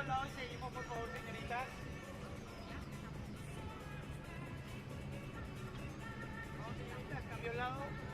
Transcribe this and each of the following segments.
al lado y seguimos, por favor, señoritas. Vamos, señoritas, cambio al lado.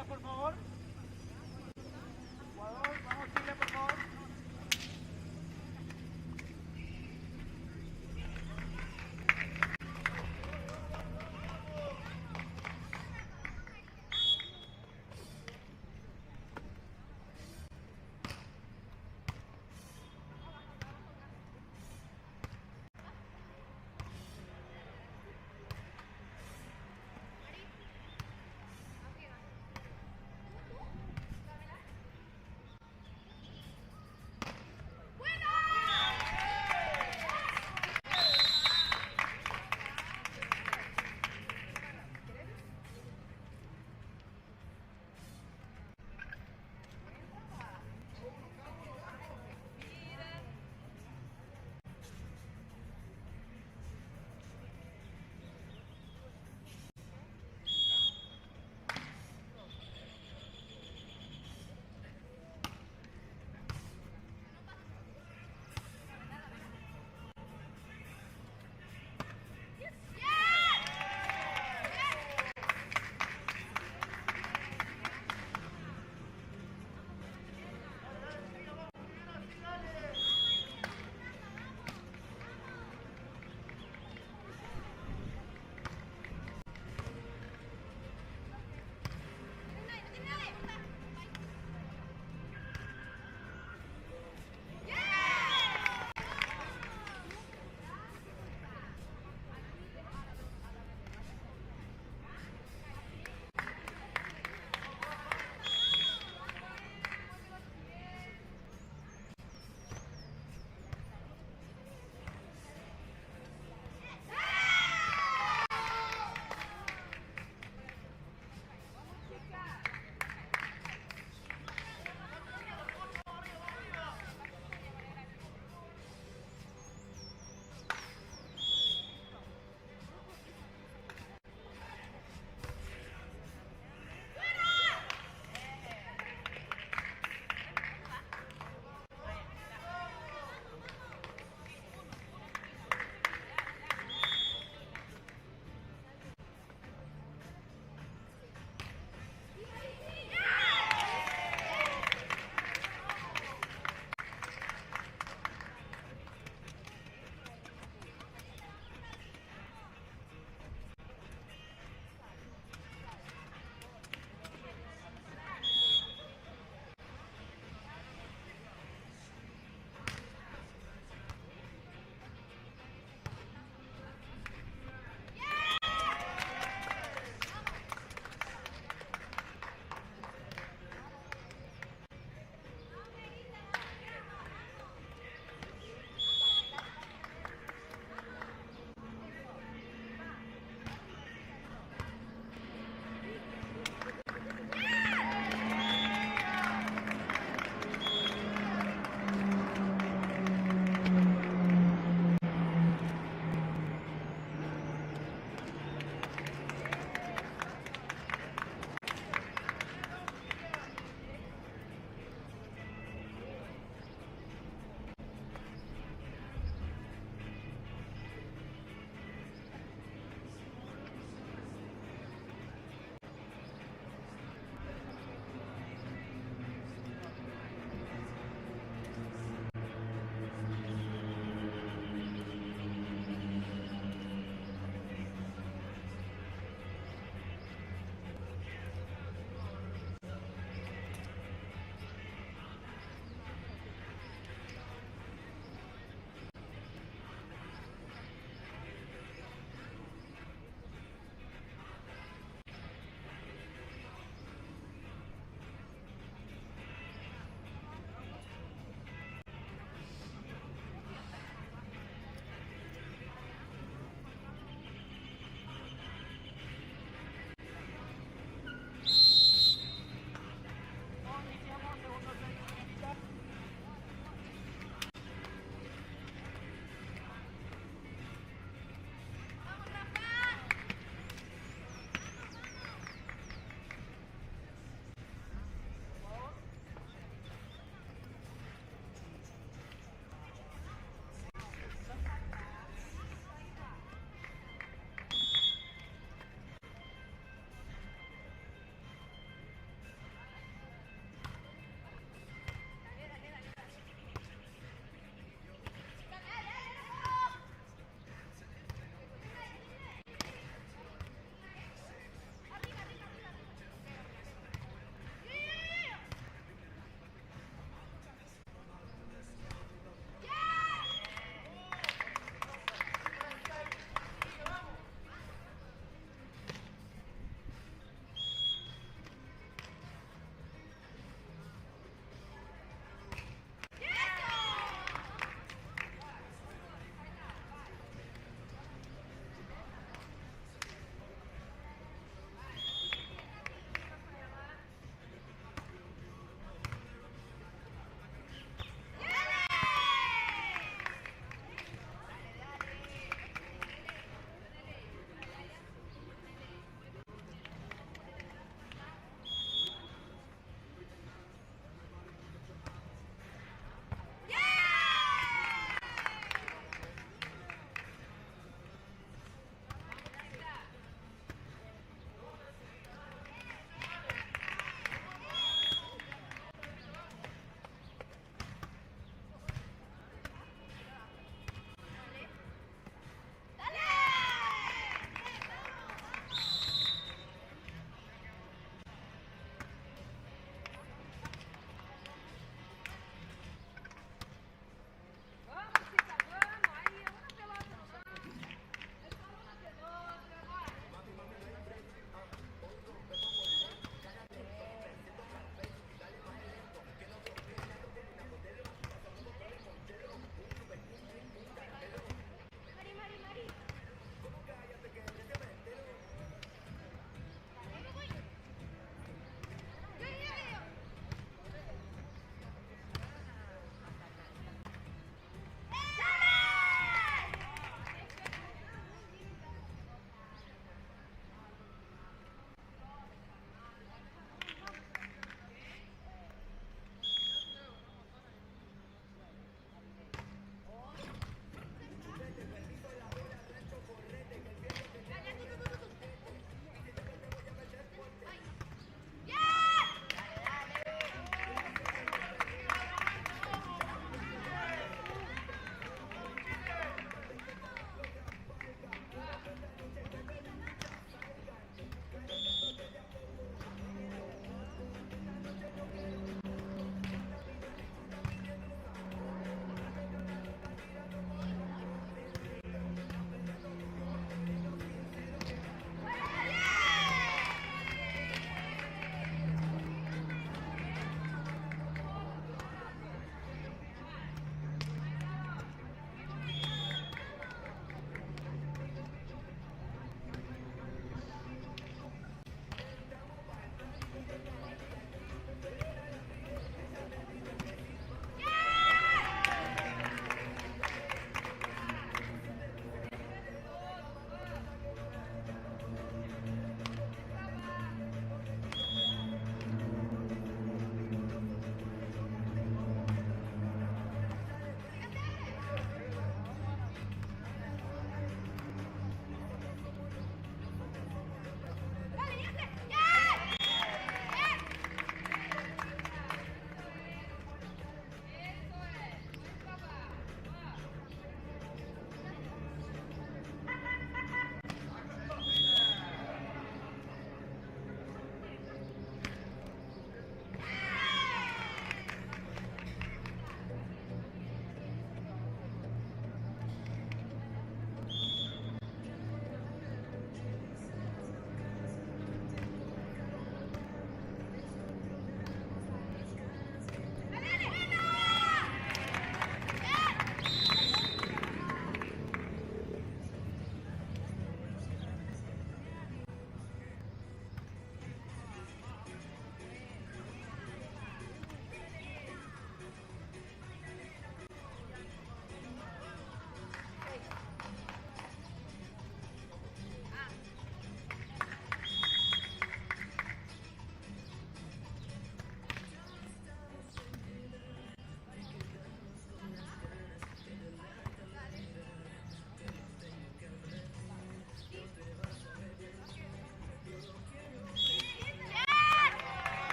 señorita, por favor. Jugador, vamos, Silvia, por favor.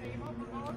Seguimos, por favor.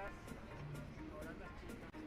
chicas. Ahora las chicas.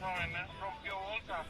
esa vaina rompió bolsa.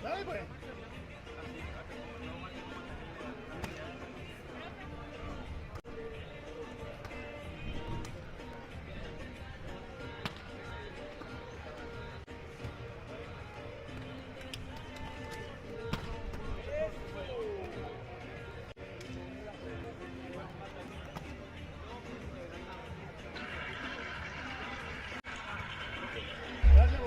Dale pues. Gracias,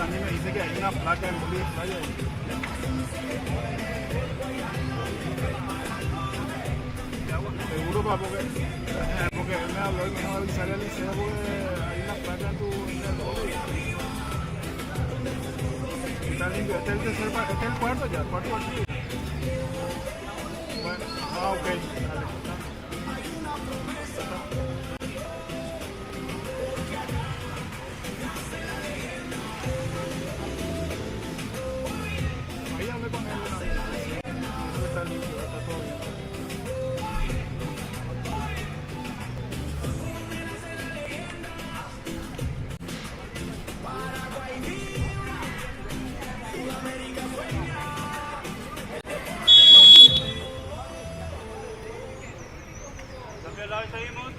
Dani me dice que hay una placa en Bolivia Playa. Seguro, pa, porque él me habló y me dijo avisar al liceo porque hay una placa en tu Bolivia. Está limpio, este es el tercer, este es el cuarto ya, el cuarto partido. Bueno, ok, dale. Ahí hablé con él una vez. Está limpio, está todo bien. Seguimos.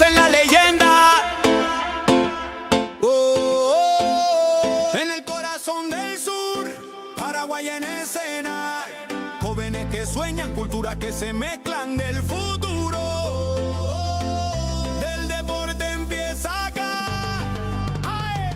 nacen las leyendas. En el corazón del sur, Paraguay en escena. Jóvenes que sueñan, culturas que se mezclan del futuro. Del deporte empieza acá.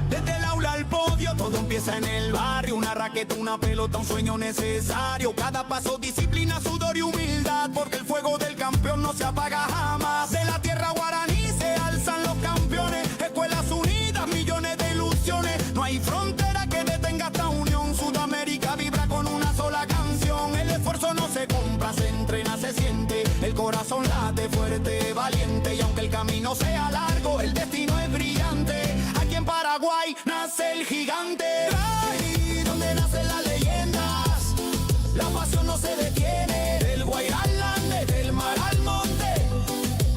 Desde el aula al podio, todo empieza en el barrio. Una raqueta, una pelota, un sueño necesario. Cada paso, disciplina, sudor y humildad. Porque el fuego del campeón no se apaga jamás. De la tierra guaraní se alzan los campeones. Escuelas unidas, millones de ilusiones. No hay frontera que detenga esta unión. Sudamérica vibra con una sola canción. El esfuerzo no se compra, se entrena, se siente. El corazón late fuerte, valiente. Y aunque el camino sea largo, el destino es brillante. Aquí en Paraguay nace el gigante. Ahí donde nacen las leyendas, la pasión no se detiene. Del Guairá al Ande, del mar al monte,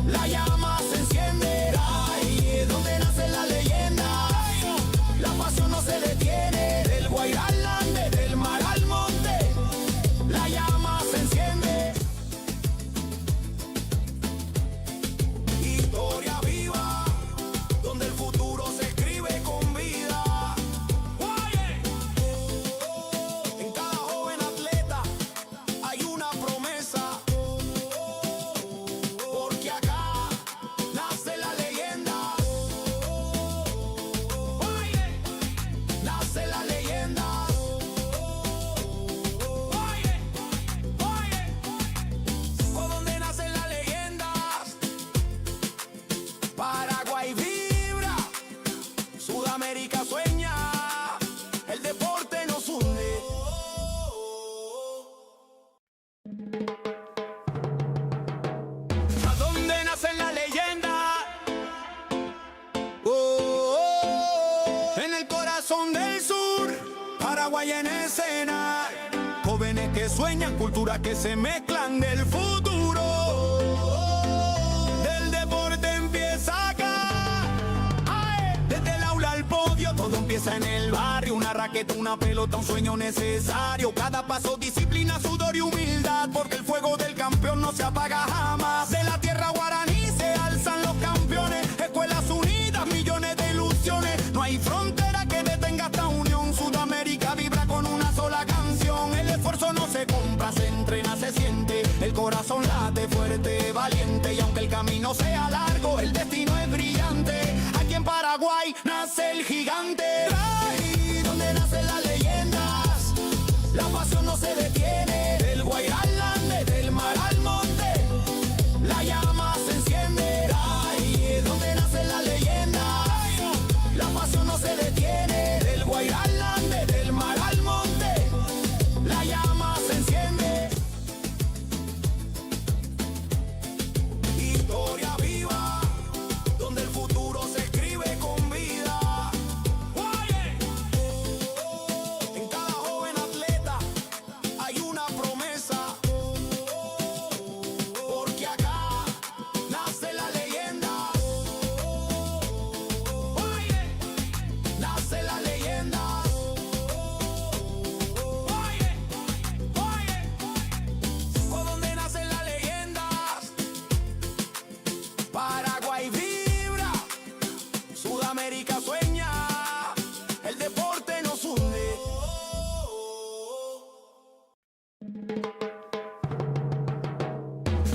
la llama se enciende. Ahí donde nacen las leyendas, la pasión no se detiene. Del Guairá al Ande, del mar al monte, la llama se enciende. Historia viva, donde el futuro se escribe con vida. En cada joven atleta hay una promesa. Porque acá nace la leyenda. Nace la leyenda. Por donde nacen las leyendas, Paraguay vibra, Sudamérica sueña, el deporte nos hunde. ¿A dónde nacen las leyendas? En el corazón del sur, Paraguay en escena. Jóvenes que sueñan, culturas que se mezclan del futuro. Del deporte empieza acá. Desde el aula al podio, todo empieza en el barrio. Una raqueta, una pelota, un sueño necesario. Cada paso, disciplina, sudor y humildad. Porque el fuego del campeón no se apaga jamás. De la tierra guaraní se alzan los campeones. Escuelas unidas, millones de ilusiones. No hay frontera que detenga esta unión. Sudamérica vibra con una sola canción. El esfuerzo no se compra, se entrena, se siente. El corazón late fuerte, valiente. Y aunque el camino sea largo, el destino es brillante. Aquí en Paraguay nace el gigante. Ahí donde nacen las leyendas, la pasión no se detiene. Del Guairá al Ande, del mar al monte, la llama se enciende. Ahí donde nacen las leyendas, la pasión no se detiene. Del Guairá al Ande, del mar al monte, la llama se enciende. Historia viva, donde el futuro se escribe con vida. En cada joven atleta hay una promesa. Porque acá nace la leyenda. Nace la leyenda. Por donde nacen las leyendas, Paraguay vibra, Sudamérica sueña, el deporte nos hunde.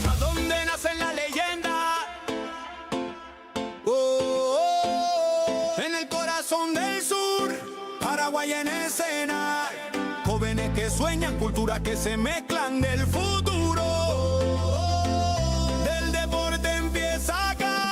¿A dónde nacen las leyendas? En el corazón del sur, Paraguay en escena. Jóvenes que sueñan, culturas que se mezclan del futuro. Del deporte empieza acá.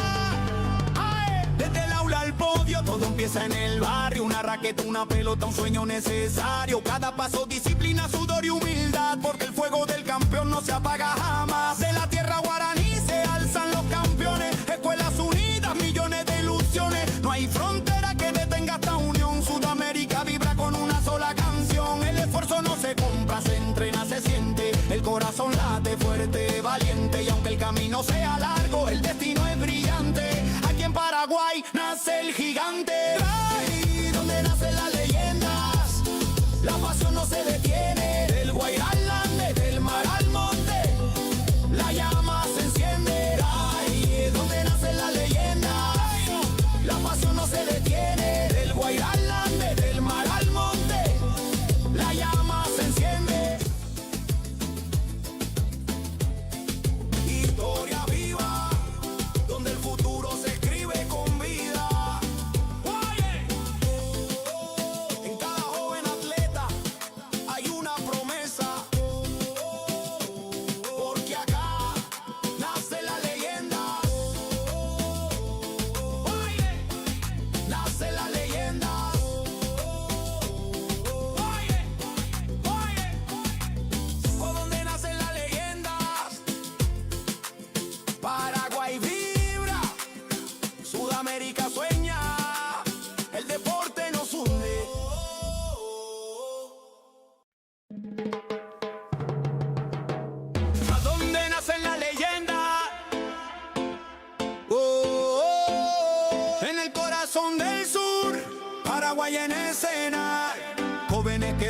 Desde el aula al podio, todo empieza en el barrio. Una raqueta, una pelota, un sueño necesario. Cada paso, disciplina, sudor y humildad. Porque el fuego del campeón no se apaga jamás. De la tierra guaraní se alzan los campeones. Escuelas unidas, millones de ilusiones. No hay frontera que detenga esta unión. Sudamérica vibra con una sola canción. El esfuerzo no se compra, se entrena, se siente. El corazón late fuerte, valiente. Y aunque el camino sea largo, el destino es brillante. Aquí en Paraguay nace el gigante. Ahí donde nacen las leyendas, la pasión no se detiene. Del Guairá al Ande, del mar al monte, la llama se enciende. Ahí donde nacen las leyendas.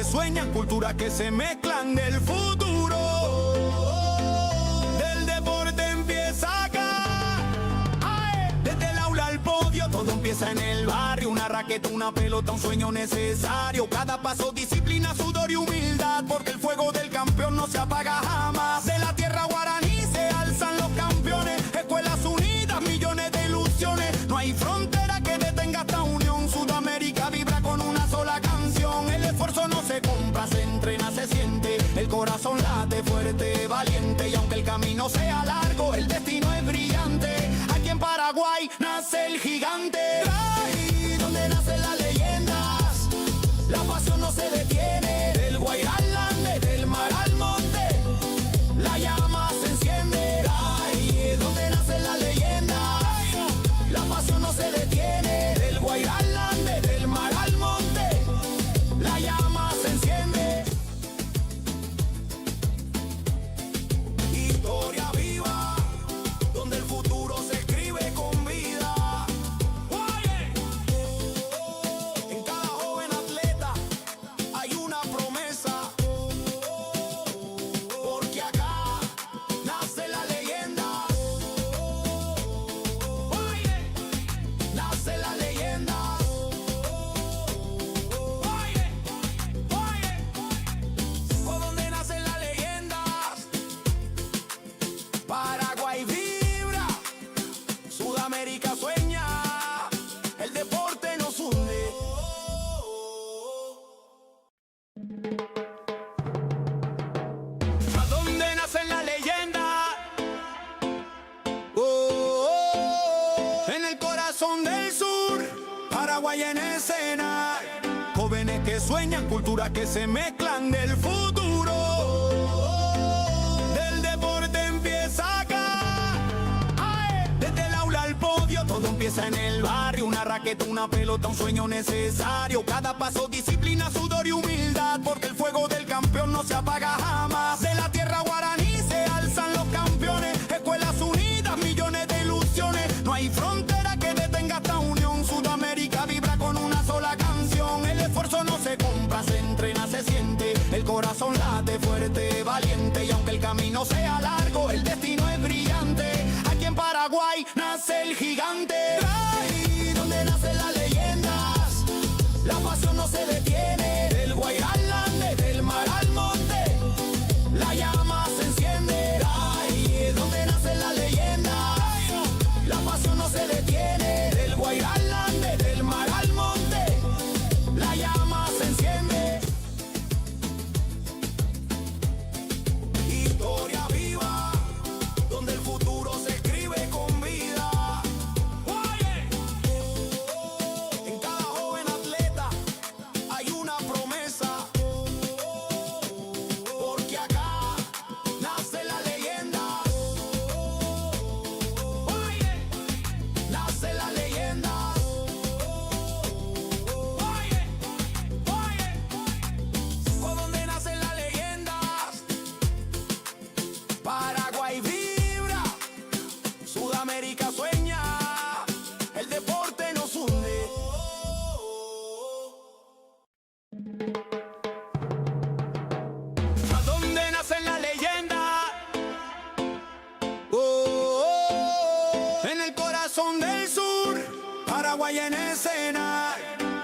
que sueñan, culturas que se mezclan del futuro. Del deporte empieza acá. ¡Ay! Desde el aula al podio, todo empieza en el barrio. Una raqueta, una pelota, un sueño necesario. Cada paso, disciplina, sudor y humildad, porque el fuego del campeón no se apaga jamás. De la tierra guaraní se alzan los campeones. Escuelas unidas, millones de ilusiones. No hay frontera que detenga esta unión. Sudamérica vibra con una sola canción. El esfuerzo no se compra, se entrena, se siente. El corazón late fuerte, valiente. Y aunque el camino sea largo, el destino es brillante. Aquí en Paraguay nace el gigante. Ahí donde nacen las leyendas, la pasión no se detiene. Del Guairá al Ande, del mar al monte, la llama se enciende. Ahí donde nacen las leyendas, la pasión no se detiene. Del Guairá al Ande, del mar al monte, la llama se enciende. Historia viva, donde el futuro se escribe con vida. En cada joven atleta hay una promesa, porque acá nace la leyenda. Nace la leyenda. Por donde nacen las leyendas, Paraguay vibra, Sudamérica sueña, el deporte nos hunde. ¿A dónde nacen las leyendas? En el corazón del sur, Paraguay en escena. Jóvenes que sueñan, culturas que se mezclan del futuro. Del deporte empieza acá. ¡Ay! Desde el aula al podio, todo empieza en el barrio. Una raqueta, una pelota, un sueño necesario. Cada paso, disciplina, sudor y humildad, porque el fuego del campeón no se apaga jamás. De la tierra guaraní se alzan los campeones. Escuelas unidas, millones de ilusiones. No hay frontera que detenga esta unión. Sudamérica vibra con una sola canción. El esfuerzo no se compra, se entrena, se siente. El corazón late fuerte, valiente. Y aunque el camino sea largo, el destino es brillante. Aquí en Paraguay nace el gigante. Ahí donde nacen las leyendas, la pasión no se detiene. Del Guairá al Ande, del mar al monte, la llama se enciende. Ahí donde nacen las leyendas, la pasión no se detiene. Del Guairá al Ande, del mar al monte, la llama se enciende. Historia viva, donde el futuro se escribe con vida. En cada joven atleta hay una promesa, porque acá nace la leyenda. Nace la leyenda. Por donde nacen las leyendas, Paraguay vibra, Sudamérica sueña, el deporte nos hunde. ¿A dónde nacen las leyendas? En el corazón del sur, Paraguay en escena.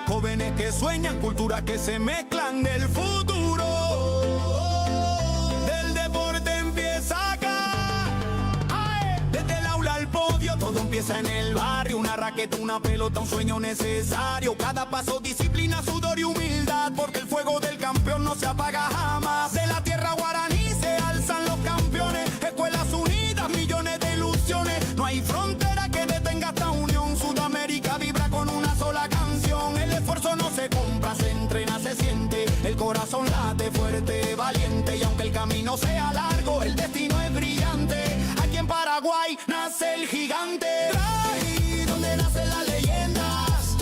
Jóvenes que sueñan, culturas que se mezclan del futuro. Del deporte empieza acá. ¡Ay! Desde el aula al podio, todo empieza en el barrio. Una raqueta, una pelota, un sueño necesario. Cada paso, disciplina, sudor y humildad, porque el fuego del campeón no se apaga jamás. De la tierra guaraní se alzan los campeones. Escuelas unidas, millones de ilusiones. No hay frontera que detenga esta unión. Sudamérica vibra con una sola canción. El esfuerzo no se compra, se entrena, se siente. El corazón late fuerte, valiente. Y aunque el camino sea largo, el destino es brillante. Aquí en Paraguay nace el gigante. Ahí donde nacen las leyendas,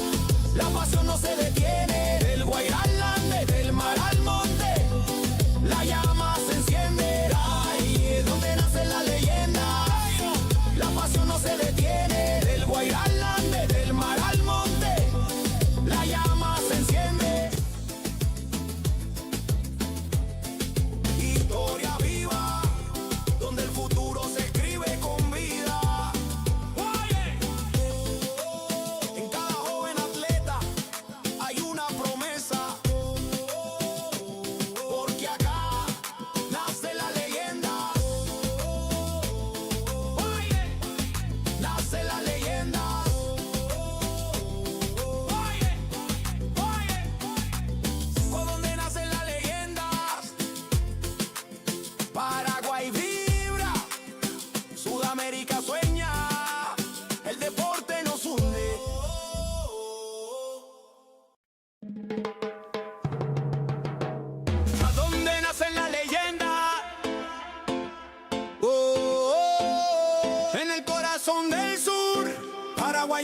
la pasión no se detiene. Del Guairá al Ande, del mar al monte, la llama se enciende. Ahí donde nacen las leyendas, la pasión no se detiene. Del Guairá al Ande, del mar al monte, la llama se enciende.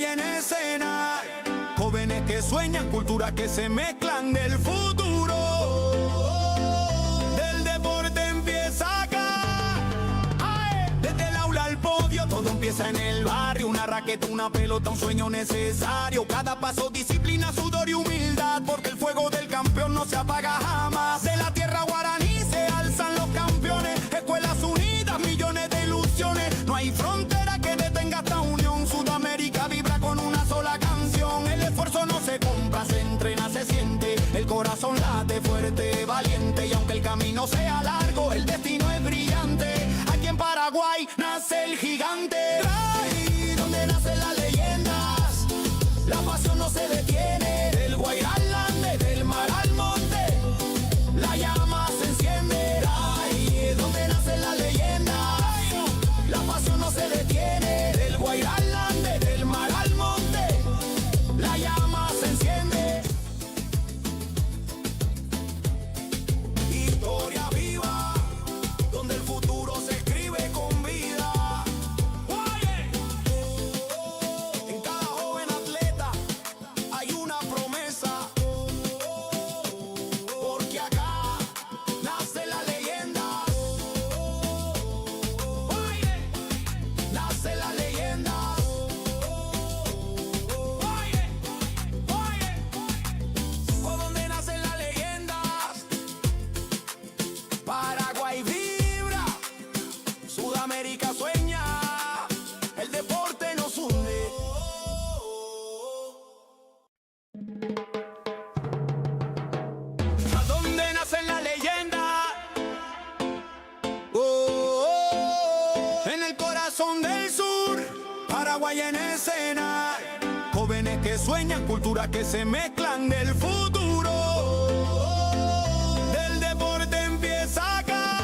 Paraguay en escena. Jóvenes que sueñan, culturas que se mezclan del futuro. Del deporte empieza acá. ¡Ae! Desde el aula al podio, todo empieza en el barrio. Una raqueta, una pelota, un sueño necesario. Cada paso, disciplina, sudor y humildad. Porque el fuego del campeón no se apaga jamás. De la tierra guaraní se alzan los campeones. Escuelas unidas, millones de ilusiones. No hay frontera que detenga esta unión. Sudamérica vibra con una sola canción. El esfuerzo no se compra, se entrena, se siente. El corazón late fuerte, valiente. Y aunque el camino sea largo, el destino es brillante. Aquí en Paraguay nace el gigante. Ahí donde nacen las leyendas, la pasión no se detiene. Del Guairá al Ande, del mar al monte, la llama se enciende. Ahí donde nacen las leyendas, la pasión no se detiene. Del Guairá al Ande, del mar al monte, la llama se enciende. Historia viva, donde el futuro se escribe con vida. En cada joven atleta hay una promesa. Porque acá nace la leyenda. Nace la leyenda. ¿Por dónde nacen las leyendas? Paraguay vibra, Sudamérica sueña, el deporte nos hunde. ¿A dónde nacen las leyendas? En el corazón del sur, Paraguay en escena. Jóvenes que sueñan, culturas que se mezclan del futuro. Del deporte empieza acá.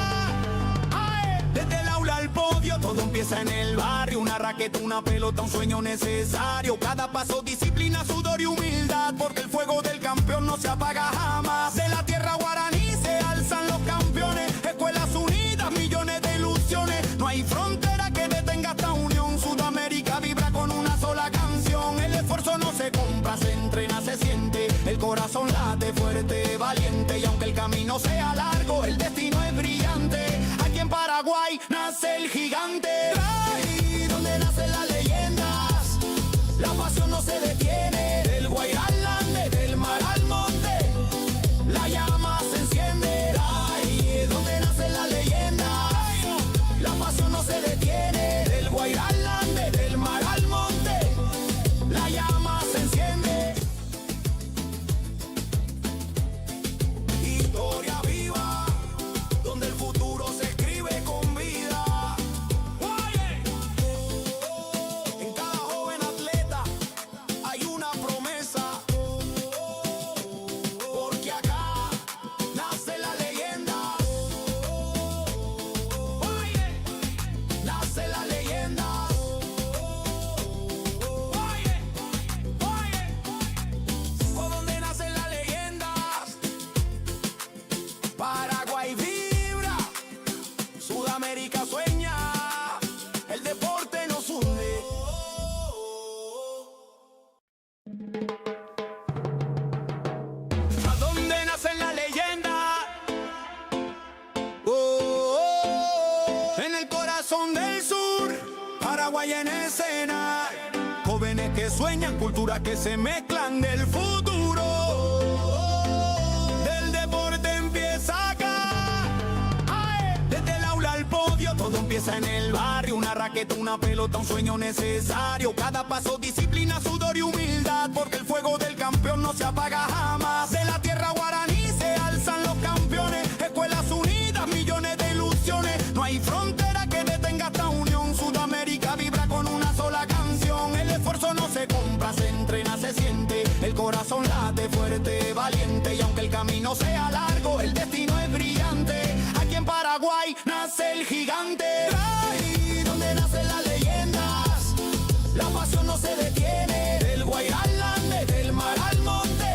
¡Ae! Desde el aula al podio, todo empieza en el barrio. Una raqueta, una pelota, un sueño necesario. Cada paso, disciplina, sudor y humildad. Porque el fuego del campeón no se apaga jamás. De la tierra guaraní se alzan los campeones. Escuelas unidas, millones de ilusiones. No hay frontera que detenga esta unión. Sudamérica vibra con una sola canción. El esfuerzo no se compra, se entrena, se siente. El corazón late fuerte, valiente. Y aunque el camino sea largo, el destino es brillante. Aquí en Paraguay nace el gigante. Ahí donde nacen las leyendas, la pasión no se detiene. Del Guairá al Ande, del mar al monte, la llama se enciende. Ahí donde nacen las leyendas, la pasión no se detiene. Del Guairá al Ande, del mar al monte, la llama se enciende. Historia viva, donde el futuro se escribe con vida. En cada joven atleta hay una promesa. Porque acá nace la leyenda. Nace la leyenda. ¿Por dónde nacen las leyendas? Paraguay vibra, Sudamérica sueña, el deporte nos hunde. ¿A dónde nacen las leyendas? En el corazón del sur, Paraguay en escena. Jóvenes que sueñan, culturas que se mezclan del futuro. Del deporte empieza acá. ¡Ae! Desde el aula al podio, todo empieza en el barrio. Una raqueta, una pelota, un sueño necesario. Cada paso, disciplina, sudor y humildad. Porque el fuego del campeón no se apaga jamás. De la tierra guaraní se alzan los campeones. Escuelas unidas, millones de ilusiones. No hay frontera que detenga esta unión. Sudamérica vibra con una sola canción. El esfuerzo no se compra, se entrena, se siente. El corazón late fuerte, valiente. Y aunque el camino sea largo, el destino es brillante. Aquí en Paraguay nace el gigante. Ahí donde nacen las leyendas, la pasión no se detiene. Del Guairá al Ande, del mar al monte,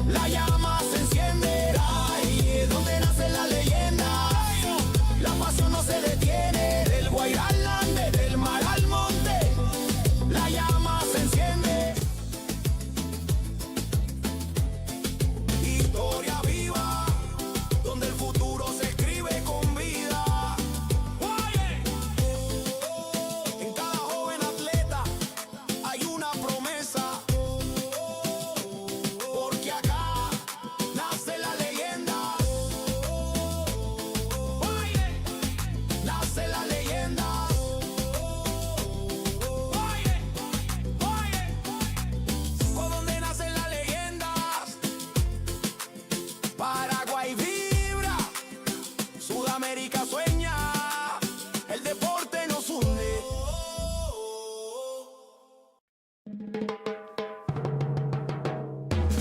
la llama se enciende. Ahí donde nacen las leyendas, la pasión no se detiene. Del Guairá al Ande, del mar al monte, la llama se enciende. Sudamérica sueña, el deporte nos hunde.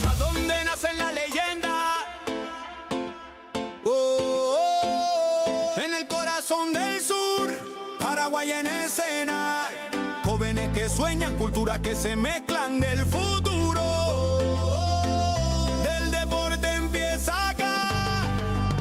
¿A dónde nace la leyenda? En el corazón del sur, Paraguay en escena. Jóvenes que sueñan, culturas que se mezclan del futuro. Del deporte empieza acá.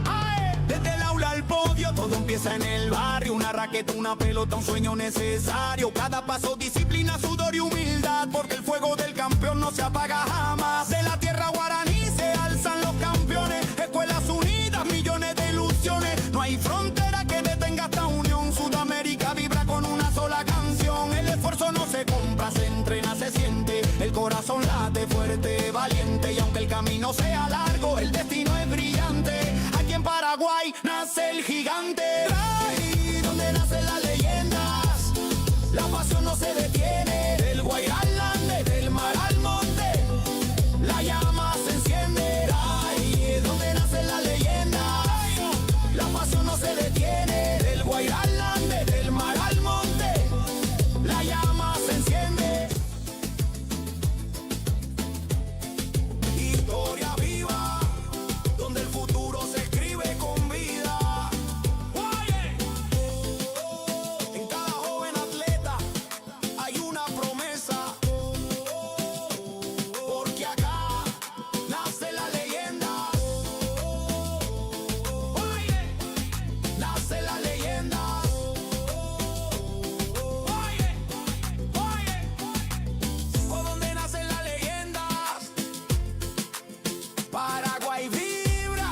¡Ay! Desde el aula al podio, todo empieza en el barrio. Una raqueta, una pelota, un sueño necesario. Cada paso, disciplina, sudor y humildad. Porque el fuego del campeón no se apaga jamás. De la tierra guaraní se alzan los campeones. Escuelas unidas, millones de ilusiones. No hay frontera que detenga esta unión. Sudamérica vibra con una sola canción. El esfuerzo no se compra, se entrena, se siente. El corazón late fuerte, valiente. Y aunque el camino sea largo, el destino es brillante. Aquí en Paraguay nace el gigante. Ahí donde nacen las leyendas, la pasión no se detiene. Del Guairá al Ande, del mar al monte, la llama se enciende. Ahí donde nacen las leyendas, la pasión no se detiene. Del Guairá al Ande, del mar al monte, la llama se enciende. Historia viva, donde el futuro se escribe con vida. Oye, en cada joven atleta hay una promesa. Porque acá nace la leyenda. Oye, nace la leyenda. Oye, por donde nacen las leyendas. Paraguay vibra,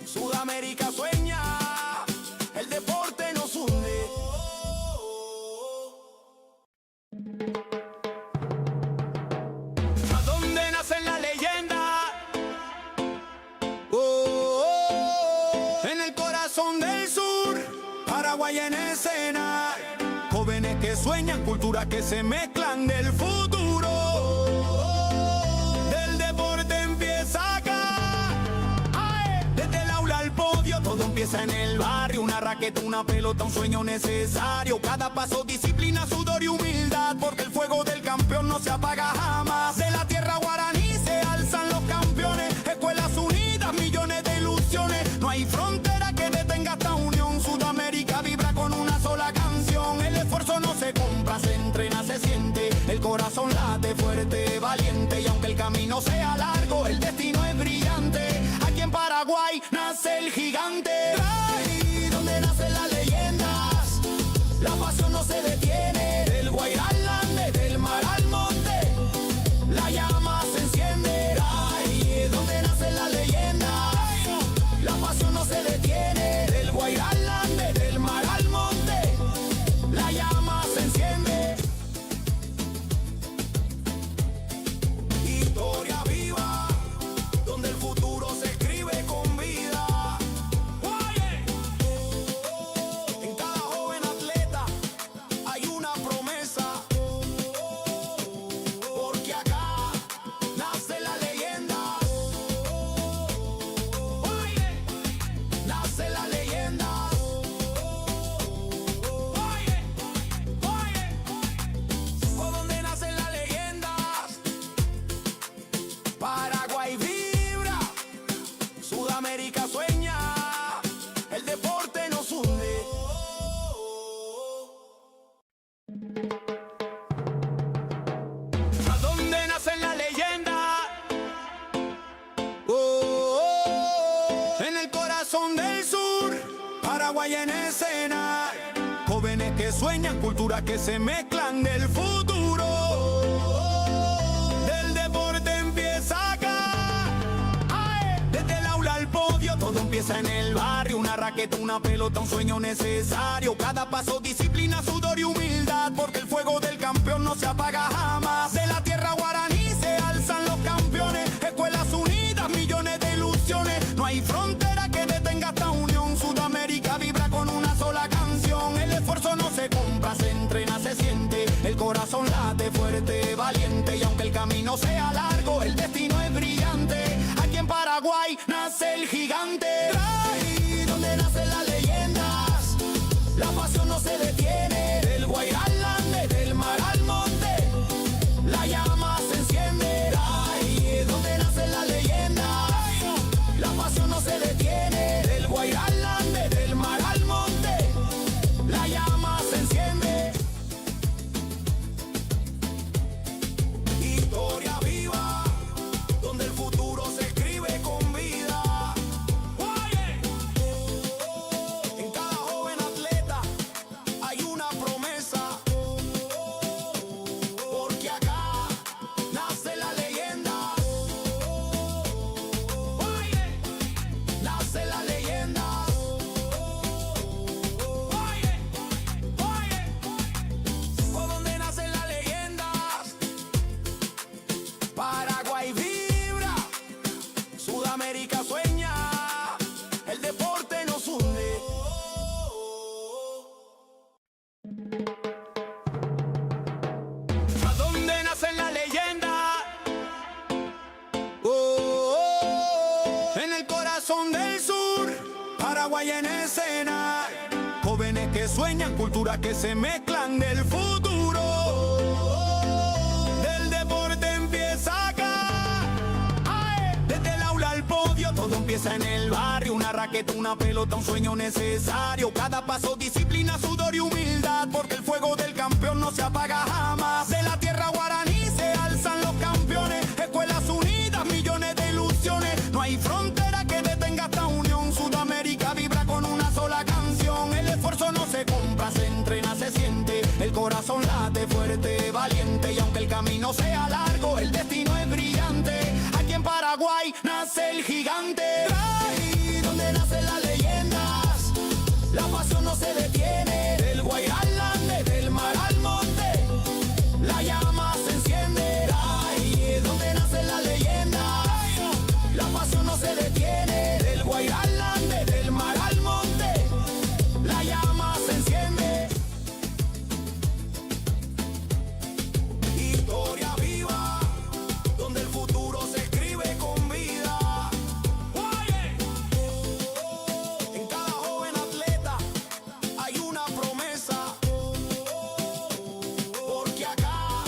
Sudamérica sueña, el deporte nos hunde. ¿A dónde nacen las leyendas? En el corazón del sur, Paraguay en escena. Jóvenes que sueñan, culturas que se mezclan del futuro. Del deporte empieza acá. ¡Ay! Desde el aula al podio, todo empieza en el barrio. Una raqueta, una pelota, un sueño necesario. Cada paso, disciplina, sudor y humildad. Porque el fuego del campeón no se apaga jamás. De la tierra guaraní se alzan los campeones. Escuelas unidas, millones de ilusiones. No hay frontera que detenga esta unión. Sudamérica vibra con una sola canción. El esfuerzo no se compra, se entrena, se siente. El corazón late fuerte, valiente. Y aunque el camino sea largo, el destino es brillante. Aquí en Paraguay nace el gigante. Ahí donde nacen las leyendas, la pasión no se detiene. Del Guairá al Ande, del mar al monte, la llama se enciende. Ahí donde nacen las leyendas, la pasión no se detiene. Del Guairá al Ande, del mar al monte, la llama se enciende. Historia viva, donde el futuro se escribe con vida. Oye, en cada joven atleta hay una promesa. Porque acá nace la leyenda. Oye, nace la leyenda. Oye, por donde nacen las leyendas. Paraguay vibra, Sudamérica sueña, el deporte nos hunde. ¿A dónde nacen las leyendas? En el corazón del sur, Paraguay en escena. Jóvenes que sueñan, culturas que se mezclan del futuro. Del deporte empieza acá. ¡Ay! Desde el aula al podio, todo empieza en el barrio. Una raqueta, una pelota, un sueño necesario. Cada paso, disciplina, sudor y humildad. Porque el fuego del campeón no se apaga jamás. De la tierra guaraní se alzan los campeones. Escuelas unidas, millones de ilusiones. No hay frontera que detenga esta unión. Sudamérica vibra con una sola canción. El esfuerzo no se compra, se entrena, se siente. El corazón late fuerte, valiente. Y aunque el camino sea largo, el destino es brillante. Aquí en Paraguay nace el gigante. Ahí donde nace la leyenda. Paraguay en escena. Jóvenes que sueñan, culturas que se mezclan del futuro. Del deporte empieza acá. ¡Ay! Desde el aula al podio, todo empieza en el barrio. Una raqueta, una pelota, un sueño necesario. Cada paso, disciplina, sudor y humildad. Porque el fuego del campeón no se apaga jamás. De la tierra guaraní se alzan los campeones. Escuelas unidas, millones de ilusiones. No hay frontera que detenga esta unión. Sudamérica vibra con una sola canción. El esfuerzo no se compra, se entrena, se siente. El corazón late fuerte, valiente. Y aunque el camino sea largo, el destino es brillante. Aquí en Paraguay nace el gigante. Ahí donde nacen las leyendas, la pasión no se detiene. Del Guairá al Ande, del mar al monte, la llama se enciende. Ahí es donde nacen las leyendas, la pasión no se detiene. Del Guairá al Ande, del mar al monte, la llama se enciende. Historia viva, donde el futuro se escribe con vida. En cada joven atleta hay una promesa, porque acá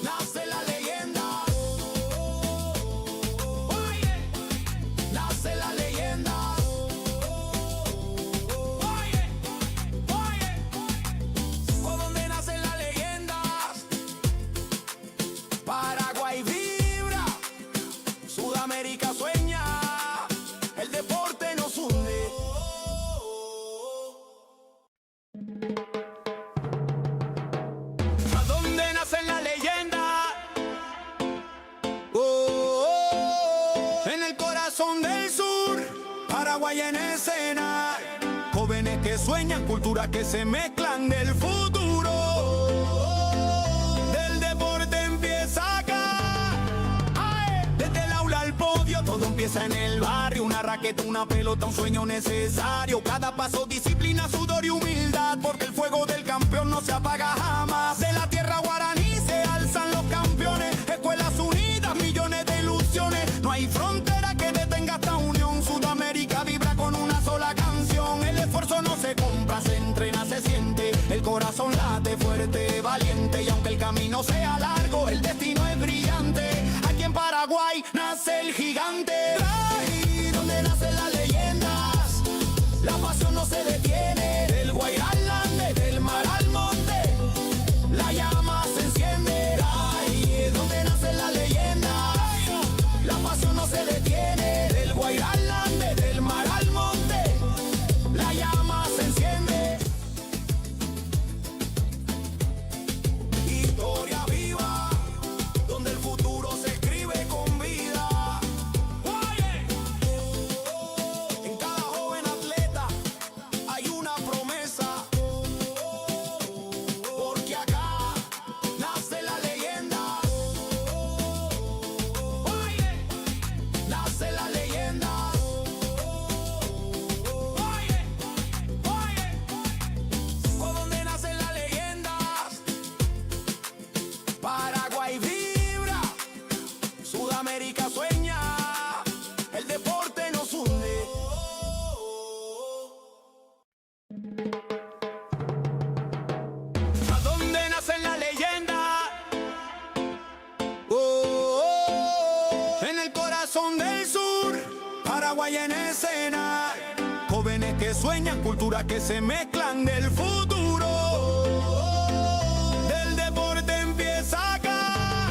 nace la leyenda. Nace la leyenda. Por donde nacen las leyendas, Paraguay vibra, Sudamérica sueña, el deporte nos hunde. ¿A dónde nacen las leyendas? En el corazón del sur, Paraguay en escena. Jóvenes que sueñan, culturas que se mezclan del futuro. Del deporte empieza acá. ¡Ay! Desde el aula al podio, todo empieza en el barrio. Una raqueta, una pelota, un sueño necesario. Cada paso, disciplina, sudor y humildad. Porque el fuego del campeón no se apaga jamás. De la tierra guaraní se alzan los campeones. Escuelas unidas, millones de ilusiones. No hay frontera que detenga esta unión. Sudamérica vibra con una sola canción. El esfuerzo no se compra, se entrena, se siente. El corazón late fuerte, valiente. Y aunque el camino sea largo, el destino es brillante. Aquí en Paraguay nace el gigante. Ahí donde nacen las leyendas, la pasión no se detiene. Del Guairá al Ande, del mar al monte, la llama se enciende. Ahí es donde nacen las leyendas, la pasión no se detiene. Del Guairá al Ande, del mar al monte, la llama se enciende. Historia viva, donde el futuro se escribe con vida. En cada joven atleta hay una promesa, porque acá nace la leyenda. Nace la leyenda. Por donde nacen las leyendas, Paraguay vibra, Sudamérica sueña, el deporte nos hunde. ¿A dónde nacen las leyendas? En el corazón del sur, Paraguay en escena. Jóvenes que sueñan, culturas que se mezclan del futuro. Del deporte empieza acá.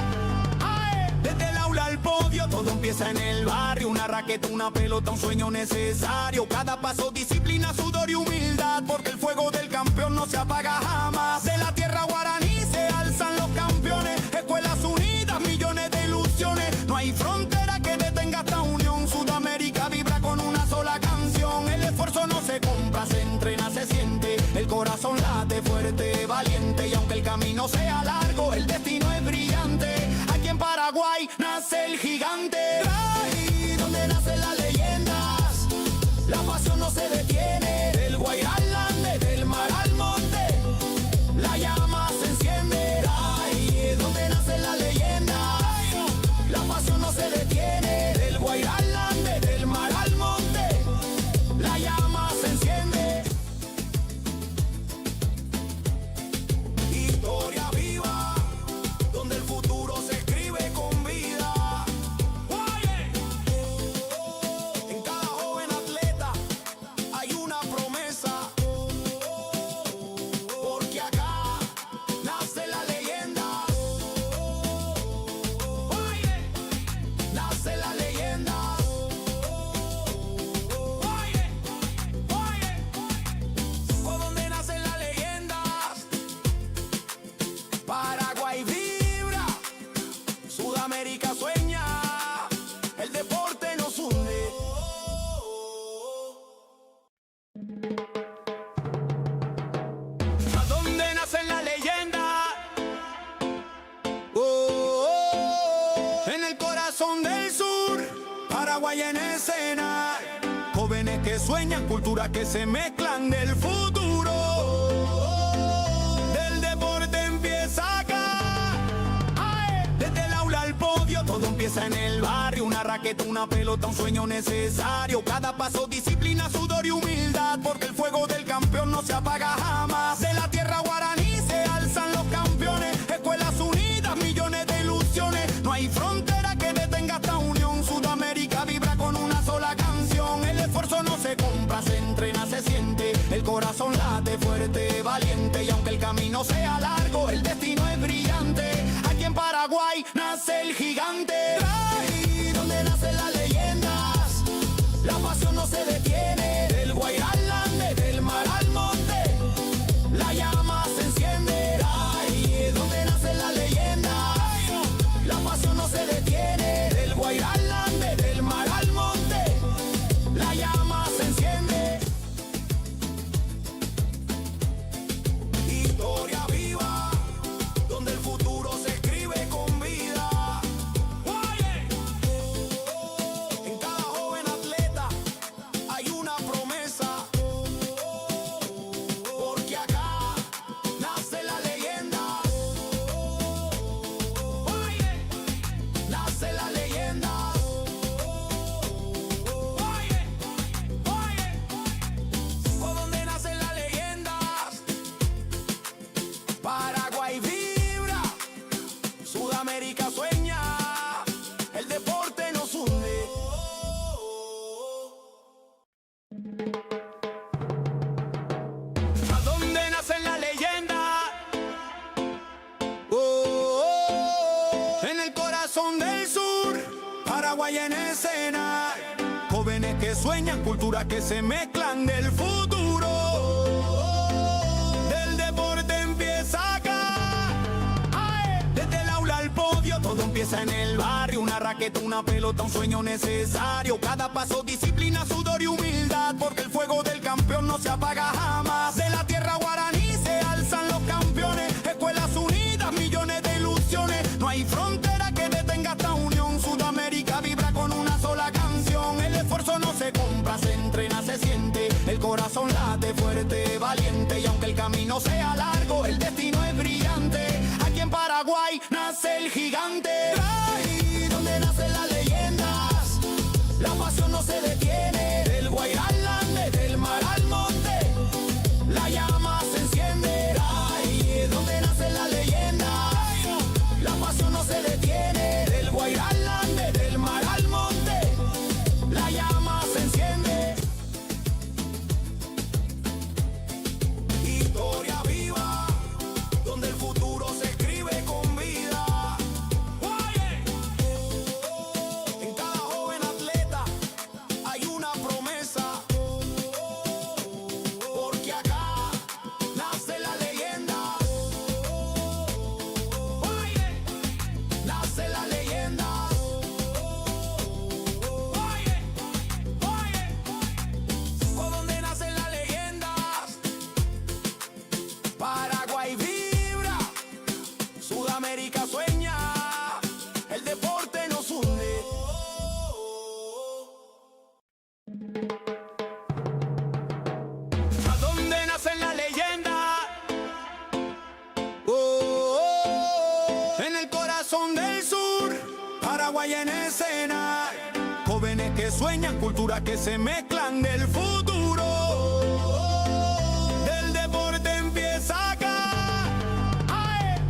¡Ay! Desde el aula al podio, todo empieza en el barrio. Una raqueta, una pelota, un sueño necesario. Cada paso, disciplina, sudor y humildad. Porque el fuego del campeón no se apaga jamás. De la tierra guaraní se alzan los campeones. Escuelas unidas, millones de ilusiones. No hay frontera que detenga esta unión. Sudamérica vibra con una sola canción. El esfuerzo no se compra, se entrena, se siente. El corazón late fuerte, valiente. Y aunque el camino sea largo, el destino es brillante. Aquí en Paraguay nace el gigante. Ahí donde nacen las leyendas, la pasión no se detiene. Del Guairá al Ande, del mar al monte, la llama se enciende. Ahí es donde nacen las leyendas, la pasión no se detiene. Del Guairá al Ande, del mar al monte, la llama se enciende. escena. Jóvenes que sueñan, culturas que se mezclan del futuro. Del deporte empieza acá. Desde el aula al podio, todo empieza en el barrio. Una raqueta, una pelota, un sueño necesario. Cada paso, disciplina, sudor y humildad, porque el fuego del campeón no se apaga jamás. De la tierra guaraní se alzan los campeones. Escuelas unidas, millones de ilusiones. No hay frontera que detenga esta unión. Sudamérica vibra con una sola canción. El esfuerzo no se compra, se entrena, se siente. El corazón late fuerte, valiente. Y aunque el camino sea largo, el destino es brillante. Aquí en Paraguay nace el gigante. Ahí donde nacen las leyendas, la pasión no se detiene. Del Guairá al Ande, del mar al monte, la llama se enciende. Ahí donde nacen las leyendas, la pasión no se detiene. Del Guairá al Ande, del mar al monte, la llama se enciende. Historia viva, donde el futuro se escribe con vida. En cada joven atleta hay una promesa, porque acá nace la leyenda. Nace la leyenda. Por donde nacen las leyendas, Paraguay vibra, Sudamérica sueña, el deporte nos hunde. ¿A dónde nacen las leyendas? En el corazón del sur, Paraguay en escena. Jóvenes que sueñan, culturas que se mezclan del futuro. Del deporte empieza acá. Desde el aula al podio, todo empieza en el barrio. Una raqueta, una pelota, un sueño necesario. Cada paso, disciplina, sudor y humildad, porque el fuego del campeón no se apaga jamás. De la tierra guaraní se alzan los campeones. Escuelas unidas, millones de ilusiones. No hay frontera que detenga esta unión. Sudamérica vibra con una sola canción. El esfuerzo no se compra, se entrena, se siente. El corazón late fuerte, valiente. Y aunque el camino sea largo, el destino es brillante. Aquí en Paraguay nace el gigante. Ahí donde nacen las leyendas, la pasión no se detiene. Del Guairá al Ande, del mar al monte, la llama se enciende. Ahí donde nacen las leyendas, la pasión no se detiene. Del Guairá al Ande, del mar al monte, la llama se enciende. Historia viva, donde el futuro se escribe con vida. En cada joven atleta hay una promesa, porque acá nace la leyenda. Nace la leyenda. Por donde nacen las leyendas, Paraguay vibra, Sudamérica sueña, el deporte nos hunde. ¿A dónde nacen las leyendas? En el corazón del sur, Paraguay en escena. Jóvenes que sueñan, culturas que se mezclan del futuro. Del deporte empieza acá.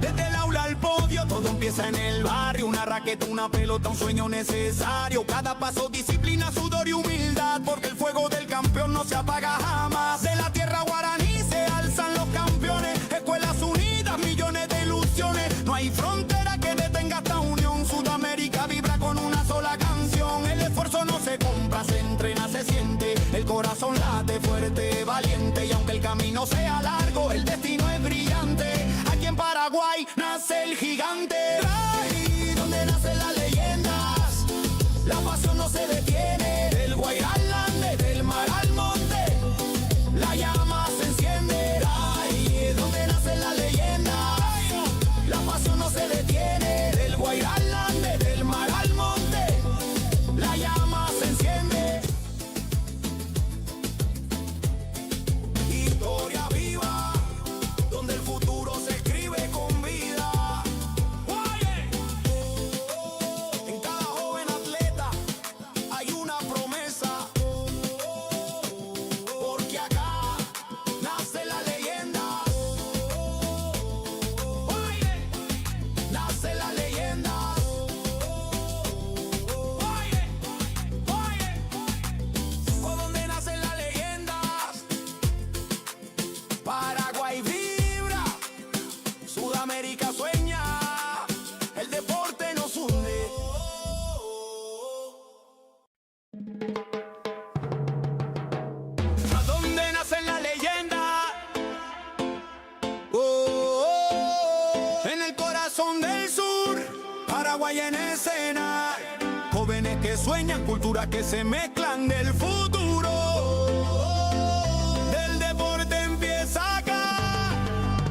Desde el aula al podio, todo empieza en el barrio. Una raqueta, una pelota, un sueño necesario. Cada paso, disciplina, sudor y humildad, porque el fuego del campeón no se apaga jamás. De la tierra guaraní se alzan los campeones. Escuelas unidas, millones de ilusiones. No hay frontera que detenga esta unión. Sudamérica vibra con una sola canción. El esfuerzo no se compra, se entrena, se siente. El corazón late fuerte, valiente. Y aunque el camino sea largo, el destino es brillante. Aquí en Paraguay nace el gigante. Ahí donde nacen las leyendas, la pasión no se detiene. Del Guairá al Ande, del mar al monte, la llama se enciende. Ahí donde nacen las leyendas, la pasión no se detiene. Del Guairá al Ande, del mar al monte, la llama se enciende. sueñan, culturas que se mezclan del futuro. Del deporte empieza acá.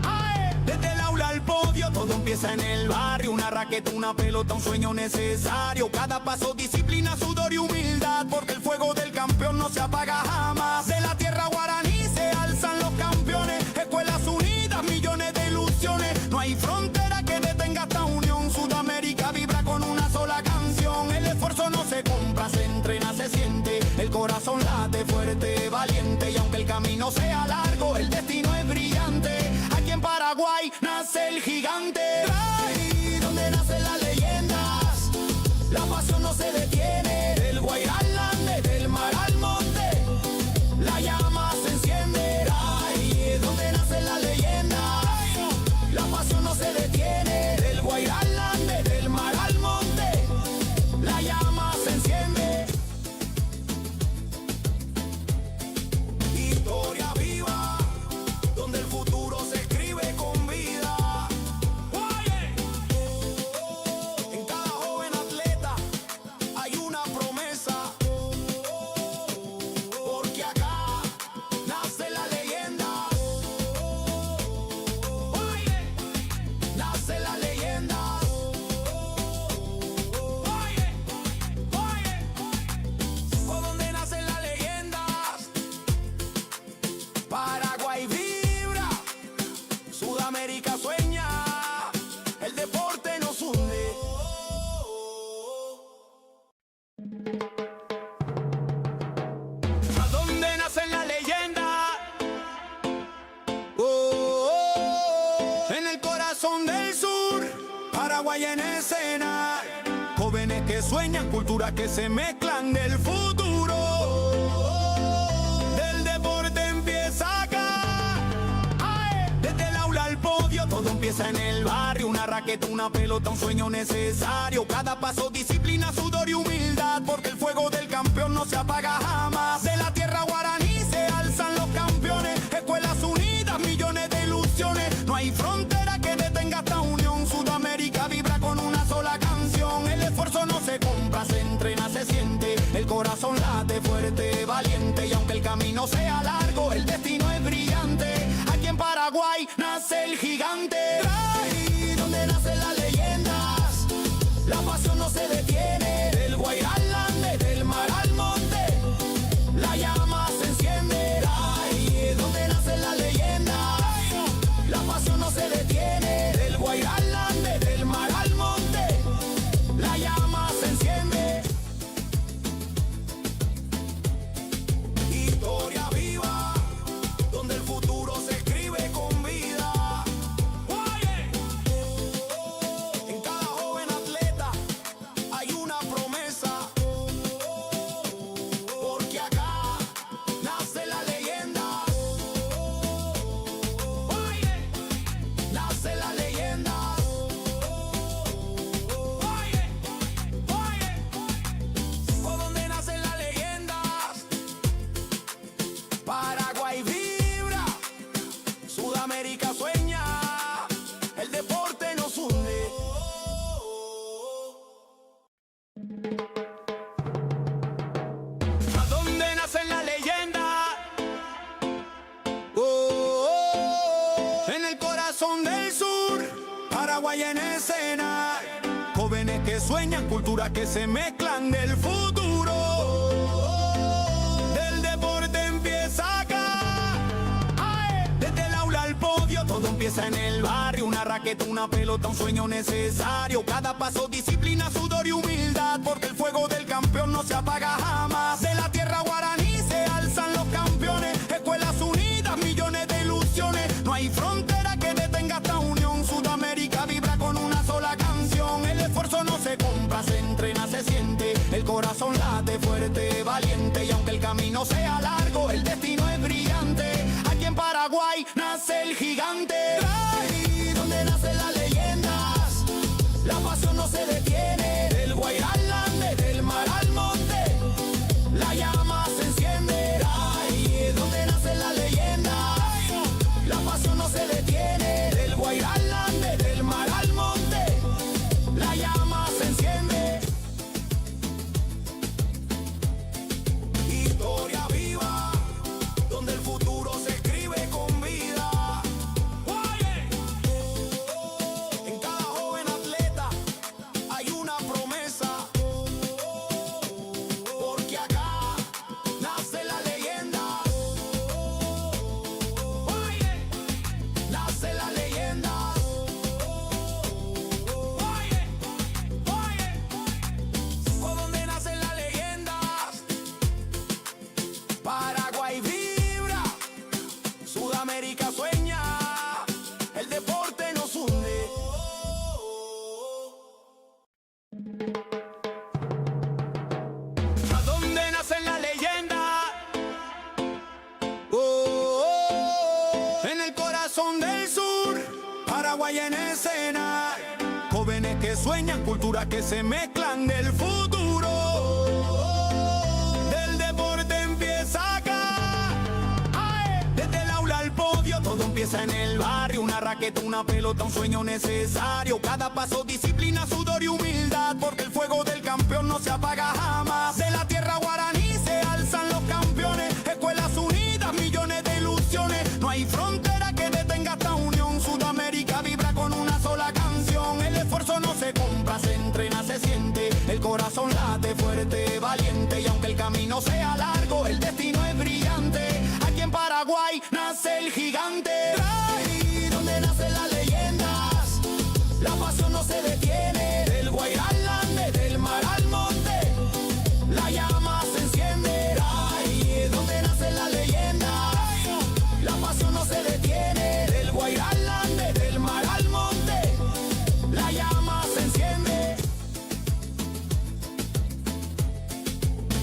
¡Ay! Desde el aula al podio, todo empieza en el barrio. Una raqueta, una pelota, un sueño necesario. Cada paso, disciplina, sudor y humildad, porque el fuego del campeón no se apaga jamás. De la tierra guaraní se alzan los campeones. Escuelas unidas, millones de ilusiones. No hay frontera que detenga esta unión. Sudamérica vibra con una sola canción. El esfuerzo no se compra, se entrena, se siente. El corazón late fuerte, valiente. Y aunque el camino sea largo, el destino es brillante. Aquí en Paraguay nace el gigante. Ahí donde nacen las leyendas, la pasión no se detiene. Del Guairá al Ande, del mar al monte, la llama se enciende. Ahí donde nacen las leyendas, la pasión no se detiene. Del Guairá al Ande, del mar al monte, la llama se enciende. Historia viva, donde el futuro se escribe con vida. En cada joven atleta hay una promesa, porque acá nace la leyenda. Nace la leyenda. Por donde nacen las leyendas, Paraguay vibra, Sudamérica sueña, el deporte nos une. ¿A dónde nacen las leyendas? En el corazón del sur, Paraguay en escena. Jóvenes que sueñan, culturas que se mezclan del futuro. Del deporte empieza acá. ¡Ay! Desde el aula al podio, todo empieza en el barrio. Una raqueta, una pelota, un sueño necesario. Cada paso, disciplina, sudor y humildad, porque el fuego del campeón no se apaga jamás. De la tierra guaraní se alzan los campeones. Escuelas unidas, millones de ilusiones. No hay frontera que detenga esta unión. Sudamérica vibra con una sola canción. El esfuerzo no se compra, se entrena, se siente. El corazón late fuerte, valiente. Y aunque el camino sea largo, el destino es brillante. Aquí en Paraguay nace el gigante. Ahí donde nacen las leyendas, la pasión no se detiene. Del Guairá al Ande, del mar al monte, la llama se enciende. Ahí donde nacen las leyendas, la pasión no se detiene. Del Guairá al Ande, del mar al monte, la llama se enciende. Historia viva, donde el futuro se escribe con vida. En cada joven atleta hay una promesa, porque acá nace la leyenda. Nace la leyenda. Por donde nacen las leyendas, Paraguay vibra, Sudamérica sueña, el deporte nos une. ¿A dónde nacen las leyendas? En el corazón del sur, Paraguay en escena. Jóvenes que sueñan, culturas que se mezclan del futuro. Del deporte empieza acá. ¡Ay! Desde el aula al podio, todo empieza en el barrio. Una raqueta, una pelota, un sueño necesario. Cada paso, disciplina, sudor y humildad, porque el fuego del campeón no se apaga jamás. De la tierra guaraní se alzan los campeones. Escuelas unidas, millones de ilusiones. No hay frontera que detenga esta unión. Sudamérica vibra con una sola canción. El esfuerzo no se compra, se entrena, se siente. El corazón late fuerte, valiente. Y aunque el camino sea largo, el destino es brillante. Aquí en Paraguay nace el gigante. Ahí donde nacen las leyendas, la pasión no se detiene. Del Guairá al Ande, del mar al monte, la llama se enciende. Ahí donde nacen las leyendas, la pasión no se detiene. Del Guairá al Ande, del mar al monte, la llama se enciende. Sudamérica sueña, el deporte nos hunde. ¿A dónde nace la leyenda? En el corazón del sur, Paraguay en escena. Jóvenes que sueñan, culturas que se mezclan del futuro. Del deporte empieza acá. Desde el aula al podio, todo empieza en el barrio. Una raqueta, una pelota, un sueño necesario. Cada paso, disciplina, sudor y humildad. Porque el fuego del campeón no se apaga jamás. De la tierra guaraní se alzan los campeones. Escuelas unidas, millones de ilusiones. No hay frontera que detenga esta unión. Sudamérica vibra con una sola canción. El esfuerzo no se compra, se entrena, se siente. El corazón late fuerte, valiente. Y aunque el camino sea largo, el destino es brillante. Aquí en Paraguay nace el gigante. Ahí donde nacen las leyendas, la pasión no se detiene. Del Guairá al Ande, del mar al monte, la llama se enciende. Ahí donde nacen las leyendas, la pasión no se detiene. Del Guairá al Ande, del mar al monte, la llama se enciende.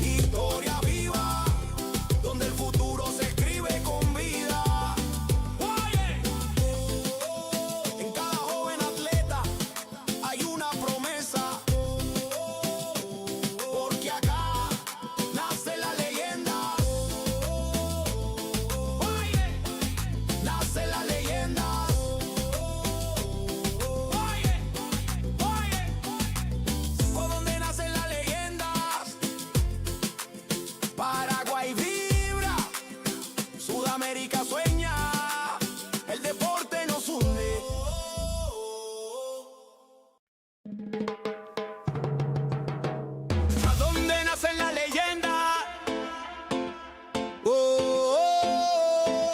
Historia viva, donde el futuro se escribe con vida. En cada joven atleta hay una promesa. Porque acá nace la leyenda. Nace la leyenda. ¿Por dónde nacen las leyendas? Paraguay vibra, Sudamérica sueña, el deporte nos hunde. ¿A dónde nacen las leyendas?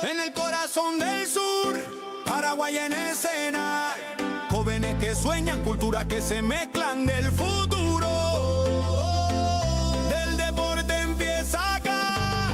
En el corazón del sur, Paraguay en escena. Jóvenes que sueñan, culturas que se mezclan del futuro. Del deporte empieza acá.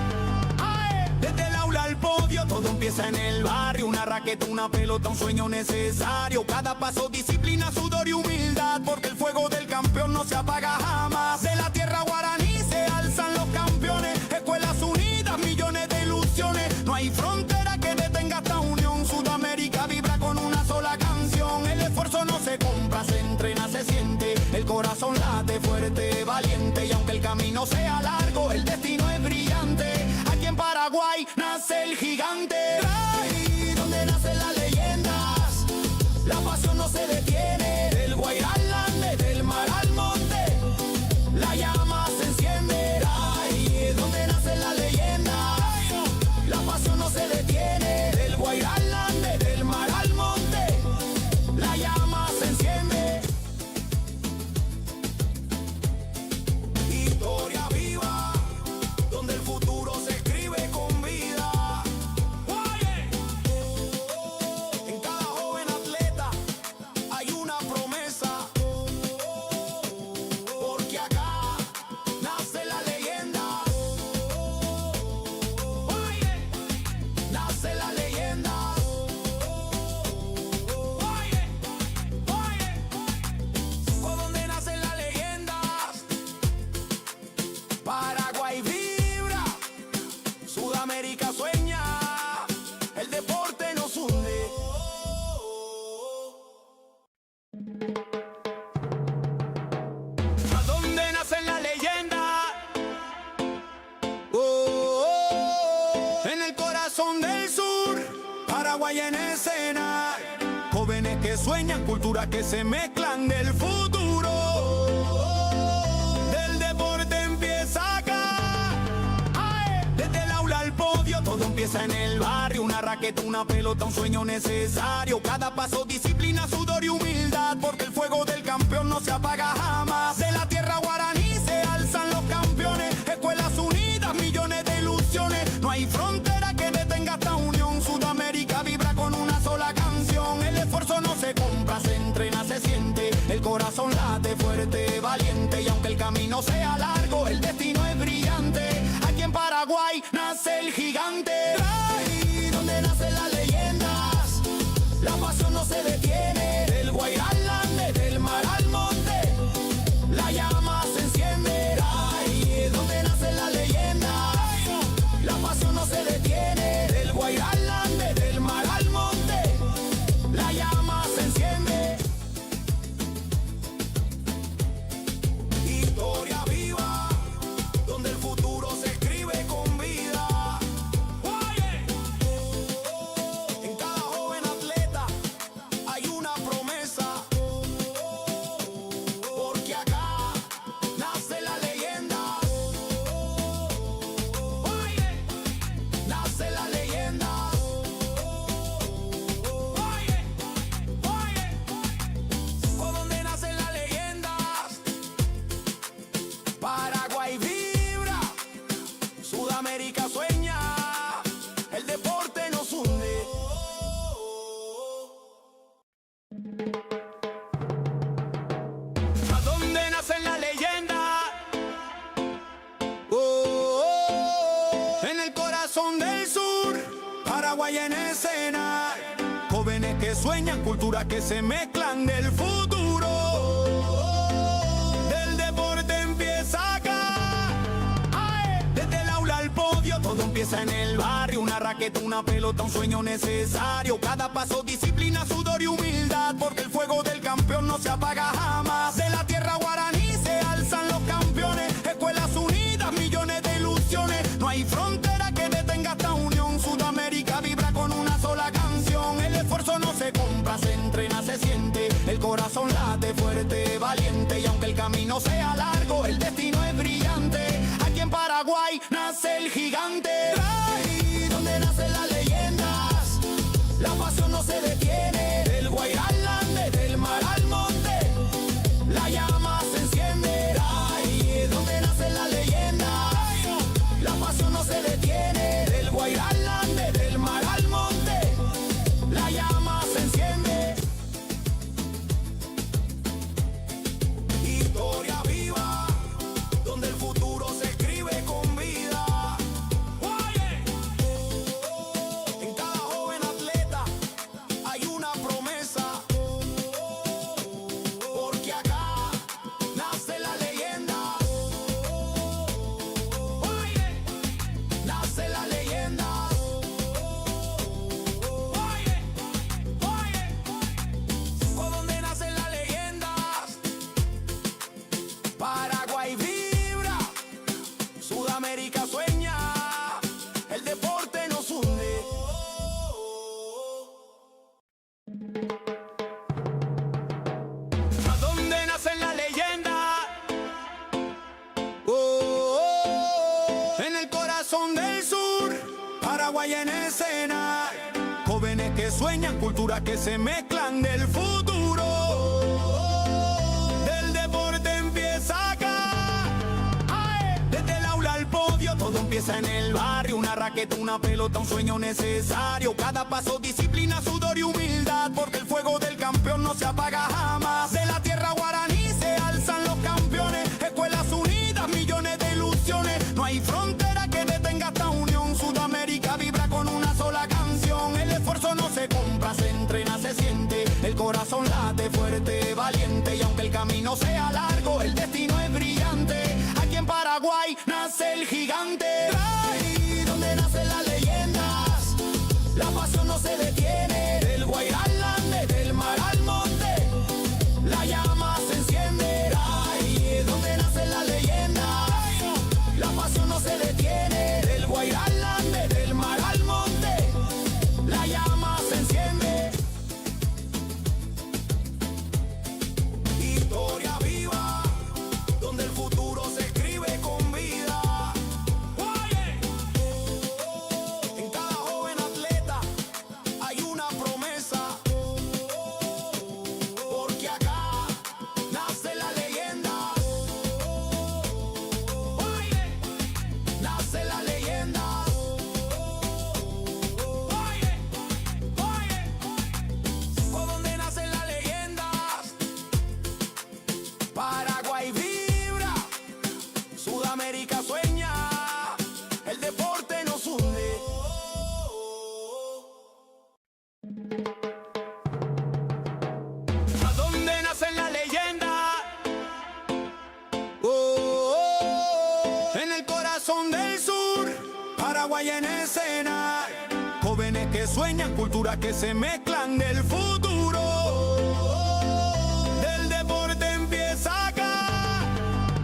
Desde el aula al podio, todo empieza en el barrio. Una raqueta, una pelota, un sueño necesario. Cada paso, disciplina, sudor y humildad. Porque el fuego del campeón no se apaga jamás. De la tierra guaraní se alzan los campeones. Escuelas unidas, millones de ilusiones. No hay frontera que detenga esta unión. Sudamérica vibra con una sola canción. El esfuerzo no se compra, se entrena, se siente. El corazón late fuerte, valiente. Y aunque el camino sea largo, el destino es brillante. Aquí en Paraguay nace el gigante. Ahí donde nacen las leyendas, la pasión no se detiene. Del Guairá al Ande, del mar al monte, la llama se enciende. Ahí donde nacen las leyendas, la pasión no se detiene. Del Guairá al Ande, del mar al monte, la llama se enciende. Historia viva, donde el futuro se escribe con vida. En cada joven atleta hay una promesa. Porque acá nace la leyenda. Nace la leyenda. ¿Por dónde nacen las leyendas? Paraguay vibra, Sudamérica sueña, el deporte nos hunde. ¿A dónde nacen las leyendas? En el corazón del sur, Paraguay en escena. Jóvenes que sueñan, culturas que se mezclan del futuro. Del deporte empieza acá. Desde el aula al podio, todo empieza en el barrio. Una raqueta, una pelota, un sueño necesario. Cada paso, disciplina, sudor y humildad. Porque el fuego del campeón no se apaga jamás. De la tierra guaraní se alzan los campeones. Escuelas unidas, millones de ilusiones. No hay frontera que detenga esta unión. Sudamérica vibra con una sola canción. El esfuerzo no se compra, se entrena, se siente. El corazón late fuerte, valiente. Y aunque el camino sea largo, el destino es brillante. Aquí en Paraguay nace el gigante. Ahí donde nace nacen las leyendas, la pasión no se detiene. Del Guairalán, desde el mar al monte, la llama se enciende. Ahí es donde nacen las leyendas, la pasión no se detiene. Del Guairalán, desde el mar al monte, la llama se enciende. Historia viva, donde el futuro se escribe con vida. En cada joven atleta hay una promesa, porque acá nace la leyenda. Nace la leyenda. ¿Por dónde nacen las leyendas? Paraguay vibra, Sudamérica sueña, el deporte nos hunde. ¿A dónde nacen las leyendas? En el corazón del sur, Paraguay en escena. Jóvenes que sueñan, culturas que se mezclan del futuro. Del deporte empieza acá. Ay, desde el aula al podio, todo empieza en el barrio. Una raqueta, una pelota, un sueño necesario. Cada paso, disciplina, sudor y humildad, porque el fuego del campeón no se apaga jamás. De la tierra guaraní se alzan los campeones. Escuelas unidas, millones de ilusiones. No hay frontera que detenga esta unión. Sudamérica vibra con una sola canción. El esfuerzo no se compra, se entrena, se siente. El corazón late fuerte, valiente. Y aunque el camino sea largo, el destino es brillante. Aquí en Paraguay nace el gigante. Ahí donde nacen las leyendas, la pasión no se detiene. Del Guairalán, desde el mar al monte, la llama se enciende. Ahí es donde nacen las leyendas, la pasión no se detiene. Del Guairalán, desde el mar al monte, la llama se enciende. Historia viva, donde el futuro se escribe con vida. En cada joven atleta hay una promesa, porque acá nace la leyenda. Nace la leyenda. ¿Por dónde nacen las leyendas? Paraguay vibra, Sudamérica sueña, el deporte nos hunde. ¿A dónde nacen las leyendas? En el corazón del sur, Paraguay en escena. Jóvenes que sueñan, culturas que se mezclan del futuro. Del deporte empieza acá. Ay, desde el aula al podio, todo empieza en el barrio. Una raqueta, una pelota, un sueño necesario. Cada paso, disciplina, sudor y humildad, porque el fuego del campeón no se apaga jamás. De la tierra guaraní se alzan los campeones. Escuelas unidas, millones de ilusiones. No hay frontera que detenga esta unión. Sudamérica vibra con una sola canción. El esfuerzo no se compra, se entrena, se siente. El corazón late fuerte, valiente. Y aunque el camino sea largo, el destino es brillante. Aquí en Paraguay nace el gigante. Ahí donde nacen las leyendas, la pasión no se detiene. Del Guairalán, desde el mar al monte, la llama se enciende. Ahí es donde nacen las leyendas, la pasión no se detiene. Del Guairalán, desde el mar al monte, la llama se enciende. Historia viva, donde el futuro se escribe con vida. En cada joven atleta hay una escena. Jóvenes que sueñan, culturas que se mezclan del futuro. Del deporte empieza acá.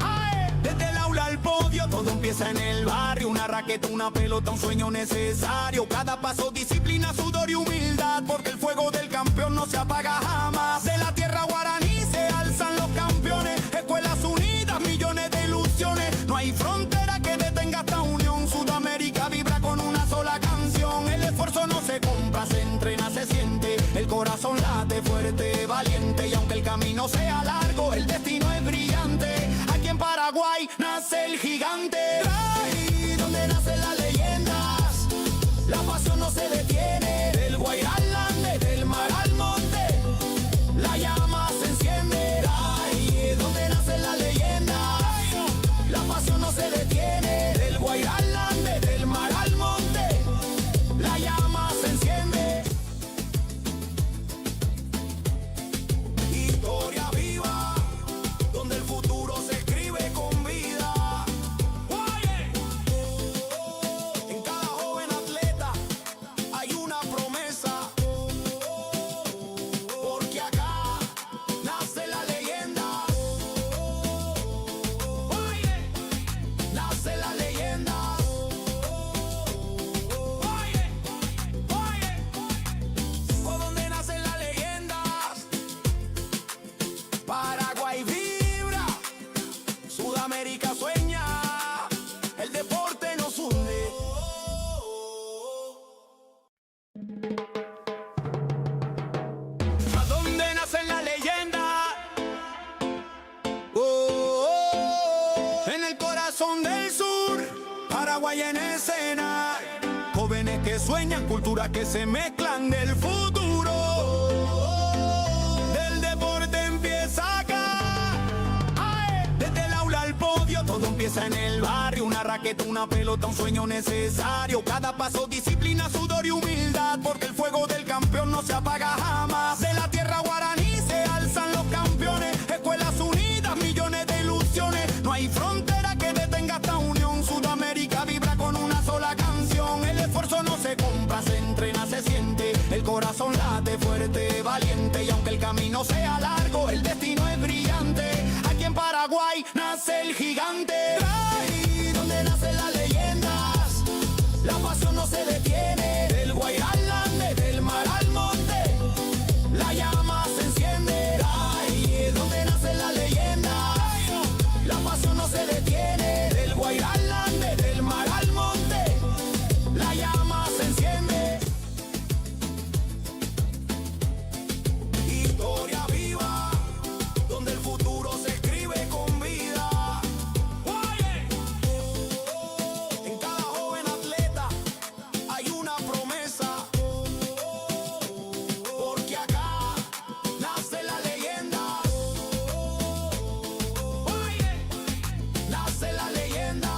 ¡Ay! Desde el aula al podio, todo empieza en el barrio. Una raqueta, una pelota, un sueño necesario. Cada paso, disciplina, sudor y humildad, porque el fuego del campeón no se apaga jamás. De la tierra guaraní se alzan los campeones. Escuelas unidas, millones de ilusiones. No hay frontera que detenga esta unión. Sudamérica vibra con una sola canción. El esfuerzo no se compra, se entrena, se siente. El corazón late fuerte, valiente. Y aunque el camino sea largo, el destino es brillante. Aquí en Paraguay nace el gigante. Ahí donde nacen las leyendas, la pasión no se detiene. Del Guairá al Ande, del mar al monte, la llama se enciende. Ahí donde nacen las leyendas, la pasión no se detiene. Del Guairá al Ande, del mar al monte, la llama se enciende. Historia viva, donde el futuro se escribe con vida. En cada joven atleta hay una promesa, porque acá nace la leyenda. Nace la leyenda. Por donde nacen las leyendas, Paraguay vibra, Sudamérica sueña, el deporte nos hunde. ¿A dónde nacen las leyendas? En el corazón del sur, Paraguay en escena. Jóvenes que sueñan, culturas que se mezclan del futuro. Del deporte empieza acá. ¡Ay! Desde el aula al podio, todo empieza en el barrio. Una raqueta, una pelota, un sueño necesario. Cada paso, disciplina, sudor y humildad, porque el fuego del campeón no se apaga jamás. De la tierra guaraní se alzan los campeones. Escuelas unidas, millones de ilusiones. No hay frontera que detenga esta unión. Sudamérica vibra con una sola canción. El esfuerzo no se compra, se entrena, se siente. El corazón late fuerte, valiente. Y aunque el camino sea largo, el destino es brillante. Aquí en Paraguay nace el gigante. Ahí donde nacen las leyendas, la pasión no se detiene. Del Guairá al Ande, del mar al monte, la llama se enciende. Ahí donde nacen las leyendas, la pasión no se detiene. Del Guairá al Ande, del mar al monte, la llama se enciende. Historia viva, donde el futuro se escribe con vida. En cada joven atleta hay una promesa, porque acá nace la leyenda. Nace la leyenda.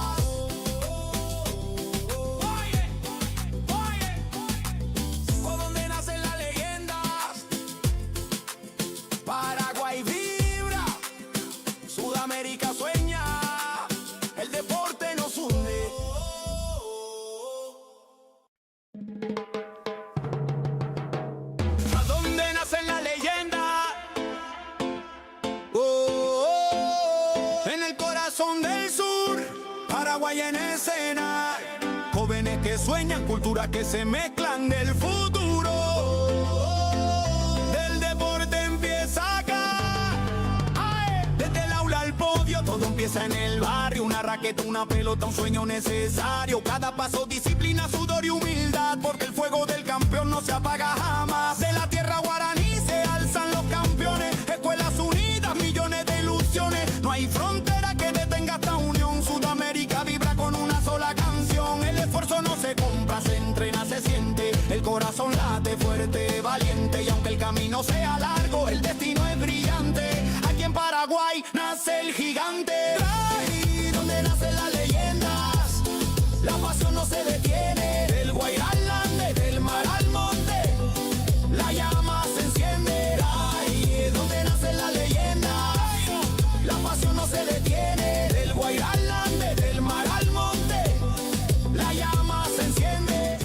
Por donde nacen las leyendas, Paraguay vibra, Sudamérica sueña, el deporte nos hunde. ¿A dónde nacen las leyendas? En el corazón del sur, Paraguay en escena. Jóvenes que sueñan, culturas que se mezclan del futuro. Del deporte empieza acá. ¡Ay! Desde el aula al podio, todo empieza en el barrio. Una raqueta, una pelota, un sueño necesario. Cada paso, disciplina, sudor y humildad, porque el fuego del campeón no se apaga jamás. De la tierra guaraní se alzan los campeones. Escuelas unidas, millones de ilusiones. No hay frontera que detenga esta unión. Sudamérica vibra con una sola canción. El esfuerzo no se compra, se entrena, se siente. El corazón late fuerte, valiente. Y aunque el camino sea largo, el destino es brillante. Aquí en Paraguay nace el gigante. Ahí donde nacen las leyendas, la pasión no se detiene. Del Guairá al Ande, del mar al monte, la llama se enciende. Ahí donde nacen las leyendas, la pasión no se detiene. Del Guairá al Ande, del mar al monte, la llama se enciende.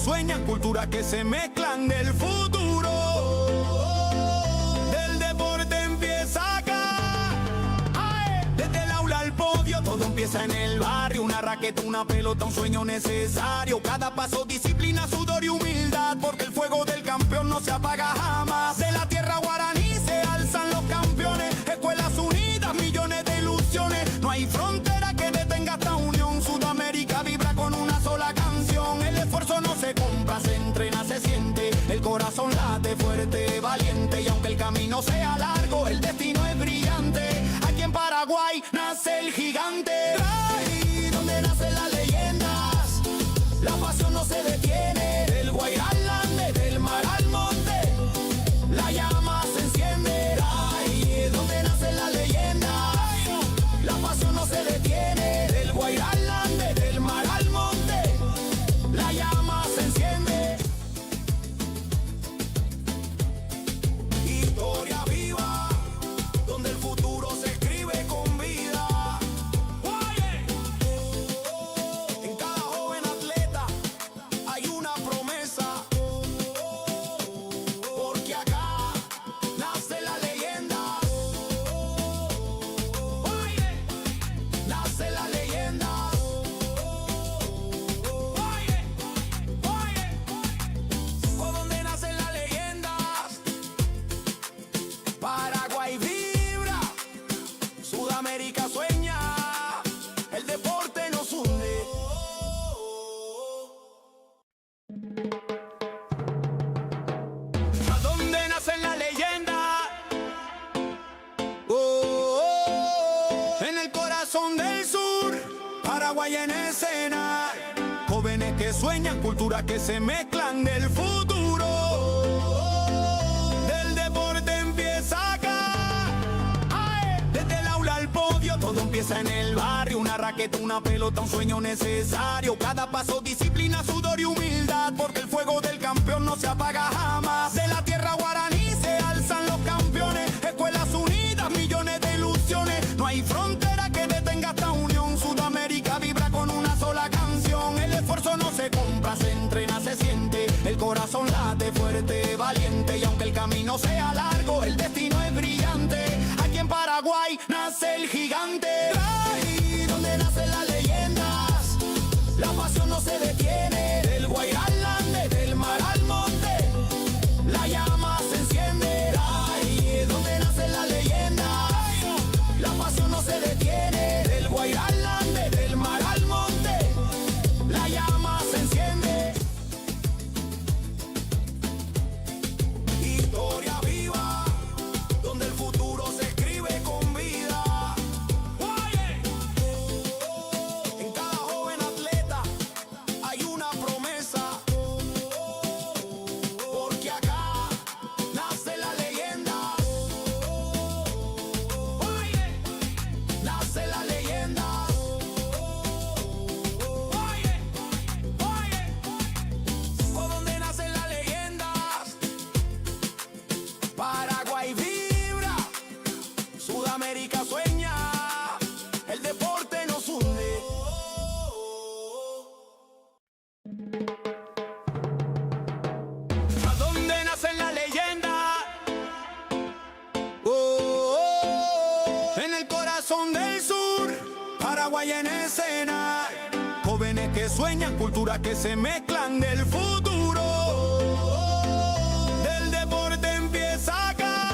sueñan, culturas que se mezclan del futuro. Del deporte empieza acá. ¡Ay! Desde el aula al podio, todo empieza en el barrio. Una raqueta, una pelota, un sueño necesario. Cada paso, disciplina, sudor y humildad, porque el fuego del campeón no se apaga jamás. De la tierra guaraní se alzan los campeones. Escuelas unidas, millones de ilusiones. No hay frontera que detenga esta unión. Sudamérica vibra con una sola canción. El esfuerzo no se compra, se entrena, se siente. El corazón late fuerte, valiente. Y aunque el camino sea largo, el destino es brillante. Aquí en Paraguay nace el gigante. Ahí donde nacen las leyendas, la pasión no se detiene. Del Guairalán, del mar al monte, la llama se enciende. Ahí donde nacen las leyendas, la pasión no se detiene. Del Guairalán, del mar al monte, la llama se enciende. Historia viva, donde el futuro se escribe con vida. En cada joven atleta hay una promesa, porque acá nace la leyenda. Nace la leyenda. ¿Por dónde nacen las leyendas? Paraguay vibra, Sudamérica sueña, el deporte nos une. ¿A dónde nacen las leyendas? En el corazón del sur, Paraguay en escena. Jóvenes que sueñan, culturas que se mezclan del futuro. Del deporte empieza acá. ¡Ay! Desde el aula al podio, todo empieza en el barrio. Una raqueta, una pelota, un sueño necesario. Cada paso, disciplina, sudor y humildad, porque el fuego del campeón no se apaga jamás. De la tierra guaraní se alzan los campeones. Escuelas unidas, millones de ilusiones. No hay frontera que detenga esta unión. Sudamérica vibra con una sola canción. El esfuerzo no se compra, se entrena, se siente. El corazón late fuerte, valiente. Y aunque el camino sea largo, el destino es brillante. Aquí en Paraguay nace el gigante. Ahí donde nacen las leyendas, la pasión no se detiene. Del Guairalán, del mar al monte, la llama se enciende. Ahí donde nacen las leyendas, la pasión no se detiene. Del Guairalán, del mar al monte, la llama se enciende. Historia viva, donde el futuro se escribe con vida. En cada joven atleta hay una promesa, porque acá nace la leyenda. Nace la leyenda. ¿Por dónde nacen las leyendas? Paraguay vibra, Sudamérica sueña, el deporte nos une. ¿A dónde nacen las leyendas? En el corazón del sur, Paraguay en escena. Jóvenes que sueñan, culturas que se mezclan del futuro. Del deporte empieza acá.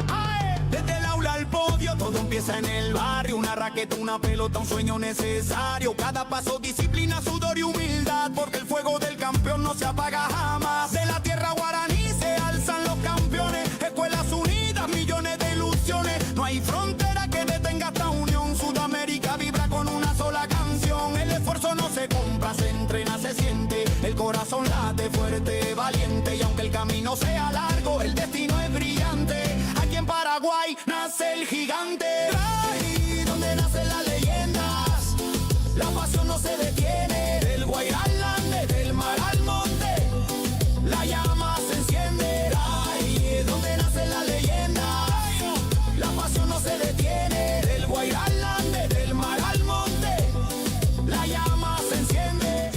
¡Ay! Desde el aula al podio, todo empieza en el barrio. Una raqueta, una pelota, un sueño necesario. Cada paso, disciplina, sudor y humildad, porque el fuego del campeón no se apaga jamás. De la tierra guaraní se alzan los campeones. Escuelas unidas, millones de ilusiones. No hay frontera que detenga esta unión. Sudamérica vibra con una sola canción. El esfuerzo no se compra, se entrena, se siente. El corazón late fuerte, valiente. Y aunque el camino sea largo, el destino es brillante. Aquí en Paraguay nace el gigante. Ahí donde nacen las leyendas, la pasión no se detiene. Del Guairalán, del mar al monte, la llama se enciende. Ahí donde nacen las leyendas, la pasión no se detiene. Del Guairalán, del mar al monte, la llama se enciende.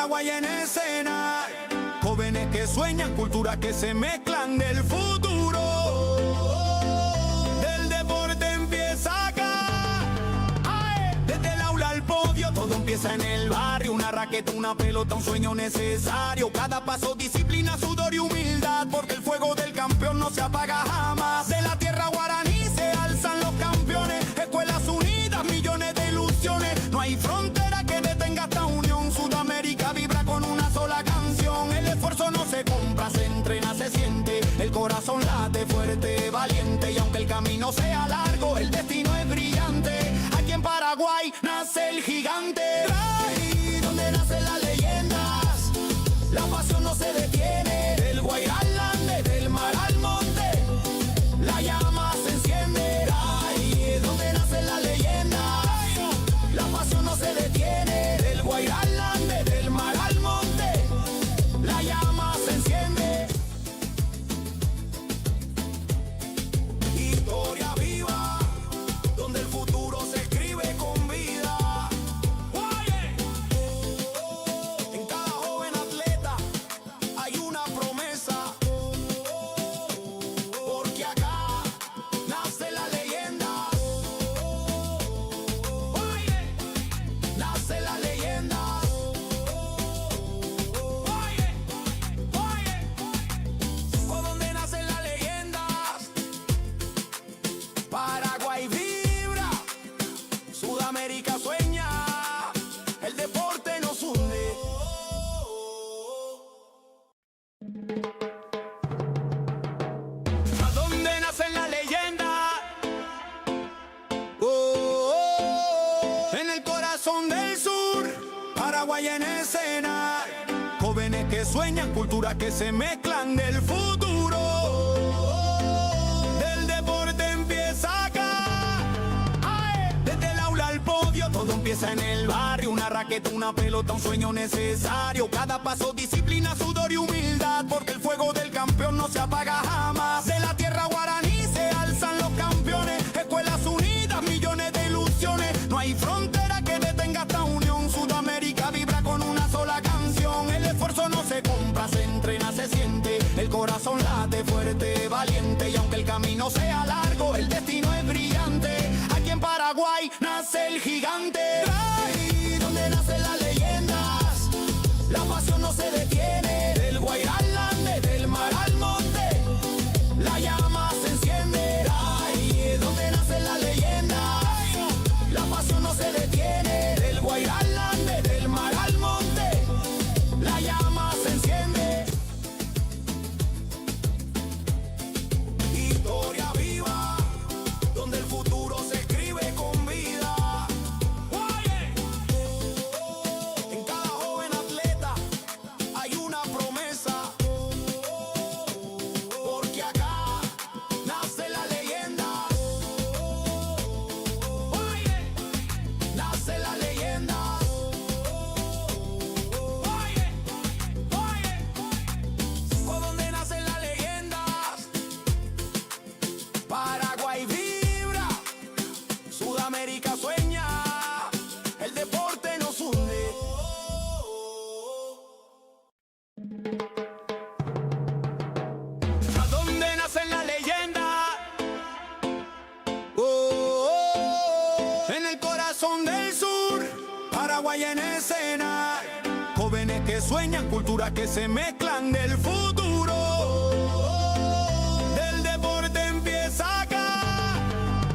Paraguay en escena. Jóvenes que sueñan, culturas que se mezclan del futuro. Del deporte empieza acá. ¡Ae! Desde el aula al podio, todo empieza en el barrio. Una raqueta, una pelota, un sueño necesario. Cada paso, disciplina, sudor y humildad. Porque el fuego del campeón no se apaga jamás. De la tierra guaraní se alzan los campeones. Escuelas unidas, millones de ilusiones. No hay frontera que detenga esta unión. Sudamérica vibra con una sola canción. El esfuerzo no se compra, se entrena, se siente. El corazón late fuerte, valiente. Y aunque el camino sea largo, el destino es brillante. Aquí en Paraguay nace el gigante. Ahí donde nacen las leyendas, la pasión no se detiene. Del Guairá al Ande, del mar al monte, la llama se enciende. Ahí donde nacen las leyendas, la pasión no se detiene. Del Guairá al Ande, del mar al monte, la llama se enciende. Historia viva, donde el futuro se escribe con vida. En cada joven atleta hay una promesa. Porque acá nace la leyenda. Nace la leyenda. Por donde nacen las leyendas, Paraguay vibra, Sudamérica sueña, el deporte nos hunde. ¿A dónde nacen las leyendas? En el corazón del sur, Paraguay en escena. Jóvenes que sueñan, culturas que se mezclan del futuro. Del deporte empieza acá. ¡Ae! Desde el aula al podio, todo empieza en el barrio. Una raqueta, una pelota, un sueño necesario. Cada paso, disciplina, sudor y humildad. Porque el fuego del campeón no se apaga jamás. De la tierra guaraní se alzan los campeones. Escuelas unidas, millones de ilusiones. No hay frontera que detenga esta unión. Sudamérica vibra con una sola canción. El esfuerzo no se compra, se entrena, se siente. El corazón late fuerte, valiente. Y aunque el camino sea largo, el destino es brillante. Aquí en Paraguay nace el gigante. Ahí donde nacen las leyendas, la pasión no se detiene. Del Guairá al Ande, del mar al monte, la llama se enciende. Ahí donde nacen las leyendas, la pasión no se detiene. Del Guairá al Ande, del mar al monte, la llama se enciende. Historia viva, donde el futuro se escribe con vida. En cada joven atleta hay una promesa. Porque acá nace la leyenda. Nace la leyenda. Por donde nacen las leyendas, Paraguay vibra, Sudamérica sueña, el deporte nos hunde. ¿A dónde nacen las leyendas? En el corazón del sur, Paraguay en escena. Jóvenes que sueñan, culturas que se mezclan del futuro. Del deporte empieza acá.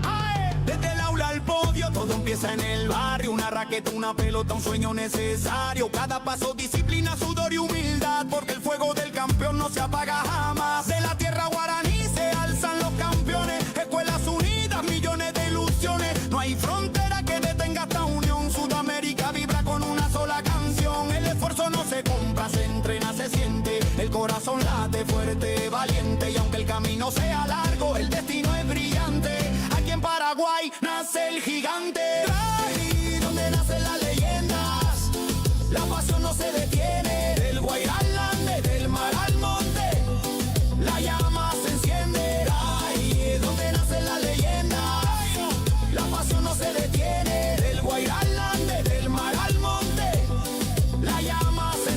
¡Ae! Desde el aula al podio, todo empieza en el barrio. Una raqueta, una pelota, un sueño necesario. Cada paso, disciplina, sudor y humildad. Porque el fuego del campeón no se apaga jamás. De la tierra guaraní se alzan los campeones. Escuelas unidas, millones de ilusiones. No hay frontera que detenga esta unión. Sudamérica vibra con una sola canción. El esfuerzo no se compra, se entrena, se siente. El corazón late fuerte, valiente. Y aunque el camino sea largo, el destino es brillante. Aquí en Paraguay nace el gigante. Ahí donde nacen las leyendas, la pasión no se detiene. Del Guairá al Ande, del mar al monte, la llama se enciende. Ahí donde nacen las leyendas, la pasión no se detiene. Del Guairá al Ande, del mar al monte, la llama se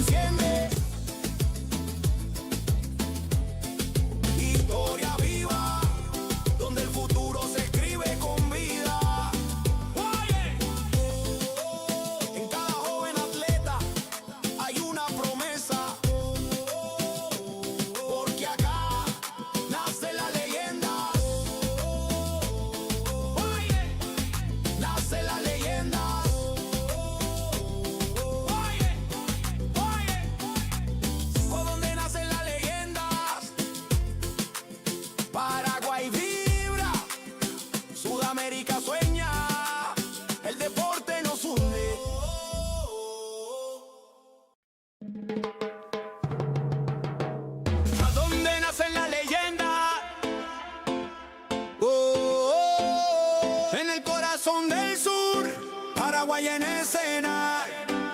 sur, Paraguay en escena.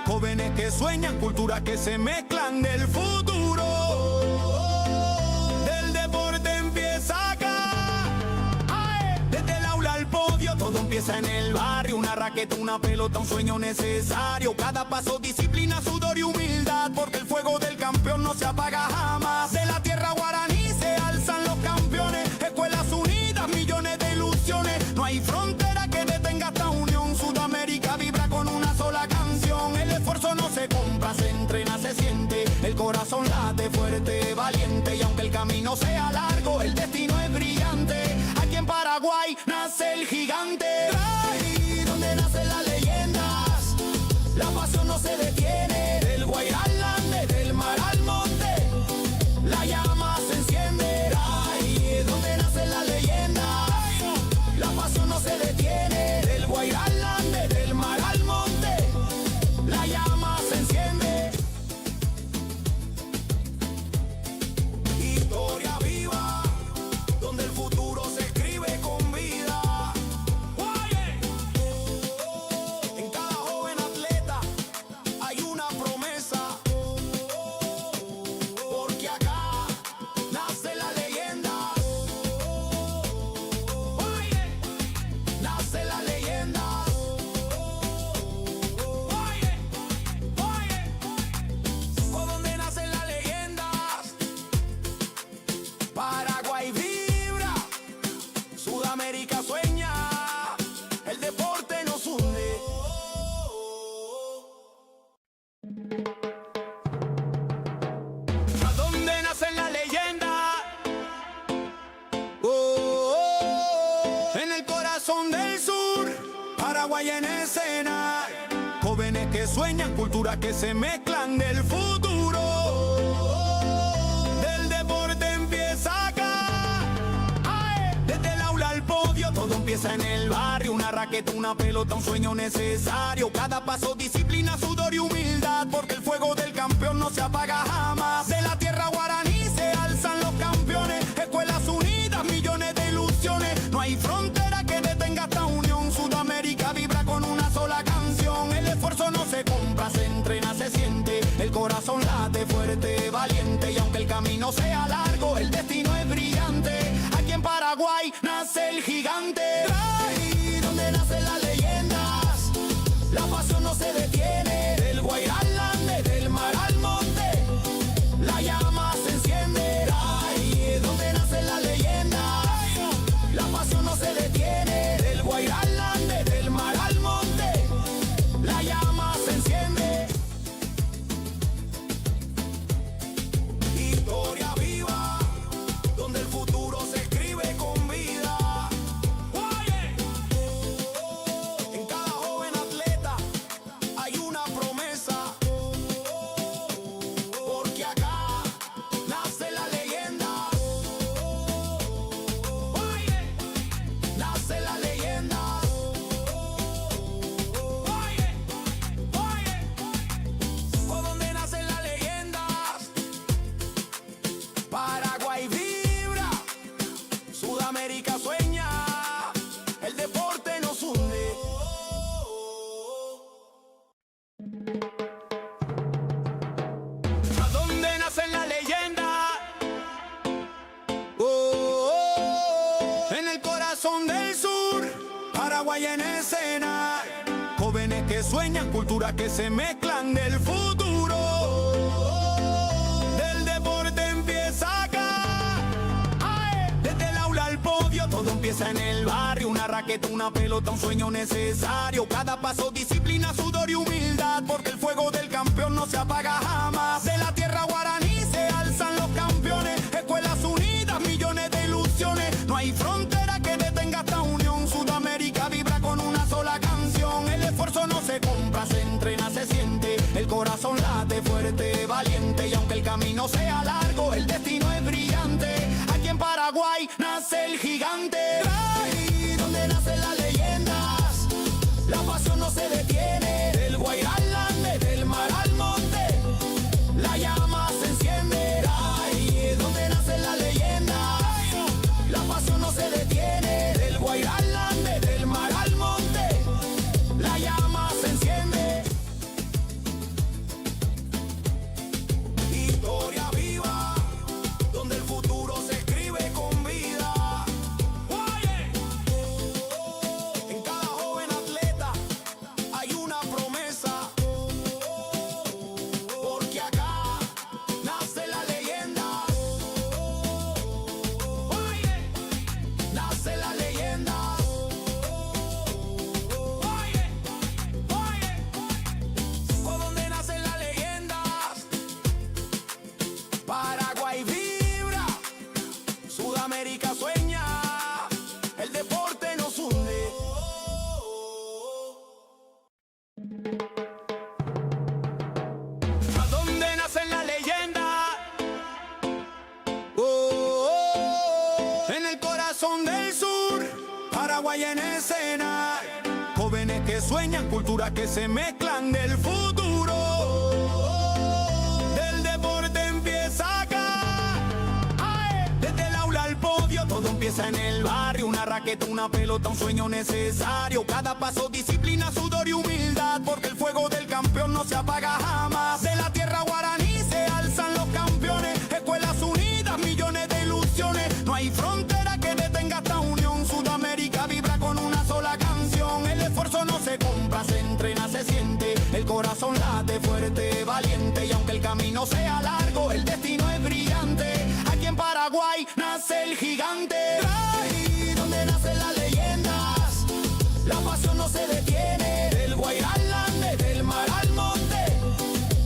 Jóvenes que sueñan, culturas que se mezclan del futuro. Del deporte empieza acá. ¡Ae! Desde el aula al podio, todo empieza en el barrio. Una raqueta, una pelota, un sueño necesario. Cada paso, disciplina, sudor y humildad. Porque el fuego del campeón no se apaga jamás. De la tierra guaraní se alzan los campeones. Escuelas unidas, millones de ilusiones. No hay frontera que detenga esta unión. Sudamérica vibra con una sola canción. El esfuerzo no se compra, se entrena, se siente. El corazón late fuerte, valiente. Y aunque el camino sea largo, el destino es brillante. Aquí en Paraguay nace el gigante. Ahí donde nacen las leyendas, la pasión no se detiene. Del Guairá al Ande, del mar al monte, la llama se enciende. Ahí donde nacen las leyendas, la pasión no se detiene. Del Guairá al Ande, del mar al monte, la llama se enciende. Historia viva, donde el futuro se escribe con vida. En cada joven atleta hay una promesa. Porque acá nace la leyenda. Nace la leyenda. ¿Por dónde nacen las leyendas? Paraguay vibra, Sudamérica sueña, el deporte nos hunde. ¿A dónde nacen las leyendas? En el corazón del sur, Paraguay en escena. Jóvenes que sueñan, culturas que se mezclan del futuro. Del deporte empieza acá. ¡Ae! Desde el aula al podio, todo empieza en el barrio. Una raqueta, una pelota, un sueño necesario. Cada paso, disciplina, sudor y humildad. Porque el fuego del campeón no se apaga jamás. De la tierra guaraní se alzan los campeones. Escuelas unidas, millones de ilusiones. No hay frontera que detenga esta unión. Sudamérica vibra con una sola canción. El esfuerzo no se compra, se entrena, se siente. El corazón late fuerte, valiente. Y aunque el camino sea largo, el destino es brillante. Aquí en Paraguay nace el gigante. Ahí donde nacen las leyendas, la pasión no se detiene. Del Guairá al Ande, del mar al monte, la llama se enciende. Ahí donde nacen las leyendas, la pasión no se detiene. Del Guairá al Ande, del mar al monte, la llama se enciende. Historia viva, donde el futuro se escribe con vida. En cada joven atleta hay una promesa. Porque acá nace la leyenda. Nace la leyenda. ¿Por dónde nacen las leyendas? Paraguay vibra, Sudamérica sueña, el deporte nos hunde. ¿A dónde nacen las leyendas? En el corazón del sur, Paraguay en escena. Jóvenes que sueñan, culturas que se mezclan del futuro. Del deporte empieza acá. ¡Ae! Desde el aula al podio, todo empieza en el barrio. Una raqueta, una pelota, un sueño necesario. Cada paso, disciplina, sudor y humildad. Porque el fuego del campeón no se apaga jamás. De la tierra guaraní se alzan los campeones. Escuelas unidas, millones de ilusiones. No hay frontera que detenga esta unión. Sudamérica vibra con una sola canción. El esfuerzo no se compra, se entrena, se siente. El corazón late fuerte, valiente. Y aunque el camino sea largo, el destino es brillante. Aquí en Paraguay nace el gigante. Ahí donde nacen las leyendas, la pasión no se detiene. Del Guairá al Ande, del mar al monte, la llama se enciende. Ahí donde nacen las leyendas, la pasión no se detiene. Del Guairá al Ande, del mar al monte, ¿A dónde nace la leyenda? Oh, oh, en el corazón del sur, Paraguay en escena. Jóvenes que sueñan, culturas que se mezclan del futuro. Del deporte empieza acá. Ay, desde el aula al podio, todo empieza en el barrio. Una raqueta, una pelota, un sueño necesario. Cada paso, disciplina, sudor y humildad, porque el fuego del campeón no se apaga jamás. De la tierra guaraní se alzan los campeones. Escuelas unidas, millones de ilusiones. No hay frontera que detenga esta unión. Sudamérica vibra con una sola canción. El esfuerzo no se compra, se entrena, se siente. El corazón late fuerte, valiente. Y aunque el camino sea largo, el destino es brillante. Aquí en Paraguay nace el gigante. Ahí donde nacen las leyendas, la pasión no se detiene. Del Guairá al Ande, del mar al monte,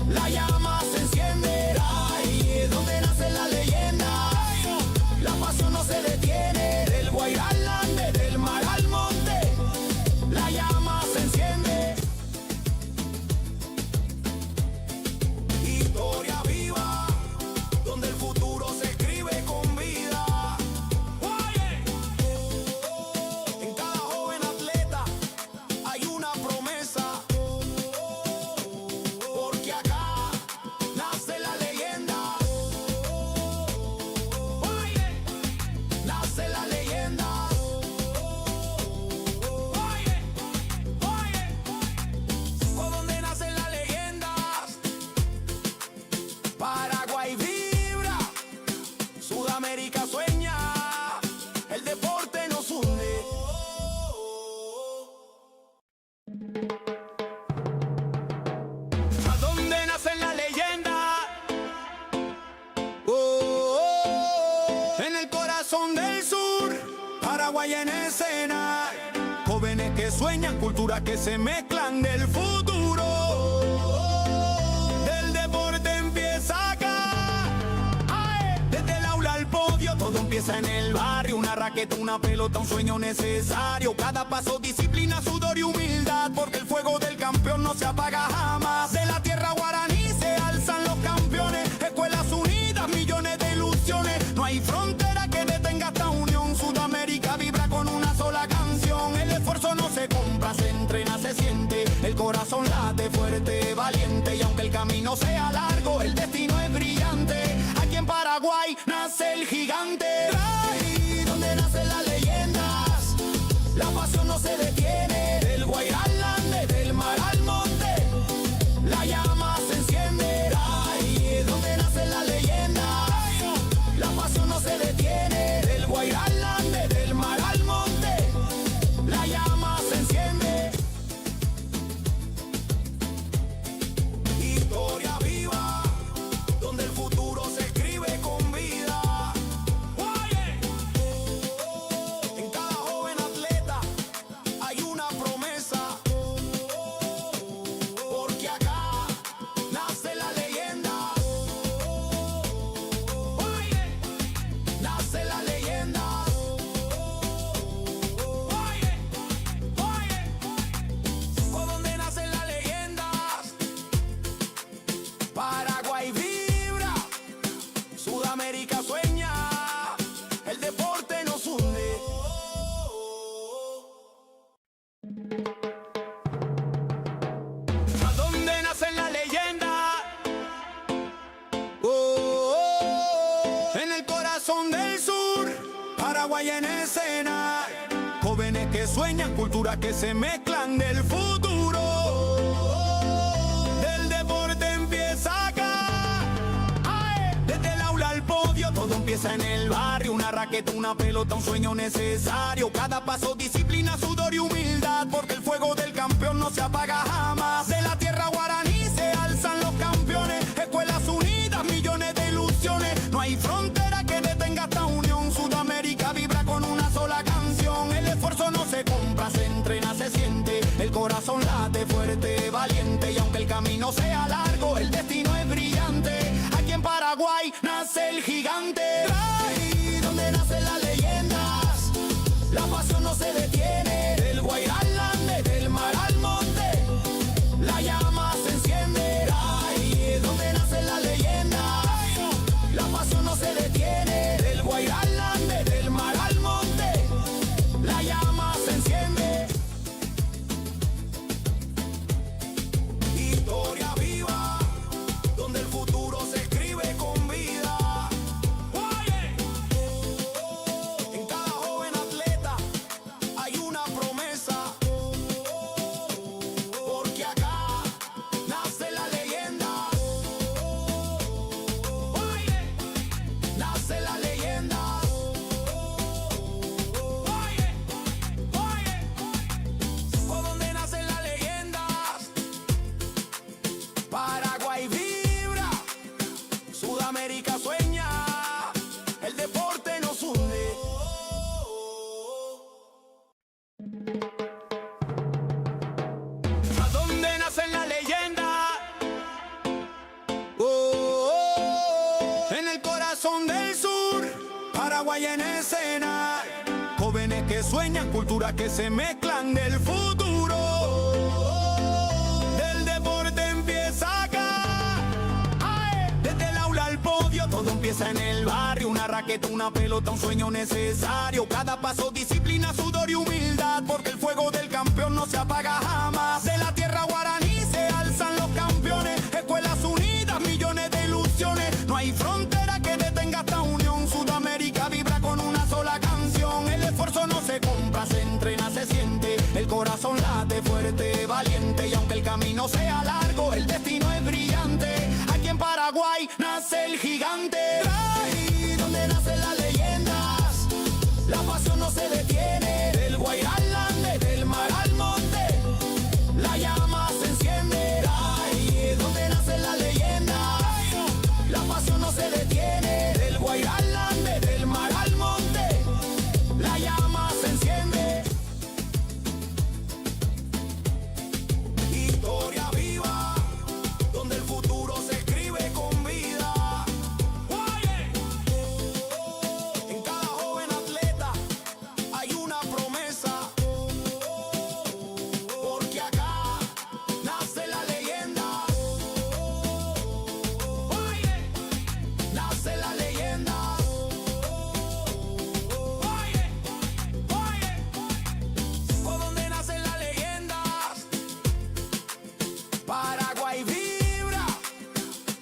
la llama se enciende. Ahí donde nacen las leyendas, la pasión no se detiene. Del Guairá al Ande, del mar al monte, la llama se enciende. Historia viva, donde el futuro se escribe con vida. Oye, en cada joven atleta hay una promesa, porque acá nace la leyenda. Oye, nace la leyenda. Oye, oye, ¿por dónde nacen las leyendas? Paraguay vibra, Sudamérica sueña, el deporte nos hunde. ¿A dónde nacen las leyendas? Oh, oh, en el corazón del sur, Paraguay en escena. Jóvenes que sueñan, culturas que se mezclan del futuro. Del deporte empieza acá. Ay, desde el aula al podio, todo empieza en el barrio. Una raqueta, una pelota, un sueño necesario. Cada paso, disciplina, sudor y humildad, porque el fuego del campeón no se apaga jamás. De la tierra guaraní se alzan los campeones. Escuelas unidas, millones de ilusiones. No hay frontera que detenga esta unión. Sudamérica vibra con una sola canción. El esfuerzo no se compra, se entrena, se siente. El corazón late fuerte, valiente. Y aunque el camino sea largo, el destino es brillante. Aquí en Paraguay nace el gigante. Ahí donde nacen las leyendas, la pasión no se detiene. Del Guairá al Ande, del mar al monte, la llama se enciende. Ahí donde nacen las leyendas, la pasión no se detiene. Del Guairá al Ande, del mar al monte, la llama se enciende. Historia viva, donde el futuro se escribe con vida. Oye, en cada joven atleta hay una promesa, porque acá nace la leyenda. Oye, nace la leyenda. Oye, oye, ¿por dónde nacen las leyendas? Paraguay vibra, Sudamérica sueña, el deporte nos hunde. ¿A dónde nacen las leyendas? Oh, oh, en el corazón del sur, Paraguay en escena. Jóvenes que sueñan, culturas que se mezclan del futuro. Del deporte empieza acá. Ay, desde el aula al podio, todo empieza en el barrio. Una raqueta, una pelota, un sueño necesario. Cada paso, disciplina, sudor y humildad, porque el fuego del campeón no se apaga jamás. De la tierra guaraní se alzan los campeones. Escuelas unidas, millones de ilusiones. No hay frontera que detenga esta unión. Sudamérica vibra con una sola canción. El esfuerzo no se compra, se entrena, se siente. El corazón late fuerte, valiente. Y aunque el camino sea largo, el destino es brillante. Aquí en Paraguay nace el gigante. Ahí donde nacen las leyendas, la pasión no se detiene. Del Guairá al Ande, del mar al monte, escena. Jóvenes que sueñan, culturas que se mezclan del futuro. Del deporte empieza acá. ¡Ay! Desde el aula al podio, todo empieza en el barrio. Una raqueta, una pelota, un sueño necesario. Cada paso, disciplina, sudor y humildad. Porque el fuego del campeón no se apaga jamás. De la tierra guaraní se alzan los campeones. Escuelas unidas, millones de ilusiones. No hay frontera que detenga esta unión. Sudamérica vibra con una sola canción. El esfuerzo no se compra, se entrena, se siente. El corazón late fuerte, valiente. Y aunque el camino sea largo, el destino es brillante. Aquí en Paraguay nace el gigante. Ahí donde nacen las leyendas, la pasión no se detiene. Del Guairá al Ande, del mar al monte, la llama se enciende. Ahí donde nacen las leyendas, la pasión no se detiene. Del Guairá al Ande, del mar al monte, la llama se enciende. Historia viva, donde el futuro se escribe con vida. En cada joven atleta hay una promesa, porque acá nace la leyenda. Nace la leyenda. Por donde nacen las leyendas, Paraguay vibra,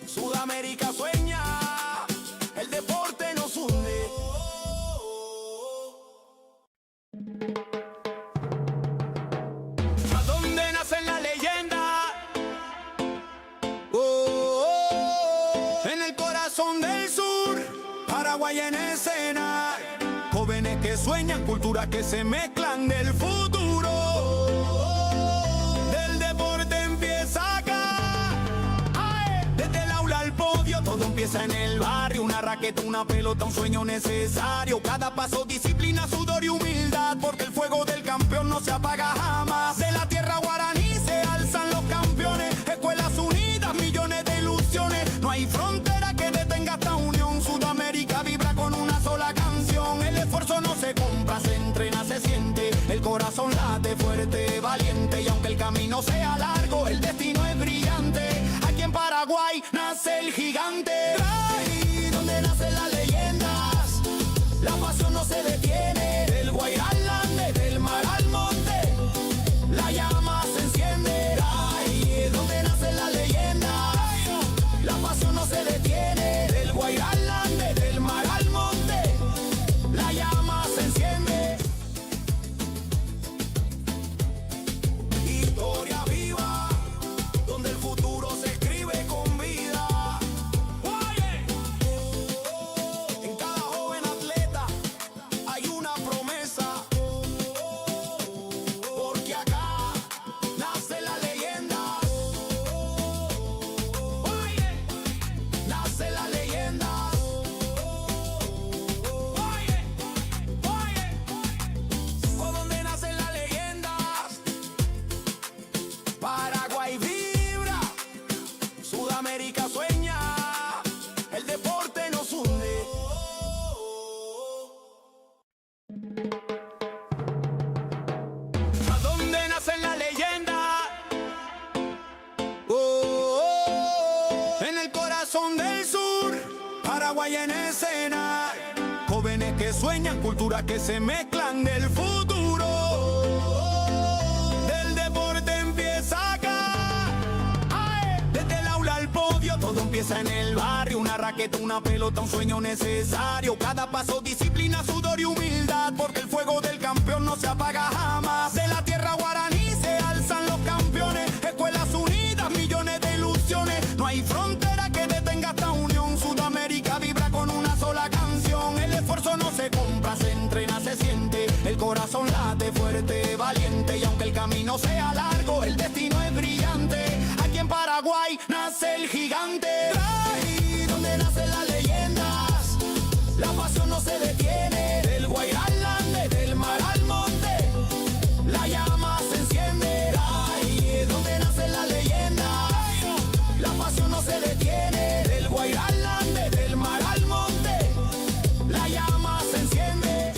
Sudamérica sueña, el deporte nos hunde. ¿A dónde nacen las leyendas? En el corazón del sur, Paraguay en escena. Jóvenes que sueñan, culturas que se mezclan del futuro. Del deporte empieza acá. ¡Ay! Desde el aula al podio, todo empieza en el barrio. Una raqueta, una pelota, un sueño necesario. Cada paso, disciplina, sudor y humildad. Porque el fuego del campeón no se apaga jamás. De la tierra guaraní se alzan los campeones. Escuelas unidas, millones de ilusiones. No hay frontera que detenga esta unión. Sudamérica vibra con una sola canción. El esfuerzo no se compra, se entrena, se siente. El corazón late fuerte, valiente. Y aunque el camino sea largo, el destino es brillante. Aquí en Paraguay nace el gigante. Ahí donde nacen las leyendas, la pasión no se detiene. Del Guairá al Ande, del mar al monte, la llama se enciende. Ahí donde nacen las leyendas, la pasión no se detiene. Del Guairá al Ande, del mar al monte, la llama se enciende. Historia viva, donde el futuro se escribe con vida. En cada joven atleta hay una promesa, porque acá nace la leyenda. Nace la leyenda. Por donde nacen las leyendas, Paraguay vibra, Sudamérica sueña, el deporte nos hunde. ¿A dónde nacen las leyendas? En el corazón del sur, Paraguay en escena. Jóvenes que sueñan, culturas que se mezclan del futuro. Del deporte empieza acá. ¡Ay! Desde el aula al podio, todo empieza en el barrio. Una raqueta, una pelota, un sueño necesario. Cada paso, disciplina, sudor y humildad. Porque el fuego del campeón no se apaga jamás. De la tierra guaraní se alzan los campeones. Escuelas unidas, millones de ilusiones. No hay frontera que detenga esta unión. Sudamérica vibra con una sola canción. El esfuerzo no se compra, se entrena, se siente. El corazón late fuerte, valiente. Y aunque el camino sea largo, el destino es brillante. Aquí en Paraguay nace el gigante. Ahí donde nacen las leyendas, la pasión no se detiene. Del Guairá al Ande, del mar al monte, la llama se enciende. Ahí donde nacen las leyendas, la pasión no se detiene. Del Guairá al Ande, del mar al monte, la llama se enciende.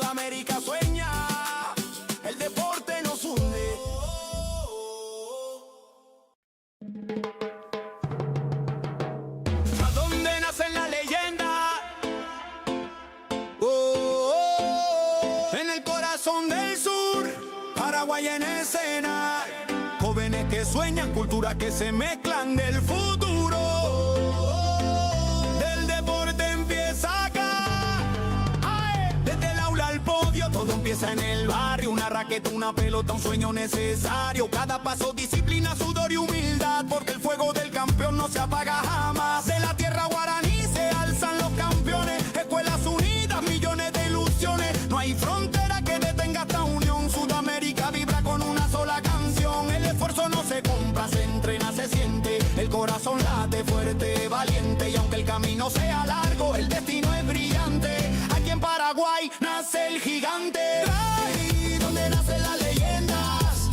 Sudamérica sueña, el deporte nos hunde. ¿A dónde nacen las leyendas? En el corazón del sur, Paraguay en escena. Jóvenes que sueñan, culturas que se mezclan del futuro. Del deporte empieza acá. Desde el aula al podio, todo empieza en el barrio. Una raqueta, una pelota, un sueño necesario. Cada paso, disciplina, sudor y humildad. Porque el fuego del campeón no se apaga jamás. De la tierra guaraní se alzan los campeones. Escuelas unidas, millones de ilusiones. No hay frontera que detenga esta unión. Sudamérica vibra con una sola canción. El esfuerzo no se compra, se entrena, se siente. El corazón late fuerte, valiente. Y aunque el camino sea largo, el destino es brillante. Aquí en Paraguay nace el gigante. Ahí donde nacen las leyendas,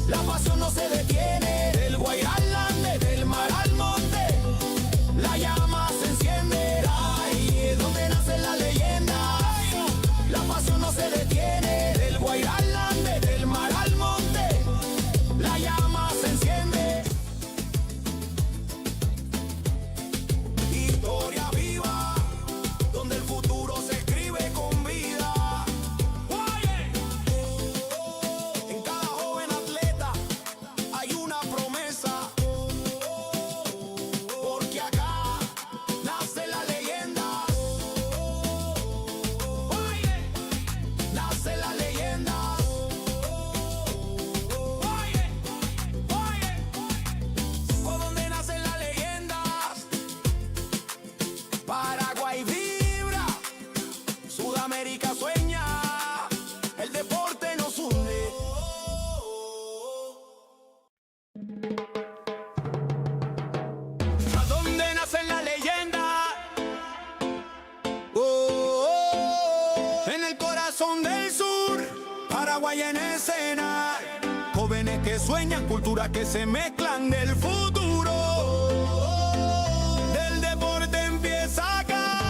la pasión no se detiene. Del Guairá al Ande, del mar al monte, la llama se enciende. Ahí donde nacen las leyendas, la pasión no se detiene. Del Guairá al Ande, del mar al monte, la llama se enciende. Historia viva, donde el futuro se escribe con vida. En cada joven atleta hay una promesa, porque acá nace la leyenda. Nace la leyenda. ¿Por dónde nacen las leyendas? Paraguay vibra, Sudamérica sueña, el deporte nos hunde. ¿A dónde nacen las leyendas? En el corazón del sur, Paraguay en escena. Jóvenes que sueñan, culturas que se mezclan del futuro. Del deporte empieza acá.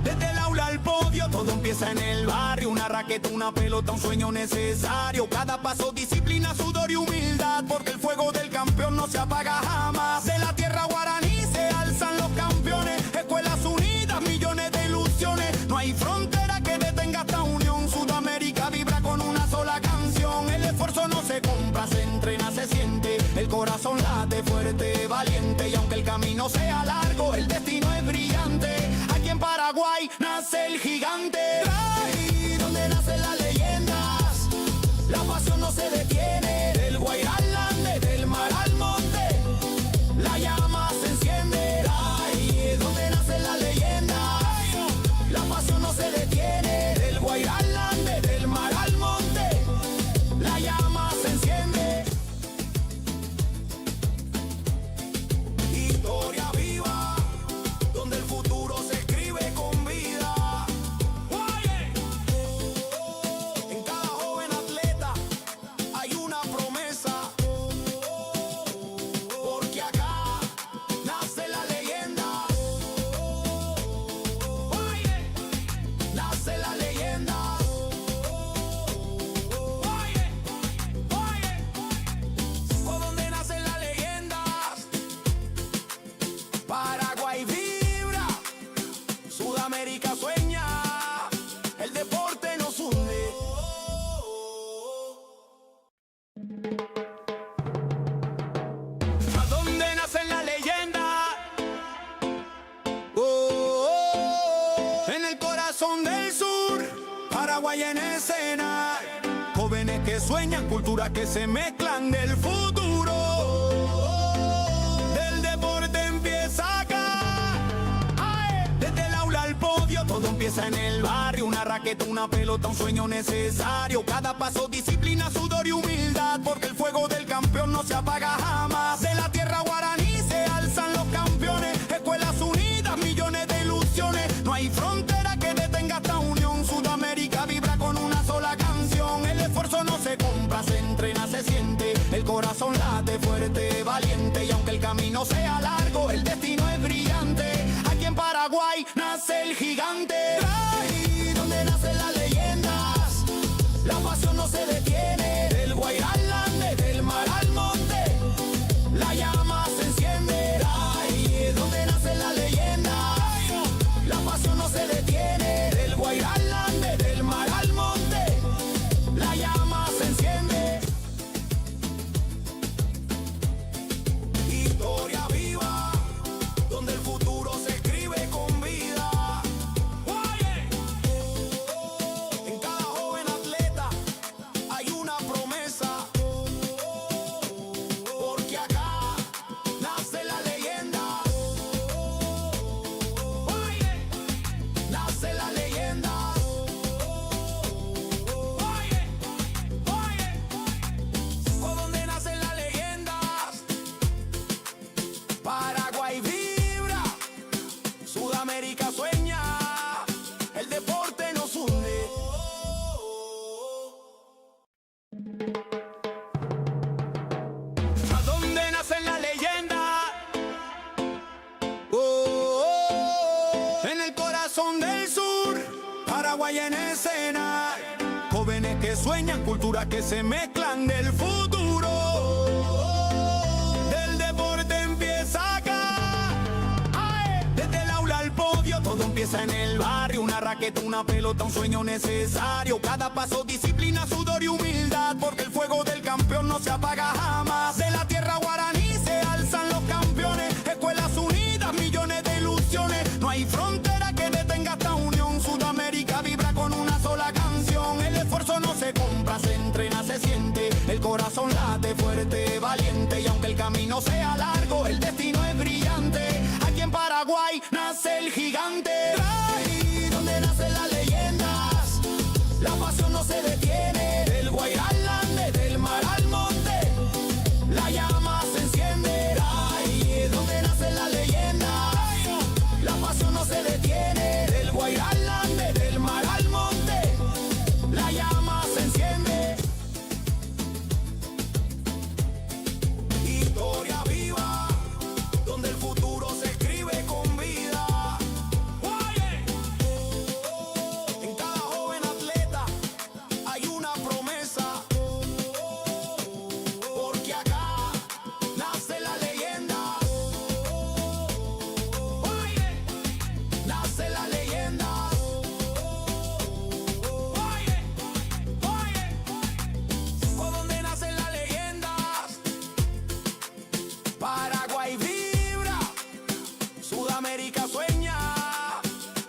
Desde el aula al podio, todo empieza en el barrio. Una raqueta, una pelota, un sueño necesario. Cada paso, disciplina, sudor y humildad. Porque el fuego del campeón no se apaga jamás. De la tierra guaraní se alzan los campeones. Escuelas unidas, millones de ilusiones. No hay frontera que detenga esta unión. Sudamérica vibra con una sola canción. El esfuerzo no se compra, se entrena, se siente. El corazón late fuerte, valiente. Y aunque el camino sea largo, el destino es brillante. Aquí en Paraguay nace el gigante. Ahí donde nacen las leyendas, la pasión no se detiene. Del Guairá al Ande, del mar al monte, la llama se enciende. Ahí donde nacen las leyendas, la pasión no se detiene. Del Guairá al Ande, del mar al monte, la llama se enciende. Historia viva, donde el futuro se escribe con vida. En cada joven atleta hay una promesa, porque acá nace la leyenda. Nace la leyenda. ¿Por dónde nacen las leyendas? Paraguay vibra, Sudamérica sueña, el deporte nos hunde. ¿A dónde nacen las leyendas? En el corazón del sur, Paraguay en escena. Jóvenes que sueñan, culturas que se mezclan del futuro. Del deporte empieza acá. Desde el aula al podio, todo empieza en el barrio. Una raqueta, una pelota, un sueño necesario. Cada paso, disciplina, sudor y humildad. Porque el fuego del campeón no se apaga jamás. De la tierra guaraní se alzan los campeones. Escuelas unidas, millones de ilusiones. No hay frontera que detenga esta unión. Sudamérica vibra con una sola canción. El esfuerzo no se compra, se entrena, se siente. El corazón late fuerte, valiente. Y aunque el camino sea largo, el destino es brillante. Aquí en Paraguay nace el gigante. Ahí donde nace la Paraguay en escena. Jóvenes que sueñan, culturas que se mezclan del futuro. Del deporte empieza acá. ¡Ay! Desde el aula al podio, todo empieza en el barrio. Una raqueta, una pelota, un sueño necesario. Cada paso, disciplina, sudor y humildad. Porque el fuego del campeón no se apaga jamás. De la tierra guaraní se alzan los campeones. Escuelas unidas, millones de ilusiones. No hay frontera que detenga esta unión. Sudamérica vibra con una sola canción. El esfuerzo no se compra, se entrena, se siente. El corazón late fuerte, valiente. Y aunque el camino sea largo, el destino es brillante. Aquí en Paraguay nace el gigante. Ahí donde nacen las leyendas, la pasión no se detiene. Del Guairá al Ande, del mar al monte, la llama se enciende. Ahí donde nacen las leyendas, la pasión no se detiene. Del Guairá al Ande, del mar al monte, la llama se enciende. Historia viva, donde el futuro se escribe con vida. En cada joven atleta hay una promesa. Porque acá nace la leyenda. Nace la leyenda. Por donde nacen las leyendas, Paraguay vibra, Sudamérica sueña,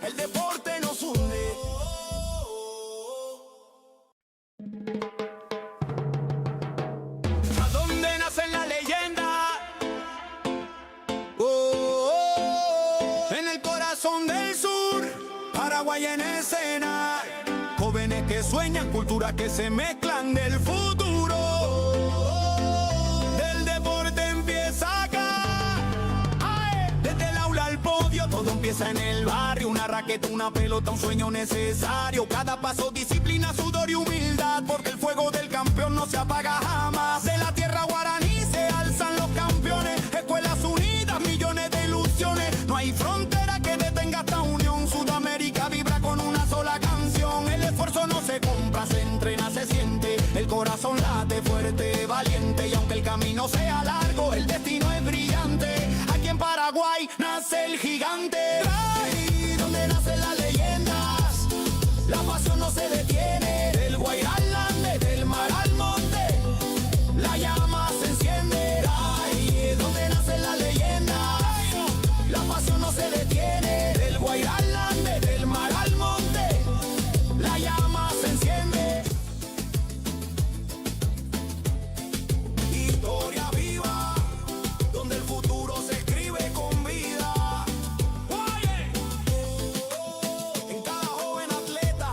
el deporte nos hunde. ¿A dónde nacen las leyendas? En el corazón del sur, Paraguay en escena. Jóvenes que sueñan, culturas que se mezclan del futuro. Del deporte empieza acá. ¡Ay! Desde el aula al podio, todo empieza en el barrio. Una raqueta, una pelota, un sueño necesario. Cada paso, disciplina, sudor y humildad. Porque el fuego del campeón no se apaga jamás. De la tierra guaraní se alzan los campeones. Escuelas unidas, millones de ilusiones. No hay frontera que detenga esta unión. Sudamérica vibra con una sola canción. El esfuerzo no se compra, se entrena, se siente. El corazón late fuerte, valiente. Y aunque el camino sea largo, el destino es brillante. Aquí en Paraguay nace el gigante. Ahí donde nacen las leyendas, la pasión no se detiene. Del Guairá al Ande, del mar al monte, la llama se enciende. Ahí donde nacen las leyendas, la pasión no se detiene. Del Guairá al Ande, del mar al monte, la llama se enciende. Historia viva, donde el futuro se escribe con vida. En cada joven atleta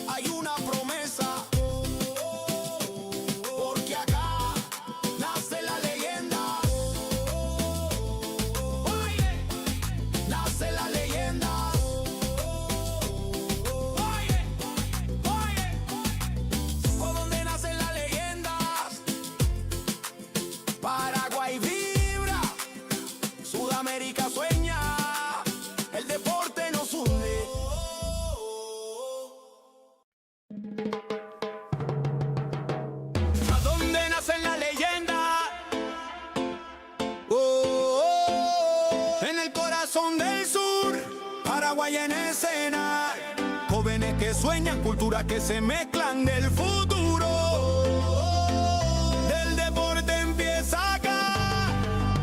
hay una promesa. Porque acá nace la leyenda. Nace la leyenda. Por donde nacen las leyendas, Paraguay vibra, Sudamérica sueña, el deporte nos hunde. ¿A dónde nacen las leyendas? En el corazón del sur, Paraguay en escena. Jóvenes que sueñan, culturas que se mezclan del futuro. Del deporte empieza acá.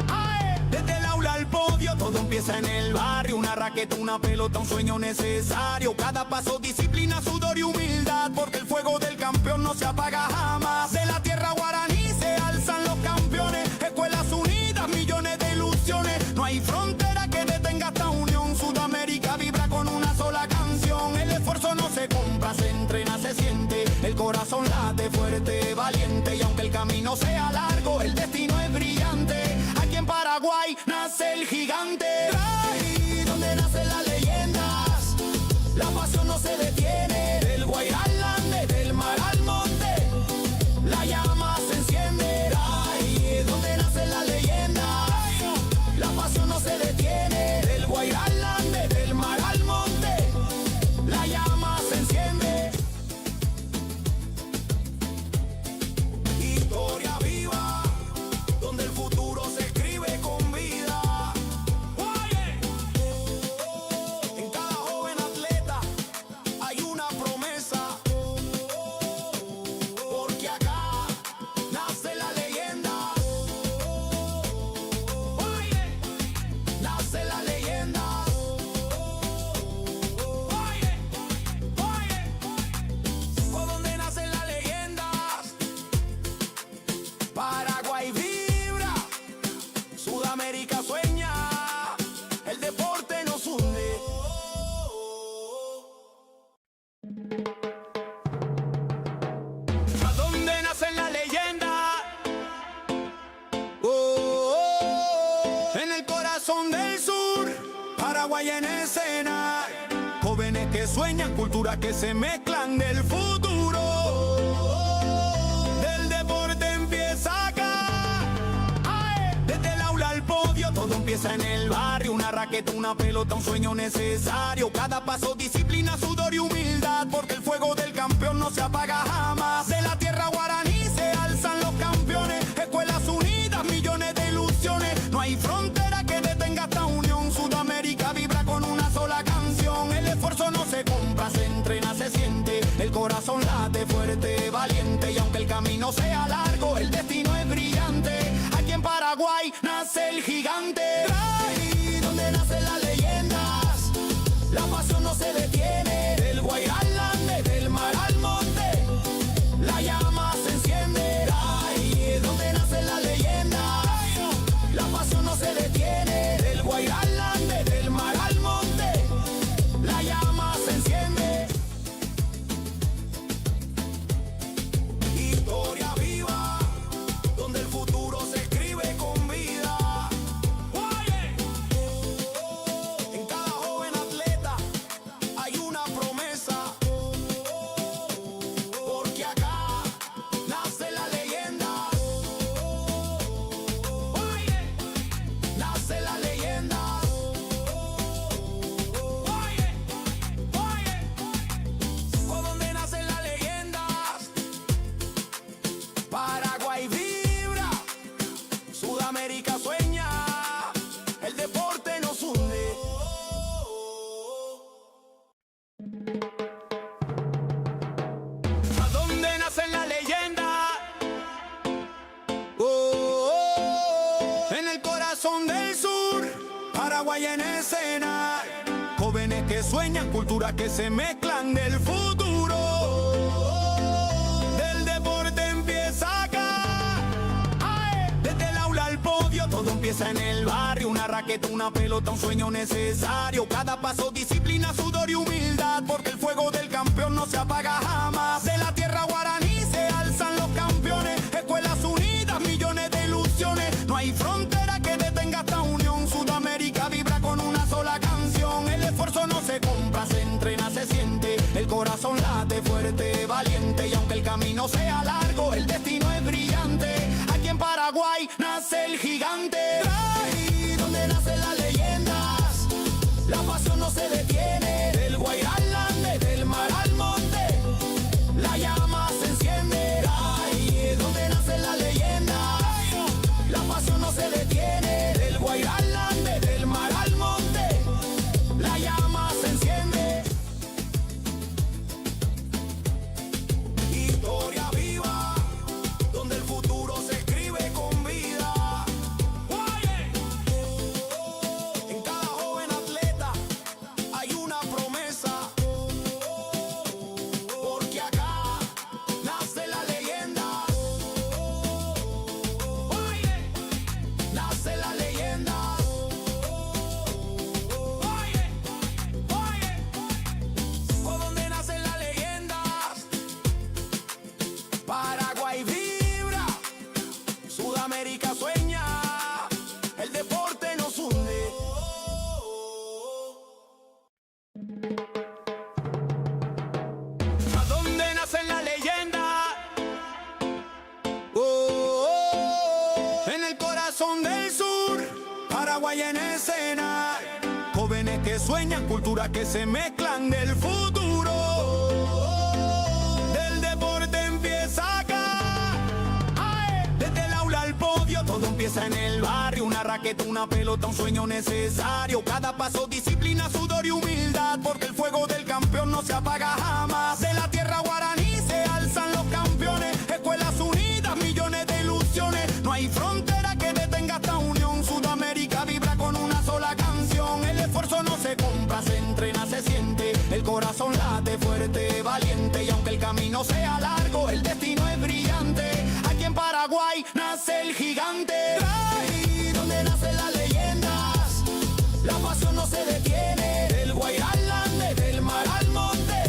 ¡Ay! Desde el aula al podio, todo empieza en el barrio. Una raqueta, una pelota, un sueño necesario. Cada paso, disciplina, sudor y humildad. Porque el fuego del campeón no se apaga jamás. De la tierra guaraní se alzan los campeones. Escuelas unidas, millones de ilusiones. No hay frontera que detenga esta unión. Sudamérica vibra con una sola canción. El esfuerzo no se compra, se entrena, se siente. El corazón late fuerte, valiente. Y aunque el camino sea largo, el destino es brillante. Aquí en Paraguay nace el gigante. Ahí donde nacen las leyendas, la pasión no se detiene. Del Guairá al Ande, del mar al monte, la llama se enciende. Ahí donde nacen las leyendas, la pasión no se detiene. Del Guairá al Ande, del mar al monte, la llama se ¿A dónde nace la leyenda? Oh, oh, en el corazón del sur, Paraguay en escena. Jóvenes que sueñan, culturas que se mezclan del futuro. Del deporte empieza acá. Ay, desde el aula al podio, todo empieza en el barrio. Una raqueta, una pelota, un sueño necesario. Cada paso, disciplina, sudor y humildad, porque el fuego del campeón no se apaga jamás. De la tierra guaraní se alzan los campeones. Escuelas unidas, millones de ilusiones. No hay frontera que detenga esta unión. Sudamérica vibra con una sola canción. El esfuerzo no se compra, se entrena, se siente. El corazón late fuerte, valiente. Y aunque el camino sea largo, el destino es brillante. Aquí en Paraguay nace el gigante. Ahí donde nacen las leyendas, la pasión no se detiene. Del Guairá al Ande, del mar al monte, la llama se enciende. Ahí donde nacen las leyendas, la pasión no se detiene. Del Guairá al Ande, del mar al monte, la llama se enciende. Historia viva, donde el futuro se escribe con vida. En cada joven atleta hay una promesa, porque acá nace la leyenda. Nace la leyenda. ¿Por dónde nacen las leyendas? Paraguay vibra, Sudamérica sueña, el deporte nos une. ¿A dónde nacen las leyendas? Oh, oh, en el corazón del sur, Paraguay en escena. Jóvenes que sueñan, culturas que se mezclan del futuro. Del deporte empieza acá. Ay, desde el aula al podio, todo empieza en el barrio. Una raqueta, una pelota, un sueño necesario. Cada paso, disciplina, sudor y humildad, porque el fuego del campeón no se apaga jamás. De la tierra guaraní se alzan los campeones. Escuelas unidas, millones de ilusiones. No hay frontera que detenga esta unión. Sudamérica vibra con una sola canción. El esfuerzo no se compra, se entrena, se siente. El corazón late fuerte, valiente. Y aunque el camino sea largo, el destino es brillante. Aquí en Paraguay nace el gigante. Ahí donde nacen las leyendas, la pasión no se detiene. Del Guairá al Ande, del mar al monte, la llama se enciende. Ahí donde nacen las leyendas, la pasión no se detiene. Del Guairá al Ande, del mar al monte, la llama se enciende. Historia viva, donde el futuro se escribe con vida. En cada joven atleta hay una promesa, porque acá nace la leyenda. Nace la leyenda. ¿Por dónde nacen las leyendas? Paraguay vibra, Sudamérica sueña, el deporte nos une. ¿A dónde nacen las leyendas? Oh, oh, en el corazón del sur, Paraguay en escena. Jóvenes que sueñan, culturas que se mezclan del futuro. Del deporte empieza acá. Ay, desde el aula al podio, todo empieza en el barrio. Una raqueta, una pelota, un sueño necesario. Cada paso, disciplina, sudor y humildad, porque el fuego del campeón no se apaga jamás. De la tierra guaraní se alzan los campeones. Escuelas unidas, millones de ilusiones. No hay frontera que detenga esta unión. Sudamérica vibra con una sola canción. El esfuerzo no se compra, se entrena, se siente. El corazón late fuerte, valiente. Y aunque el camino sea largo, el destino es brillante. Aquí en Paraguay nace el gigante. Ahí donde nacen las leyendas, la pasión no se detiene. Del Guairá al Ande, del mar al monte,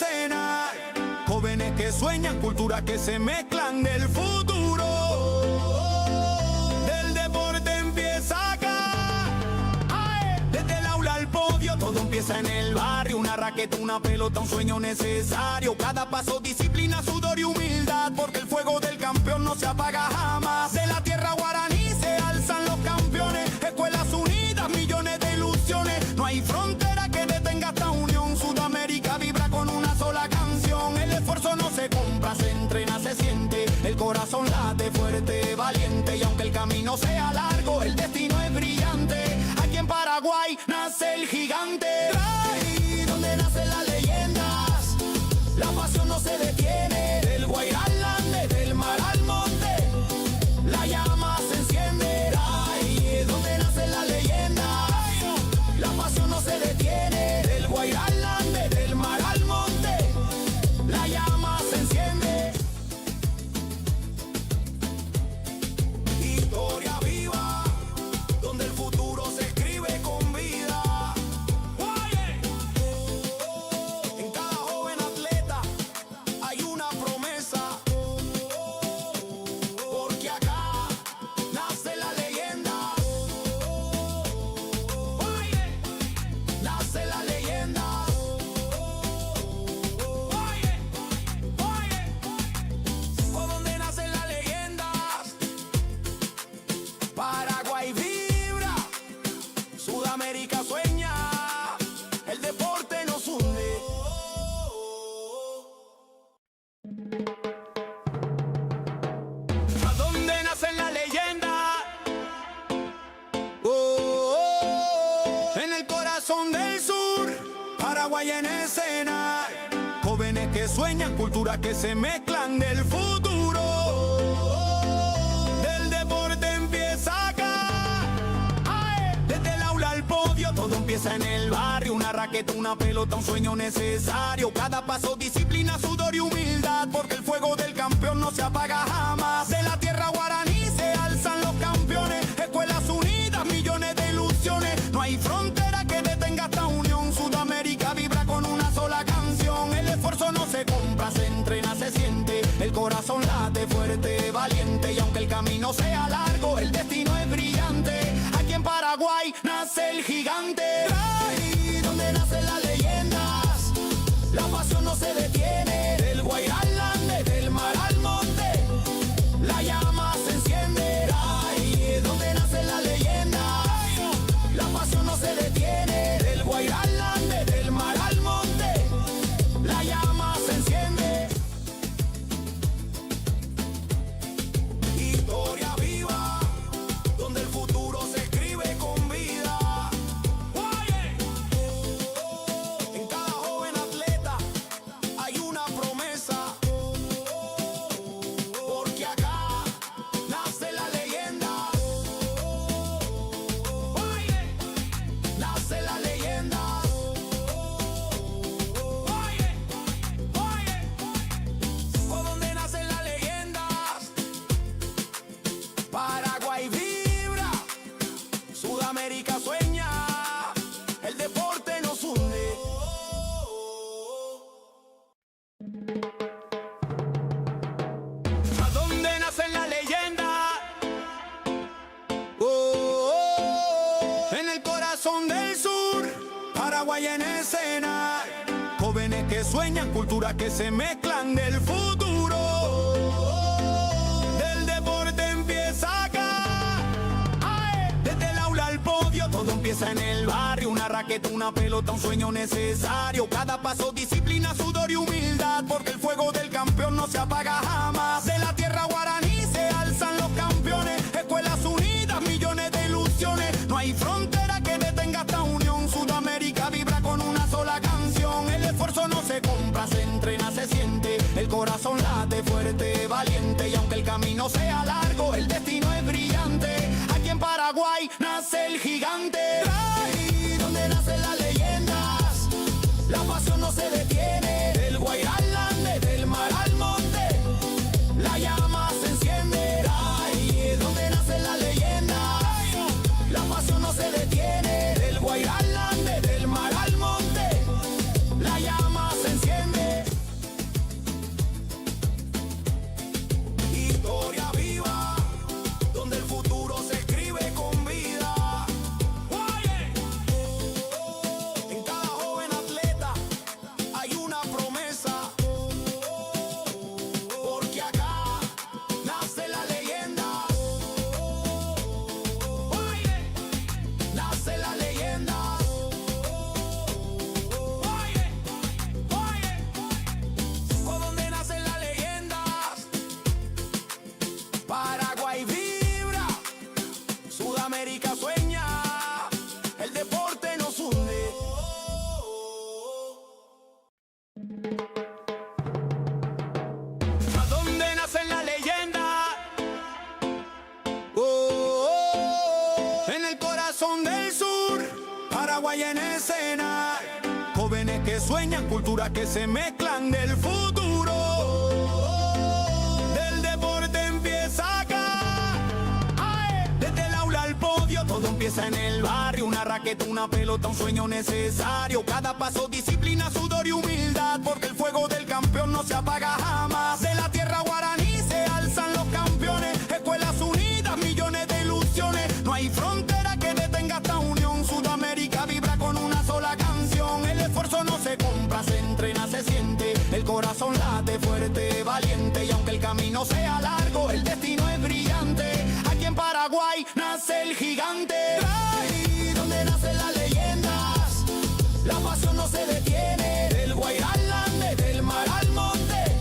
escena. Jóvenes que sueñan, culturas que se mezclan del futuro. Del deporte empieza acá. ¡Ae! Desde el aula al podio, todo empieza en el barrio. Una raqueta, una pelota, un sueño necesario. Cada paso, disciplina, sudor y humildad. Porque el fuego del campeón no se apaga jamás. De la tierra guaraní se alzan los campeones. Escuelas unidas, millones de ilusiones. No hay frontera que detenga esta unión. Sudamérica vibra con una sola canción. El esfuerzo no se compra, se entrena, se siente. El corazón late fuerte, valiente. Y aunque el camino sea largo, el destino es brillante. Aquí en Paraguay nace el gigante. Ahí donde nacen las leyendas, la pasión no se detiene. Del Guairá al Ande, del mar al monte, la llama se enciende. Ahí donde nacen las leyendas, la pasión no se detiene. Del Guairá al Ande, del mar al monte, la llama se enciende. Historia viva, donde el futuro se escribe con vida. En cada joven atleta hay una promesa. Porque acá nace la leyenda. Nace la leyenda. Por donde nacen las leyendas, Paraguay vibra, Sudamérica sueña, el deporte nos hunde. ¿A dónde nacen las leyendas? En el corazón del sur, Paraguay en escena. Jóvenes que sueñan, culturas que se mezclan del futuro. Del deporte empieza acá. ¡Ae! Desde el aula al podio, todo empieza en el barrio. Una raqueta, una pelota, un sueño necesario. Cada paso, disciplina, sudor y humildad. Porque el fuego del campeón no se apaga jamás. De la tierra guaraní se alzan los campeones. Escuelas unidas, millones de ilusiones. No hay frontera que detenga esta unión. Sudamérica vibra con una sola canción. El esfuerzo no se compra, se entrena, se siente. El corazón late fuerte, valiente. Y aunque el camino sea largo, el destino es brillante. Aquí en Paraguay nace el gigante. Ahí donde nacen las leyendas, la pasión no se detiene. Del Guairá al Ande, del mar al monte, la llama se enciende. Ahí donde nacen las leyendas, la pasión no se detiene. Del Guairá al Ande, del mar al monte, la llama se enciende. Historia viva, donde el futuro se escribe con vida. En cada joven atleta hay una promesa. Porque acá nace la leyenda. Nace la leyenda. Por donde nacen las leyendas, Paraguay vibra, Sudamérica sueña, el deporte nos hunde. ¿A dónde nacen las leyendas? En el corazón del sur, Paraguay en escena. Jóvenes que sueñan, culturas que se mezclan del futuro. Del deporte empieza acá. ¡Ae! Desde el aula al podio, todo empieza en el barrio. Una raqueta, una pelota, un sueño necesario. Cada paso, disciplina, sudor y humildad. Porque el fuego del campeón no se apaga jamás. De la tierra guaraní se alzan los campeones. Escuelas unidas, millones de ilusiones. No hay frontera que detenga esta unión. Sudamérica vibra con una sola canción. El esfuerzo no se compra, se entrena, se siente. El corazón late fuerte, valiente. Y aunque el camino sea largo, el destino es brillante. Aquí en Paraguay nace el gigante. Ahí donde nacen las leyendas, la pasión no se detiene. Del Guairá al Ande, del mar al monte, la llama se enciende. Ahí Sudamérica sueña, el deporte nos hunde. ¿A dónde nace la leyenda? En el corazón del sur, Paraguay en escena. Jóvenes que sueñan, culturas que se mezclan del futuro. Del deporte empieza acá. ¡Ay! Desde el aula al podio, todo empieza en el barrio. Una raqueta, una pelota, un sueño necesario. Cada paso, disciplina, sudor y humildad. Porque el fuego del campeón no se apaga jamás. De la tierra guaraní se alzan los campeones. Escuelas unidas, millones de ilusiones. No hay frontera que detenga esta unión. Sudamérica vibra con una sola canción. El esfuerzo no se compra, se entrena, se siente. El corazón late fuerte, valiente. Y aunque el camino sea largo, el destino es brillante. Aquí en Paraguay nace el gigante. Ahí donde nacen las leyendas, la pasión no se detiene. Del Guairá al Ande, del mar al monte,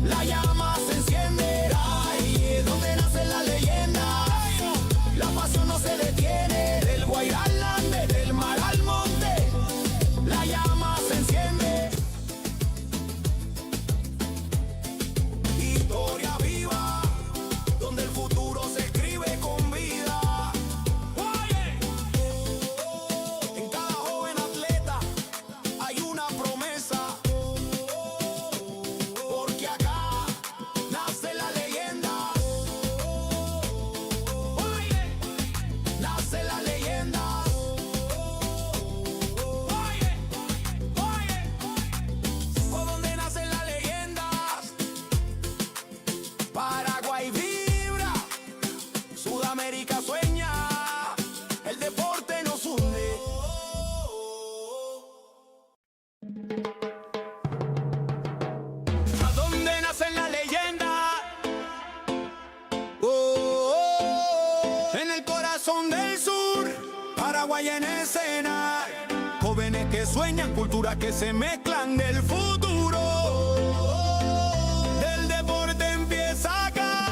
la llama se enciende. Ahí donde nacen las leyendas, la pasión no se detiene. Del Guairá al Ande, del mar al monte, la llama se enciende. Historia viva, donde el futuro se escribe con vida. Oye, en cada joven atleta hay una promesa. Porque acá nace la leyenda. Oye, nace la leyenda. Oye, por donde nacen las leyendas. Paraguay vibra, Sudamérica sueña, el deporte nos hunde. ¿A dónde nacen las leyendas? En el corazón del sur, Paraguay en escena. Jóvenes que sueñan, culturas que se mezclan del futuro. Del deporte empieza acá.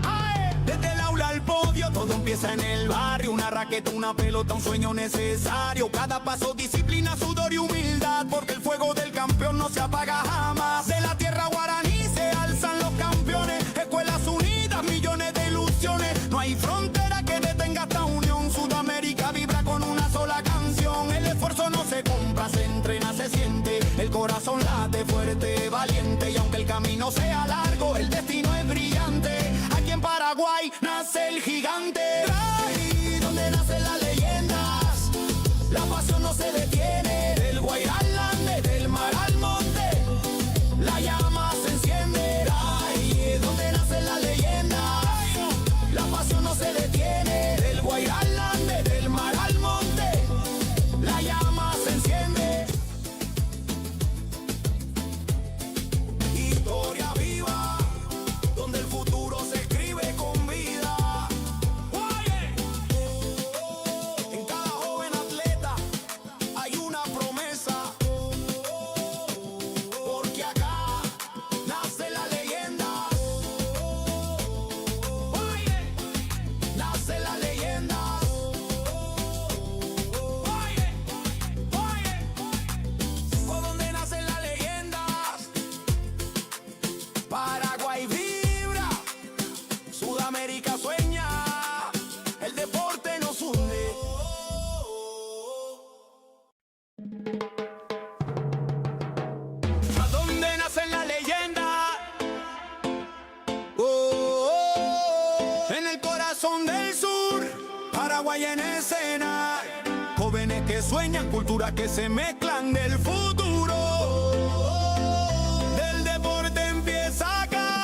¡Ay! Desde el aula al podio, todo empieza en el barrio. Una raqueta, una pelota, un sueño necesario. Cada paso, disciplina, sudor y humildad. Porque el fuego del campeón no se apaga jamás. De la tierra guaraní se alzan los campeones. Escuelas unidas, millones de ilusiones. No hay frontera que detenga esta unión. Sudamérica vibra con una sola canción. El esfuerzo no se compra, se entrena, se siente. El corazón late fuerte, valiente. Y aunque el camino sea largo, el destino es brillante. Aquí en Paraguay nace el gigante. Ahí donde nacen las leyendas, la pasión no se detiene. Del Guairá al Ande, del mar al monte, la llama se enciende. Ahí donde nacen las leyendas, la pasión no se detiene. Del Guairá al Ande, del mar al monte, la llama se enciende. Historia viva, donde el futuro se escribe con vida. Oye, en cada joven atleta hay una promesa. Porque acá nace la leyenda. Oye, nace la leyenda. Oye, por donde nacen las leyendas. Paraguay vibra, Sudamérica sueña, el deporte nos hunde. ¿A dónde nacen las leyendas? En el corazón del sur, Paraguay en escena. Jóvenes que sueñan, culturas que se mezclan del futuro. Del deporte empieza acá.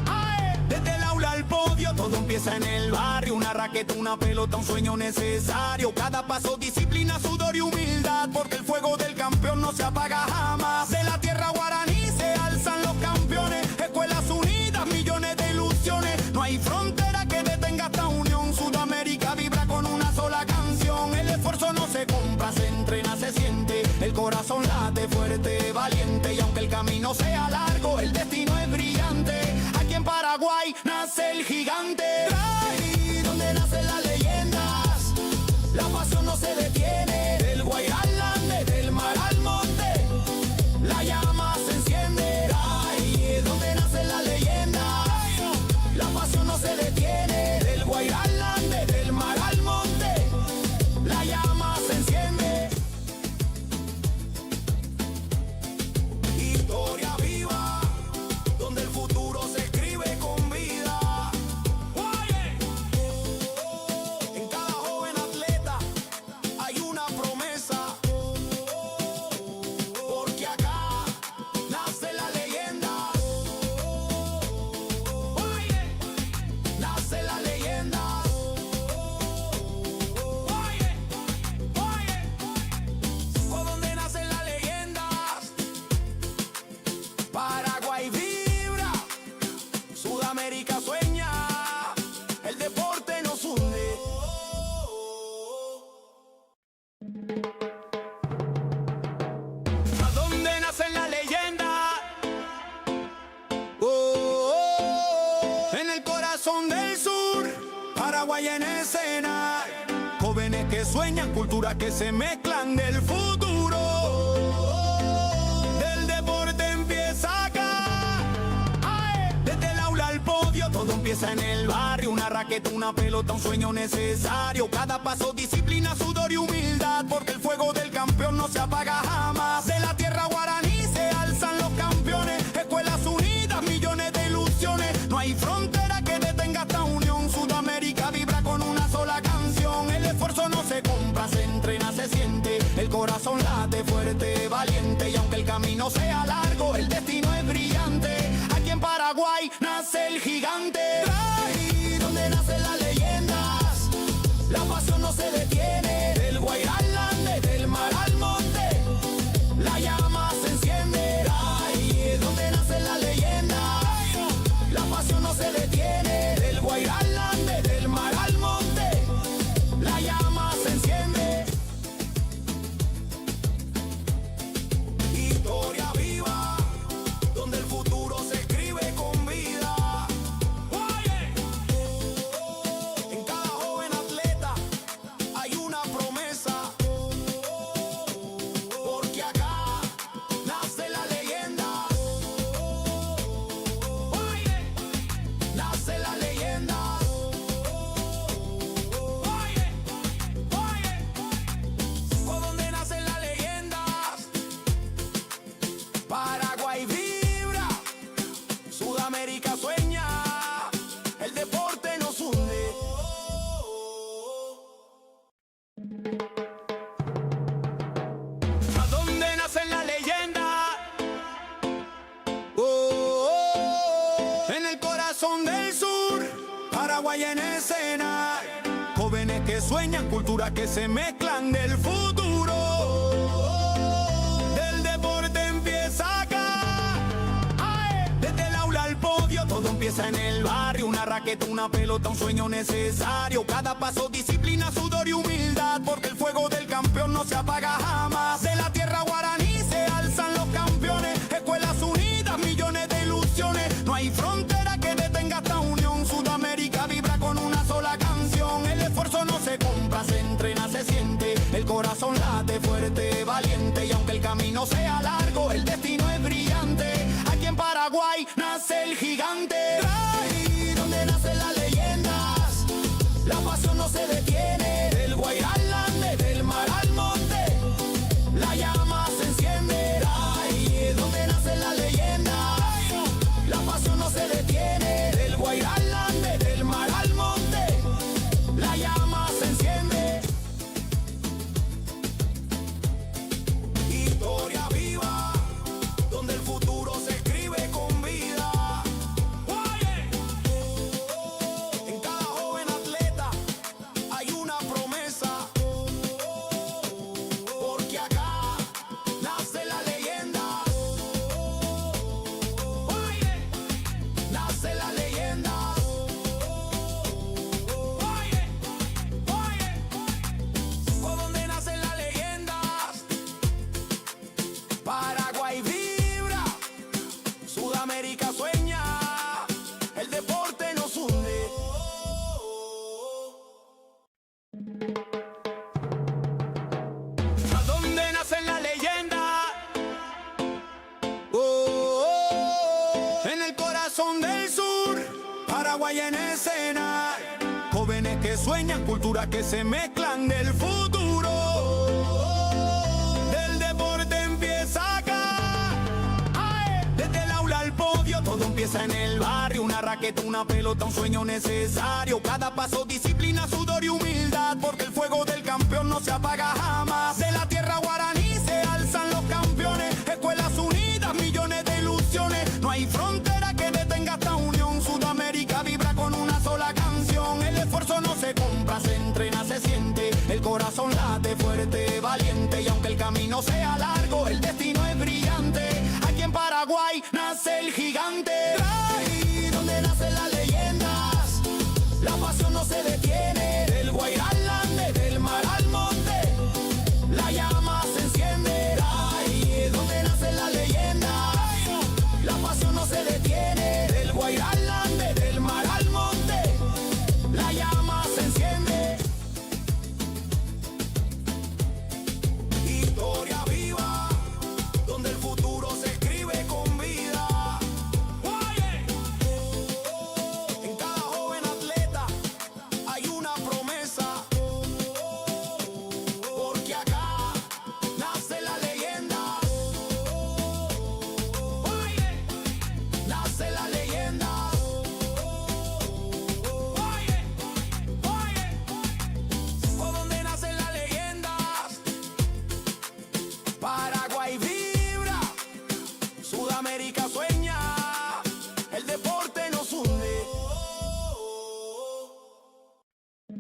¡Ay! Desde el aula al podio, todo empieza en el barrio. Una raqueta, una pelota, un sueño necesario. Cada paso, disciplina, sudor y humildad. Porque el fuego del campeón no se apaga jamás. De la tierra guaraní se alzan los campeones. Escuelas unidas, millones de ilusiones. No hay frontera que detenga esta unión. Sudamérica vibra con una sola canción. El esfuerzo no se compra, se entrena, se siente. El corazón late fuerte, valiente. Y aunque el camino sea largo, el destino es brillante. Aquí en Paraguay nace el gigante. Ahí donde nace la leyenda. Paraguay en escena. Jóvenes que sueñan, culturas que se mezclan del futuro. Del deporte empieza acá. ¡Ay! Desde el aula al podio, todo empieza en el barrio. Una raqueta, una pelota, un sueño necesario. Cada paso, disciplina, sudor y humildad. Porque el fuego del campeón no se apaga jamás. De la tierra guaraní se alzan los campeones. Escuelas unidas, millones de ilusiones. No hay frontera que detenga esta unión. Sudamérica vibra con una sola canción. El esfuerzo no se compra, se entrena, se siente. El corazón late fuerte, valiente. Y aunque el camino sea largo, el destino es brillante. Aquí en Paraguay nace el gigante. Ahí donde nacen las leyendas, la pasión no se detiene. Del Guairá al Ande, del mar al monte, la llama se enciende. Ahí es donde nacen las leyendas, la pasión no se detiene. Del Guairá al Ande, del mar al monte, la llama se enciende. Historia viva, donde el futuro se escribe con vida. En cada joven atleta hay una promesa, porque acá nace la leyenda. Nace la leyenda. Por donde nacen las leyendas, Paraguay vibra, Sudamérica sueña, el deporte nos hunde. ¿A dónde nacen las leyendas? En el corazón del sur, Paraguay en escena. Jóvenes que sueñan, culturas que se mezclan del futuro. Del deporte empieza acá. ¡Ay! Desde el aula al podio, todo empieza en el barrio. Una raqueta, una pelota, un sueño necesario. Cada paso, disciplina, sudor y humildad. Porque el fuego del campeón no se apaga jamás. De la tierra guaraní se alzan los campeones. Escuelas unidas, millones de ilusiones. No hay frontera que detenga esta unión. Sudamérica vibra con una sola canción. El esfuerzo no se compra, se entrena, se siente. El corazón late fuerte, valiente. Y aunque el camino sea largo, el destino es brillante. Aquí en Paraguay nace el gigante. Ahí donde nacen las leyendas, la pasión no se detiene. Del Guairá al Ande, del mar al monte, la llama se enciende. Ahí es donde nacen las leyendas, la pasión no se detiene. Del Guairá al Ande, del mar al monte, la llama se enciende. Historia viva, donde el futuro se escribe con vida. En cada joven atleta hay una promesa, porque acá nace la leyenda. Nace la leyenda. Por donde nacen las leyendas, Paraguay vibra, Sudamérica sueña, el deporte nos hunde. ¿A dónde nacen las leyendas? En el corazón del sur, Paraguay en escena. Jóvenes que sueñan, culturas que se mezclan del futuro. Del deporte empieza acá. ¡Ay! Desde el aula al podio, todo empieza en el barrio. Una raqueta, una pelota, un sueño necesario. Cada paso, disciplina, sudor y humildad. Porque el fuego del campeón no se apaga jamás. De la tierra guaraní se alzan los campeones. Escuelas unidas, millones de ilusiones. No hay frontera que detenga esta unión. Sudamérica vibra con una sola canción. El esfuerzo no se compra, se entrena, se siente. El corazón late fuerte, valiente. Y aunque el camino sea largo, el destino es brillante. Aquí en Paraguay nace el gigante. Ahí donde nacen las leyendas, la pasión no se detiene. Del Guairá al Ande, del mar al monte, la llama se enciende. Ahí es donde nacen las leyendas, la pasión no se detiene. Del Guairá al Ande, del mar al monte, la llama se ¿A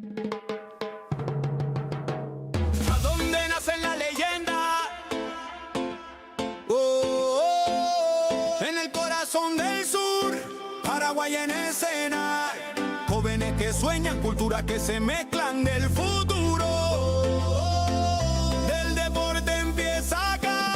dónde nace la leyenda? Oh, oh, en el corazón del sur, Paraguay en escena. Jóvenes que sueñan, culturas que se mezclan del futuro. Del deporte empieza acá.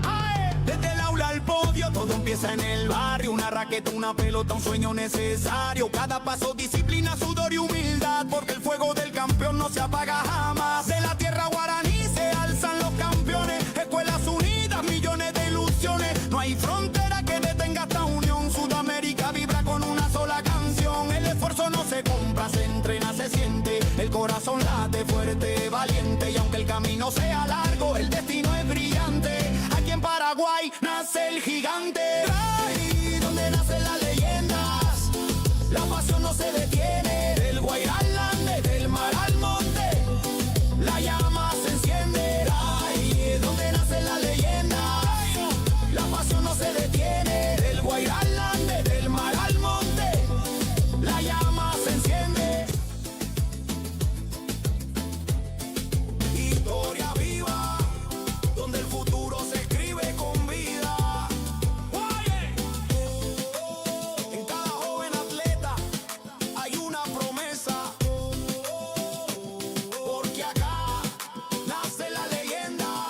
Ay, desde el aula al podio, todo empieza en el barrio. Una raqueta, una pelota, un sueño necesario. Cada paso, disciplina, sudor y humildad, porque el fuego del campeón no se apaga jamás. De la tierra guaraní se alzan los campeones. Escuelas unidas, millones de ilusiones. No hay frontera que detenga esta unión. Sudamérica vibra con una sola canción. El esfuerzo no se compra, se entrena, se siente. El corazón late fuerte, valiente. Y aunque el camino sea largo, el destino es brillante. Aquí en Paraguay nace el gigante. Ahí donde nacen las leyendas, la pasión no se detiene. Del Guairá al Ande, del mar al monte, la llama se enciende. Ahí donde nacen las leyendas, la pasión no se detiene. Del Guairá al Ande, del mar al monte, la llama se enciende. Historia viva, donde el futuro se escribe con vida. En cada joven atleta hay una promesa, porque acá nace la leyenda.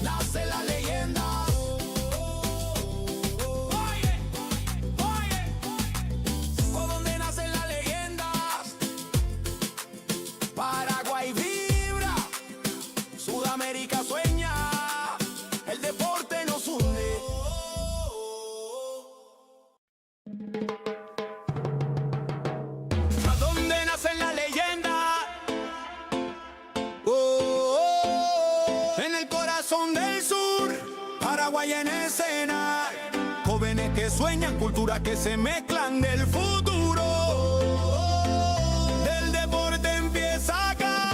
Nace la leyenda. ¿Por dónde nacen las leyendas? Paraguay vibra, Sudamérica sueña, el deporte nos hunde. ¿A dónde nacen las leyendas? Oh, oh, en el corazón del sur, Paraguay en escena. Jóvenes que sueñan, culturas que se mezclan del futuro. Del deporte empieza acá.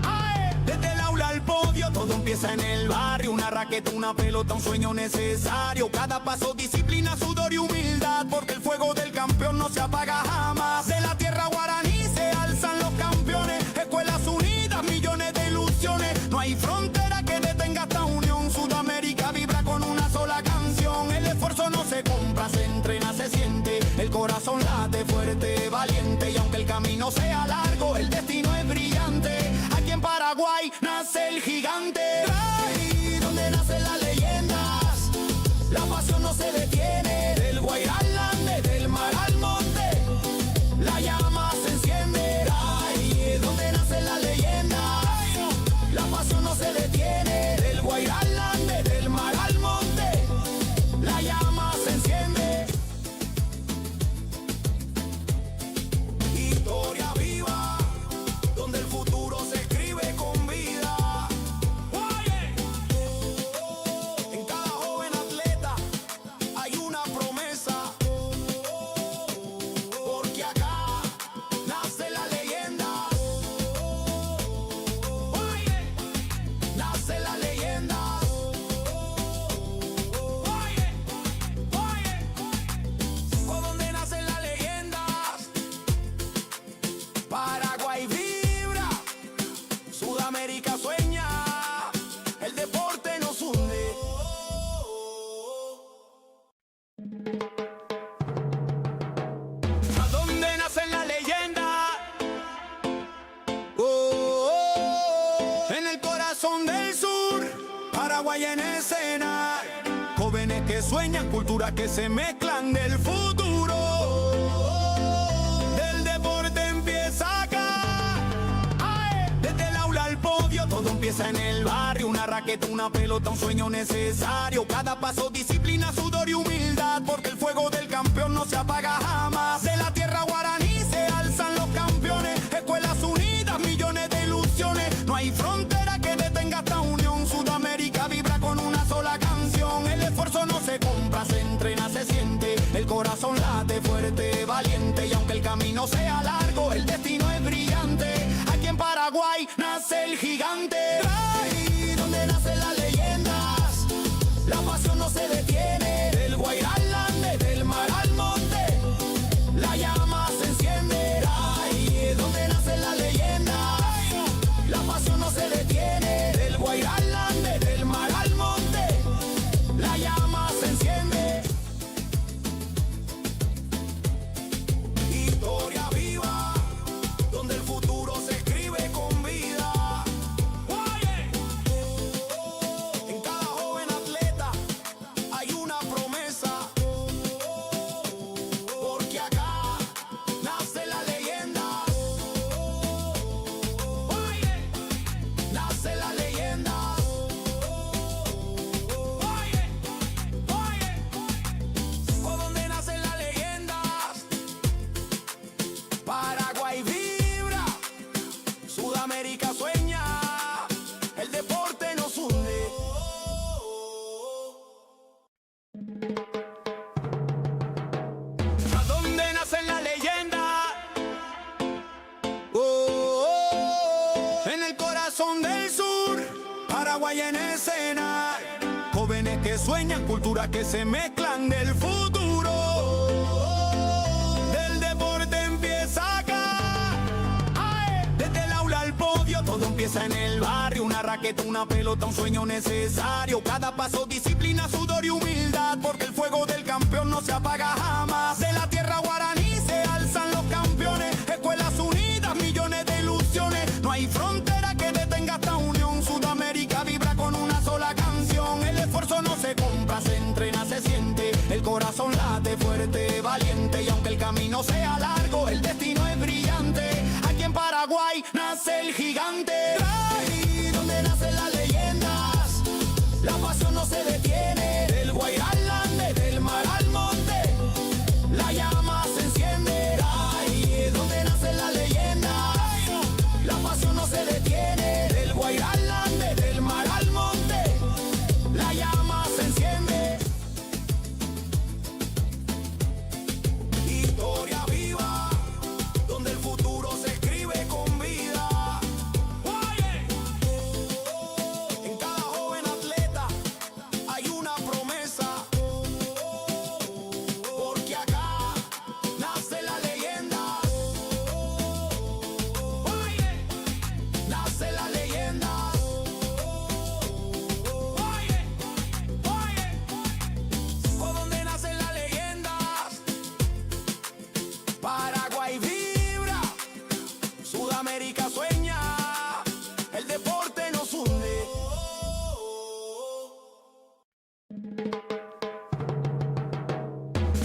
Ay, desde el aula al podio, todo empieza en el barrio. Una raqueta, una pelota, un sueño necesario. Cada paso, disciplina, sudor y humildad, porque el fuego del campeón no se apaga jamás. De la tierra guaraní se alzan los campeones. Escuelas unidas, millones de ilusiones. No hay frontera que detenga esta unión. Sudamérica vibra con una sola canción. El esfuerzo no se compra, se entrena, se siente. El corazón late fuerte, valiente. Y aunque el camino sea largo, el destino es brillante. Aquí en Paraguay nace el gigante. Ahí donde nacen las leyendas, la pasión no se detiene. Del Guairá al Ande, del mar al monte, la llama se enciende. Ahí donde nacen las leyendas, la pasión no se detiene. Del Guairá al Ande, del mar al monte, la llama se enciende. Historia viva, donde el futuro se escribe con vida. En cada joven atleta hay una promesa, porque acá nace la leyenda. Nace la leyenda. ¿Por dónde nacen las leyendas? Paraguay vibra, Sudamérica sueña, el deporte nos hunde. ¿A dónde nacen las leyendas? Oh, oh, en el corazón del sur, Paraguay en escena. Jóvenes que sueñan, culturas que se mezclan del futuro. Del deporte empieza acá. Ay, desde el aula al podio, todo empieza en el barrio. Una raqueta, una pelota, un sueño necesario. Cada paso, disciplina, sudor y humildad, porque el fuego del campeón no se apaga jamás. De la tierra guaraní se alzan los campeones. Escuelas unidas, millones de ilusiones. No hay frontera que detenga esta unión. Sudamérica vibra con una sola canción. El esfuerzo no se compra, se entrena, se siente. El corazón late fuerte, valiente. Y aunque el camino sea largo, el destino es brillante. Aquí en Paraguay nace el gigante. Ahí donde nacen las leyendas, la pasión no se detiene. Del Guairá al Ande, del mar al monte, culturas que se mezclan del futuro. Del deporte empieza acá. ¡Ay! Desde el aula al podio, todo empieza en el barrio. Una raqueta, una pelota, un sueño necesario. Cada paso, disciplina, sudor y humildad, porque el fuego del campeón no se apaga jamás. De la tierra guaraní se alzan los campeones. Escuelas unidas, millones de ilusiones. No hay frontera que detenga esta unión. Sudamérica vibra con una sola canción. El esfuerzo no se compra, se entrena, se siente. El corazón late fuerte, valiente. Y aunque el camino sea largo, el destino es brillante. Aquí en Paraguay nace el gigante. Ahí donde nacen las leyendas, la pasión no se detiene. Del Guairá al Ande, del mar al monte, la llama se enciende. Ahí es donde nacen las leyendas, la pasión no se detiene. Del Guairá al Ande, del mar al monte, la llama se enciende. Historia viva, donde el futuro se escribe con vida. En cada joven atleta hay una promesa, porque acá nace la leyenda. Nace la leyenda. ¿Por dónde nacen las leyendas? Paraguay vibra, Sudamérica sueña, el deporte nos hunde.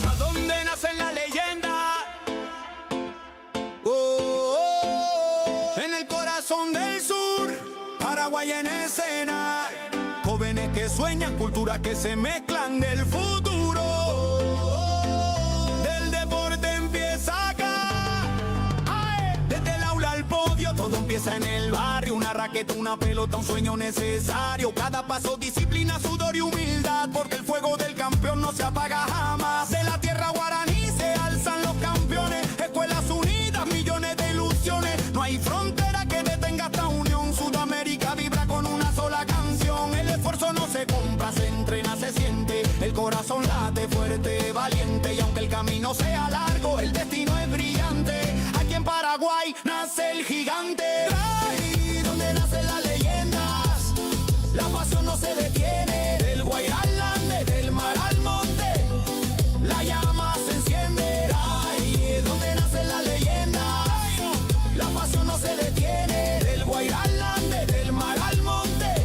¿A dónde nacen las leyendas? En el corazón del sur, Paraguay en escena. Jóvenes que sueñan, culturas que se mezclan del futuro. Del deporte empieza acá. ¡Ay! Desde el aula al podio, todo empieza en el barrio. Una raqueta, una pelota, un sueño necesario. Cada paso, disciplina, sudor y humildad, porque el fuego del campeón no se apaga jamás. De la tierra guaraní se alzan los campeones. Escuelas unidas, millones de ilusiones. No hay frontera que detenga esta unión. Sudamérica vibra con una sola canción. El esfuerzo no se compra, se entrena, se siente. El corazón late fuerte, valiente. Y aunque el camino sea largo, el destino es brillante. Aquí en Paraguay nace el gigante. Ahí donde nacen las leyendas, la pasión no se detiene. Del Guairá al Ande, del mar al monte, la llama se enciende. Ahí es donde nacen las leyendas, la pasión no se detiene. Del Guairá al Ande, del mar al monte,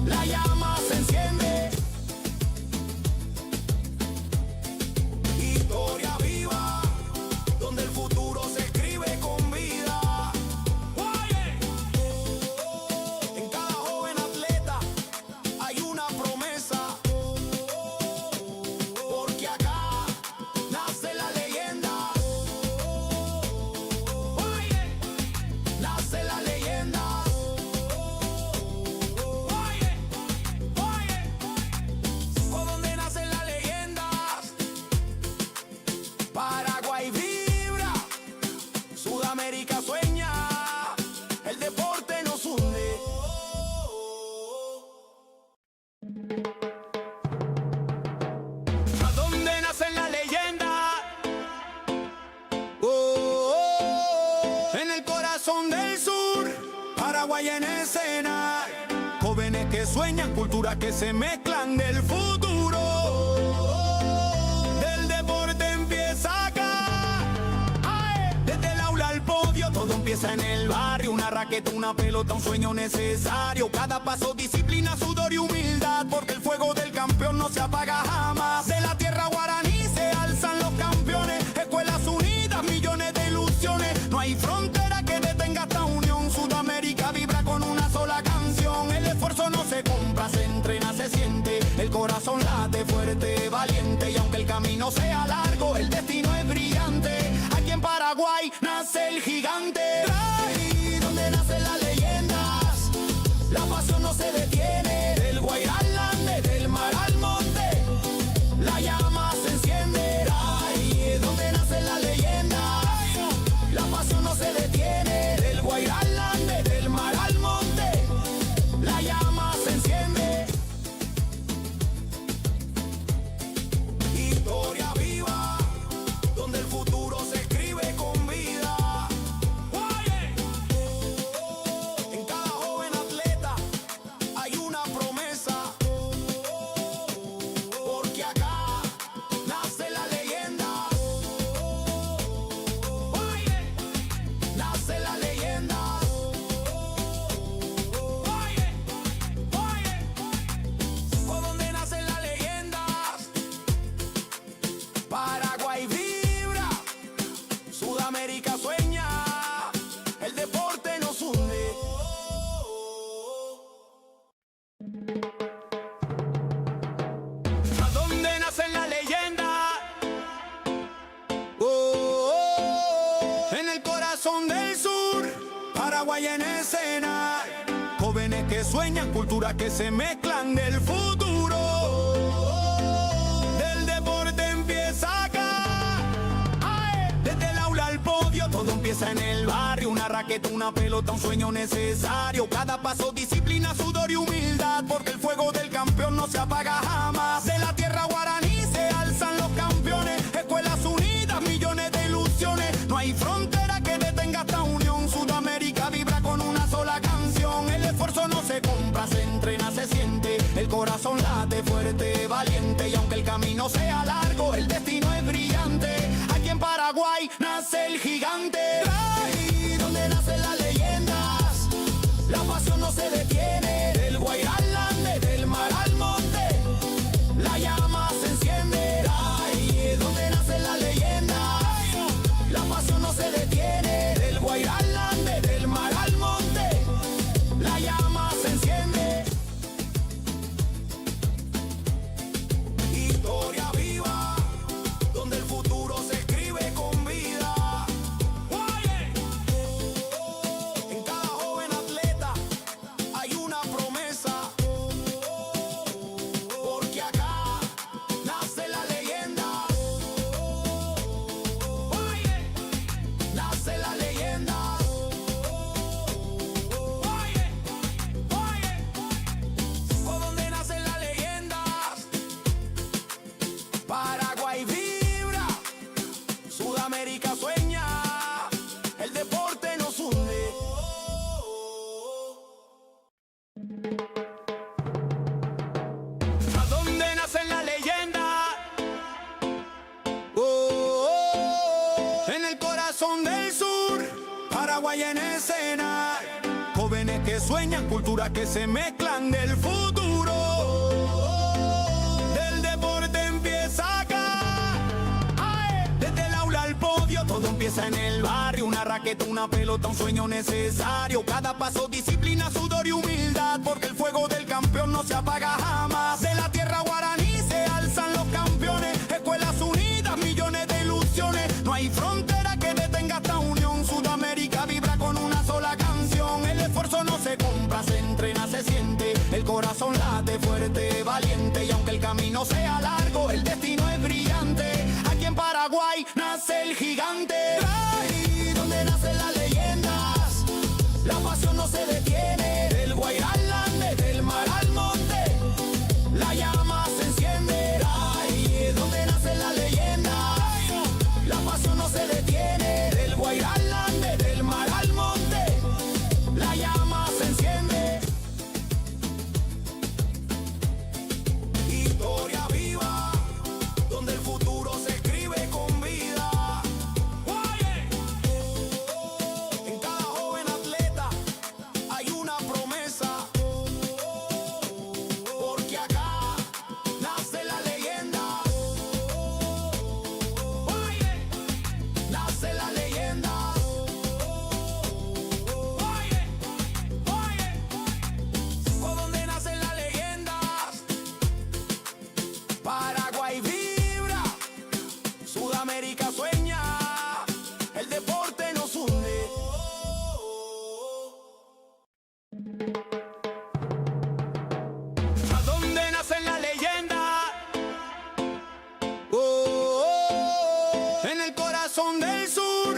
la llama se enciende. Historia viva, donde el futuro se escribe con vida. En cada joven atleta hay una promesa, porque acá nace la leyenda. Nace la leyenda. ¿Por dónde nacen las leyendas? Paraguay vibra, Sudamérica sueña, el deporte nos hunde. ¿A dónde nacen las leyendas? En el corazón del sur, Paraguay en escena. Jóvenes que sueñan, culturas que se mezclan del futuro. Del deporte empieza acá. ¡Ay! Desde el aula al podio, todo empieza en el barrio. Una raqueta, una pelota, un sueño necesario. Cada paso, disciplina, sudor y humildad, porque el fuego del campeón no se apaga jamás. De la tierra guaraní se alzan los campeones. Escuelas unidas, millones de ilusiones. No hay frontera que detenga esta unión. Sudamérica vibra con una sola canción. El esfuerzo no se compra, se entrena, se siente. El corazón late fuerte, valiente. Y aunque el camino sea largo, el destino es brillante. Aquí en Paraguay nace el gigante. Ahí donde nacen las leyendas, la pasión no se detiene. Del Guairá al Ande, del mar al monte, la llama se enciende. Ahí es donde nacen las leyendas, la pasión no se detiene. Del Guairá al Ande, del mar al monte, la llama se enciende. Paraguay en escena. Jóvenes que sueñan, culturas que se mezclan del futuro. Del deporte empieza acá. ¡Ay! Desde el aula al podio, todo empieza en el barrio. Una raqueta, una pelota, un sueño necesario. Cada paso, disciplina, sudor y humildad. Porque el fuego del campeón no se apaga jamás. De la tierra guaraní se alzan los campeones. Escuelas unidas, millones de ilusiones. No hay frontera que detenga esta unión. Sudamérica vibra con una sola canción. El esfuerzo no se compra, se entrena, se siente. El corazón late fuerte, valiente. Y aunque el camino sea largo, el destino es brillante. Aquí en Paraguay nace el gigante. Ahí donde nacen las leyendas, la pasión no se detiene. Del Guairá al Ande, del mar al monte, la llama se enciende. Ahí es donde nacen las leyendas, la pasión no se detiene. Del Guairá al Ande, del mar al monte, la llama se enciende. Historia viva, donde el futuro se escribe con vida. En cada joven atleta hay una promesa. Porque acá nace la leyenda. Nace la leyenda. Por donde nacen las leyendas, Paraguay vibra, Sudamérica sueña, el deporte nos hunde. ¿A dónde nacen las leyendas? En el corazón del sur, Paraguay en escena. Jóvenes que sueñan, culturas que se mezclan del futuro. Del deporte empieza acá. ¡Ay! Desde el aula al podio, todo empieza en el barrio. Una raqueta, una pelota, un sueño necesario. Cada paso, disciplina, sudor y humildad. Porque el fuego del campeón no se apaga jamás. De la tierra guaraní se alzan los campeones. Escuelas unidas, millones de ilusiones. No hay frontera que detenga esta unión. Sudamérica vibra con una sola canción. El esfuerzo no se compra, se entrena, se siente. El corazón late fuerte, valiente. Y aunque el camino sea largo, el destino es brillante. Aquí en Paraguay nace el gigante. Ahí donde nacen las leyendas, la pasión no se detiene. Del Guairá al Ande, del mar al monte, la llama se enciende. Ahí es donde nacen las leyendas, la pasión no se detiene. Del Guairá al Ande, del mar al monte, la llama se enciende. Historia viva, donde el futuro se escribe con vida. En cada joven atleta hay una promesa. Porque acá nace la leyenda. Nace la leyenda. Por donde nacen las leyendas, Paraguay vibra, Sudamérica sueña, el deporte nos hunde. ¿A dónde nacen las leyendas? En el corazón del sur,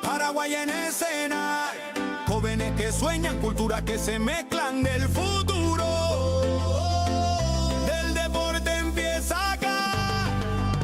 Paraguay en escena. Jóvenes que sueñan, culturas que se mezclan del futuro. Del deporte empieza acá.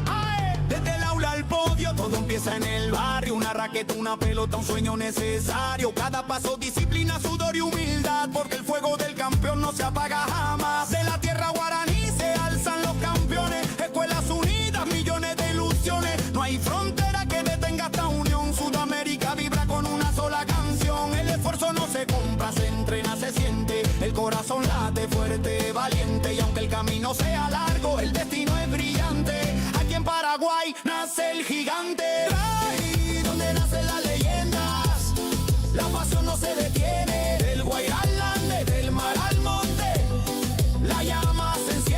¡Ay! Desde el aula al podio, todo empieza en el barrio. Una raqueta, una pelota, un sueño necesario. Cada paso, disciplina, sudor y humildad. Porque el fuego del campeón no se apaga jamás. De la tierra guaraní se alzan los campeones. Escuelas unidas, millones de ilusiones. No hay frontera que detenga esta unión. Sudamérica vibra con una sola canción. El esfuerzo no se compra, se entrena, se siente. El corazón late fuerte, valiente. Y aunque el camino sea largo, el destino es brillante. Aquí en Paraguay nace el gigante. Ahí donde nacen las leyendas, la pasión no se detiene. Del Guairá al Ande, del mar al monte, la llama se enciende.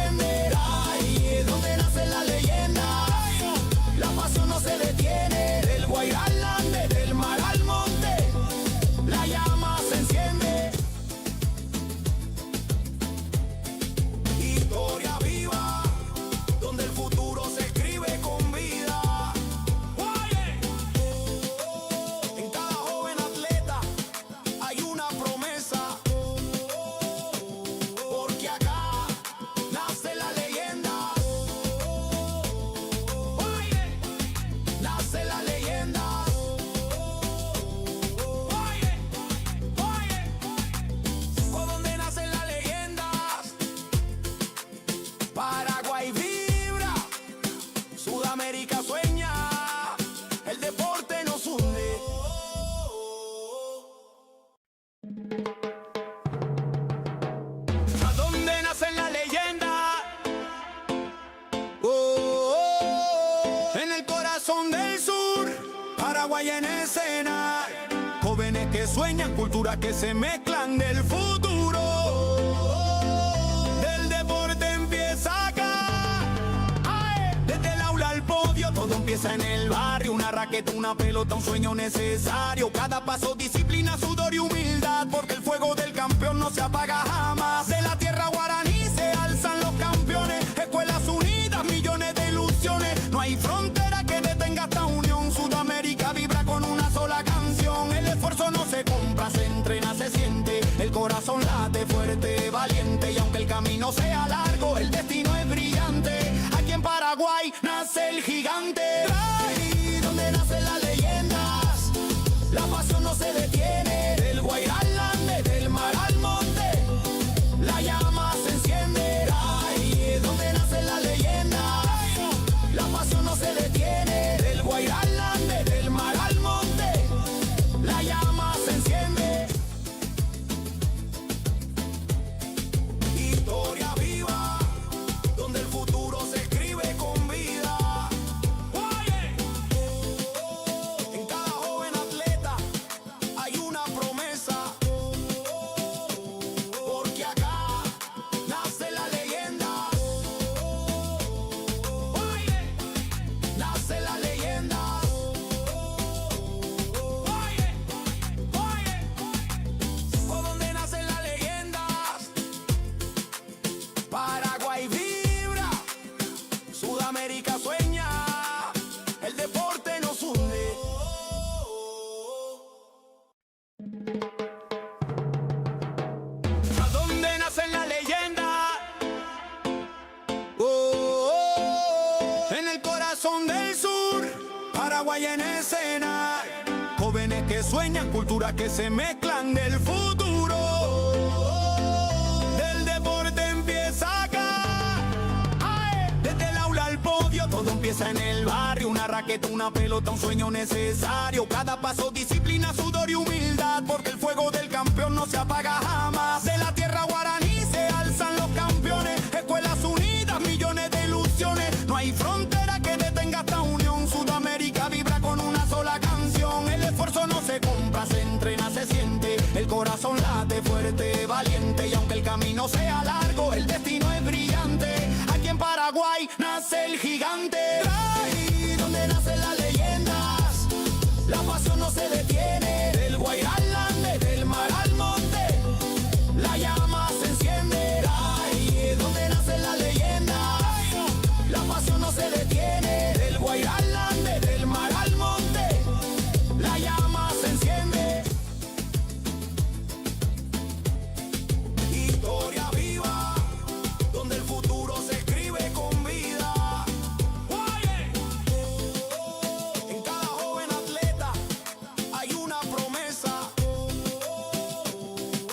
Paraguay en escena. Jóvenes que sueñan, culturas que se mezclan del futuro. Del deporte empieza acá. Desde el aula al podio, todo empieza en el barrio. Una raqueta, una pelota, un sueño necesario. Cada paso, disciplina, sudor y humildad. Porque el fuego del campeón no se apaga jamás. De la tierra guaraní se alzan los campeones. Escuelas unidas, millones de ilusiones. No hay frontera que detenga esta unión. Sudamérica vibra con una sola canción. El esfuerzo no se compra, se entrena, se siente. El corazón late fuerte, valiente. Y aunque el camino sea largo, el destino es brillante. Aquí en Paraguay nace el gigante. Ahí donde nacen las leyendas, la pasión no se detiene. Del Guairá al Ande, del mar al monte, la llama se enciende. Ahí donde nacen las leyendas, la pasión no se detiene. Del Guairá al Ande, del mar al monte, la llama se enciende. Historia viva, donde el futuro se escribe con vida. En cada joven atleta hay una promesa. Porque acá nace la leyenda. Nace la leyenda. Por donde nacen las leyendas, Paraguay vibra, Sudamérica sueña, el deporte nos une. ¿A dónde nacen las leyendas? En el corazón del sur, Paraguay en escena. Jóvenes que sueñan, culturas que se mezclan del futuro. Del deporte empieza acá. Desde el aula al podio, todo empieza en el barrio. Una raqueta, una pelota, un sueño necesario. Cada paso, disciplina, sudor y humildad. Porque el fuego del campeón no se apaga jamás. De la tierra guaraní se alzan los campeones. Escuelas unidas, millones de ilusiones. No hay frontera que detenga esta unión. Sudamérica vibra con una sola canción. El esfuerzo no se compra, se entrena, se siente. El corazón late fuerte, valiente. Y aunque el camino sea largo, el destino es brillante. Aquí en Paraguay nace el gigante. Ahí donde nacen las leyendas, la pasión no se detiene. Del Guairá al Ande, del mar al monte, la llama se enciende. Ahí donde nacen las leyendas, la pasión no se detiene. Del Guairá al Ande, del mar al monte, la llama se enciende. Historia viva, donde el futuro se escribe con vida. En cada joven atleta hay una promesa.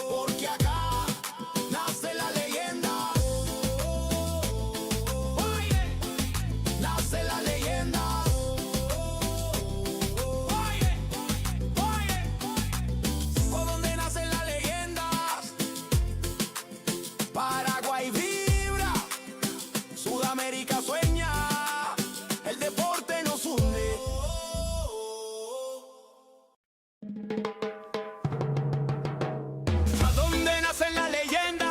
Porque acá nace la leyenda. Nace la leyenda. Por donde nacen las leyendas, Paraguay vibra, Sudamérica sueña, el deporte nos une. ¿A dónde nacen las leyendas?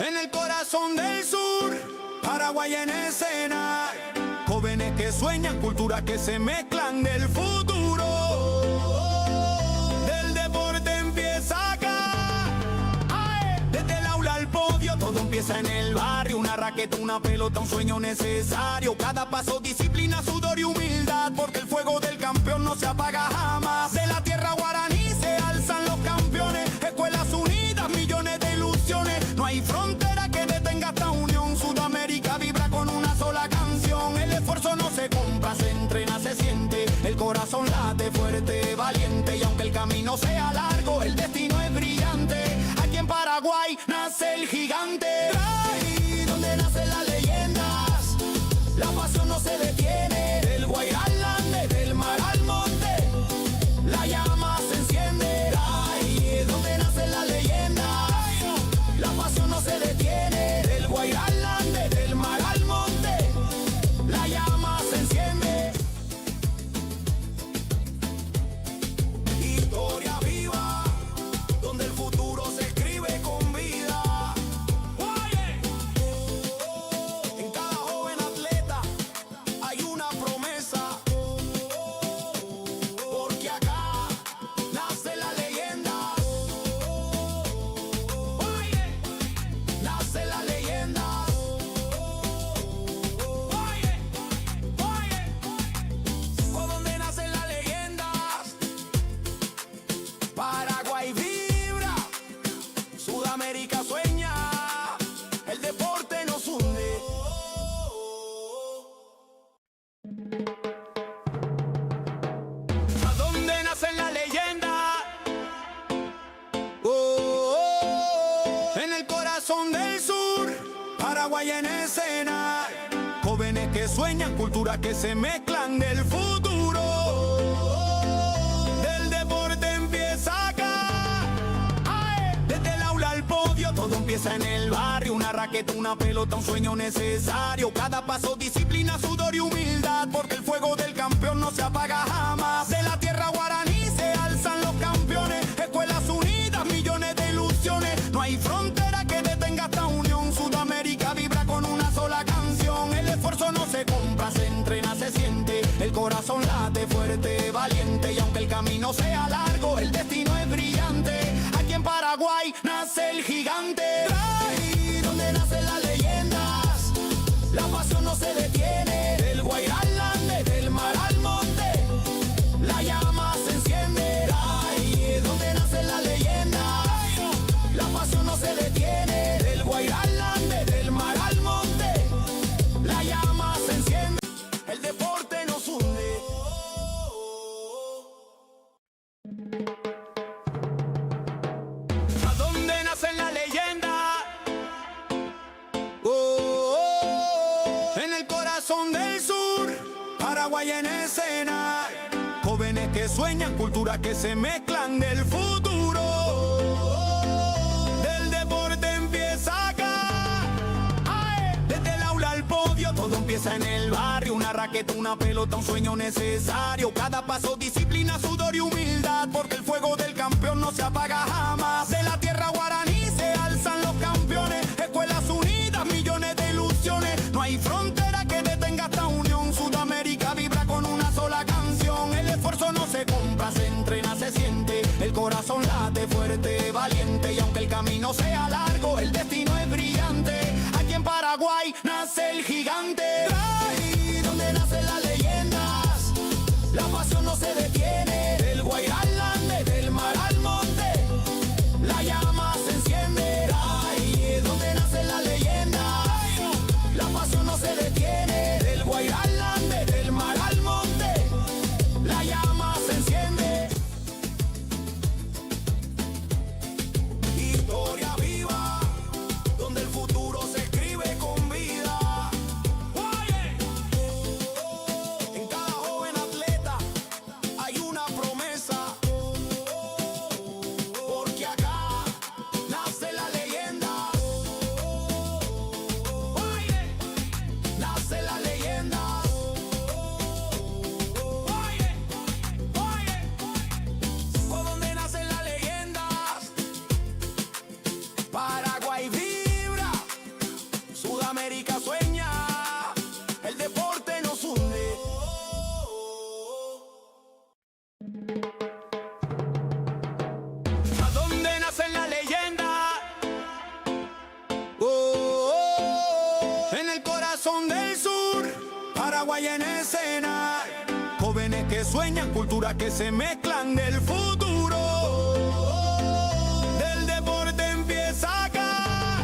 En el corazón del sur, Paraguay en escena. Jóvenes que sueñan, culturas que se mezclan del futuro. Del deporte empieza acá. Desde el aula al podio, todo empieza en el barrio. Una raqueta, una pelota, un sueño necesario. Cada paso, disciplina, sudor y humildad. Porque el fuego del campeón no se apaga jamás. De la tierra guaraní se alzan los campeones. Escuelas unidas, millones de ilusiones. No hay frontera que detenga esta unión. Sudamérica vibra con una sola canción. El esfuerzo no se compra, se entrena, se siente. El corazón late fuerte, valiente. Y aunque el camino sea largo, el destino es brillante. Aquí en Paraguay nace el gigante. Ahí donde nacen las leyendas, la pasión no se detiene. Del Guairá al Ande, del mar al monte, la llama se enciende. Ahí donde nacen las leyendas, la pasión no se detiene. Del Guairá al Ande, del mar al monte, la llama sueñan, culturas que se mezclan del futuro. Del deporte empieza acá. ¡Ay! Desde el aula al podio, todo empieza en el barrio. Una raqueta, una pelota, un sueño necesario. Cada paso, disciplina, sudor y humildad, porque el fuego del campeón no se apaga jamás. De la tierra guaraní se alzan los campeones. Escuelas unidas, millones de ilusiones. No hay frontera que detenga esta unión. Sudamérica vibra con una sola canción. El esfuerzo no se compra, se entrena, se siente. El corazón late fuerte, valiente. Y aunque el camino sea largo, el destino es brillante. Aquí en Paraguay nace el gigante. Ahí donde nacen las leyendas, la pasión no se detiene. Del Guairá al Ande, del mar al monte, la llama se enciende. Ahí donde nacen las leyendas, la pasión no se detiene. Del Guairá al Ande, del mar al monte, la llama se enciende. El deporte nos hunde. ¿A dónde nacen las leyendas? En el corazón del sur, Paraguay en escena. Jóvenes que sueñan, culturas que se mezclan del futuro. Del deporte empieza acá. ¡Ay! Desde el aula al podio, todo empieza en el barrio. Una raqueta, una pelota, un sueño necesario. Cada paso, disciplina, sudor y humildad, porque el fuego del campeón no se apaga jamás. De la tierra guaraní se alzan los campeones. Escuelas unidas, millones de ilusiones. No hay frontera que detenga esta unión. Sudamérica vibra con una sola canción. El esfuerzo no se compra, se entrena, se siente. El corazón late fuerte, valiente. Y aunque el camino sea largo, el destino es brillante. Aquí en Paraguay nace el gigante. Ahí donde nacen las leyendas, la pasión no se detiene. Del Guairá al Ande, del mar al monte, la llama se enciende. Ahí donde nacen las leyendas, la pasión no se detiene. Del Guairá al Ande, del mar al monte, la llama se enciende. Historia viva, donde el futuro se escribe con vida. Oye, en cada joven atleta hay una promesa, porque acá nace la leyenda. Oye, nace la leyenda. Oye, ¿por dónde nacen las leyendas? Paraguay vibra, Sudamérica sueña, el deporte nos hunde. ¿A dónde nacen las leyendas? En el corazón del sur, Paraguay en escena. Jóvenes que sueñan, culturas que se mezclan del futuro. Del deporte empieza acá.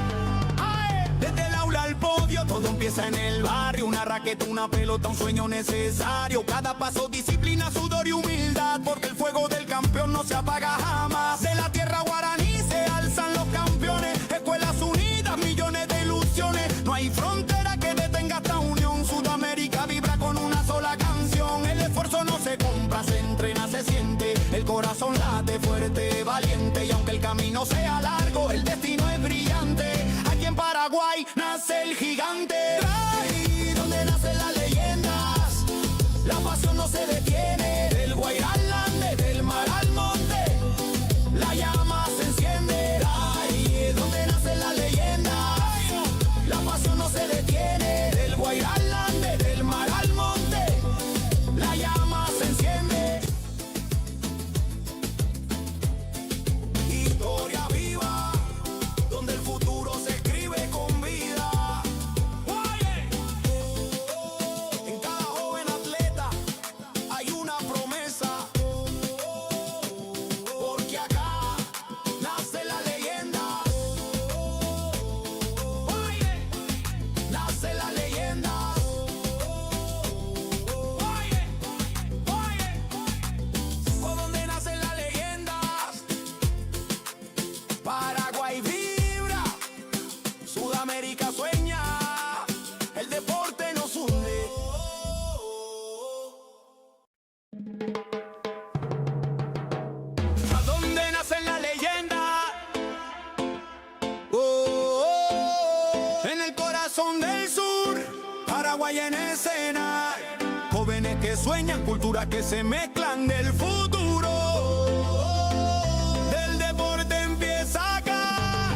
¡Ay! Desde el aula al podio, todo empieza en el barrio. Una raqueta, una pelota, un sueño necesario. Cada paso, disciplina, sudor y humildad, porque el fuego del campeón no se apaga jamás. De la tierra guaraní se alzan los campeones. Escuelas unidas, millones de ilusiones. No hay frontera que detenga esta unión. Sudamérica vibra con una sola canción. El esfuerzo no se compra, se entrena, se siente. El corazón late fuerte, valiente. Y aunque el camino sea largo, el destino es brillante. Aquí en Paraguay nace el gigante. Ahí donde nacen las leyendas, la pasión no se detiene. Del Guairá al Ande, del mar al monte, la llama se enciende. Ahí donde nacen las leyendas, la pasión no se detiene. Del Guairá al Ande, del mar al monte, la llama se enciende. Historia viva, que sueñan, culturas que se mezclan del futuro. Del deporte empieza acá.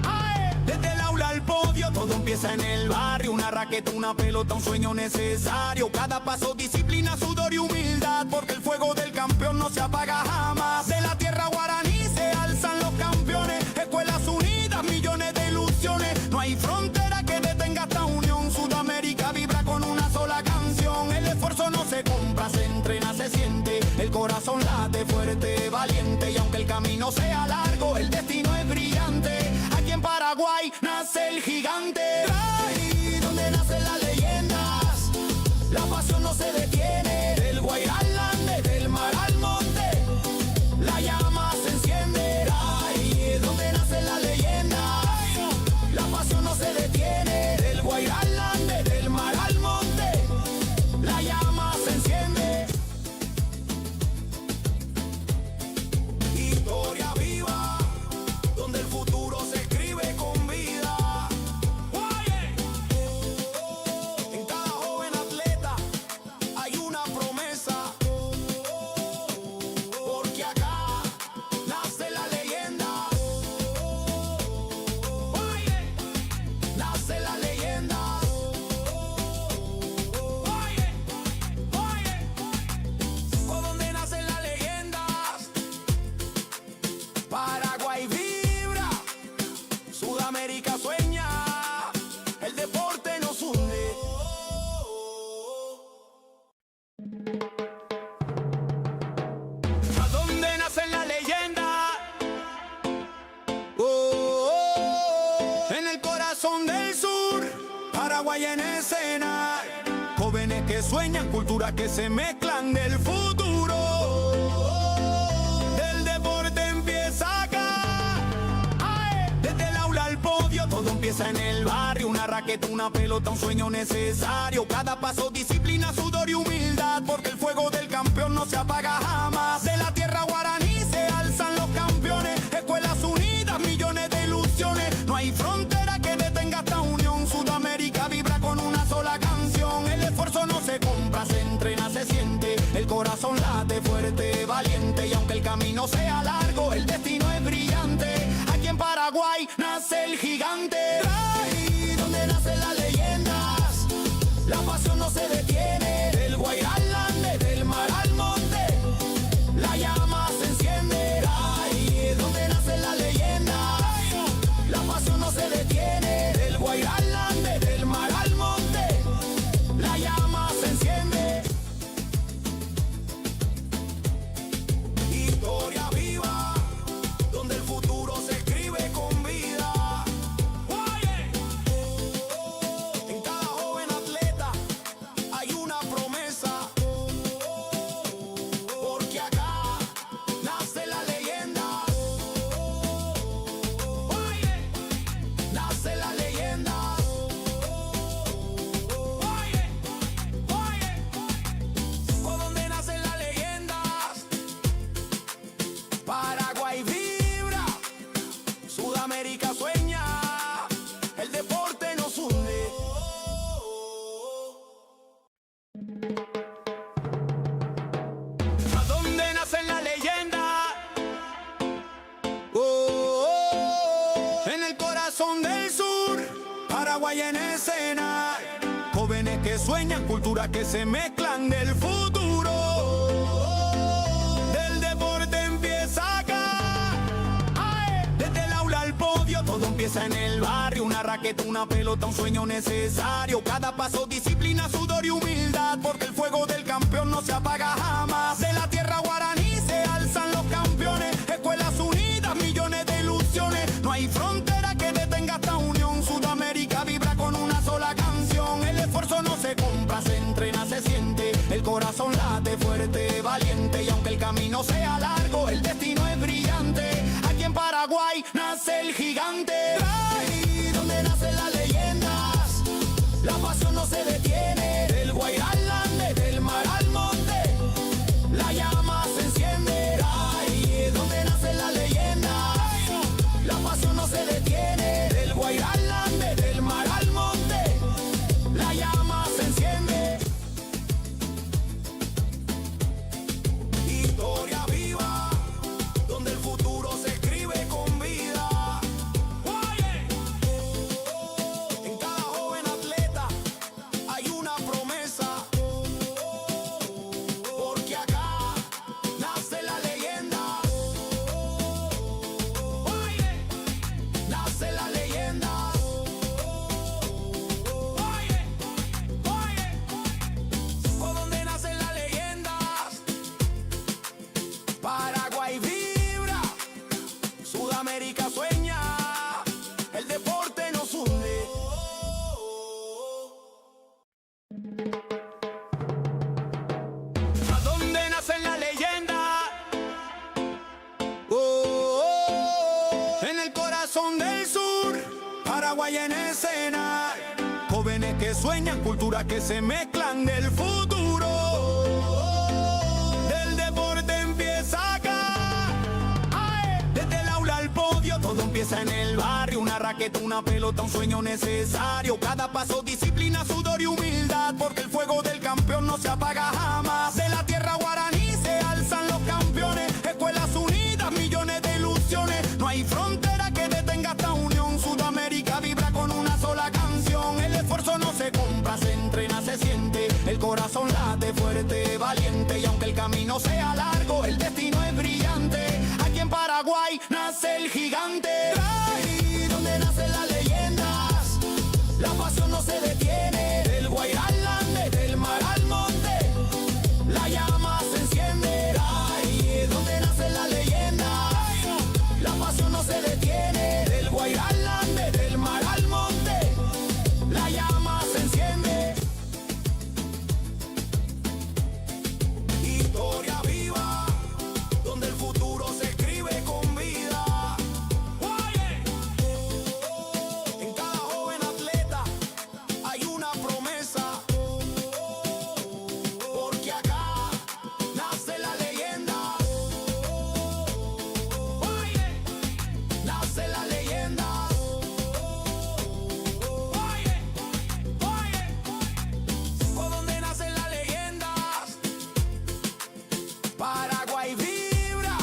¡Ay! Desde el aula al podio, todo empieza en el barrio. Una raqueta, una pelota, un sueño necesario. Cada paso, disciplina, sudor y humildad, porque el fuego del campeón no se apaga jamás. De la tierra guaraní se alzan los campeones. Escuelas unidas, millones de ilusiones. No hay frontera que detenga esta unión. Sudamérica vibra con una sola canción. El esfuerzo no se compra, se entrena, se siente. El corazón late fuerte, valiente. Y aunque el camino sea largo, el destino es brillante. Aquí en Paraguay nace el gigante. Ahí donde nacen las leyendas, la pasión no se detiene. Del Guairá al Ande, del mar al monte, la llama se enciende. Ahí donde nacen las leyendas, la pasión no se detiene. Del Guairá al Ande, del mar al monte, la llama se enciende. Historia viva, donde el futuro se escribe con vida. En cada joven atleta hay una promesa, porque acá nace la leyenda. Nace la leyenda. Por donde nacen las leyendas, Paraguay vibra, Sudamérica sueña, el deporte nos hunde. ¿A dónde nacen las leyendas? En el corazón del sur, Paraguay en escena. Jóvenes que sueñan, culturas que se mezclan del futuro. Del deporte empieza acá. ¡Ay! Desde el aula al podio, todo empieza en el barrio. Una raqueta, una pelota, un sueño necesario. Cada paso, disciplina, sudor y humildad, porque el fuego del campeón no se apaga jamás. De la tierra guaraní se alzan los campeones. Escuelas unidas, millones de ilusiones. No hay frontera que detenga esta unión. Sudamérica vibra con una sola canción. El esfuerzo no se compra, se entrena, se siente. El corazón late fuerte, valiente. Y aunque el camino sea largo, el destino es brillante. Aquí en Paraguay nace el gigante. Ahí donde nacen las leyendas, la pasión no se detiene. Del Guairá al Ande, del mar al monte, la llama se enciende. Ahí donde nacen las leyendas, la pasión no se detiene. Del Guairá al Ande, del mar al monte, la llama se enciende. Historia viva, donde el futuro se escribe con vida. En cada joven atleta hay una promesa, porque acá nace la leyenda. Nace la leyenda. Por donde nacen las leyendas, Paraguay vibra, Sudamérica sueña, el deporte nos hunde. ¿A dónde nacen las leyendas? En el corazón del sur, Paraguay en escena. Jóvenes que sueñan, culturas que se mezclan del futuro. Del deporte empieza acá. ¡Ay! Desde el aula al podio, todo empieza en el barrio. Una raqueta, una pelota, un sueño necesario. Cada paso, disciplina, sudor y humildad, porque el fuego del campeón no se apaga jamás. De la tierra guaraní se alzan los campeones. Escuelas unidas, millones de ilusiones. No hay frontera que detenga esta unión. Sudamérica vibra con una sola canción. El esfuerzo no se compra, se entrena, se siente. El corazón late fuerte, valiente. Y aunque el camino sea largo, el destino es brillante. Aquí en Paraguay nace el gigante. Ahí donde nacen las leyendas, la pasión no se detiene. Del Guairá al Ande, del mar al monte, la llama se enciende. Ahí donde nacen las leyendas, la pasión no se detiene. Del Guairá al Ande, del mar al monte, la llama se enciende. sueñan, culturas que se mezclan del futuro. Del deporte empieza acá. ¡Ay! Desde el aula al podio, todo empieza en el barrio. Una raqueta, una pelota, un sueño necesario. Cada paso, disciplina, sudor y humildad, porque el fuego del campeón no se apaga jamás. De la tierra guaraní se alzan los campeones. Escuelas unidas, millones de ilusiones. No hay frontera que detenga esta unión. Sudamérica vibra con una sola canción. El esfuerzo no se compra, se entrena, se siente. El corazón late fuerte, valiente. Y aunque el camino sea largo, el destino es brillante. Aquí en Paraguay nace el gigante. Ahí donde nacen las leyendas, la pasión no se detiene. Del Guairá al Ande, del mar al monte, la llama se enciende. Ahí donde nacen las leyendas, la pasión no se detiene. Del Guairá al Ande, del mar al monte, la llama se enciende. Historia viva, donde el futuro se escribe con vida. En cada joven atleta hay una promesa, porque acá nace la leyenda. Nace la leyenda. Por donde nacen las leyendas, Paraguay vibra,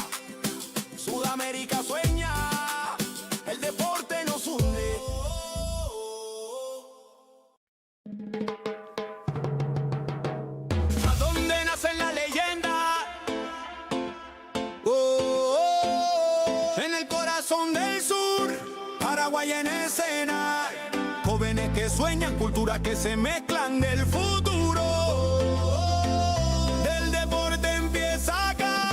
Sudamérica sueña, el deporte nos hunde. ¿A dónde nacen las leyendas? En el corazón del sur, Paraguay en escena. Jóvenes que sueñan, culturas que se mezclan del futuro. Del deporte empieza acá.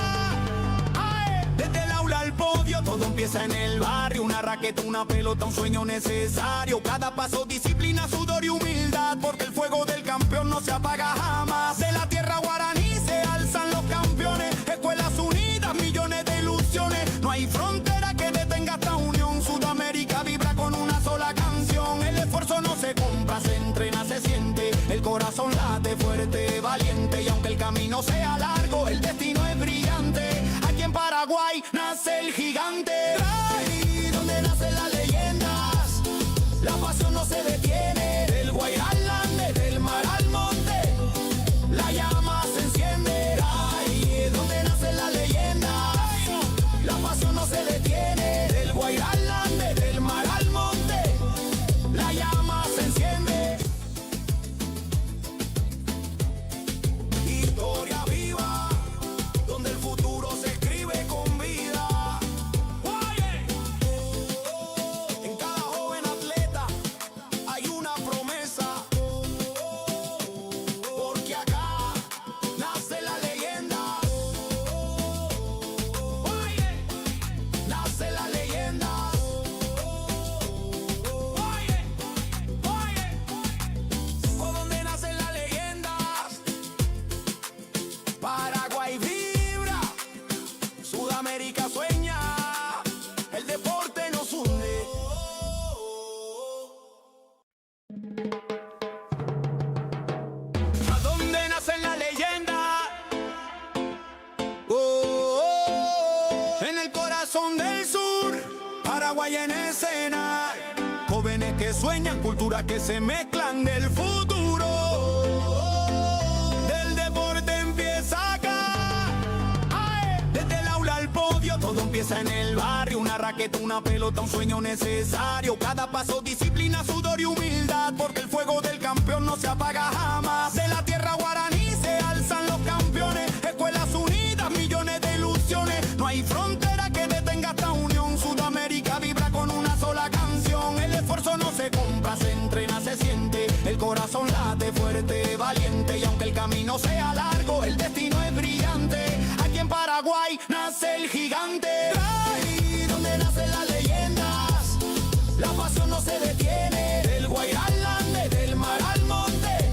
¡Ay! Desde el aula al podio, todo empieza en el barrio. Una raqueta, una pelota, un sueño necesario. Cada paso, disciplina, sudor y humildad, porque el fuego del campeón no se apaga jamás. De la tierra guaraní se alzan los campeones. Escuelas unidas, millones de ilusiones. No hay frontera que detenga esta unión. Sudamérica vibra con una sola canción. El esfuerzo no se compra, se entrena, se siente. El corazón late fuerte, valiente. Y aunque el camino sea largo, el destino es brillante. Aquí en Paraguay nace el gigante. Ahí donde nacen las leyendas, la pasión no se detiene. Del Guairá al Ande, del mar al monte, la llama se enciende. Ahí donde nacen las leyendas, la pasión no se detiene. Del Guairá al Ande, del mar al monte, la llama se enciende. Historia viva, donde el futuro se escribe con vida. En cada joven atleta hay una promesa, porque acá nace la leyenda. Nace la leyenda. Por donde nacen las leyendas, Paraguay vibra, Sudamérica sueña, el deporte nos hunde. ¿A dónde nacen las leyendas? En el corazón del sur, Paraguay en escena. Jóvenes que sueñan, culturas que se mezclan del futuro. Del deporte empieza acá. ¡Ay! Desde el aula al podio, todo empieza en el barrio. Una raqueta, una pelota, un sueño necesario. Cada paso, disciplina, sudor y humildad, porque el fuego del campeón no se apaga jamás. De la tierra guaraní se alzan los campeones. Escuelas unidas, millones de ilusiones. No hay frontera que detenga esta unión. Sudamérica vibra con una sola canción. El esfuerzo no se compra, se entrena, se siente. El corazón late fuerte, valiente. Y aunque el camino sea largo, el destino es brillante. Aquí en Paraguay nace el gigante. Ahí donde nacen las leyendas, la pasión no se detiene. Del Guairá al Ande, del mar al monte,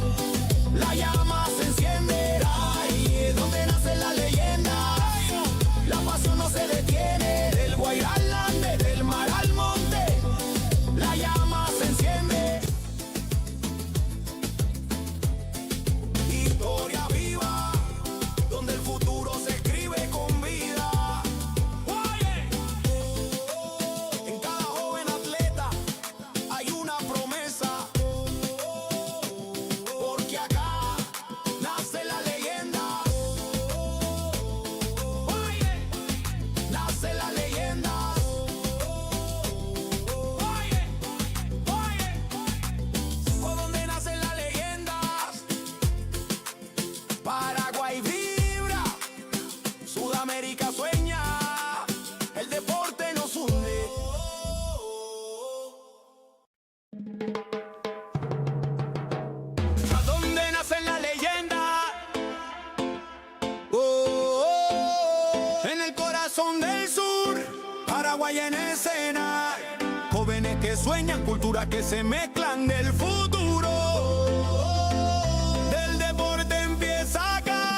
la llama se enciende. Ahí donde nacen las leyendas, la pasión no se detiene. Del Guairá al Ande, del mar al monte, la llama se enciende. Paraguay en escena. Jóvenes que sueñan, culturas que se mezclan del futuro. Del deporte empieza acá.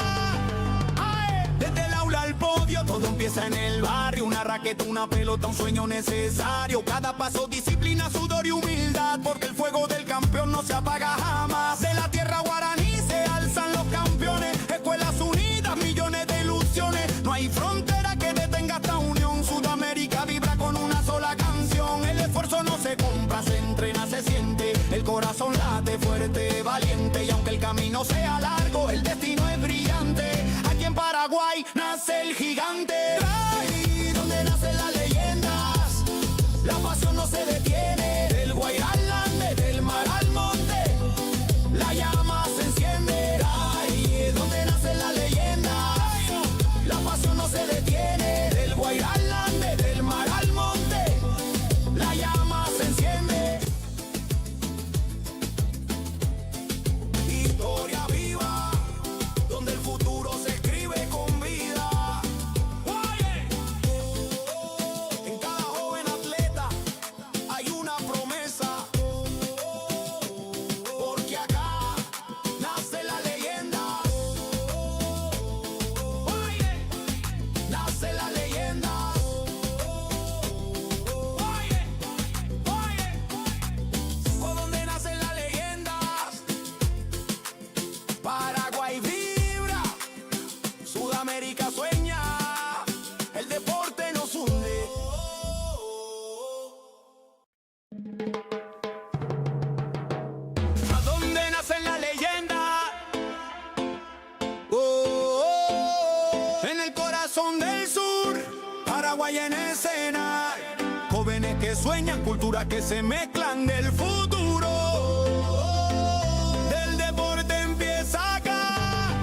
¡Ay! Desde el aula al podio, todo empieza en el barrio. Una raqueta, una pelota, un sueño necesario. Cada paso, disciplina, sudor y humildad. Porque el fuego del campeón no se apaga jamás. De la tierra guaraní se alzan los campeones. Escuelas unidas, millones de ilusiones. No hay frontera que detenga esta unión. Sudamérica vibra con una sola canción. El esfuerzo no se compra, se entrena, se siente. El corazón late fuerte, valiente. Y aunque el camino sea largo, el destino es brillante. Aquí en Paraguay nace el gigante. Ahí donde nacen las leyendas, la pasión no se detiene. Del Guairá al Ande, del mar al monte, la llama se enciende. Ahí donde nacen las leyendas, la pasión no se detiene. Del Guairá al Ande, del mar al monte, la llama se enciende. Historia viva, donde el futuro se escribe con vida. En cada joven atleta hay una promesa. Porque acá nace la leyenda. Nace la leyenda. ¿Por dónde nacen las leyendas? Paraguay vibra, Sudamérica sueña, el deporte nos hunde. ¿A dónde nacen las leyendas? En el corazón del sur, Paraguay en escena. Jóvenes que sueñan, culturas que se mezclan del futuro. Del deporte empieza acá.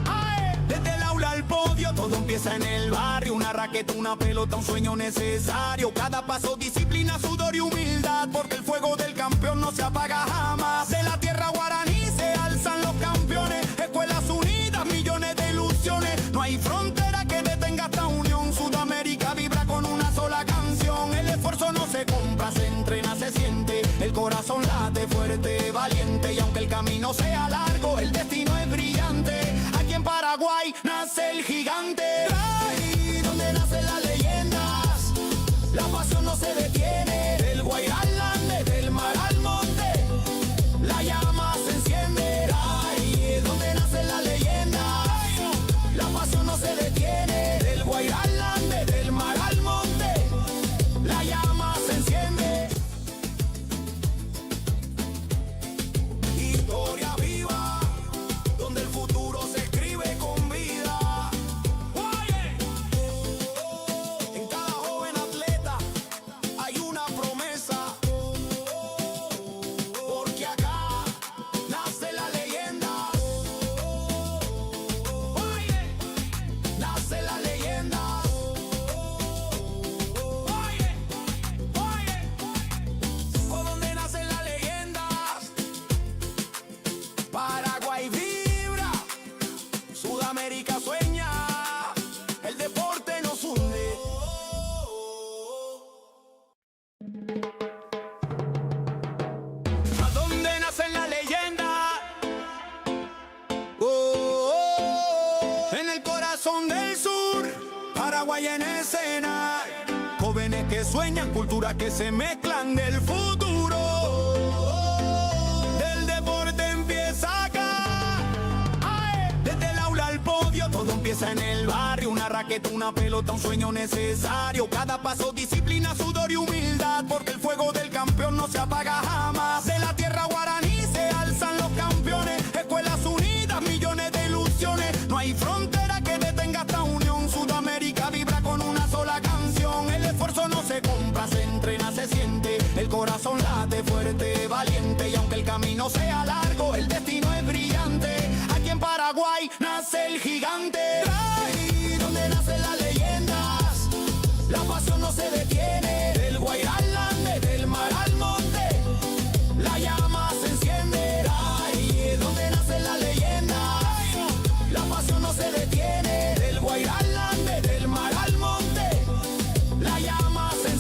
¡Ay! Desde el aula al podio, todo empieza en el barrio. Una raqueta, una pelota, un sueño necesario. Cada paso, disciplina, sudor y humildad. Porque el fuego del campeón no se apaga jamás. De la tierra guaraní se alzan los campeones. Escuelas unidas, millones de ilusiones. No hay frontera que detenga esta unión. Sudamérica vibra con una sola canción. El esfuerzo no se compra, se entrena, se siente. El corazón late fuerte, valiente. Y aunque el camino sea largo, el destino es brillante. Aquí en Paraguay nace el gigante. Ahí donde nacen las leyendas, la pasión no se detiene. Del Guairá al Ande, del mar al monte, la llama se enciende. Ahí donde nacen las leyendas, la pasión no se detiene. Del Guairá al Ande, del mar al monte, la llama se enciende. Historia viva, donde el futuro se escribe con vida. En cada joven atleta hay una promesa. Porque acá nace la leyenda. Nace la leyenda. ¿Por dónde nacen las leyendas? Paraguay vibra, Sudamérica sueña, el deporte nos hunde. ¿A dónde nacen las leyendas? En el corazón del sur, Paraguay en escena. Jóvenes que sueñan, culturas que se mezclan del futuro. Del deporte empieza acá. ¡Ay! Desde el aula al podio, todo empieza en el barrio. Una raqueta, una pelota, un sueño necesario. Cada paso, disciplina, sudor y humildad. Porque el fuego del campeón no se apaga jamás. De la tierra guaraní se alzan los campeones. Escuelas unidas, millones de ilusiones. No hay frontera que detenga esta unión. Sudamérica vibra con una sola canción. El esfuerzo no se compra, se entrena, se siente. El corazón late fuerte, valiente. Y aunque el camino sea largo, el destino es brillante. Aquí en Paraguay nace el gigante. Ahí donde nacen las leyendas, la pasión no se detiene. Del Guairá al Ande, del mar al monte, la llama se enciende. Ahí donde nacen las leyendas, la pasión no se detiene. Del Guairá al Ande, del mar al monte, la llama se enciende.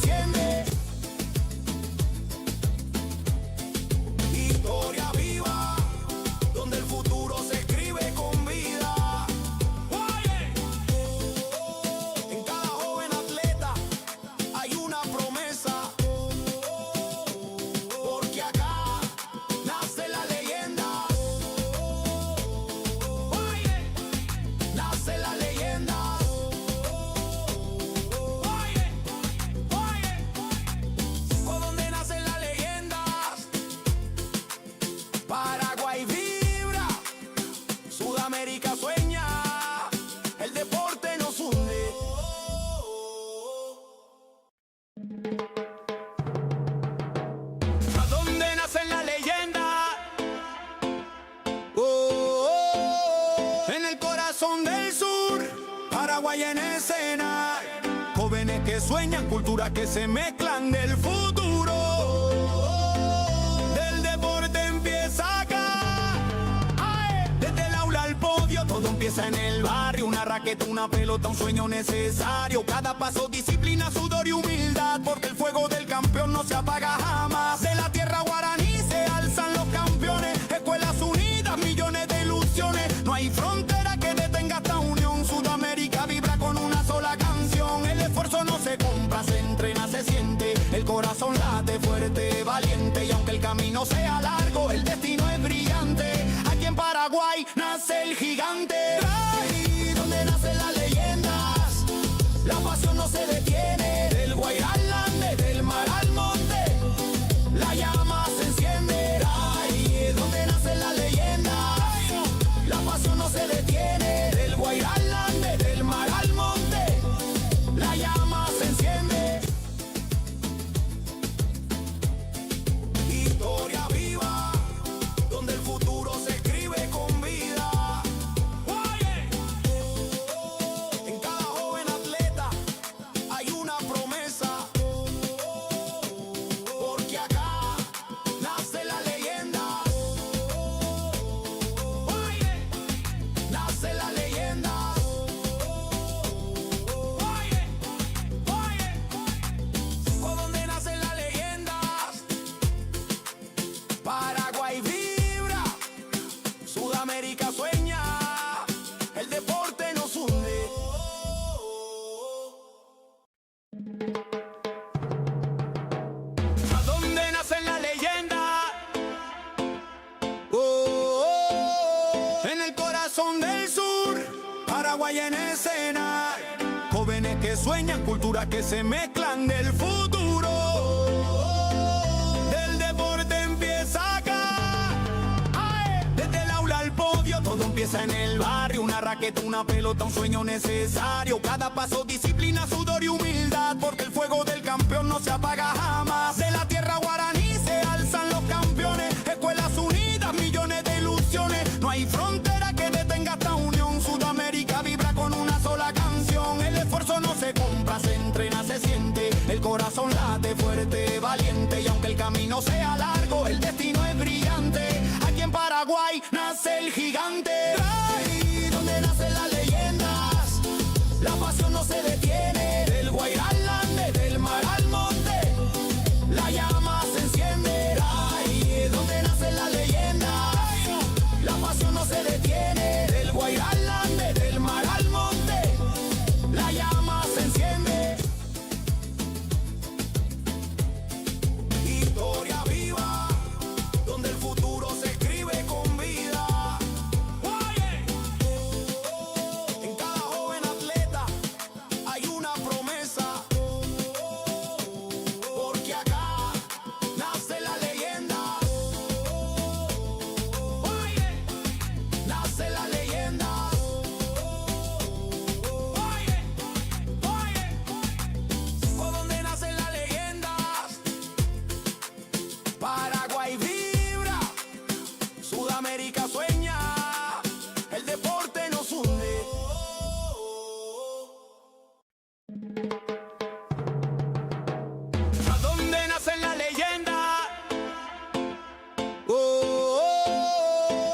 Sudamérica sueña, el deporte nos hunde. ¿A dónde nace la leyenda? En el corazón del sur, Paraguay en escena. Jóvenes que sueñan, culturas que se mezclan del futuro. Del deporte empieza acá. Desde el aula al podio, todo empieza en el barrio. Una raqueta, una pelota, un sueño necesario. Cada paso, disciplina, sudor y humildad. Porque el fuego del campeón no se apaga jamás. De la tierra guaraní se alzan los campeones. Escuelas unidas, millones de ilusiones. No hay frontera que detenga esta unión. Sudamérica vibra con una sola canción. El esfuerzo no se compra, se entrena, se siente. El corazón late fuerte, valiente. Y aunque el camino sea largo, el destino es brillante. Aquí en Paraguay nace el gigante. Ahí donde nacen las leyendas, la pasión no se detiene. Del Guairá al Ande, del mar al monte, la llama se enciende. Ahí donde nacen las leyendas, la pasión no se detiene. Del Guairá al Ande, del mar al monte, la llama se enciende. Historia viva, donde el futuro se escribe con vida. En cada joven atleta hay una promesa, porque acá nace la leyenda. Nace la leyenda. ¿Por dónde nacen las leyendas? Paraguay vibra, Sudamérica sueña, el deporte nos hunde. ¿A dónde nacen las leyendas? En el corazón del sur, Paraguay en escena. Jóvenes que sueñan, culturas que se mezclan del futuro. Del deporte empieza acá. Desde el aula al podio, todo empieza en el barrio. Una raqueta, una pelota, un sueño necesario. Cada paso, disciplina, sudor y humildad. Porque el fuego del campeón no se apaga jamás. De la tierra guaraní se alzan los campeones. Escuelas unidas, millones de ilusiones. No hay frontera que detenga esta unión. Sudamérica vibra con una sola canción. El esfuerzo no se compra, se entrena, se siente. El corazón late fuerte, valiente. Y aunque el camino sea largo, el destino es brillante. Aquí en Paraguay nace el gigante. Ahí donde nacen las leyendas, la pasión no se detiene. Del Guairá al Ande, del mar al monte, la llama se enciende. Ahí donde nacen las leyendas, la pasión no se detiene. Del Guairá al Ande, del mar al monte, la llama se enciende. Historia viva, donde el futuro se escribe con vida. En cada joven atleta hay una promesa, porque acá nace la leyenda. Nace la leyenda. ¿Por dónde nacen las leyendas? Paraguay vibra, Sudamérica sueña, el deporte nos hunde. ¿A dónde nacen las leyendas?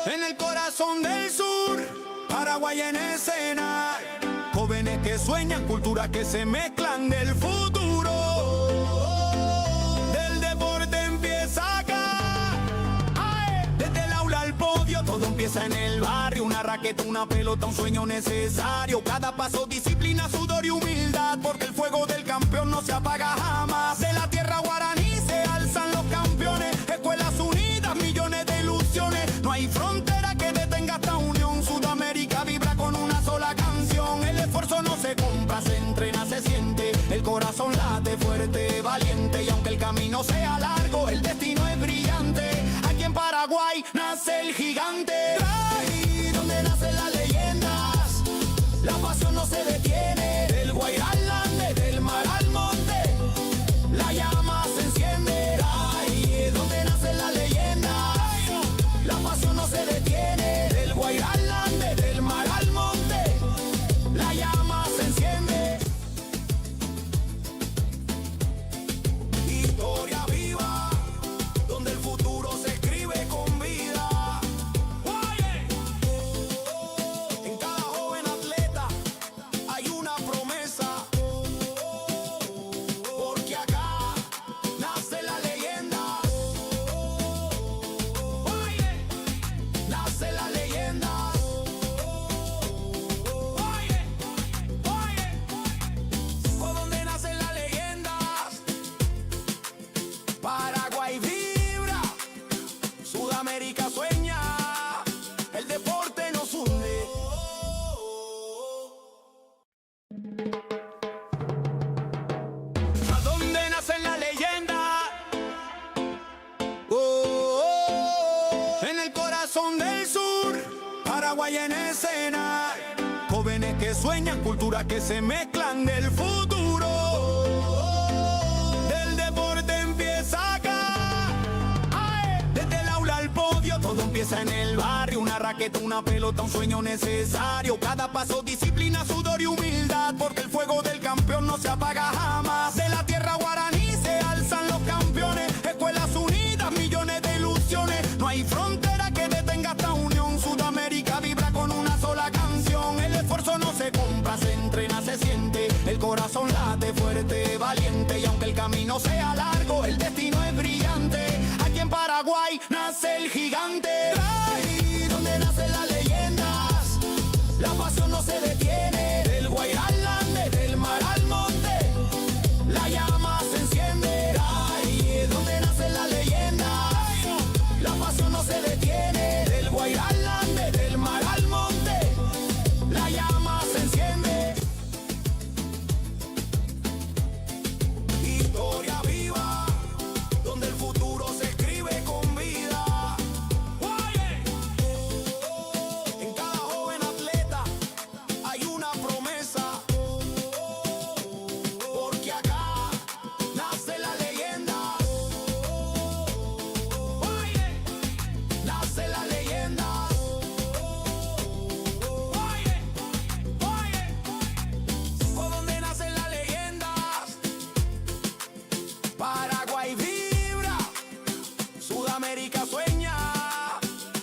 En el corazón del sur, Paraguay en escena. Jóvenes que sueñan, culturas que se mezclan del futuro. Del deporte empieza acá. Desde el aula al podio, todo empieza en el barrio. Una raqueta, una pelota, un sueño necesario. Cada paso, disciplina, sudor y humildad. Porque el fuego del campeón no se apaga jamás. De la tierra guaraní se alzan los campeones. Escuelas unidas, millones de ilusiones. No hay frontera que detenga esta unión. Sudamérica vibra con una sola canción. El esfuerzo no se compra, se entrena, se siente. El corazón late fuerte, valiente. Y aunque el camino sea largo, el destino es brillante. Aquí en Paraguay nace el gigante. Ahí donde nace la escena. Jóvenes que sueñan, culturas que se mezclan del futuro. Del deporte empieza acá. ¡Ay! Desde el aula al podio, todo empieza en el barrio. Una raqueta, una pelota, un sueño necesario. Cada paso, disciplina, sudor y humildad. Porque el fuego del campeón no se apaga jamás. De la tierra guaraní se alzan los campeones. Escuelas unidas, millones de ilusiones. No hay frontera que detenga esta unión. Sudamérica vibra con una sola canción. El esfuerzo no se compra, se entrena, se siente. El corazón late fuerte, valiente. Y aunque el camino sea largo, el destino es brillante. Aquí en Paraguay nace el gigante. Ahí donde nacen las leyendas, la pasión no se detiene. Del Guairá al Ande, del mar al monte, la llama se enciende. Ahí es donde nacen las leyendas, la pasión no se detiene. Del Guairá al Ande, del mar al monte, la llama se enciende. Historia viva, donde el futuro se escribe con vida. En cada joven atleta hay una promesa, porque acá nace la leyenda. Nace la leyenda. Por donde nacen las leyendas, Paraguay vibra, Sudamérica sueña,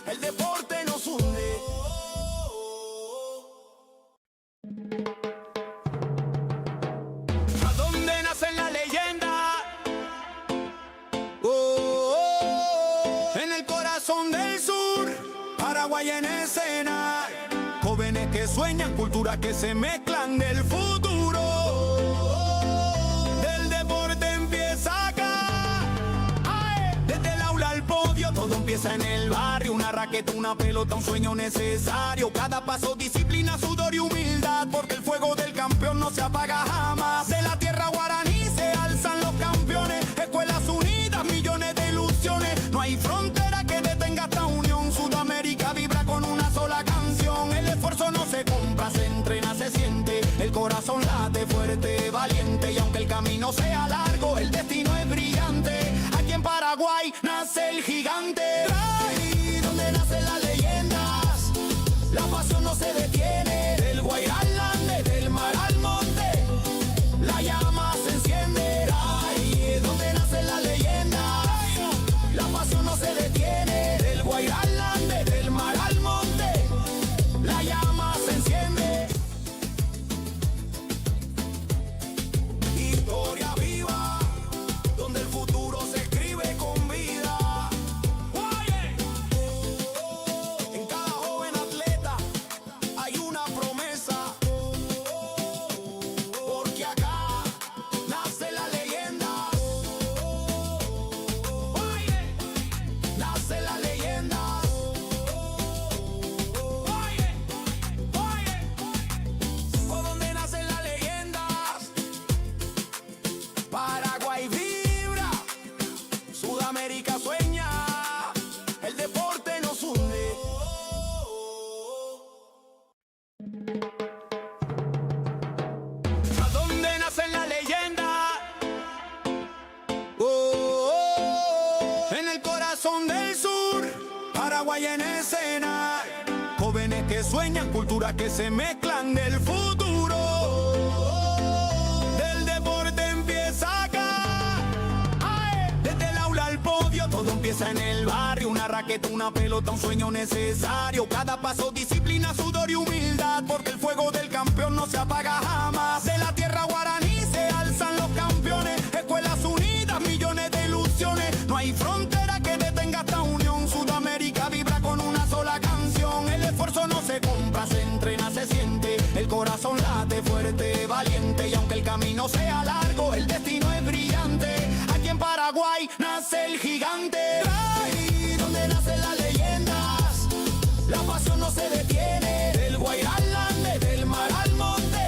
el deporte nos hunde. ¿A dónde nacen las leyendas? En el corazón del sur, Paraguay en escena. Jóvenes que sueñan, culturas que se mezclan del futuro. Del deporte empieza acá. ¡Ay! Desde el aula al podio, todo empieza en el barrio. Una raqueta, una pelota, un sueño necesario. Cada paso, disciplina, sudor y humildad. Porque el fuego del campeón no se apaga jamás. De la tierra guaraní se alzan los campeones. Escuelas unidas, millones de ilusiones. No hay frontera que detenga esta unión. Sudamérica vibra con una sola canción. El esfuerzo no se compra, se entrena, se siente. El corazón late fuerte, valiente. Y aunque el camino sea largo, el destino es brillante. Aquí en Paraguay nace el gigante. Ahí donde nacen las leyendas, la pasión no se detiene. Del Guairá al Ande, del mar al monte, la llama se enciende. Ahí es donde nacen las leyendas, la pasión no se detiene. Del Guairá al Ande, del mar al monte, la llama se enciende. Historia viva, donde el futuro se escribe con vida. En cada joven atleta hay una promesa, porque acá nace la leyenda. Nace la leyenda. Por donde nacen las leyendas, Paraguay vibra, Sudamérica sueña, el deporte nos hunde. ¿A dónde nacen las leyendas? En el corazón del sur, Paraguay en escena. Jóvenes que sueñan, culturas que se mezclan del futuro. Del deporte empieza acá. ¡Ay! Desde el aula al podio, todo empieza en el barrio. Una raqueta, una pelota, un sueño necesario. Cada paso, disciplina, sudor y humildad. Porque el fuego del campeón no se apaga jamás. De la tierra guaraní se alzan los campeones. Escuelas unidas, millones de ilusiones. No hay frontera que detenga esta unión. Sudamérica vibra con una sola canción. El esfuerzo no se compra, se entrena, se siente. El corazón late fuerte, valiente. Y aunque el camino sea largo, el destino es brillante. Aquí en Paraguay nace el gigante. Ahí donde nacen las leyendas, la pasión no se detiene. Del Guairá al Ande, del mar al monte,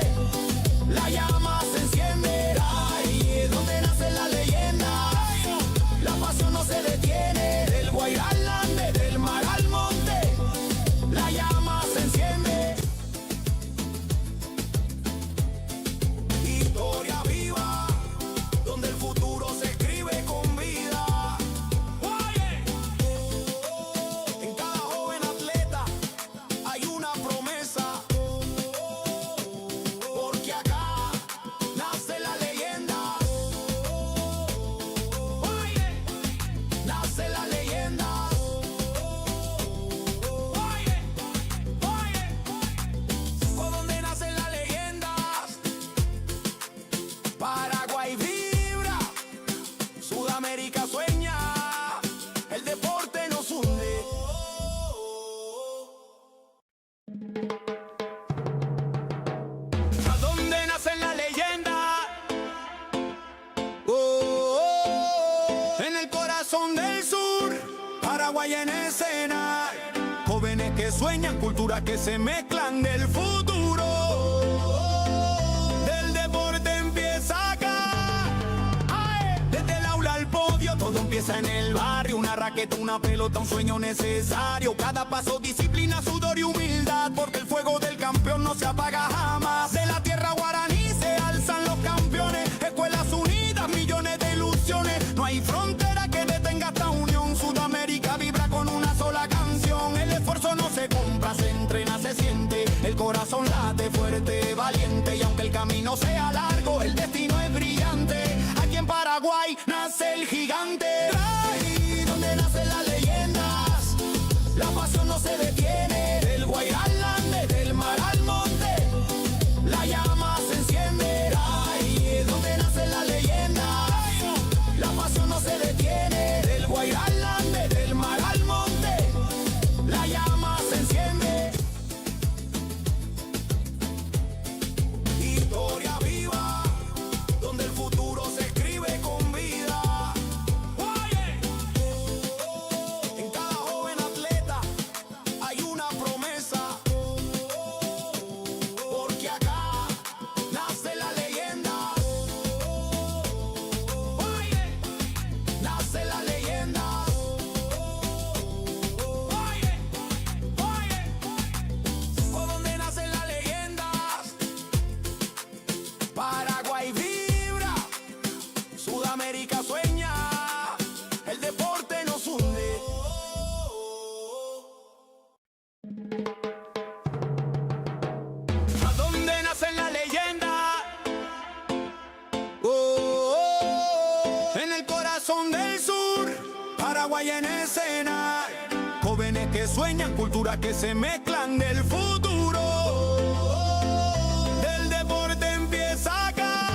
sueñan, culturas que se mezclan del futuro. Del deporte empieza acá. ¡Ay! Desde el aula al podio, todo empieza en el barrio. Una raqueta, una pelota, un sueño necesario. Cada paso, disciplina, sudor y humildad, porque el fuego del campeón no se apaga jamás. De la tierra guaraní se alzan los campeones. Escuelas unidas, millones de ilusiones. No hay frontera que detenga esta unión. Sudamérica vibra con una sola canción. El esfuerzo no se compra, se entrena, se siente. El corazón late fuerte, valiente. Y aunque el camino sea largo, el destino es brillante. Aquí en Paraguay nace el gigante. Ahí donde nacen las leyendas, la pasión no se detiene. Del Guairá al Ande, del mar al monte, la llama se enciende. Ahí es donde nacen las leyendas, la pasión no se detiene. Del Guairá al Ande, del mar al monte, la llama se enciende. Historia viva, donde el futuro se escribe con vida. En cada joven atleta hay una promesa, porque acá nace la leyenda. Nace la leyenda. ¿Por dónde nacen las leyendas? Paraguay vibra, Sudamérica sueña, el deporte nos hunde. ¿A dónde nacen las leyendas? En el corazón del sur, Paraguay en escena. Jóvenes que sueñan, culturas que se mezclan del futuro. Del deporte empieza acá.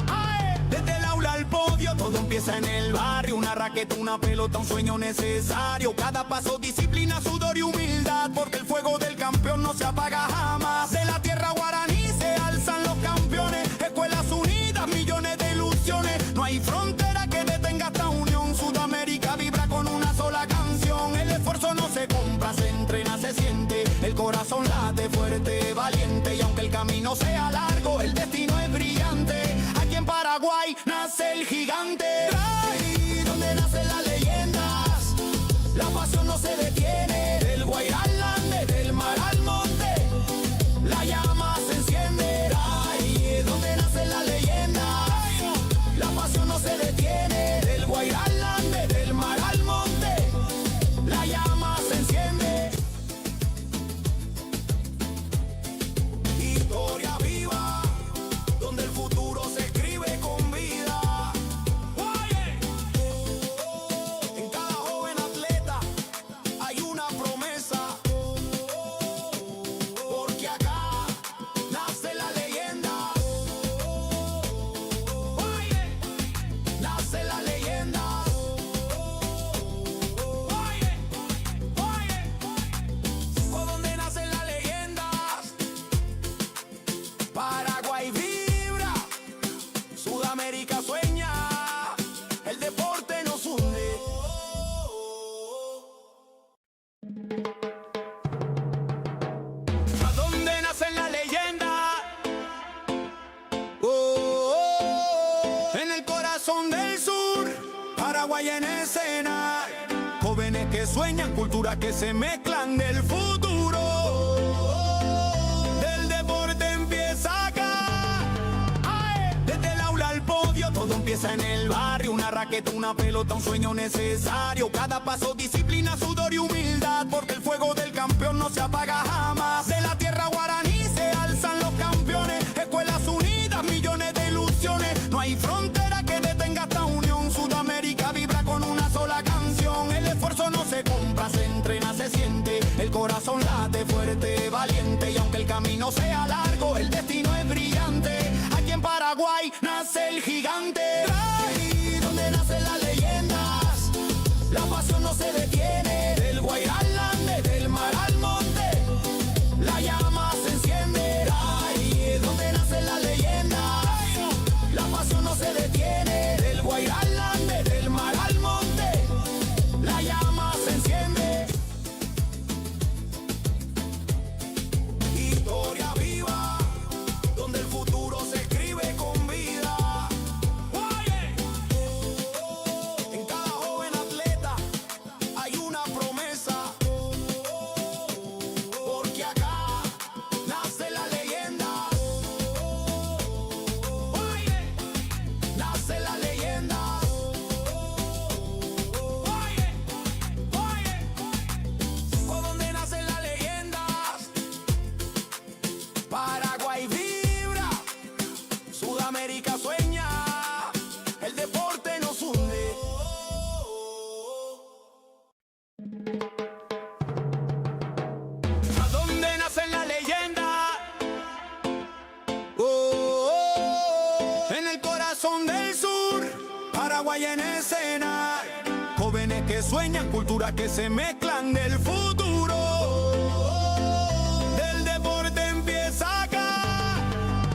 ¡Ay! Desde el aula al podio, todo empieza en el barrio. Una raqueta, una pelota, un sueño necesario. Cada paso, disciplina, sudor y humildad, porque el fuego del campeón no se apaga jamás. De la tierra guaraní se alzan los campeones. Escuelas unidas, millones de ilusiones. No hay frontera que detenga esta unión. Sudamérica vibra con una sola canción. El esfuerzo no se compra, se entrena, se siente. El corazón late fuerte, valiente. Y aunque el camino sea largo, el destino es brillante. Aquí en Paraguay nace el gigante. Ahí donde nacen las leyendas, la pasión no se detiene. Del Guairá al Ande, del mar al monte, la llama se enciende. Ahí es donde nacen las leyendas, la pasión no se detiene. Del Guairá al Ande, del mar al monte, la llama se enciende. Historia viva, donde el futuro se escribe con vida. En cada joven atleta hay una promesa, porque acá nace la leyenda. Nace la leyenda. ¿Por dónde nacen las leyendas? Paraguay vibra, Sudamérica sueña, el deporte nos hunde. ¿A dónde nacen las leyendas? En el corazón del sur, Paraguay en escena. Jóvenes que sueñan, culturas que se mezclan del futuro. Del deporte empieza acá. ¡Ay! Desde el aula al podio, todo empieza en el barrio. Una raqueta, una pelota, un sueño necesario. Cada paso, disciplina, sudor y humildad, porque el fuego del campeón no se apaga jamás. De la tierra guaraní se alzan los campeones. Escuelas unidas, millones de ilusiones. No hay frontera que detenga esta unión. Sudamérica vibra con una sola canción. El esfuerzo no se compra, se entrena, se siente. El corazón late fuerte, valiente. Y aunque el camino sea largo, el destino es brillante. Aquí en Paraguay nace el gigante. Ahí donde nacen las leyendas, la pasión no se detiene. Del Guairá al Ande, del mar al monte, la llama se enciende. Ahí es donde nacen las leyendas, la pasión no se detiene. Del Guairá al Ande, del mar al monte, la llama se enciende. Paraguay en escena. Jóvenes que sueñan, culturas que se mezclan del futuro. Del deporte empieza acá.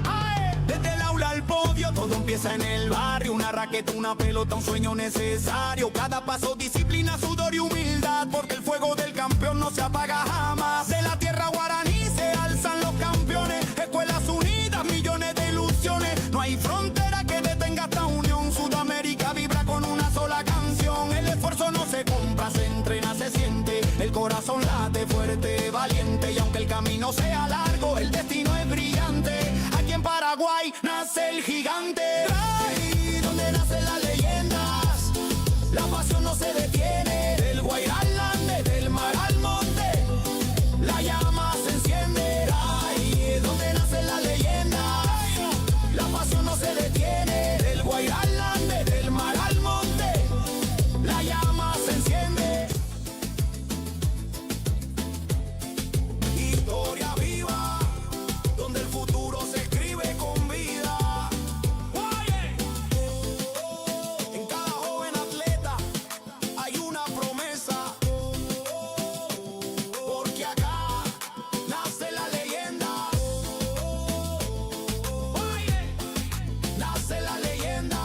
¡Ay! Desde el aula al podio, todo empieza en el barrio. Una raqueta, una pelota, un sueño necesario. Cada paso, disciplina, sudor y humildad. Porque el fuego del campeón no se apaga jamás. De la tierra guaraní se alzan los campeones. Escuelas unidas, millones de ilusiones. No hay frontera que detenga esta unión. Sudamérica vibra con una sola canción. El esfuerzo no se compra, se entrena, se siente. El corazón late fuerte, valiente. Y aunque el camino sea largo, el destino es brillante. Aquí en Paraguay nace el gigante. Ahí donde nacen las leyendas, la pasión no se detiene. Del Guairá al Ande, del mar al monte, la llama se enciende. Ahí donde nacen las leyendas, la pasión no se detiene. Del Guairá al Ande, del mar al monte, la llama se enciende. Historia viva, donde el futuro se escribe con vida. En cada joven atleta hay una promesa, porque acá nace la leyenda. Nace la leyenda.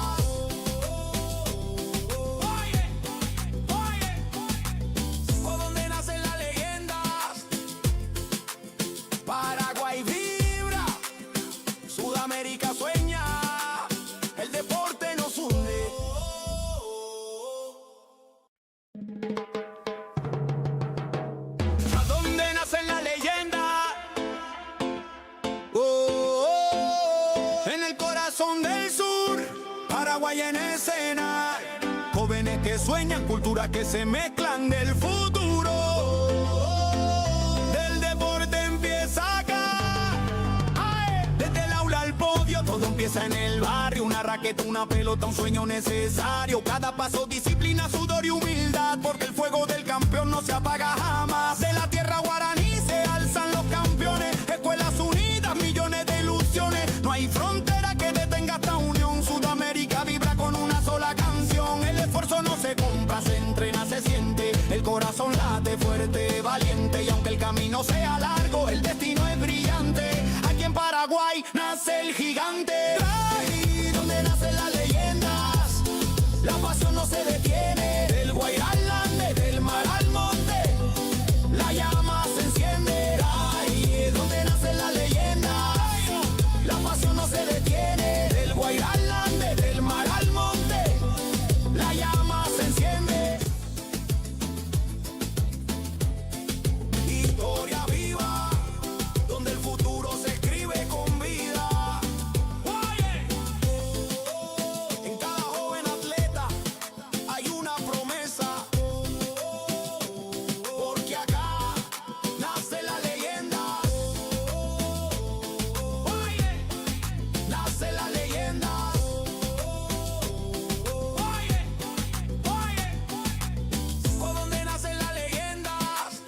Por donde nacen las leyendas, Paraguay vibra, Sudamérica sueña, el deporte nos hunde. ¿A dónde nacen las leyendas? En el corazón del sur, Paraguay en escena. Jóvenes que sueñan, culturas que se mezclan del futuro. Del deporte empieza acá. ¡Ay! Desde el aula al podio, todo empieza en el barrio. Una raqueta, una pelota, un sueño necesario. Cada paso, disciplina, sudor y humildad. Porque el fuego del campeón no se apaga jamás. De la tierra guaraní se alzan los campeones. Escuelas unidas, millones de ilusiones. No hay frontera que detenga esta unión. Sudamérica vibra con una sola canción. El esfuerzo no se compra, se entrena, se siente. El corazón late fuerte, valiente. Y aunque el camino sea largo, el destino es brillante. Aquí en Paraguay nace el gigante. Ahí donde nacen las leyendas, la pasión no se detiene. Del Guairá al Ande, del mar al monte, la llama se enciende. Ahí donde nacen las leyendas, la pasión no se detiene. Del Guairá al Ande, del mar al monte, la llama se enciende. Historia viva, donde el futuro se escribe con vida. En cada joven atleta hay una promesa, porque acá nace la leyenda. Nace la leyenda. Por donde nacen las leyendas,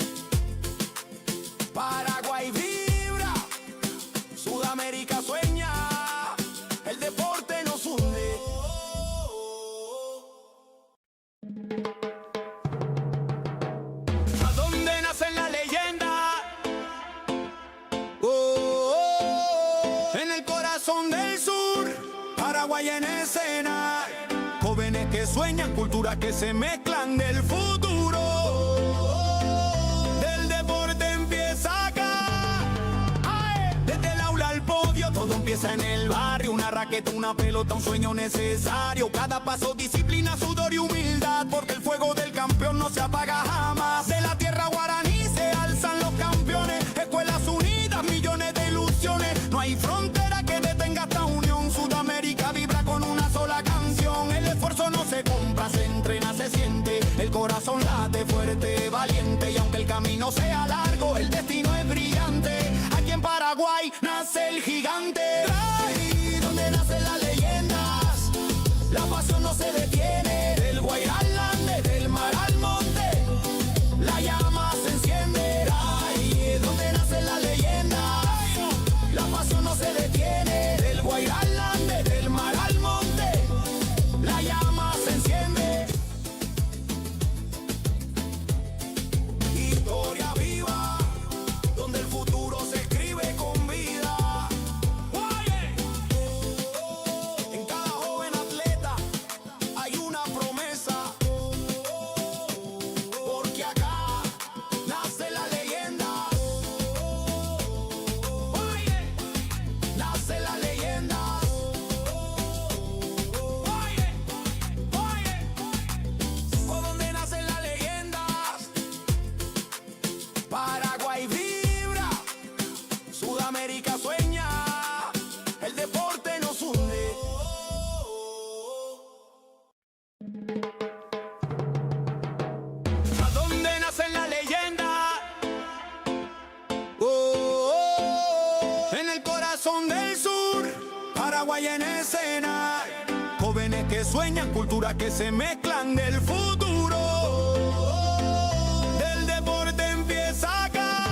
Paraguay vibra, Sudamérica sueña, el deporte nos hunde. ¿A dónde nacen las leyendas? En el corazón del sur, Paraguay en escena. Jóvenes que sueñan, culturas que se mezclan del futuro. Del deporte empieza acá. ¡Ay! Desde el aula al podio, todo empieza en el barrio. Una raqueta, una pelota, un sueño necesario. Cada paso, disciplina, sudor y humildad. Porque el fuego del campeón no se apaga jamás. De la tierra guaraní se alzan los campeones. Escuelas unidas, millones de ilusiones. No hay frontera que detenga esta unión. Sudamérica vibra con una sola canción. El esfuerzo no se compra, se entrena, se siente. El corazón late fuerte, valiente. Y aunque el camino sea largo, el destino es brillante. Aquí en Paraguay nace el gigante. Ahí donde nacen las leyendas, la pasión no se detiene. Del Guairá al Ande, del mar al monte, la llama se enciende. Ahí donde nacen las leyendas, la pasión no se detiene. Del Guairá al Ande, del mar al monte, la llama se Sudamérica sueña, el deporte nos hunde. ¿A dónde nace la leyenda? En el corazón del sur, Paraguay en escena. Jóvenes que sueñan, culturas que se mezclan del futuro. Del deporte empieza acá.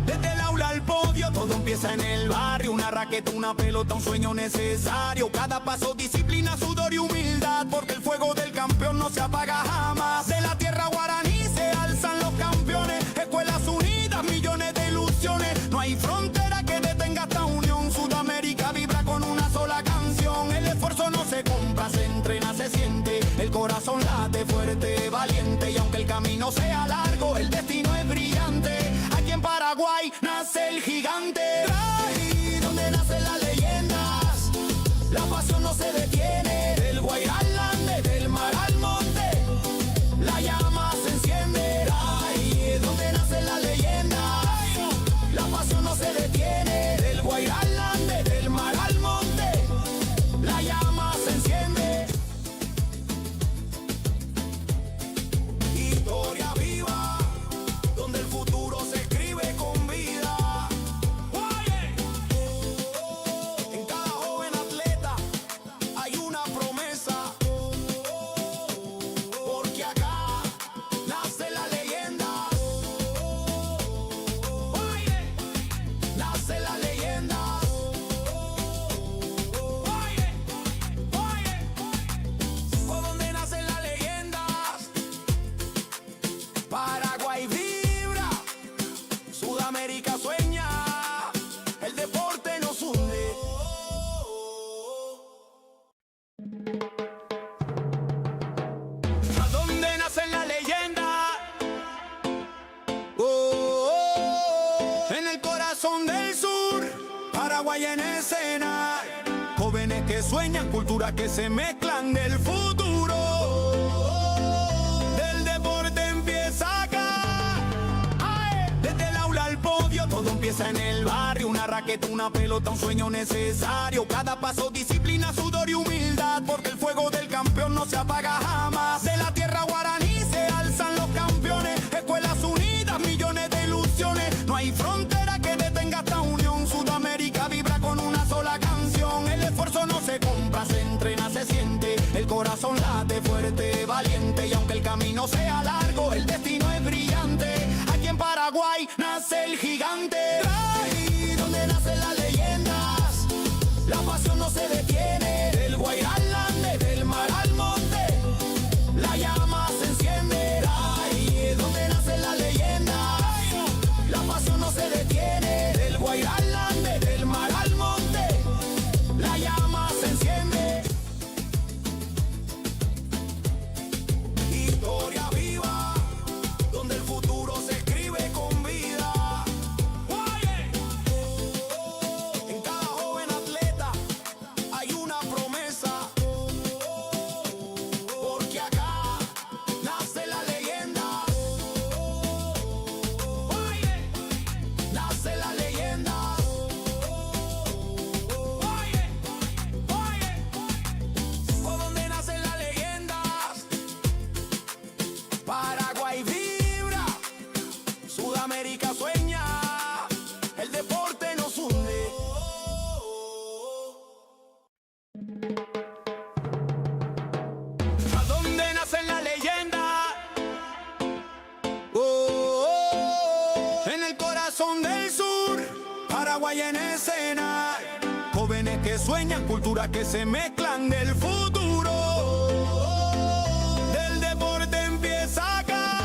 Desde el aula al podio, todo empieza en el barrio. Una raqueta, una pelota, un sueño necesario. Cada paso, disciplina, sudor y humildad. Porque el fuego del campeón no se apaga jamás. De la tierra guaraní se alzan los campeones. Escuelas unidas, millones de ilusiones. No hay frontera que detenga esta unión. Sudamérica vibra con una sola canción. El esfuerzo no se compra, se entrena, se siente. El corazón late fuerte, valiente. Y aunque el camino sea largo, el destino es brillante. Aquí en Paraguay nace el gigante. Ahí donde nacen las leyendas, la pasión no se detiene. Del Guairá al Ande, del mar al monte, la llama se enciende. Ahí donde nacen las leyendas, la pasión no se detiene. Del Guairá al Ande, del mar al monte, la llama se enciende. Historia viva, donde el futuro se escribe con vida. En cada joven atleta hay una promesa. Porque acá nace la leyenda. Nace la leyenda. ¿Por dónde nacen las leyendas? Paraguay vibra, Sudamérica sueña, el deporte nos hunde. ¿A dónde nacen las leyendas? En el corazón del sur, Paraguay en escena. Jóvenes que sueñan, culturas que se mezclan del futuro. Del deporte empieza acá. Desde el aula al podio, todo empieza en el barrio. Una raqueta, una pelota, un sueño necesario. Cada paso, disciplina, sudor y humildad. Porque el fuego del campeón no se apaga jamás. De la tierra guaraní se alzan los campeones. Escuelas unidas, millones de ilusiones. No hay frontera que detenga esta unión. Sudamérica vibra con una sola canción. El esfuerzo no se compra, se entrena, se siente. El corazón late fuerte, valiente. Y aunque el camino sea largo, el destino es brillante. Aquí en Paraguay nace el gigante. Ahí donde nacen las leyendas, la pasión no se detiene. Del Guairá al Ande, del mar al monte, la llama se enciende. Ahí donde nacen las leyendas, la pasión no se detiene. Del Guairá al Ande, del mar al monte, la llama se enciende. Historia viva, donde el futuro se escribe con vida. En cada joven atleta hay una promesa. Porque acá nace la leyenda. Nace la leyenda. ¿Por dónde nacen las leyendas? Paraguay vibra, Sudamérica sueña, el deporte nos hunde. ¿A dónde nacen las leyendas? En el corazón del sur, Paraguay en escena. Jóvenes que sueñan, culturas que se mezclan del futuro. Del deporte empieza acá.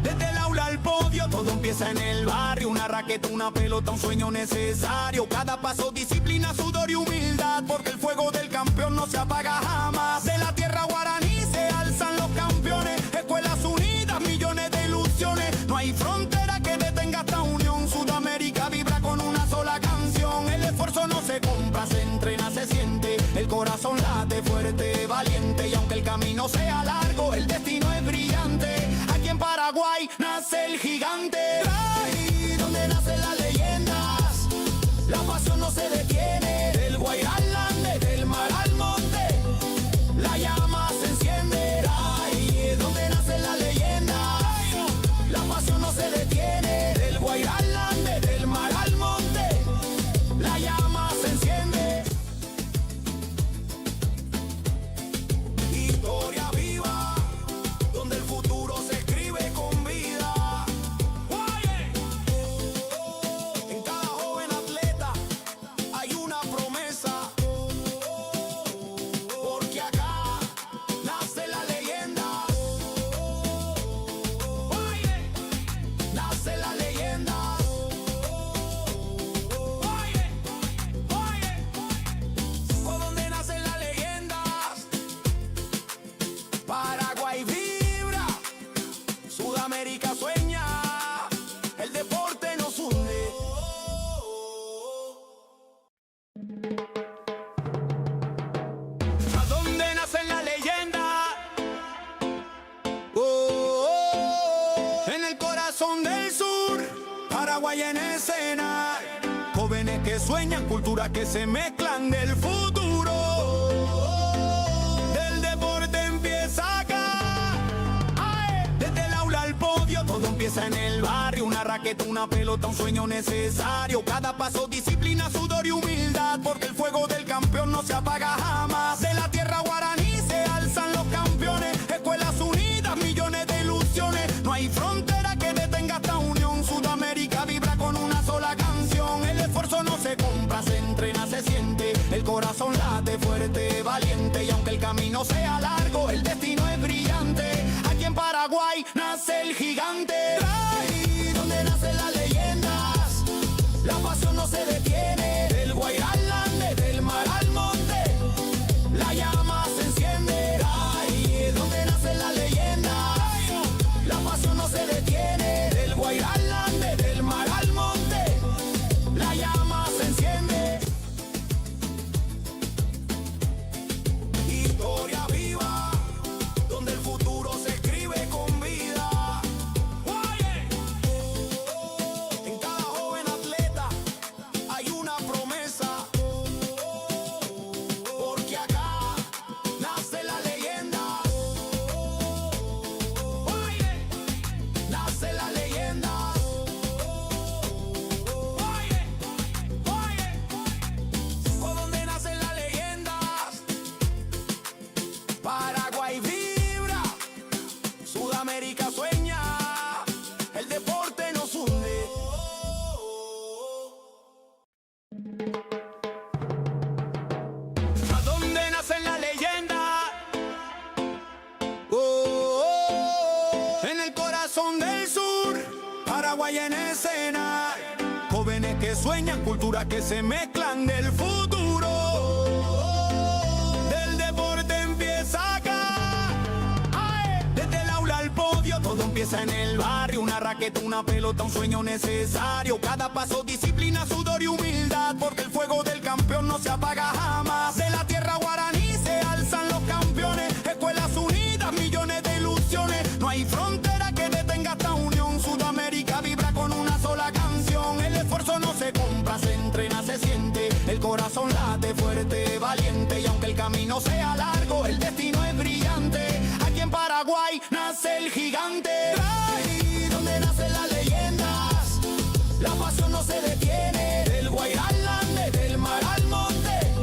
Desde el aula al podio, todo empieza en el barrio. Una raqueta, una pelota, un sueño necesario. Cada paso, disciplina, sudor y humildad. Porque el fuego del campeón no se apaga jamás. De la tierra guaraní se alzan los campeones. Escuelas unidas, millones de ilusiones. No hay frontera que detenga esta unión. Sudamérica vibra con una sola canción. El esfuerzo no se compra, se entrena, se siente. El corazón late fuerte, valiente. Y aunque el camino sea largo, el destino es brillante. Aquí en Paraguay nace el gigante. Ahí donde nace la leyenda. Paraguay en escena. Jóvenes que sueñan, culturas que se mezclan del futuro. Del deporte empieza acá. ¡Ay! Desde el aula al podio, todo empieza en el barrio. Una raqueta, una pelota, un sueño necesario. Cada paso, disciplina, sudor y humildad. Porque el fuego del campeón no se apaga jamás. De la tierra guaraní se alzan los campeones. Escuelas unidas, millones de ilusiones. No hay frontera que detenga esta unión. Sudamérica vibra con una sola canción. El esfuerzo no se compra, se entrena, se siente. El corazón late fuerte, valiente. Y aunque el camino sea largo, el destino es brillante. Aquí en Paraguay nace el gigante. Ahí donde nacen las leyendas, la pasión no se detiene. Del Guairá al Ande, del mar al monte, la llama se enciende. Ahí donde nacen las leyendas, la pasión no se detiene. Del Guairá al Ande, del mar al monte, la llama se enciende. Historia viva, donde el futuro se escribe con vida. En cada joven atleta hay una promesa. Porque acá nace la leyenda. Nace la leyenda. Por donde nacen las leyendas, Paraguay vibra, Sudamérica sueña, el deporte nos hunde. ¿A dónde nacen las leyendas? En el corazón del sur, Paraguay en escena. Jóvenes que sueñan, culturas que se mezclan del futuro. Del deporte empieza acá. ¡Ay! Desde el aula al podio, todo empieza en el barrio. Una raqueta, una pelota, un sueño necesario. Cada paso, disciplina, sudor y humildad. Porque el fuego del campeón no se apaga jamás. De la tierra guaraní se alzan los campeones. Escuelas unidas, millones de ilusiones. No hay frontera que detenga esta unión. Sudamérica vibra con una sola canción. El esfuerzo no se compra, se entrena, se siente. El corazón late fuerte, valiente. Y aunque el camino sea largo, el destino es brillante. Aquí en Paraguay nace el gigante. Ahí donde nacen las leyendas, la pasión no se detiene. Del Guairá al Ande, del mar al monte,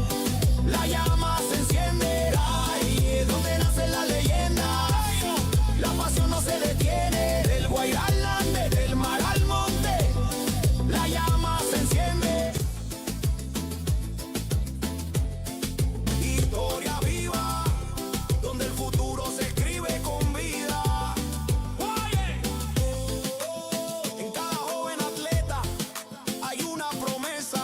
la llama se enciende. Ahí donde nacen las leyendas, la pasión no se detiene. Del Guairá al Ande, del mar al monte, la llama se enciende. Historia viva, donde el futuro se escribe con vida. En cada joven atleta hay una promesa.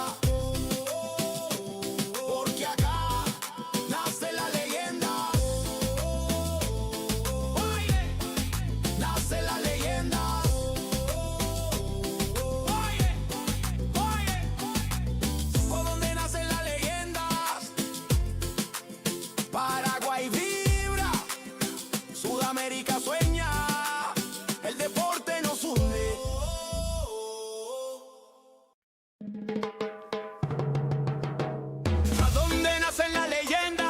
Porque acá nace la leyenda. Nace la leyenda. Por donde nacen las leyendas, Paraguay vibra, Sudamérica sueña, el deporte nos hunde. ¿A dónde nacen las leyendas?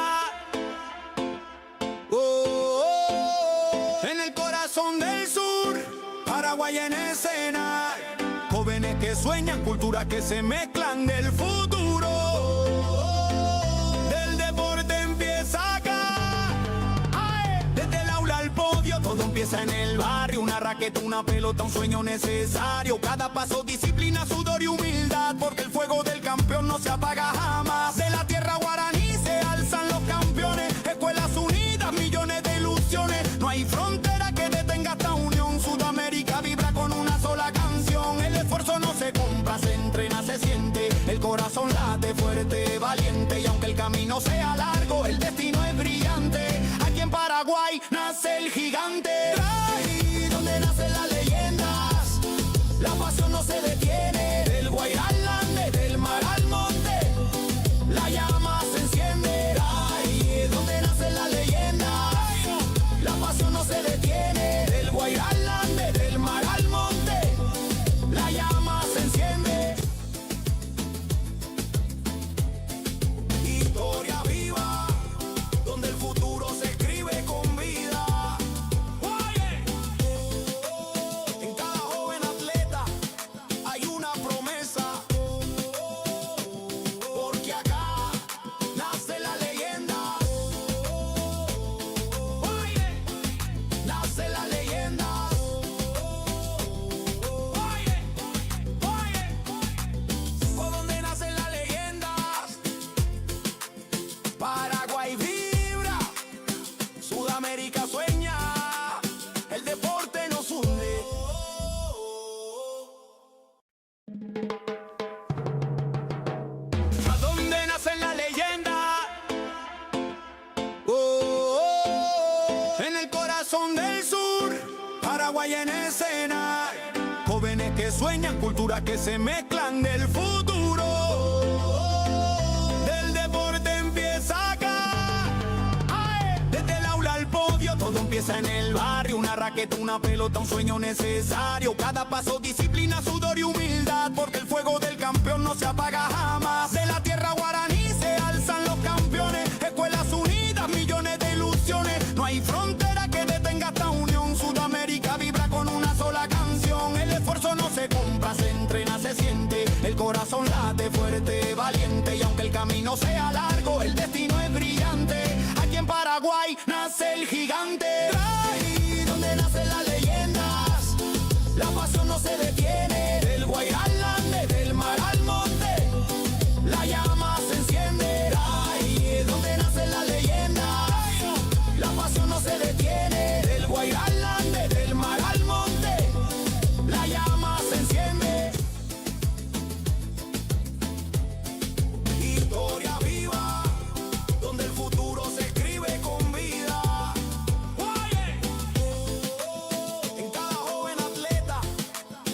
En el corazón del sur, Paraguay en escena. Jóvenes que sueñan, culturas que se mezclan del futuro. Del deporte empieza acá. ¡Ay! Desde el aula al podio, todo empieza en el barrio. Una raqueta, una pelota, un sueño necesario. Cada paso, disciplina, sudor y humildad. Porque el fuego del campeón no se apaga jamás. De la tierra guaraní se alzan los campeones. Escuelas unidas, millones de ilusiones. No hay frontera que detenga esta unión. Sudamérica vibra con una sola canción. El esfuerzo no se compra, se entrena, se siente. El corazón late fuerte, valiente. Y aunque el camino sea largo, el destino es brillante. Aquí en Paraguay nace el gigante. Ahí donde nacen las leyendas, la pasión no se detiene. Del Guairá al Ande, del mar al monte, la llama se enciende. Ahí donde nacen las leyendas, la pasión no se detiene. Del Guairá al Ande, del mar al monte, la llama se enciende. sueñan, culturas que se mezclan del futuro. Del deporte empieza acá. ¡Ay! Desde el aula al podio, todo empieza en el barrio. Una raqueta, una pelota, un sueño necesario. Cada paso, disciplina, sudor y humildad, porque el fuego del campeón no se apaga jamás. De la tierra guaraní se alzan los campeones. Escuelas unidas, millones de ilusiones. No hay frontera que detenga esta unión. Sudamérica vibra con una sola canción. El esfuerzo no se compra, se entrena, se siente. El corazón late fuerte, valiente. Y aunque el camino sea largo, el destino es brillante. Aquí en Paraguay nace el gigante. Ahí donde nacen las leyendas, la pasión no se detiene. Del Guairá al Ande, del mar al monte, la llama se enciende. Ahí donde nacen las leyendas, la pasión no se detiene. Del Guairá al Ande, del mar al monte, la llama se enciende. Historia viva, donde el futuro se escribe con vida. En cada joven atleta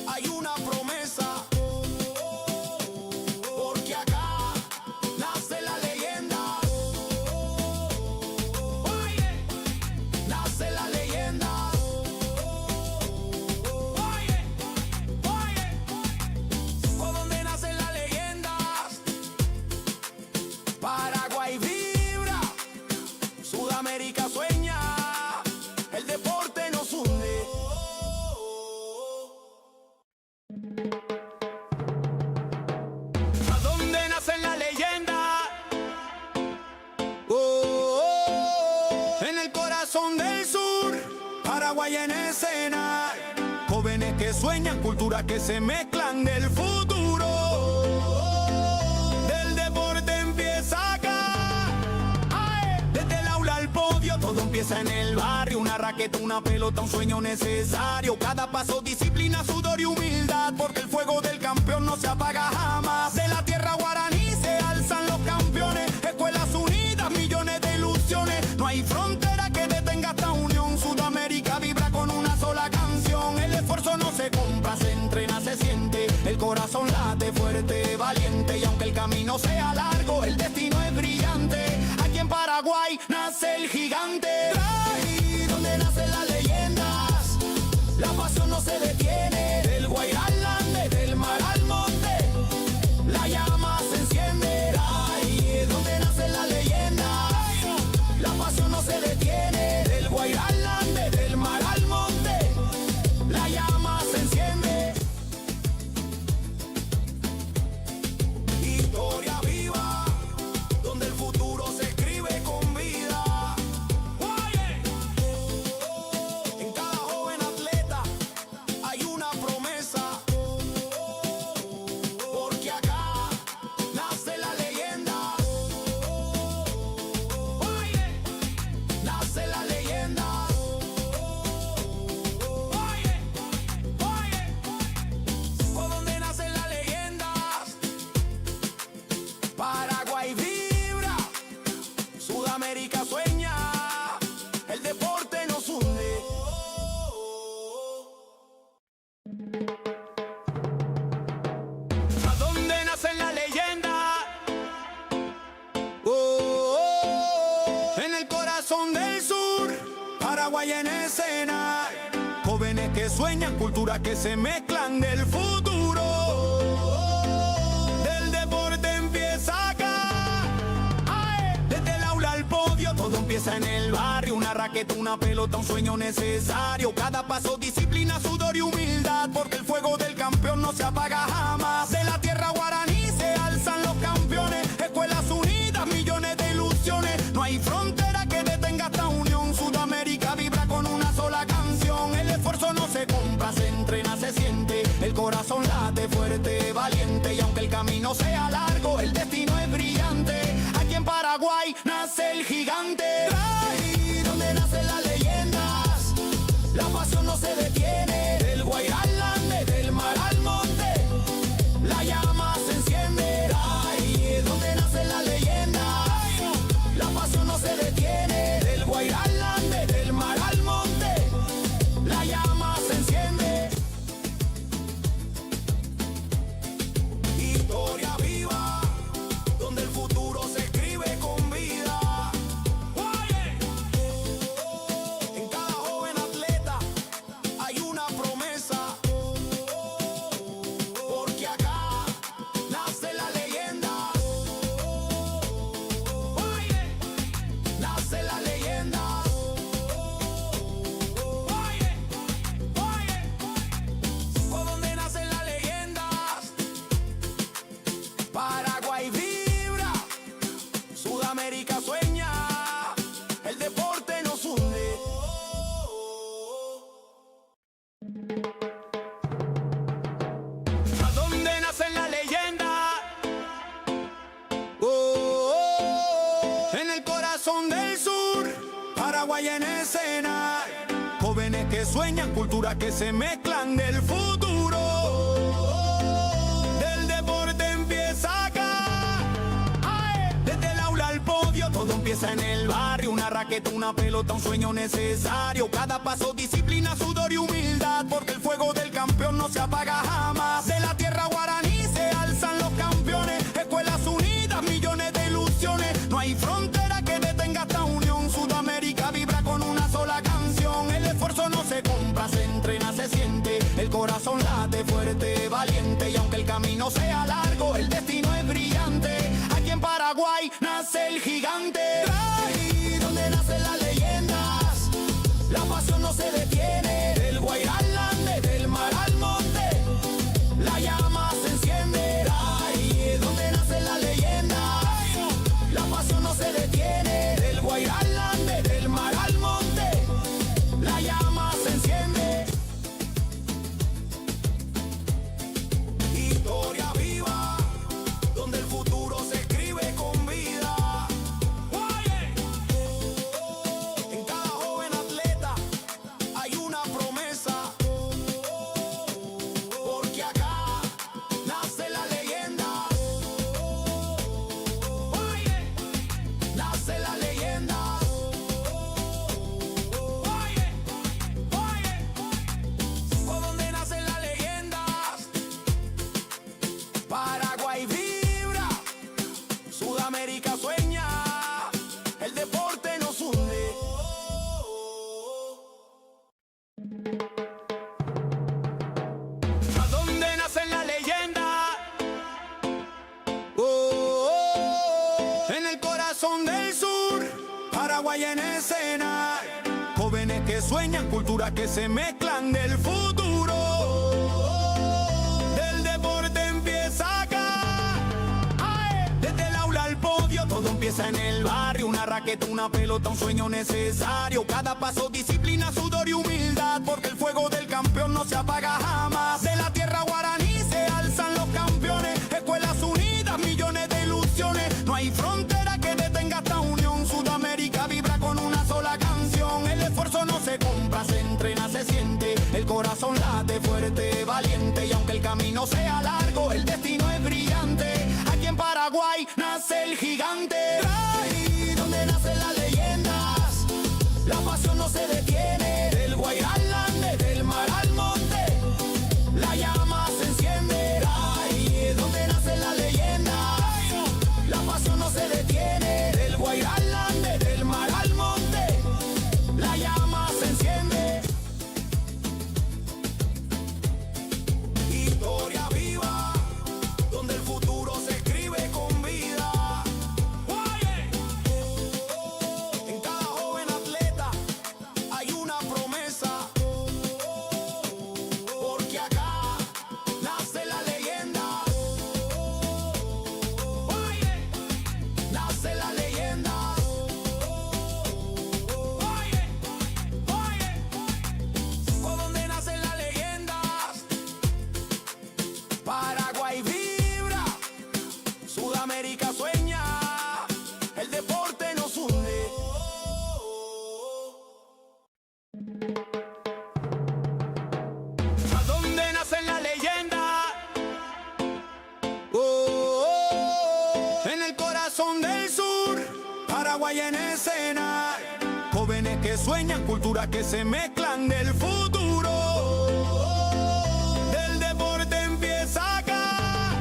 hay una promesa, porque acá nace la leyenda. Nace la leyenda. Por donde nacen las leyendas, Paraguay vibra, Sudamérica sueña, el deporte nos hunde. ¿A dónde nacen las leyendas? En el corazón del sur, Paraguay en escena. Jóvenes que sueñan, culturas que se mezclan del futuro. Del deporte empieza acá. ¡Ay! Desde el aula al podio, todo empieza en el barrio. Una raqueta, una pelota, un sueño necesario. Cada paso, disciplina, sudor y humildad, porque el fuego del campeón no se apaga jamás. De la tierra guaraní se alzan los campeones. Escuelas unidas, millones de ilusiones. No hay frontera que detenga esta unión. Sudamérica vibra con una sola canción. El esfuerzo no se compra, se entrena, se siente. El corazón late fuerte, valiente. Y aunque el camino sea largo, el destino es brillante. Aquí en Paraguay nace el gigante. Ahí donde nacen las leyendas, la pasión no se detiene. Del Guairá al Ande, del mar al monte, la llama se enciende. Ahí donde nacen las leyendas, la pasión no se detiene. Del Guairá al Ande, del mar al monte, la llama se enciende. Historia viva, donde el futuro se escribe con vida. En cada joven atleta hay una promesa, porque acá nace la leyenda. Nace la leyenda. Por donde nacen las leyendas, Paraguay vibra, Sudamérica sueña, el deporte nos hunde. ¿A dónde nacen las leyendas? En el corazón del sur, Paraguay en escena. Jóvenes que sueñan, culturas que se mezclan del futuro. Del deporte empieza acá. ¡Ay! Desde el aula al podio, todo empieza en el barrio. Una raqueta, una pelota, un sueño necesario. Cada paso, disciplina, sudor y humildad, porque el fuego del campeón no se apaga jamás. De la tierra guaraní se alzan los campeones. Escuelas unidas, millones de ilusiones. No hay frontera que detenga esta unión. Sudamérica vibra con una sola canción. El esfuerzo no se compra, se entrena, se siente. El corazón late fuerte, valiente. Y aunque el camino sea largo, el destino es brillante. Aquí en Paraguay nace el gigante. Ahí donde nacen las leyendas, la pasión no se detiene. Del Guairá al Ande, del mar al monte, la llama se enciende. Ahí donde nacen las leyendas, la pasión no se detiene. Del Guairá al Ande, del mar al monte, la llama se enciende. Paraguay en escena. Jóvenes que sueñan, culturas que se mezclan del futuro. Del deporte empieza acá. ¡Ay! Desde el aula al podio, todo empieza en el barrio. Una raqueta, una pelota, un sueño necesario. Cada paso, disciplina, sudor y humildad. Porque el fuego del campeón no se apaga jamás. De la tierra guaraní se alzan los campeones. Escuelas unidas, millones de ilusiones. No hay frontera que detenga esta unión. Sudamérica vibra con una sola canción. El esfuerzo no se compra, se entrena, se siente. El corazón late fuerte, valiente. Y aunque el camino sea largo, el destino es brillante. Aquí en Paraguay nace el gigante. Ahí donde nacen las leyendas, la pasión no se detiene. Del Guairá al Ande, del mar al monte, la llama se enciende. Ahí es donde nacen las leyendas, la pasión no se detiene. Del Guairá al Ande, del mar al monte, la llama se enciende. Historia viva, donde el futuro se escribe con vida. En cada joven atleta hay una promesa, porque acá nace la leyenda. Nace la leyenda. Por donde nacen las leyendas, Paraguay vibra, Sudamérica sueña, el deporte nos hunde. ¿A dónde nacen las leyendas? En el corazón del sur, Paraguay en escena. Jóvenes que sueñan, culturas que se mezclan del futuro. Del deporte empieza acá. ¡Ay! Desde el aula al podio, todo empieza en el barrio. Una raqueta, una pelota, un sueño necesario. Cada paso, disciplina, sudor y humildad. Porque el fuego del campeón no se apaga jamás. De la tierra guaraní se alzan los campeones. Escuelas unidas, millones de ilusiones. No hay frontera que detenga esta unión. Sudamérica vibra con una sola canción. El esfuerzo no se compra, se entrena, se siente. El corazón late fuerte, valiente. Y aunque el camino sea largo, el destino es brillante. Aquí en Paraguay nace el gigante. Ahí donde nacen las leyendas, la pasión no se detiene. Del Guairá al Ande, del mar al monte, la llama se enciende. Ahí es donde nacen las leyendas, la pasión no se detiene. Del Guairá al Ande, del mar al monte, la llama se enciende. Historia viva, donde el futuro se escribe con vida. En cada joven atleta hay una promesa, porque acá nace la leyenda. Nace la leyenda. Por donde nacen las leyendas, Paraguay vibra, Sudamérica sueña, el deporte nos hunde. ¿A dónde nacen las leyendas? En el corazón del sur, Paraguay en escena. Jóvenes que sueñan, culturas que se mezclan del futuro. Del deporte empieza acá.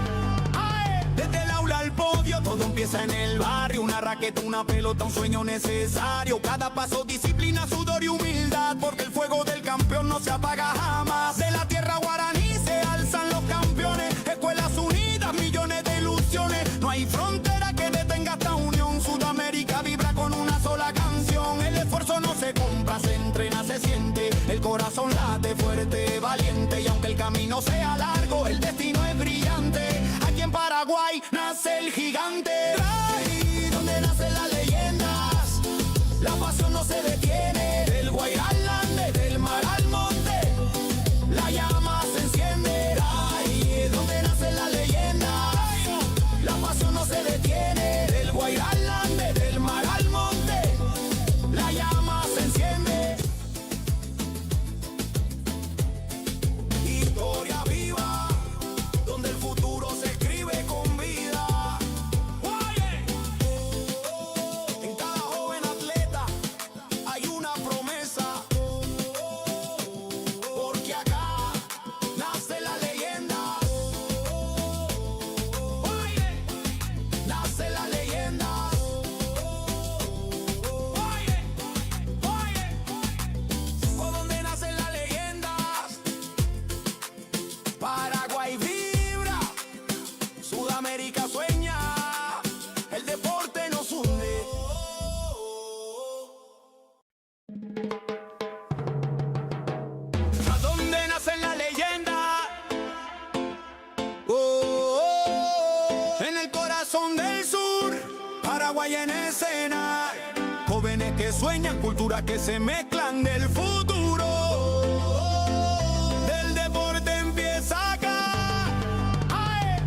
¡Ay! Desde el aula al podio, todo empieza en el barrio. Una raqueta, una pelota, un sueño necesario. Cada paso, disciplina, sudor y humildad. Porque el fuego del campeón no se apaga jamás. De la tierra guaraní se alzan los campeones. Escuelas unidas, millones de ilusiones. No hay frontera que detenga esta unión. Sudamérica vibra con una sola canción. El esfuerzo no se compra, se entrena, se siente. El corazón late fuerte, valiente. Y aunque el camino sea largo, el destino es brillante. Aquí en Paraguay nace el gigante. Ahí donde nacen las leyendas, la pasión no se detiene. Del Guairá al Ande, del mar al monte, la llama se enciende. Ahí es donde nacen las leyendas, la pasión no se detiene. Del Guairá al Ande, del mar al monte, la llama se enciende. Sudamérica sueña, el deporte nos hunde. ¿A dónde nace la leyenda? En el corazón del sur, Paraguay en escena. Jóvenes que sueñan, culturas que se mezclan del futuro. Del deporte empieza acá.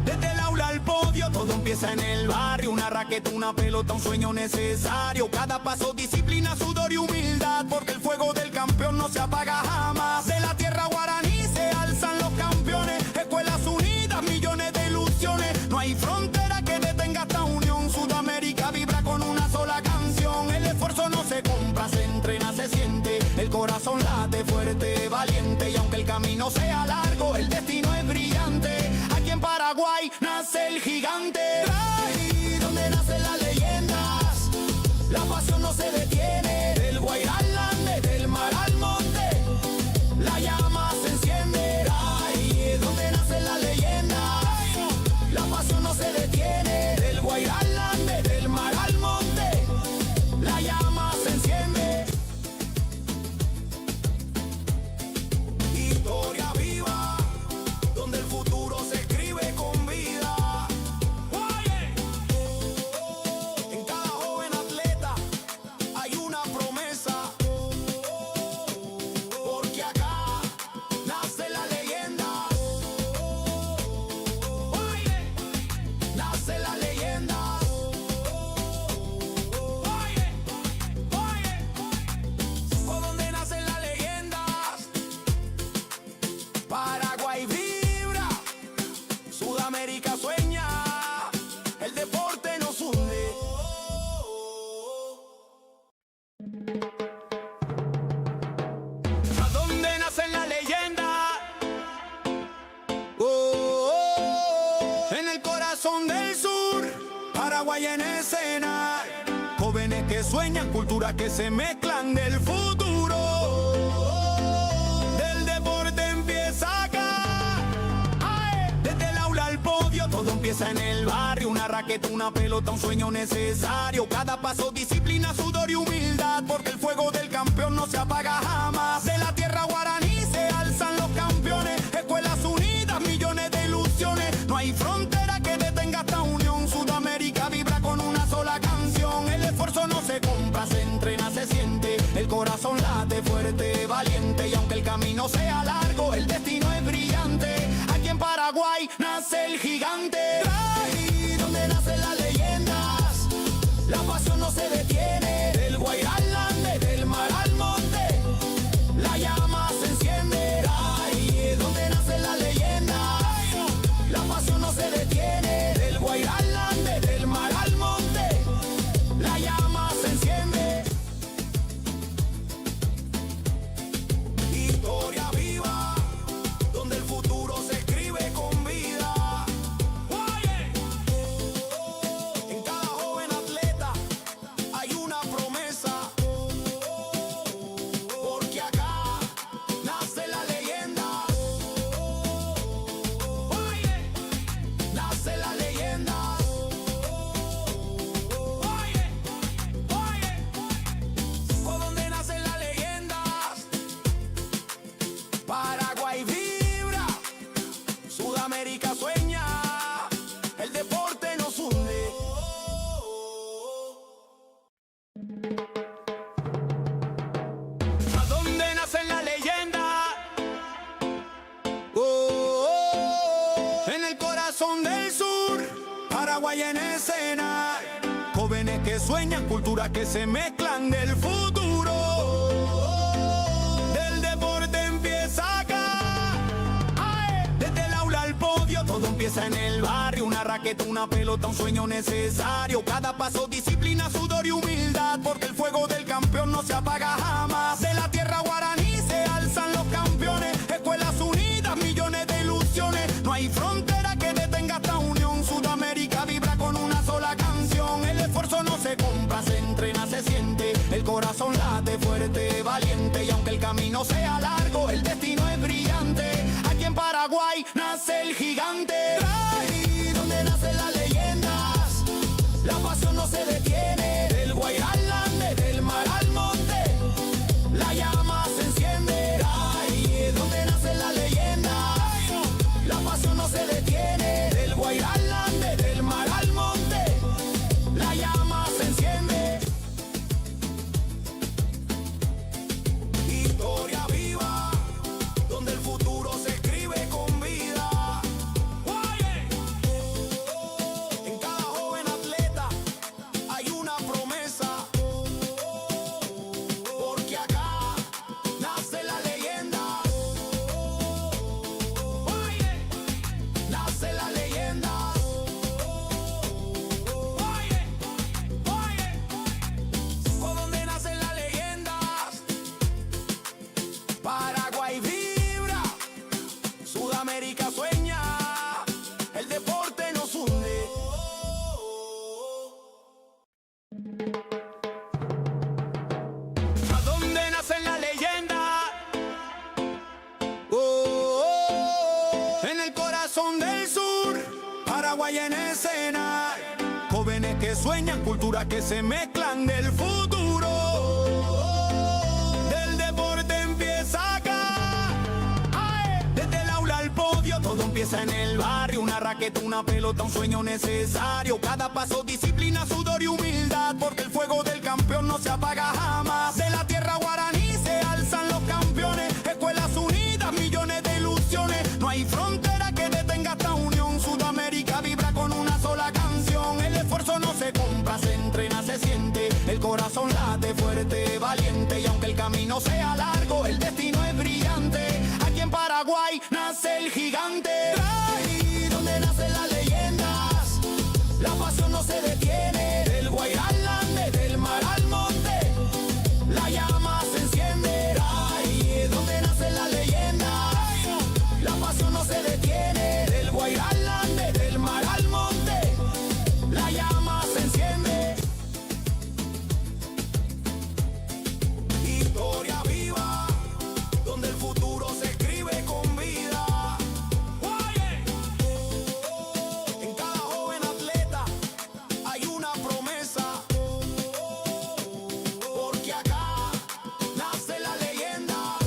Desde el aula al podio, todo empieza en el barrio. Una raqueta, una pelota, un sueño necesario. Cada paso, disciplina, sudor y humildad, porque el fuego del campeón no se apaga jamás. De la tierra guaraní se alzan los campeones. Escuelas unidas, millones de ilusiones. No hay frontera que detenga esta unión. Sudamérica vibra con una sola canción. El esfuerzo no se compra, se entrena, se siente. El corazón late fuerte, valiente. Y aunque el camino sea largo, el destino es brillante. Aquí en Paraguay nace el gigante. Ahí donde nacen las leyendas, la pasión no se detiene. Del Guairá al Ande, del mar al monte, la llama se enciende. Ahí es donde nacen las leyendas, la pasión no se detiene. Del Guairá al Ande, del mar al monte, la llama se enciende. Historia viva, donde el futuro se escribe con vida. En cada joven atleta hay una promesa, porque acá nace la leyenda. Nace la leyenda. ¿Por dónde nacen las leyendas? Paraguay vibra, Sudamérica sueña, el deporte nos hunde. ¿A dónde nacen las leyendas? En el corazón del sur, Paraguay en escena. Jóvenes que sueñan, culturas que se mezclan del futuro. Del deporte empieza acá. Desde el aula al podio, todo empieza en el barrio. Una raqueta, una pelota, un sueño necesario. Cada paso, disciplina, sudor y humildad, porque el fuego del campeón no se apaga jamás. De la tierra guaraní se alzan los campeones. Escuelas unidas, millones de ilusiones. No hay frontera que detenga esta unión. Sudamérica vibra con una sola canción. El esfuerzo no se compra, se entrena, se siente. El corazón late fuerte, valiente. Y aunque el camino sea largo, el destino es brillante. Aquí en Paraguay nace el gigante. Ahí donde nacen las leyendas, la pasión no se detiene. Del Guairá al Ande, del mar al monte, la llama se enciende. Ahí es donde nacen las leyendas, la pasión no se detiene. Del Guairá al Ande, del mar al monte, la llama se enciende. Historia viva, donde el futuro se escribe con vida. En cada joven atleta hay una promesa, porque acá nace la leyenda. Nace la leyenda. ¿Por dónde nacen las leyendas? Paraguay vibra, Sudamérica sueña, el deporte nos hunde. ¿A dónde nacen las leyendas? En el corazón del sur, Paraguay en escena. Jóvenes que sueñan, culturas que se mezclan del futuro. Del deporte empieza acá. Desde el aula al podio, todo empieza en el barrio. Una raqueta, una pelota, un sueño necesario. Cada paso, disciplina, sudor y humildad, porque el fuego del campeón no se apaga jamás. De la tierra guaraní se alzan los campeones. Escuelas unidas, millones de ilusiones. No hay frontera que detenga esta unión. Sudamérica vibra con una sola canción. El esfuerzo no se compra, se entrena, se siente. El corazón late fuerte, valiente. Y aunque el camino sea largo, el destino es brillante. Aquí en Paraguay nace el gigante. Ahí donde nace la Jóvenes que sueñan, culturas que se mezclan del futuro. Del deporte empieza acá. ¡Ay! Desde el aula al podio, todo empieza en el barrio. Una raqueta, una pelota, un sueño necesario. Cada paso, disciplina, sudor y humildad. Porque el fuego del campeón no se apaga jamás. De la tierra guaraní se alzan los campeones. Escuelas unidas, millones de ilusiones. No hay frontera que detenga esta unión. Sudamérica vibra con una sola canción. El esfuerzo no se compra, se entrena, se siente. El corazón late fuerte, valiente. Y aunque el camino sea largo, el destino es brillante. Aquí en Paraguay nace el gigante. Ahí donde nacen las leyendas, la pasión no se detiene. Del Guairá al Ande, del mar al monte, la llama se enciende. Ahí donde nacen las leyendas, la pasión no se detiene. Del Guairá al Ande, del mar al monte, la llama se enciende. Historia viva, donde el futuro se escribe con vida. En cada joven atleta hay una promesa, porque acá nace la leyenda.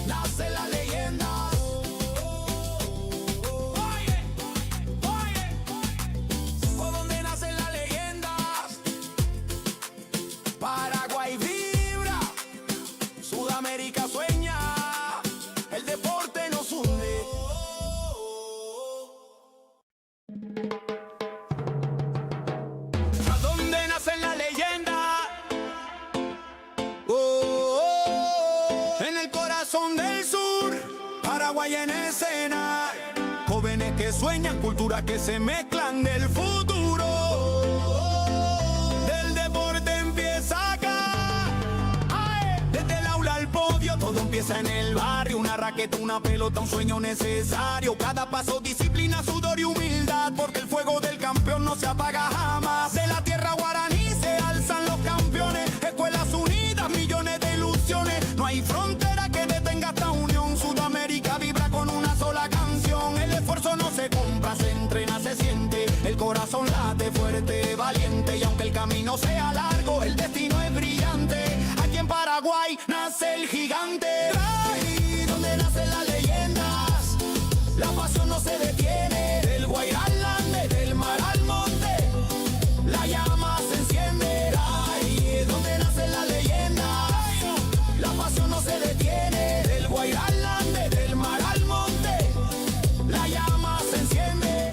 Nace la leyenda. Por donde nacen las leyendas, Paraguay vibra, Sudamérica sueña, el deporte nos hunde. ¿A dónde nacen las leyendas? En el corazón del sur, Paraguay en escena. Jóvenes que sueñan, culturas que se mezclan del futuro. Del deporte empieza acá. ¡Ay! Desde el aula al podio, todo empieza en el barrio. Una raqueta, una pelota, un sueño necesario. Cada paso, disciplina, sudor y humildad. Porque el fuego del campeón no se apaga jamás. De la tierra guaraní se alzan los campeones. Escuelas unidas, millones de ilusiones. No hay frontera que detenga esta unión. Sudamérica vibra con una sola canción. El esfuerzo no se compra, se entrena, se siente. El corazón late fuerte, valiente. Y aunque el camino sea largo, el destino es brillante. Aquí en Paraguay nace el gigante. Ahí donde nacen las leyendas, la pasión no se detiene. Del Guairá al Ande, del mar al monte, la llama se enciende. Ahí donde nacen las leyendas, la pasión no se detiene. Del Guairá al Ande, del mar al monte, la llama se enciende.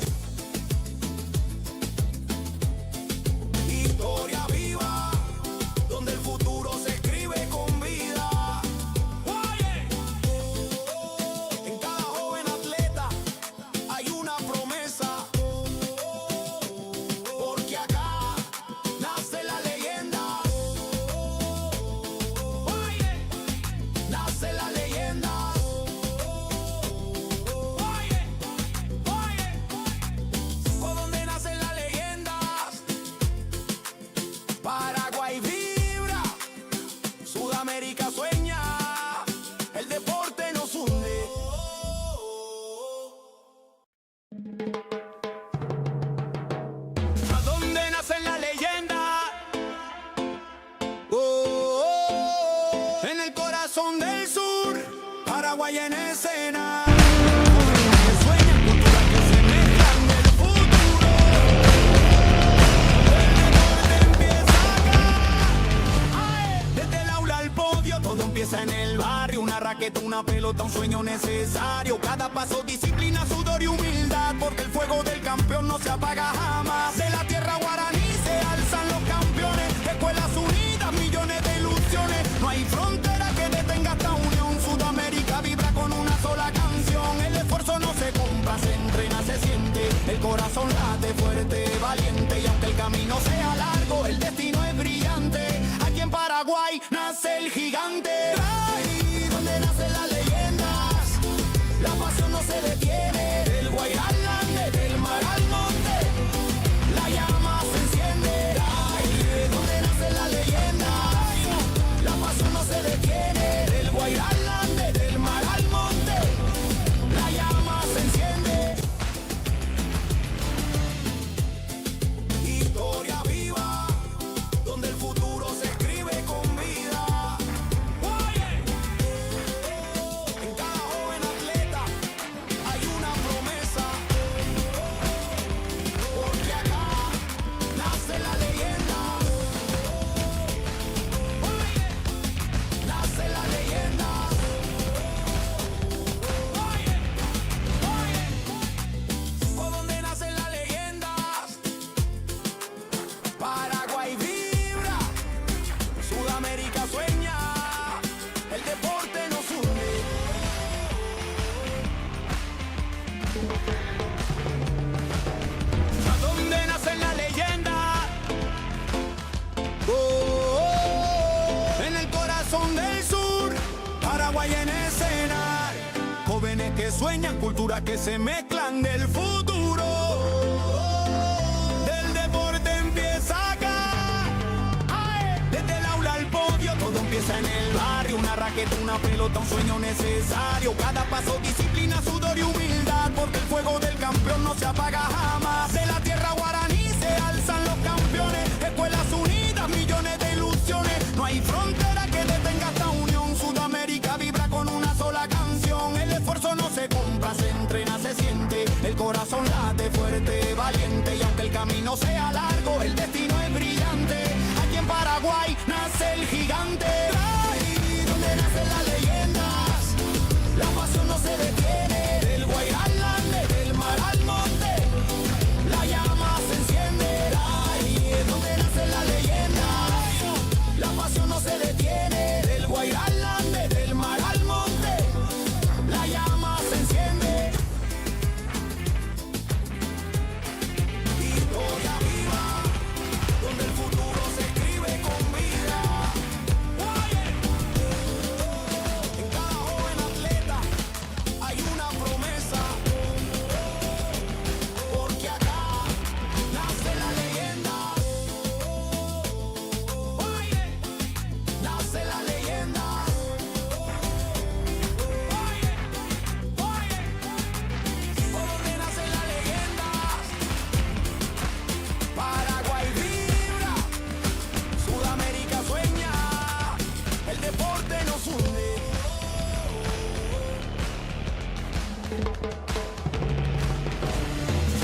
Historia viva, donde el futuro se escribe con vida. En cada joven atleta hay una promesa, porque acá nace la leyenda. Nace la leyenda. Por donde nacen las leyendas, Paraguay vibra, Sudamérica sueña, el deporte nos hunde. ¿A dónde nacen las leyendas? En el corazón del sur, Paraguay en escena. Jóvenes que sueñan, culturas que se mezclan del futuro. El deporte empieza acá. ¡Ay! Desde el aula al podio, todo empieza en el barrio. Una raqueta, una pelota, un sueño necesario. Cada paso, disciplina, sudor y humildad. Porque el fuego del campeón no se apaga jamás. De la tierra guaraní se alzan los campeones. Escuelas unidas, millones de ilusiones. No hay frontera que detenga esta unión. Sudamérica vibra con una sola canción. El esfuerzo no se compra, se entrena, se siente. El corazón late fuerte, valiente. Y aunque el camino sea largo, el destino es brillante. Aquí en Paraguay nace el gigante. Ahí donde nacen las leyendas, la pasión no se detiene. Del Guairá al Ande, del mar al monte, la llama se enciende. Ahí donde nacen las leyendas, la pasión no se detiene. Del Guairá al Ande, del mar al monte, la llama se enciende. sueñan, culturas que se mezclan del futuro. Del deporte empieza acá. ¡Ay! Desde el aula al podio, todo empieza en el barrio. Una raqueta, una pelota, un sueño necesario. Cada paso, disciplina, sudor y humildad, porque el fuego del campeón no se apaga jamás. De la tierra guaraní se alzan los campeones. Escuelas unidas, millones de ilusiones. No hay frontera que detenga esta unión. Sudamérica vibra con una sola canción. El esfuerzo no se compra, se entrena, se siente. El corazón late fuerte, valiente. Y aunque el camino sea largo, el destino es brillante. Aquí en Paraguay nace el gigante. Ahí donde nacen las leyendas, la pasión no se detiene. Del Guairá al Ande, del mar al monte, la llama se enciende. Ahí es donde nacen las leyendas, la pasión no se detiene. Del Guairá al Ande, del mar al monte, la llama se enciende. Historia viva, donde el futuro se escribe con vida. En cada joven atleta hay una promesa, porque acá nace la leyenda. Nace la leyenda. Por donde nace la leyenda. Paraguay vibra, Sudamérica sueña, el deporte nos une.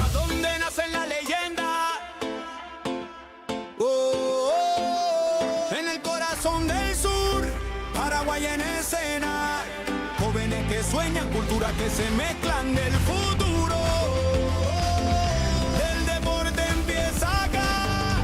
¿A dónde nace la leyenda? En el corazón del sur, Paraguay en escena. Jóvenes que sueñan, culturas que se mezclan del futuro. El deporte empieza acá.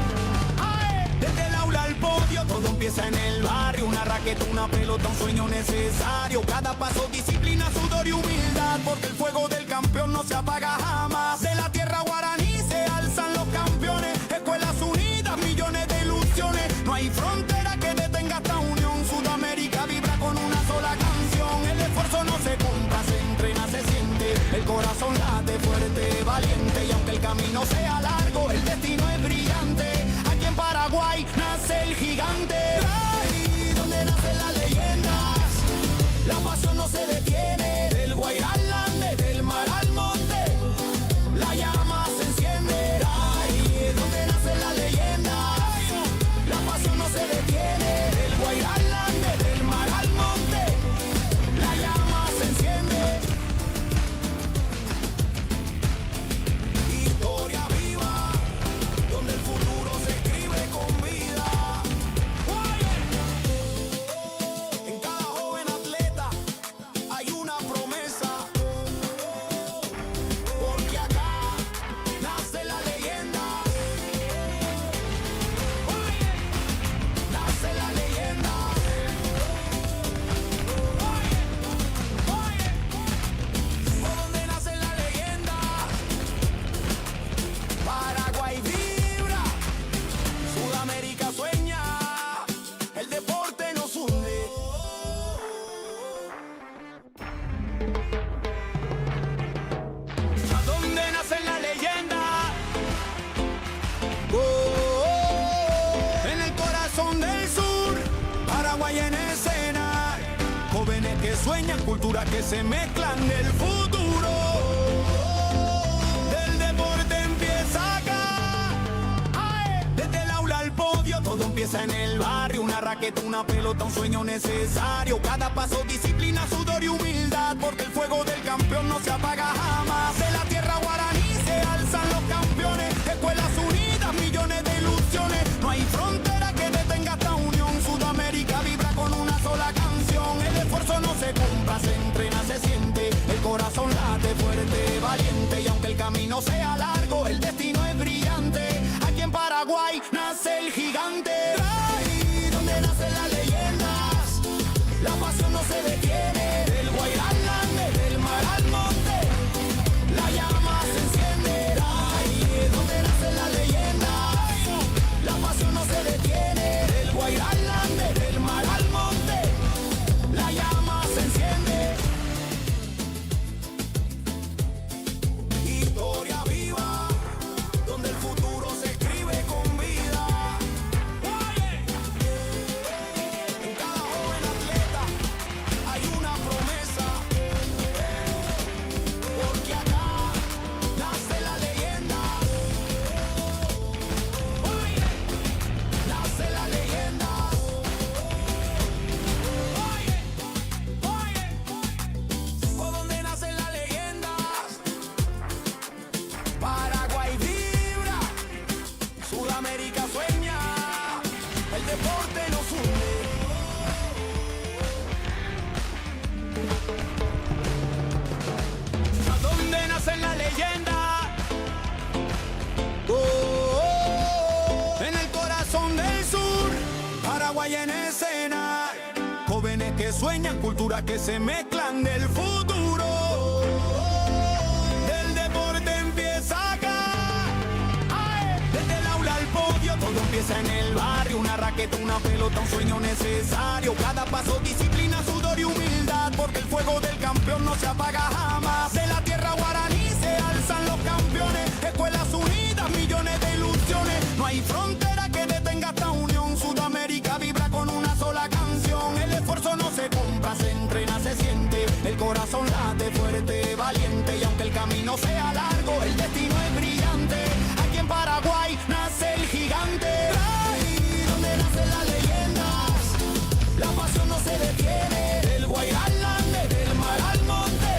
¡Ay! Desde el aula al podio, todo empieza en el barrio. Una raqueta, una pelota, un sueño necesario. Cada paso, disciplina, sudor y humildad, porque el fuego del campeón no se apaga jamás. De la tierra guaraní se alzan los campeones. Escuelas unidas, millones de ilusiones. No hay frontera que detenga esta unión. Sudamérica vibra con una sola canción. El esfuerzo no se compra, se entrena, se siente. El corazón late fuerte, valiente. Y aunque el camino sea largo, el destino es brillante. Aquí en Paraguay nace el gigante. Ahí donde nacen las leyendas, la pasión no se detiene. Del Guairá al Ande, del mar al monte, la llama se enciende. Ahí es donde nace la leyenda, la pasión no se detiene. Del Guairá al Ande, del mar al monte, la llama se enciende. Historia viva, donde el futuro se escribe con vida. En cada joven atleta hay una promesa, porque acá nace la leyenda. Nace la leyenda. Por donde nace la leyenda. Paraguay vibra, Sudamérica sueña, el deporte nos hunde. ¿A dónde nace la leyenda? En el corazón del sur, Paraguay en escena. Jóvenes que sueñan, culturas que se mezclan del futuro. Del deporte empieza acá. ¡Ay! Desde el aula al podio, todo empieza en el barrio. Una raqueta, una pelota, un sueño necesario. Cada paso, disciplina, sudor y humildad, porque el fuego del campeón no se apaga jamás. De la tierra guaraní se alzan los campeones. Escuelas unidas, millones de ilusiones. No hay frontera que detenga esta unión. Sudamérica vibra con una sola canción. El esfuerzo no se compra, se entrena, se siente. El corazón late fuerte, valiente. Y aunque el camino sea largo, el destino es brillante. Aquí en Paraguay nace el gigante. Ahí donde nacen las leyendas, la pasión no se detiene. Del Guairá al Ande, del mar al monte, la sueñan, culturas que se mezclan del futuro. Del deporte empieza acá. ¡Ay! Desde el aula al podio, todo empieza en el barrio. Una raqueta, una pelota, un sueño necesario. Cada paso, disciplina, sudor y humildad, porque el fuego del campeón no se apaga jamás. De la tierra guaraní se alzan los campeones. Escuelas unidas, millones de ilusiones. No hay frontera que detenga esta unión. Sudamérica vibra con una sola canción. El esfuerzo no se compra, se entrena, se siente. El corazón late fuerte, valiente. Y aunque el camino sea largo, el destino es brillante. Aquí en Paraguay nace el gigante. Ahí donde nacen las leyendas, la pasión no se detiene. Del Guairá al Ande, del mar al monte,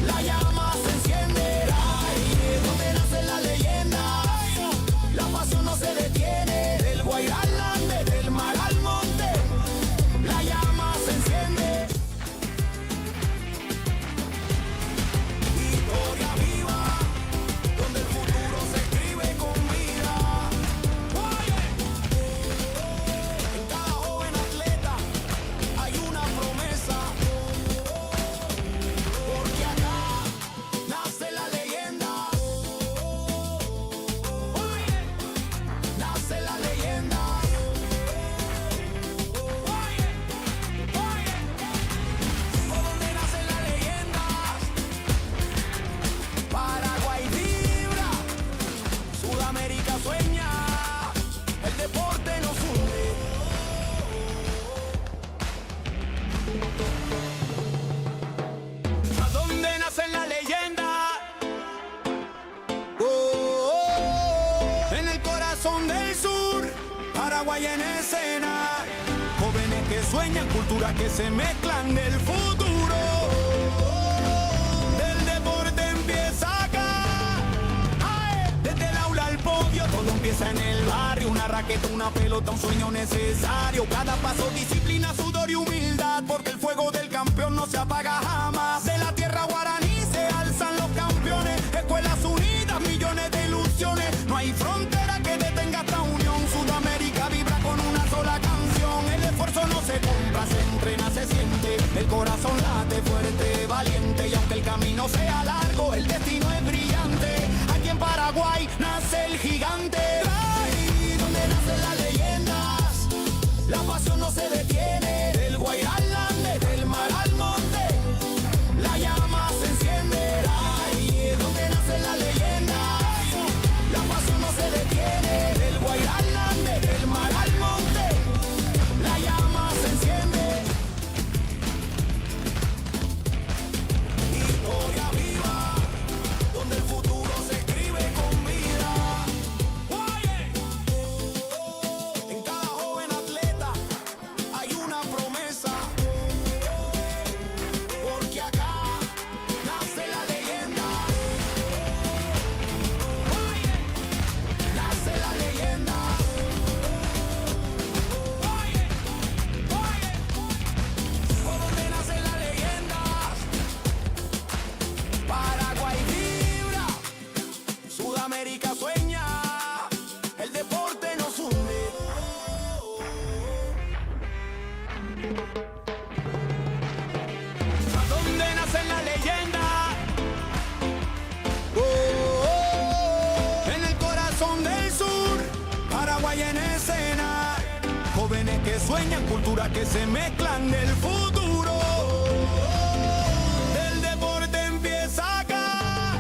la llama se enciende. Ahí donde nacen las leyendas, la pasión no se detiene. Del Guairá al Ande, del mar al monte, la llama se enciende. Historia viva, donde el futuro se escribe con vida. Oye, en cada joven atleta hay una promesa, porque acá nace la leyenda. Oye, nace la leyenda. Oye, por donde nace la leyenda. Paraguay vibra, Sudamérica sueña, el deporte nos une. ¿A dónde nace la leyenda? En el corazón del sur, Paraguay en escena. Jóvenes que sueñan, culturas que se mezclan del futuro. Del deporte empieza acá. ¡Ay! Desde el aula al podio, todo empieza en el barrio. Una raqueta, una pelota, un sueño necesario. Cada paso, disciplina, sudor y humildad, porque el fuego del campeón no se apaga jamás. De la tierra guaraní se alzan los campeones. Escuelas unidas, millones de ilusiones. No hay frontera que detenga esta unión. Sudamérica vibra con una sola canción. El esfuerzo no se compra, se entrena, se siente. El corazón late fuerte, valiente. Y aunque el camino sea largo, el destino es brillante. Aquí en Paraguay nace el gigante. Ahí donde nacen las leyendas, la pasión no se detiene. Del Guairá al Ande, del mar al monte, la llama se enciende. Ahí es donde nacen las leyendas, la pasión no se detiene. Del Guairá al Ande, del mar al monte, la llama se enciende. Historia viva, donde el futuro se escribe con vida. Oye, en cada joven atleta hay una promesa, porque acá nace la leyenda. Oye, nace la leyenda. Oye, por donde nace la leyenda. Paraguay vibra, Sudamérica sueña, el deporte nos une. ¿A dónde nace la leyenda? En el corazón del sur, Paraguay en escena. Jóvenes que sueñan, culturas que se mezclan del futuro. Del deporte empieza acá.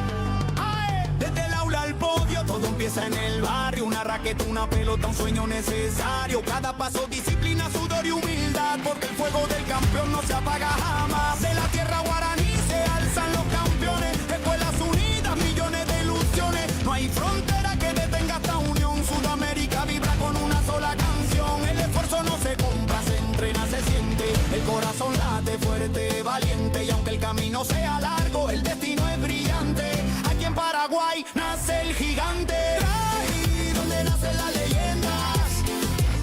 ¡Ay! Desde el aula al podio, todo empieza en el barrio. Una raqueta, una pelota, un sueño necesario. Cada paso, disciplina, sudor y humildad, porque el fuego del campeón no se apaga jamás. De la tierra guaraní se alzan los campeones. Escuelas unidas, millones de ilusiones. No hay frontera que detenga esta unión. Sudamérica vibra con una sola canción. El esfuerzo no se compra, se entrena, se siente. El corazón late fuerte, valiente. Y aunque el camino sea largo, el destino es brillante. Aquí en Paraguay nace el gigante. Ahí donde nacen las leyendas,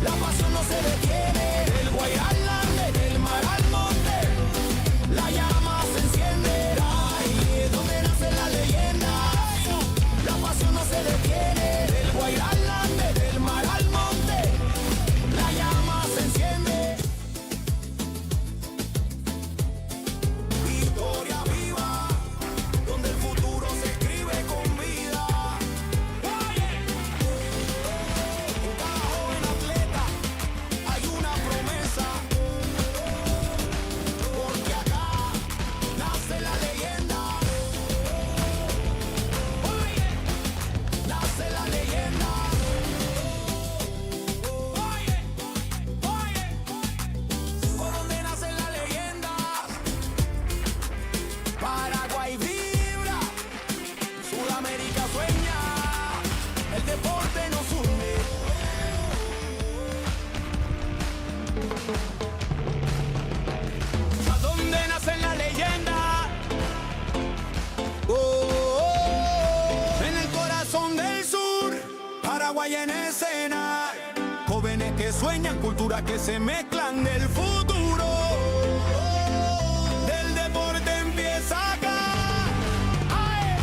la pasión no se detiene. Del Guairá al Ande, del mar al monte, la llama se enciende. Ahí es donde nacen las leyendas, la pasión no se detiene. Del Guairá al Ande, del mar al monte, la llama se enciende. Sudamérica sueña, el deporte nos une. ¿A dónde nace la leyenda? En el corazón del sur, Paraguay en escena. Jóvenes que sueñan, culturas que se mezclan del futuro. Del deporte empieza acá.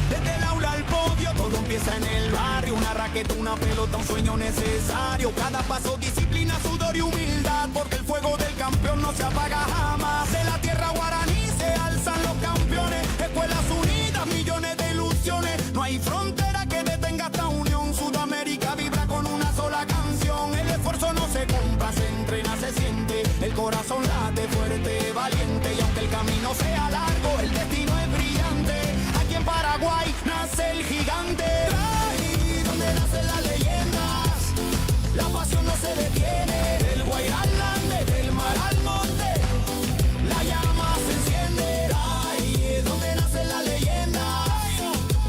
Desde el aula al podio, todo empieza en el barrio. Una raqueta, una pelota, un sueño necesario. Cada paso, disciplina, sudor y humildad. Porque el fuego del campeón no se apaga jamás. De la tierra guaraní se alzan los campeones. Escuelas unidas, millones de ilusiones. No hay frontera que detenga esta unión. Sudamérica vibra con una sola canción. El esfuerzo no se compra, se entrena, se siente. El corazón late fuerte, valiente. Y aunque el camino sea largo, el destino es brillante. Aquí en Paraguay nace el gigante. Ahí donde nacen las leyendas, la pasión no se detiene. Del Guairá al Ande, del mar al monte, la llama se enciende. Ahí donde nacen las leyendas,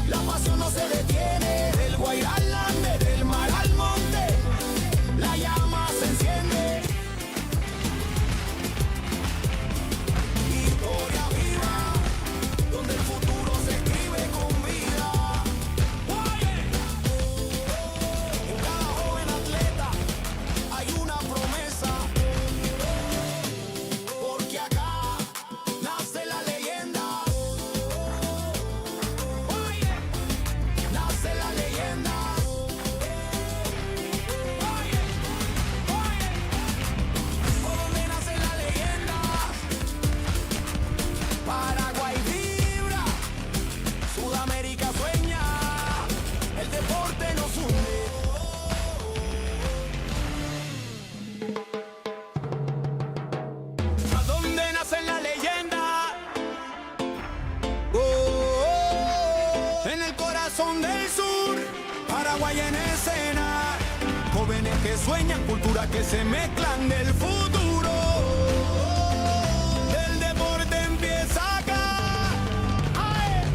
la pasión no se detiene. Del Guairá al Ande, del mar al monte, la llama se enciende. Historia viva, donde el futuro se escribe con vida. En cada joven atleta hay una promesa, porque acá nace la leyenda. Nace la leyenda. ¿Por dónde nace la leyenda? Paraguay vibra, Sudamérica sueña, el deporte nos une. ¿A dónde nace la leyenda? En el corazón del sur, Paraguay en escena. Jóvenes que sueñan, culturas que se mezclan del futuro. El deporte empieza acá.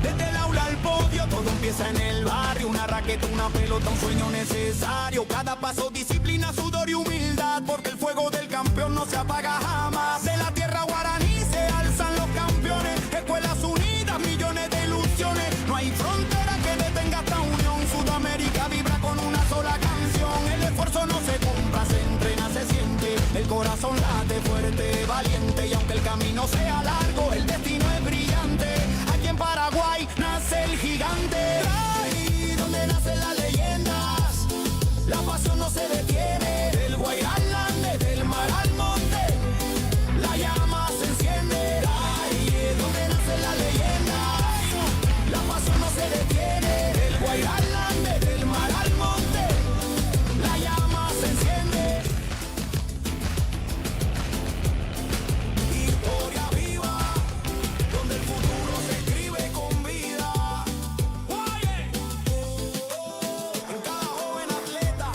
Desde el aula al podio, todo empieza en el barrio. Una raqueta, una pelota, un sueño necesario. Cada paso, disciplina, sudor y humildad. Porque el fuego del campeón no se apaga jamás. De la tierra guaraní se alzan los campeones. Escuelas unidas, millones de ilusiones. No hay frontera que detenga esta unión. Sudamérica vibra con una sola canción. El esfuerzo no se compra, se entrena, se siente. El corazón late fuerte, valiente. Y aunque el camino sea largo, el destino es brillante. Aquí en Paraguay nace el gigante. Ahí donde nacen las leyendas, la pasión no se detiene. Del Guairá al Ande, del mar al monte, la llama se enciende. Ahí es donde nace la leyenda, la pasión no se detiene. Del Guairá al Ande, del mar al monte, la llama se enciende. Historia viva, donde el futuro se escribe con vida. En cada joven atleta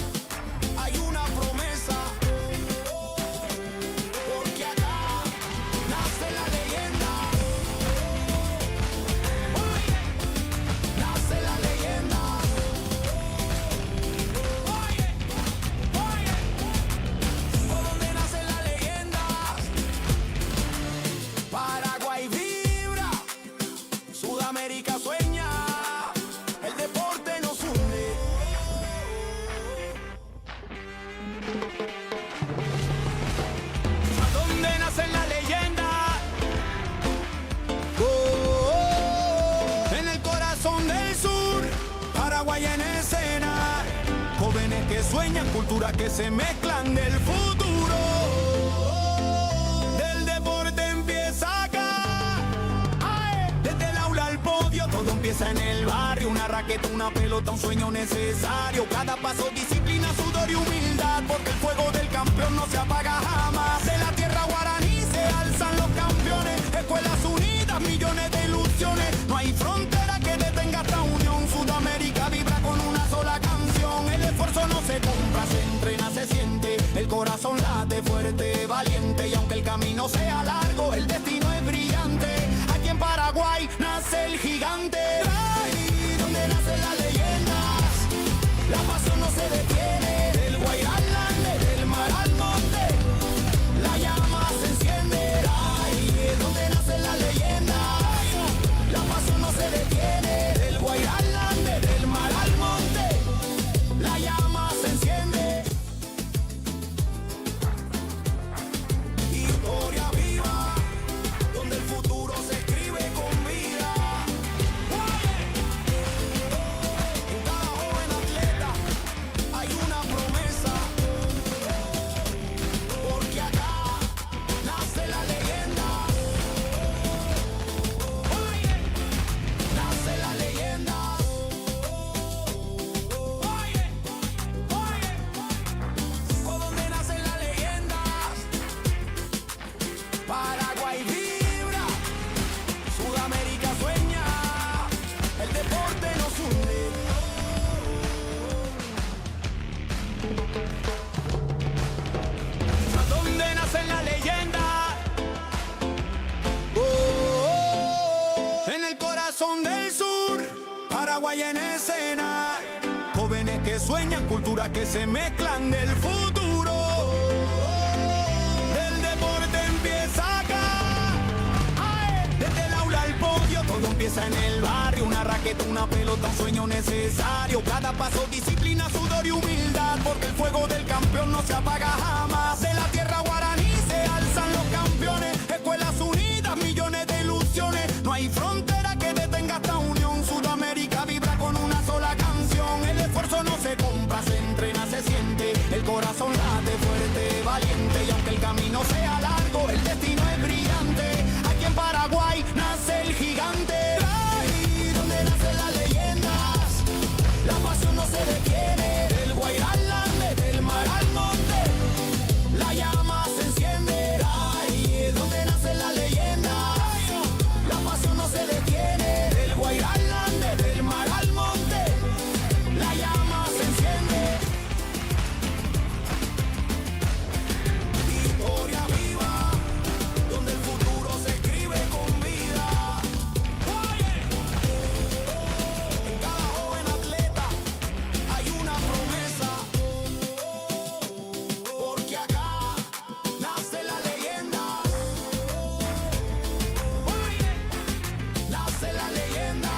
hay una promesa, porque acá nace la leyenda. Nace la leyenda. ¿Por dónde nace la leyenda? Paraguay vibra, Sudamérica sueña, el deporte nos une. ¿A dónde nace la leyenda? En el corazón del sur, Paraguay en escena. Jóvenes que sueñan, culturas que se mezclan del futuro. Del deporte empieza acá. Desde el aula al podio, todo empieza en el barrio. Una raqueta, una pelota, un sueño necesario. Cada paso, disciplina, sudor y humildad. Porque el fuego del campeón no se apaga jamás. De la tierra guaraní se alzan los campeones. Escuelas unidas, millones de ilusiones. No hay frontera que detenga esta unión. Sudamérica vibra con una sola canción. El esfuerzo no se compra, se entrena, se siente. El corazón late fuerte, valiente. Y aunque el camino sea largo, el destino es brillante. Aquí en Paraguay nace el gigante. Ahí donde nace la escena. Jóvenes que sueñan, culturas que se mezclan del futuro. Del deporte empieza acá. Desde el aula al podio, todo empieza en el barrio. Una raqueta, una pelota, un sueño necesario. Cada paso, disciplina, sudor y humildad. Porque el fuego del campeón no se apaga jamás. De la tierra guaraní se alzan los campeones. Escuelas unidas, millones de ilusiones. No hay frontera que detenga esta unión. Sudamérica vibra con una sola canción. El esfuerzo no se compra, se entrena, se siente. El corazón late fuerte, valiente. Y aunque el camino sea largo, el destino es brillante. Aquí en Paraguay nace el gigante. Ahí donde nacen las leyendas. La pasión no se detiene. Del Guairá al Ande, del mar al monte. La llama se enciende. Ahí es donde nacen las leyendas. La pasión no se detiene. Del Guairá al Ande, del mar al monte. La llama se enciende. Historia viva, donde el futuro se escribe con vida. En cada joven atleta hay una promesa. Porque acá nace la leyenda. Nace la leyenda.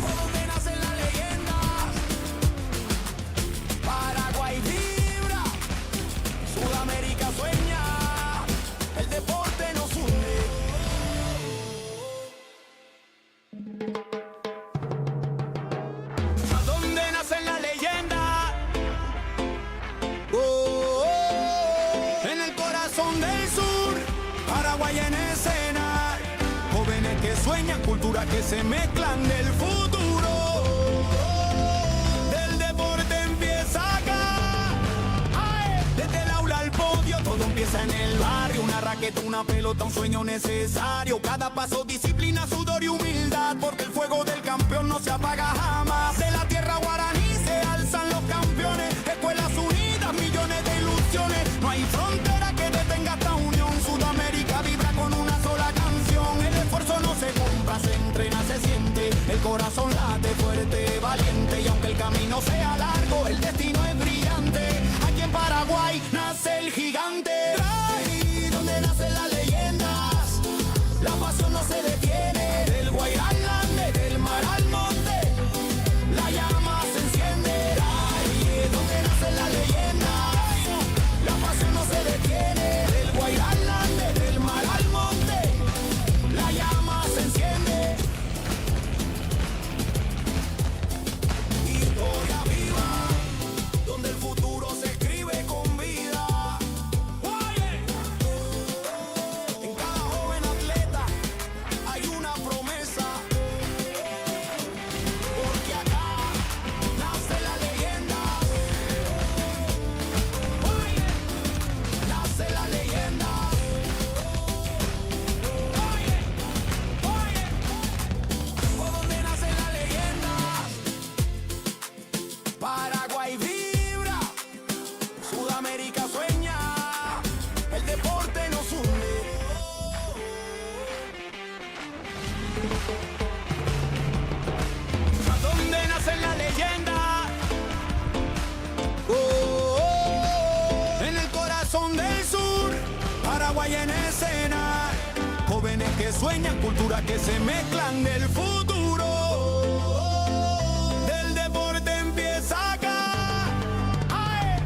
Por donde nacen las leyendas. Paraguay vibra, Sudamérica sueña, el deporte nos une. ¿A dónde nacen las leyendas? En el corazón del sur, Paraguay en escena. Jóvenes que sueñan, culturas que se mezclan del futuro. Del deporte empieza acá. Desde el aula al podio, todo empieza en el barrio. Una raqueta, una pelota, un sueño necesario. Cada paso, disciplina, sudor y humildad. Porque el fuego del campeón no se apaga jamás. De la tierra guaraní se alzan los campeones. Escuelas unidas, millones de ilusiones. No hay frontera que detenga esta unión. Sudamérica vibra con una sola canción. El esfuerzo no se compra, se entrena, se siente. El corazón late fuerte, valiente. Y aunque el camino sea largo, el destino es brillante. Aquí en Paraguay nace el gigante. Ahí donde nacen las leyendas. La pasión no se detiene. Del Guairá al Ande, del mar al monte. La llama se enciende. Ahí es donde nacen las leyendas. La pasión no se detiene. Del Guairá al Ande, del mar al monte. La llama se enciende. Historia viva, donde el futuro se escribe con vida. En cada joven atleta hay una promesa. Porque acá nace la leyenda. Nace la leyenda. Por donde nace la leyenda. Paraguay vibra, Sudamérica sueña, el deporte nos une. ¿A dónde nacen las leyendas? En el corazón del sur, Paraguay en escena. Jóvenes que sueñan, culturas que se mezclan del futuro. Del deporte empieza acá.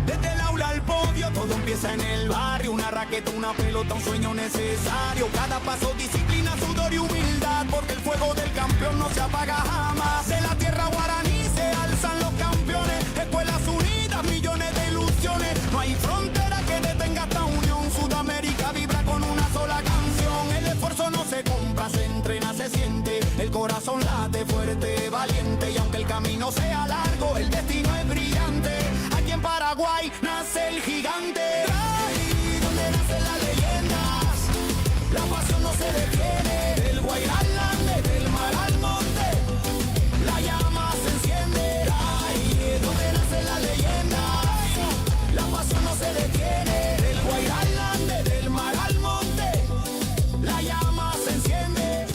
Desde el aula al podio, todo empieza en el barrio. Una raqueta, una pelota, un sueño necesario. Cada paso, disciplina, sudor y humildad. Porque el fuego del campeón no se apaga jamás. De la tierra guaraní se alzan los campeones. Escuelas unidas, millones de ilusiones. No hay frontera que detenga esta unión. Sudamérica vibra con una sola canción. El esfuerzo no se compra, se entrena, se siente. El corazón late fuerte, valiente. Y aunque el camino sea largo, el destino es brillante. Aquí en Paraguay nace el gigante. Ahí donde nacen las leyendas. La pasión no se detiene. Del Guairá al Ande, del mar al monte. La llama se enciende. Ahí es donde nace la leyenda. La pasión no se detiene. Del Guairá al Ande, del mar al monte. La llama se enciende.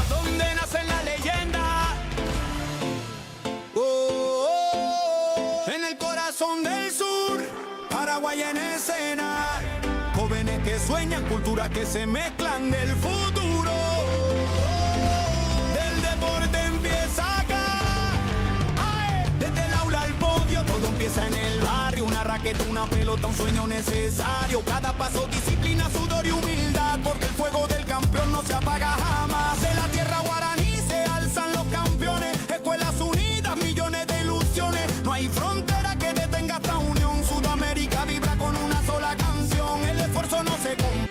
Donde nace la leyenda. Oh, oh, en el corazón del sur, Paraguay en escena. Jóvenes que sueñan, culturas que se mezclan del futuro. Del deporte empieza acá. Ay, desde el aula al podio, todo empieza en el barrio. Una raqueta, una pelota, un sueño necesario. Cada paso, disciplina, sudor y humildad. Porque el fuego del campeón no se apaga jamás. De la tierra guaraní se alzan los campeones. Escuelas unidas, millones de ilusiones. No hay frontera que detenga esta unión. Sudamérica vibra con una sola canción. El esfuerzo no se compra.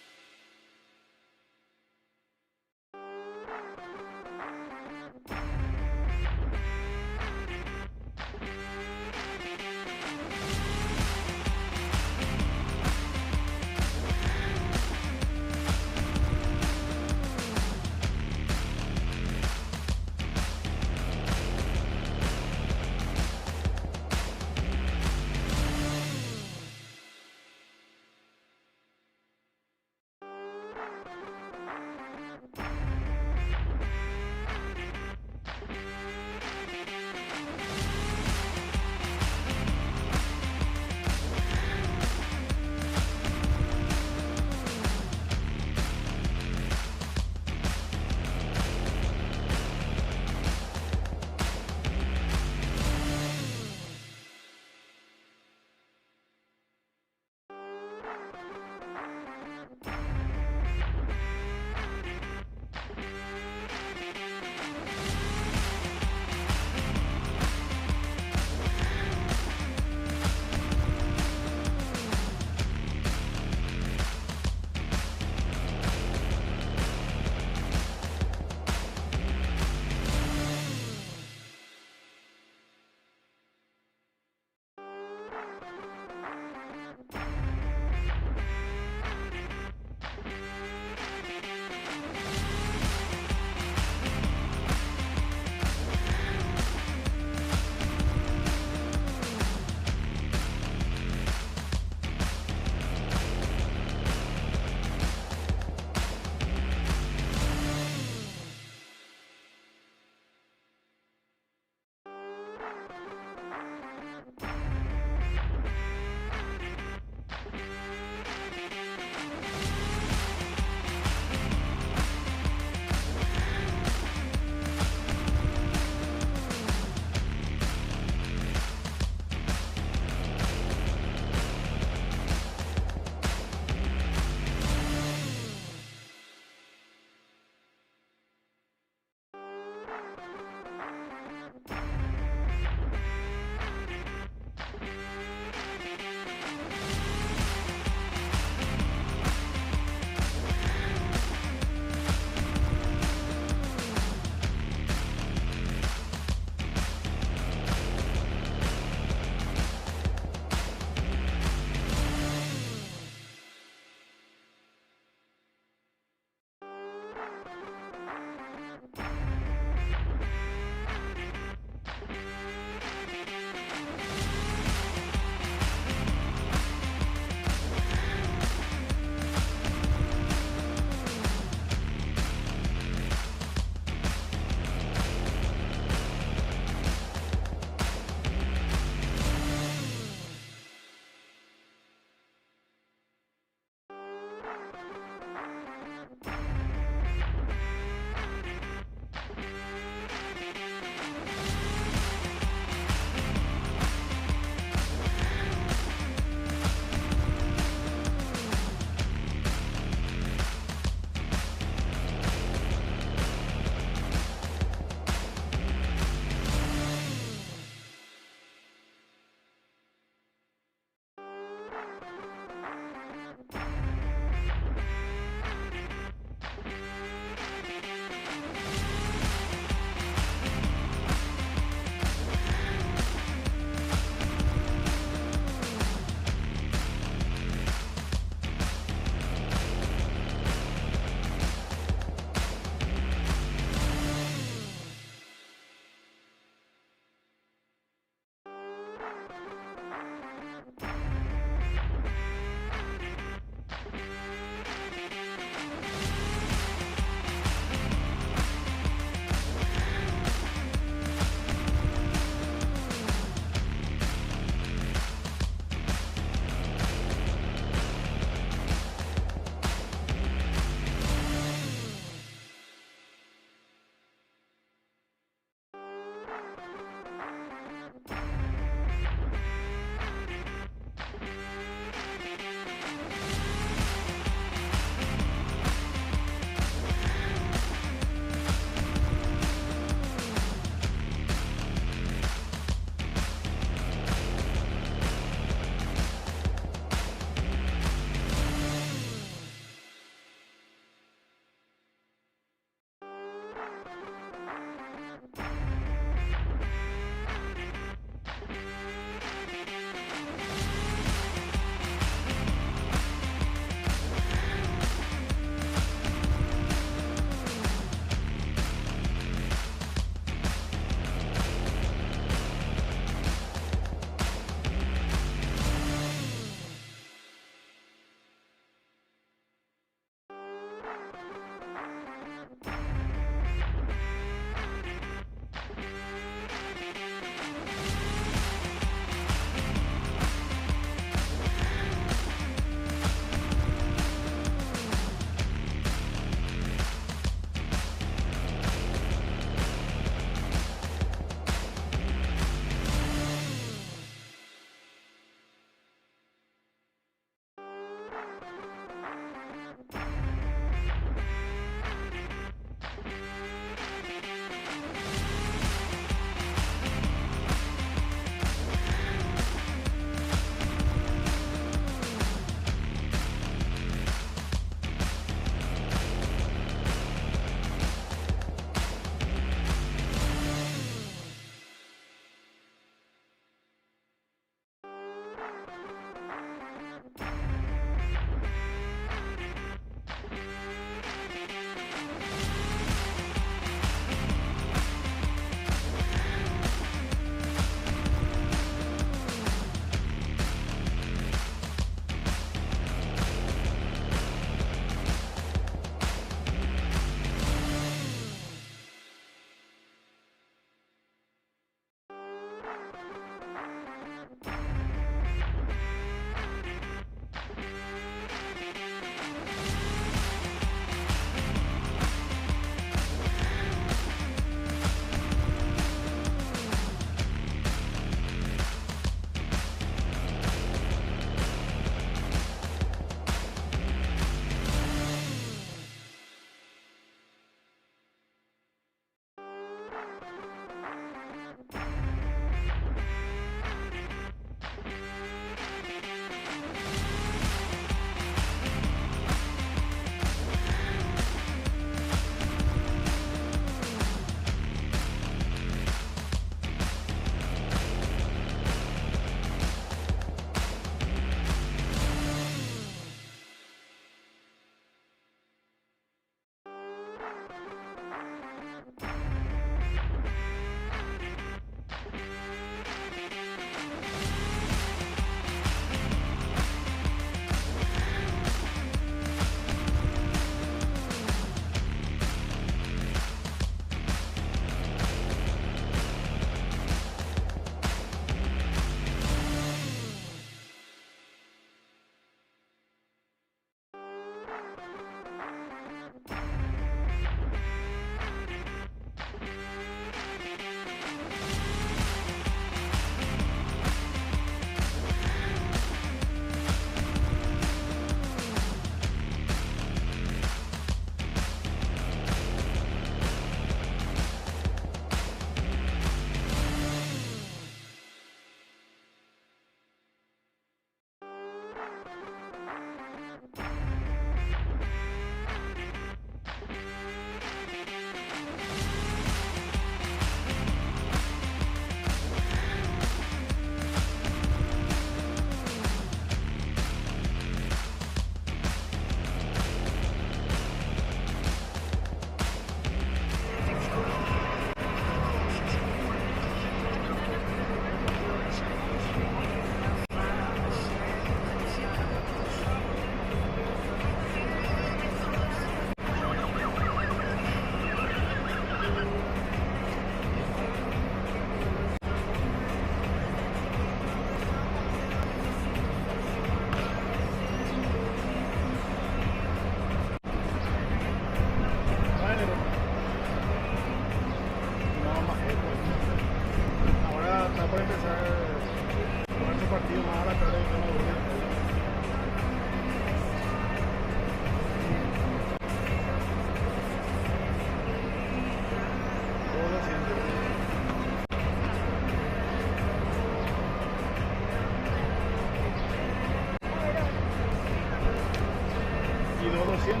200.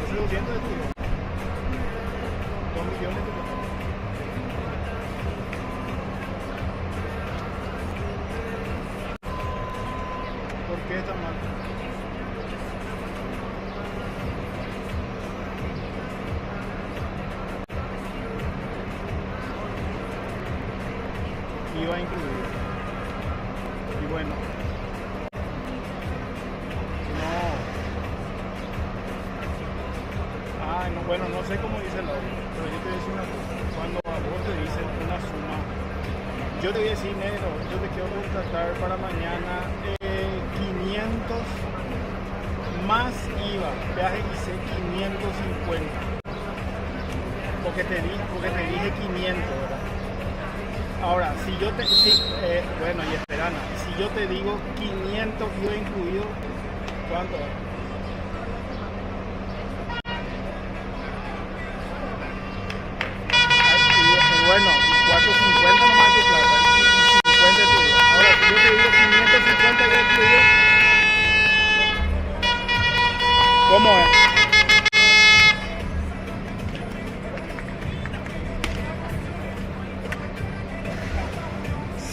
Ese 200 es tuyo. 2 millones de pesos. ¿Por qué está mal? Iba incluido. Y bueno. No, bueno, no sé cómo dice el audio, pero yo te voy a decir una cosa. Cuando a vos te dicen una suma, yo te voy a decir, negro, yo te quiero contratar para mañana 500 más IVA, peaje IC 550. Porque te dije 500, ¿verdad? Ahora, si yo te... bueno, y esperana, si yo te digo 500 IVA incluido, ¿cuánto? Bueno, 450 nomás tu plata y 50 es tuya. Ahora, si yo te digo 550 ya incluido, ¿cómo es?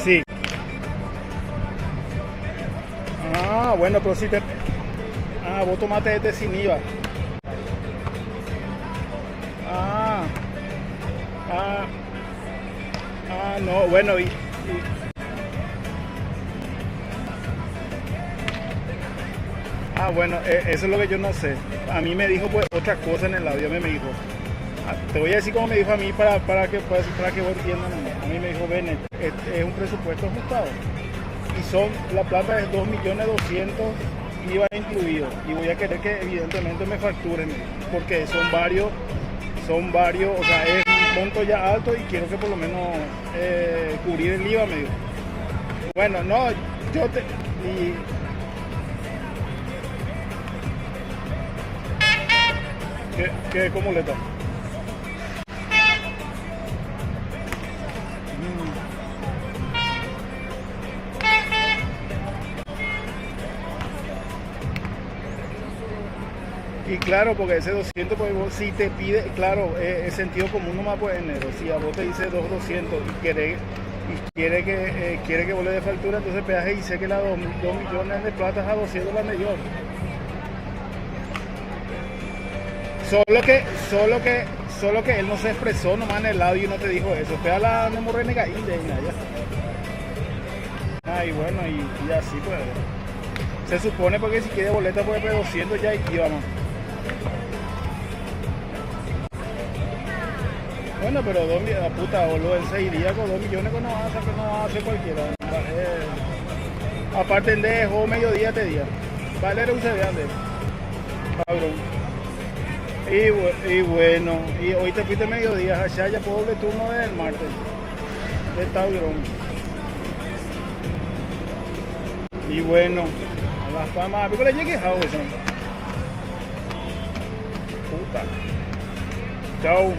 Sí. Ah, bueno, pero si te... Ah, vos tomaste este sin IVA. No, bueno, bueno, eso es lo que yo no sé. A mí me dijo pues otra cosa en el audio, me dijo, te voy a decir cómo me dijo a mí para que vos entiendan. A mí me dijo, Bennett, es un presupuesto ajustado y la plata es 2.200.000 IVA incluido y voy a querer que evidentemente me facturen porque son varios, o sea, es monto ya alto y quiero que por lo menos cubrir el IVA, me dijo. Bueno, no, yo te... ¿Qué muleta? Y claro, porque ese 200, pues si te pide, claro, es sentido común nomás pues enero. Si a vos te dice 2.200 y quiere que vos le dé factura, entonces peaje y sé que las 2 millones de plata a 200 la mayor. Solo que él no se expresó nomás en el audio y no te dijo eso. Pega la nemorrenega y de ya. Y bueno, y así pues. Se supone porque si quiere boleta puede pedir 200 ya y vamos. Bueno, pero puta, boludo, en 6 días con 2 millones que no va a hacer cualquiera. Aparte de juego mediodía este día. Vale, era un CD de cabrón. Y bueno, y hoy te fuiste mediodía, allá ya puedo doble turno del martes. De Taurón. Y bueno, a las famas, ¿por qué le llegué a eso? Puta. Chao.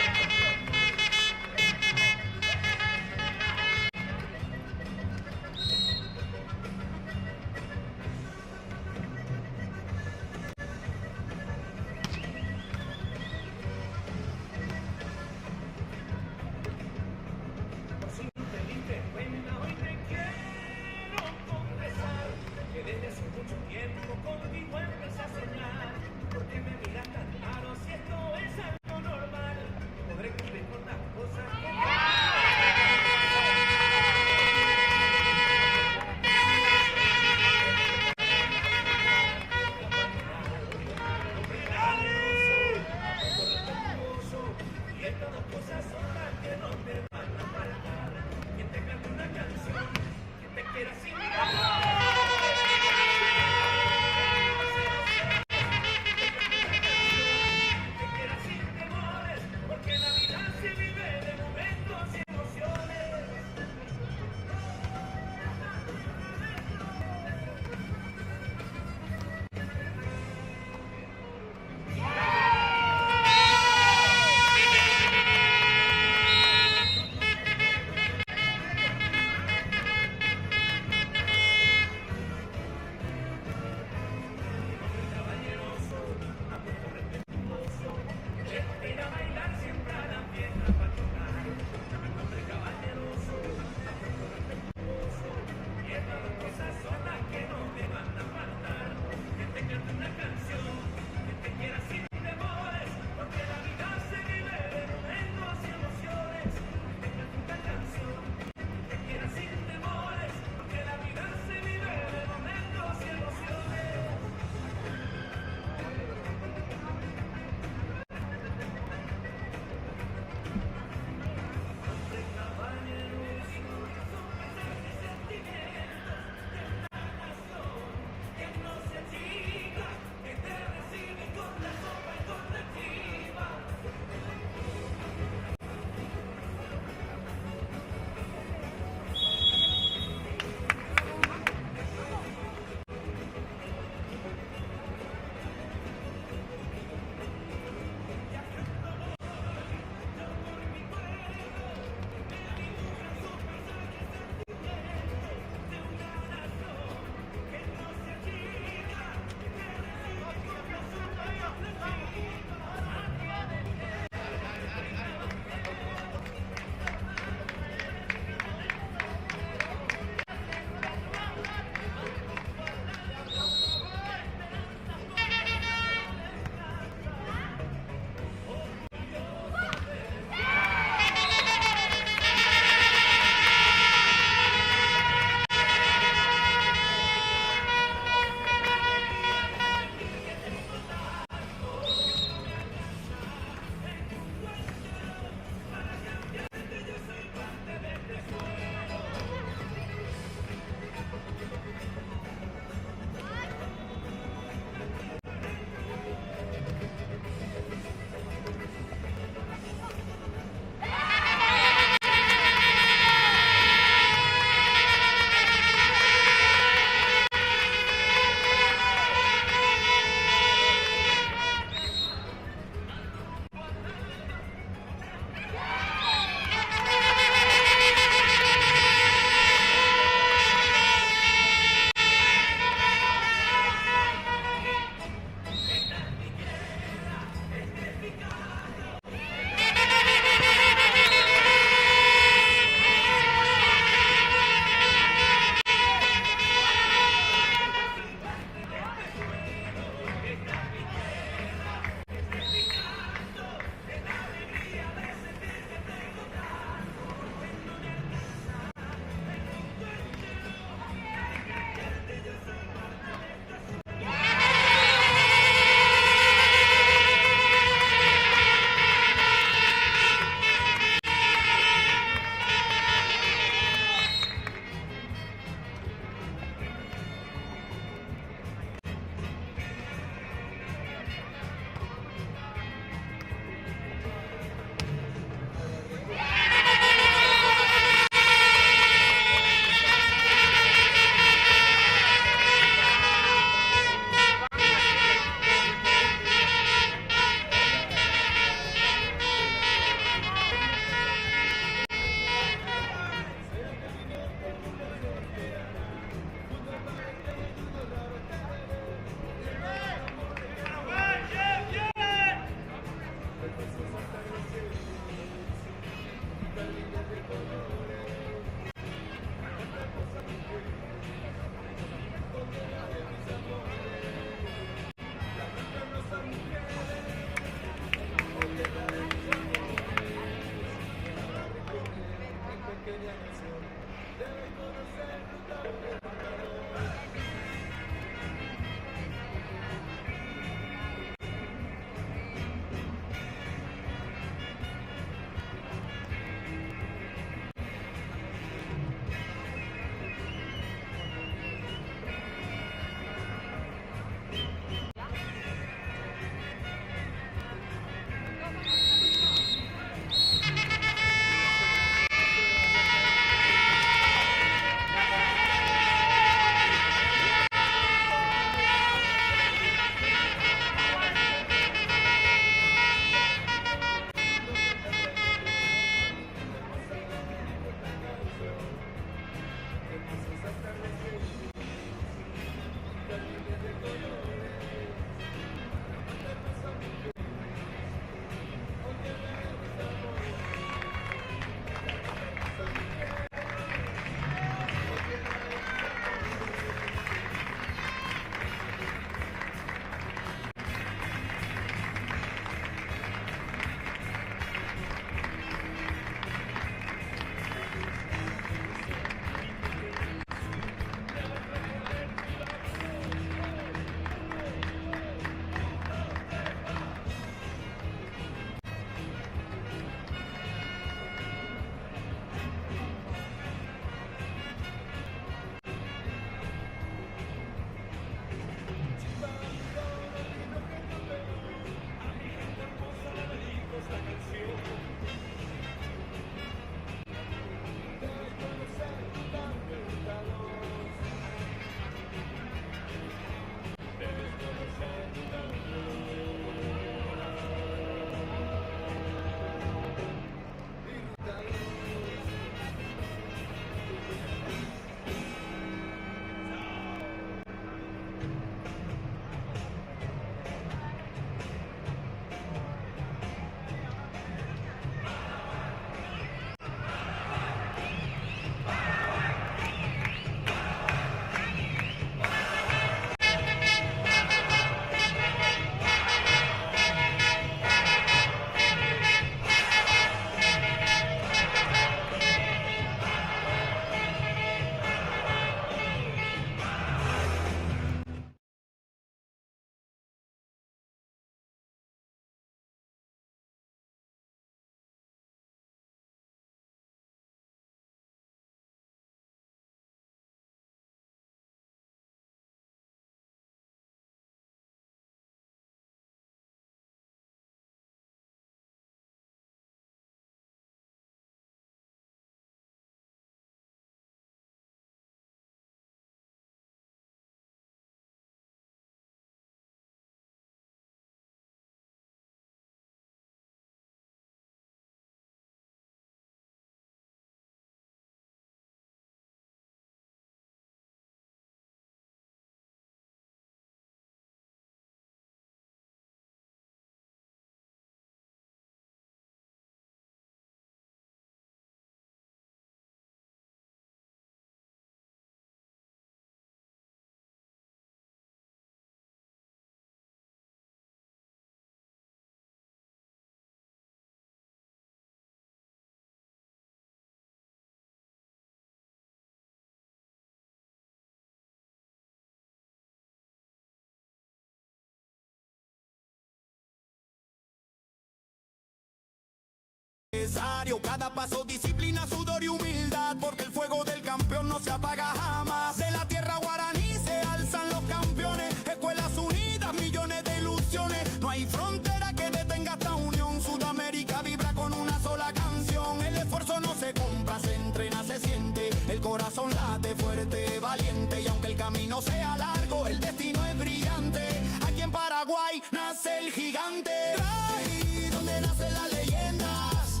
necesario. Cada paso, disciplina, sudor y humildad, porque el fuego del campeón no se apaga jamás. De la tierra guaraní se alzan los campeones, escuelas unidas, millones de ilusiones. No hay frontera que detenga esta unión. Sudamérica vibra con una sola canción. El esfuerzo no se compra, se entrena, se siente. El corazón late fuerte, valiente. Y aunque el camino sea largo, el destino es brillante. Aquí en Paraguay nace el gigante. Ahí donde nacen las leyendas,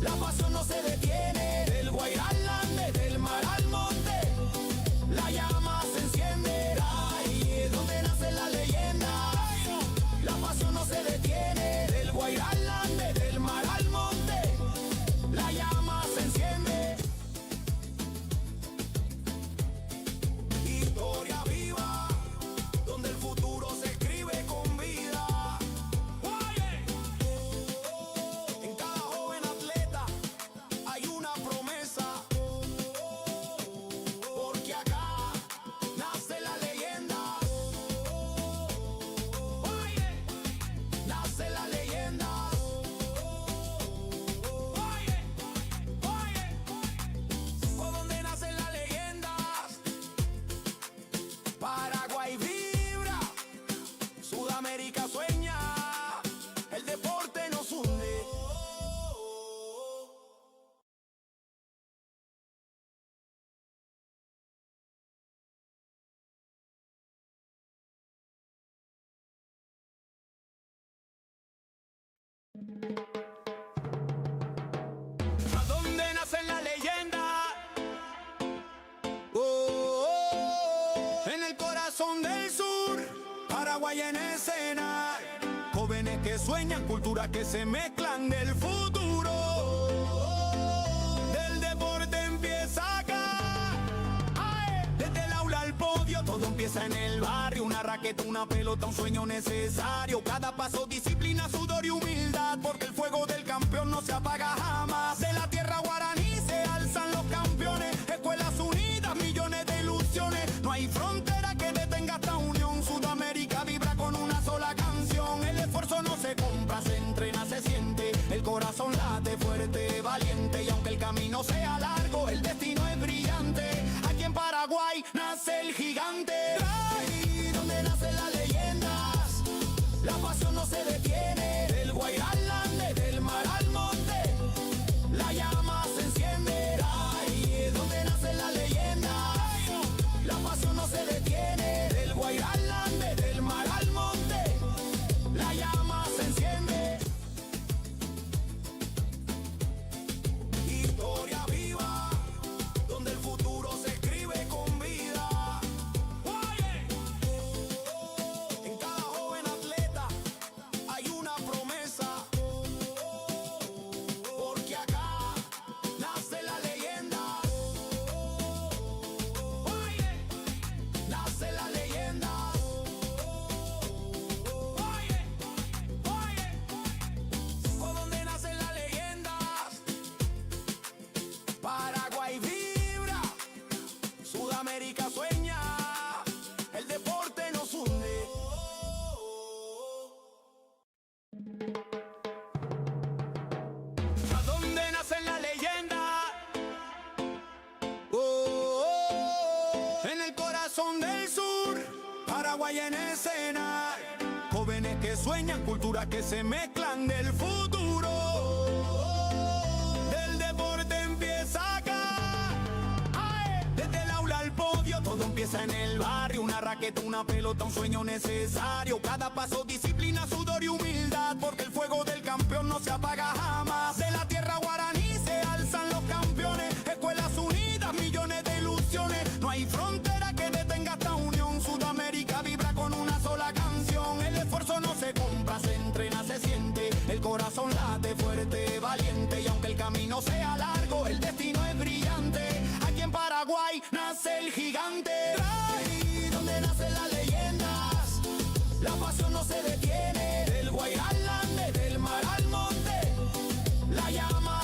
la pasión no se detiene. Del Guairá al Ande, del mar al monte, la llama se enciende. Ahí es donde nacen las leyendas, la pasión no se detiene. Del Guairá al Ande, del mar al monte, la llama se enciende. Historia viva, donde el futuro se escribe con vida. En cada joven atleta hay una promesa, porque acá nace la leyenda. Nace la leyenda. ¿Por dónde nacen las leyendas? Paraguay vibra, Sudamérica sueña, el deporte nos hunde. ¿A dónde nacen las leyendas? En el corazón del sur, Paraguay en escena. Jóvenes que sueñan, culturas que se mezclan del futuro. Del deporte empieza acá. Desde el aula al podio, todo empieza en el barrio. Una raqueta, una pelota, un sueño necesario. Cada paso, disciplina, sudor y humildad, porque el fuego del campeón no se apaga jamás. De la tierra guaraní se alzan los campeones, escuelas unidas, millones de ilusiones. No hay frontera que detenga esta unión. Sudamérica vibra con una sola canción. El esfuerzo no se compra, se entrena, se siente. El corazón late fuerte, valiente. Y aunque el camino sea largo, el destino es brillante. Aquí en Paraguay nace el gigante. Ahí donde nacen las leyendas, la pasión no se detiene. Del Guairá al Ande, del mar al monte, la llama se enciende. Ahí es donde nacen las leyendas, la pasión no se detiene. Del Guairá al Ande, del mar al monte, la llama se enciende. Historia viva, donde el futuro se escribe con vida. En cada joven atleta hay una promesa, porque acá nace la leyenda. Nace la leyenda. ¿Por dónde nacen las leyendas? Paraguay vibra, Sudamérica sueña, el deporte nos hunde. ¿A dónde nacen las leyendas? En el corazón del sur, Paraguay en escena. Jóvenes que sueñan, culturas que se mezclan del futuro. Del deporte empieza acá. Desde el aula al podio, todo empieza en el barrio. Una raqueta, una pelota, un sueño necesario. Cada paso, disciplina, sudor y humildad, porque el fuego del campeón no se apaga jamás. De la tierra guaraní se alzan los campeones, escuelas unidas, millones de ilusiones. No hay frontera que detenga esta unión. Sudamérica vibra con una sola canción. El esfuerzo no se compra, se entrena, se siente. El corazón late fuerte, valiente. Y aunque el camino sea largo, el destino es brillante. Aquí en Paraguay nace el gigante. Ahí donde nacen las leyendas, la pasión no se detiene. Del Guairá al Ande, del mar al monte, la llama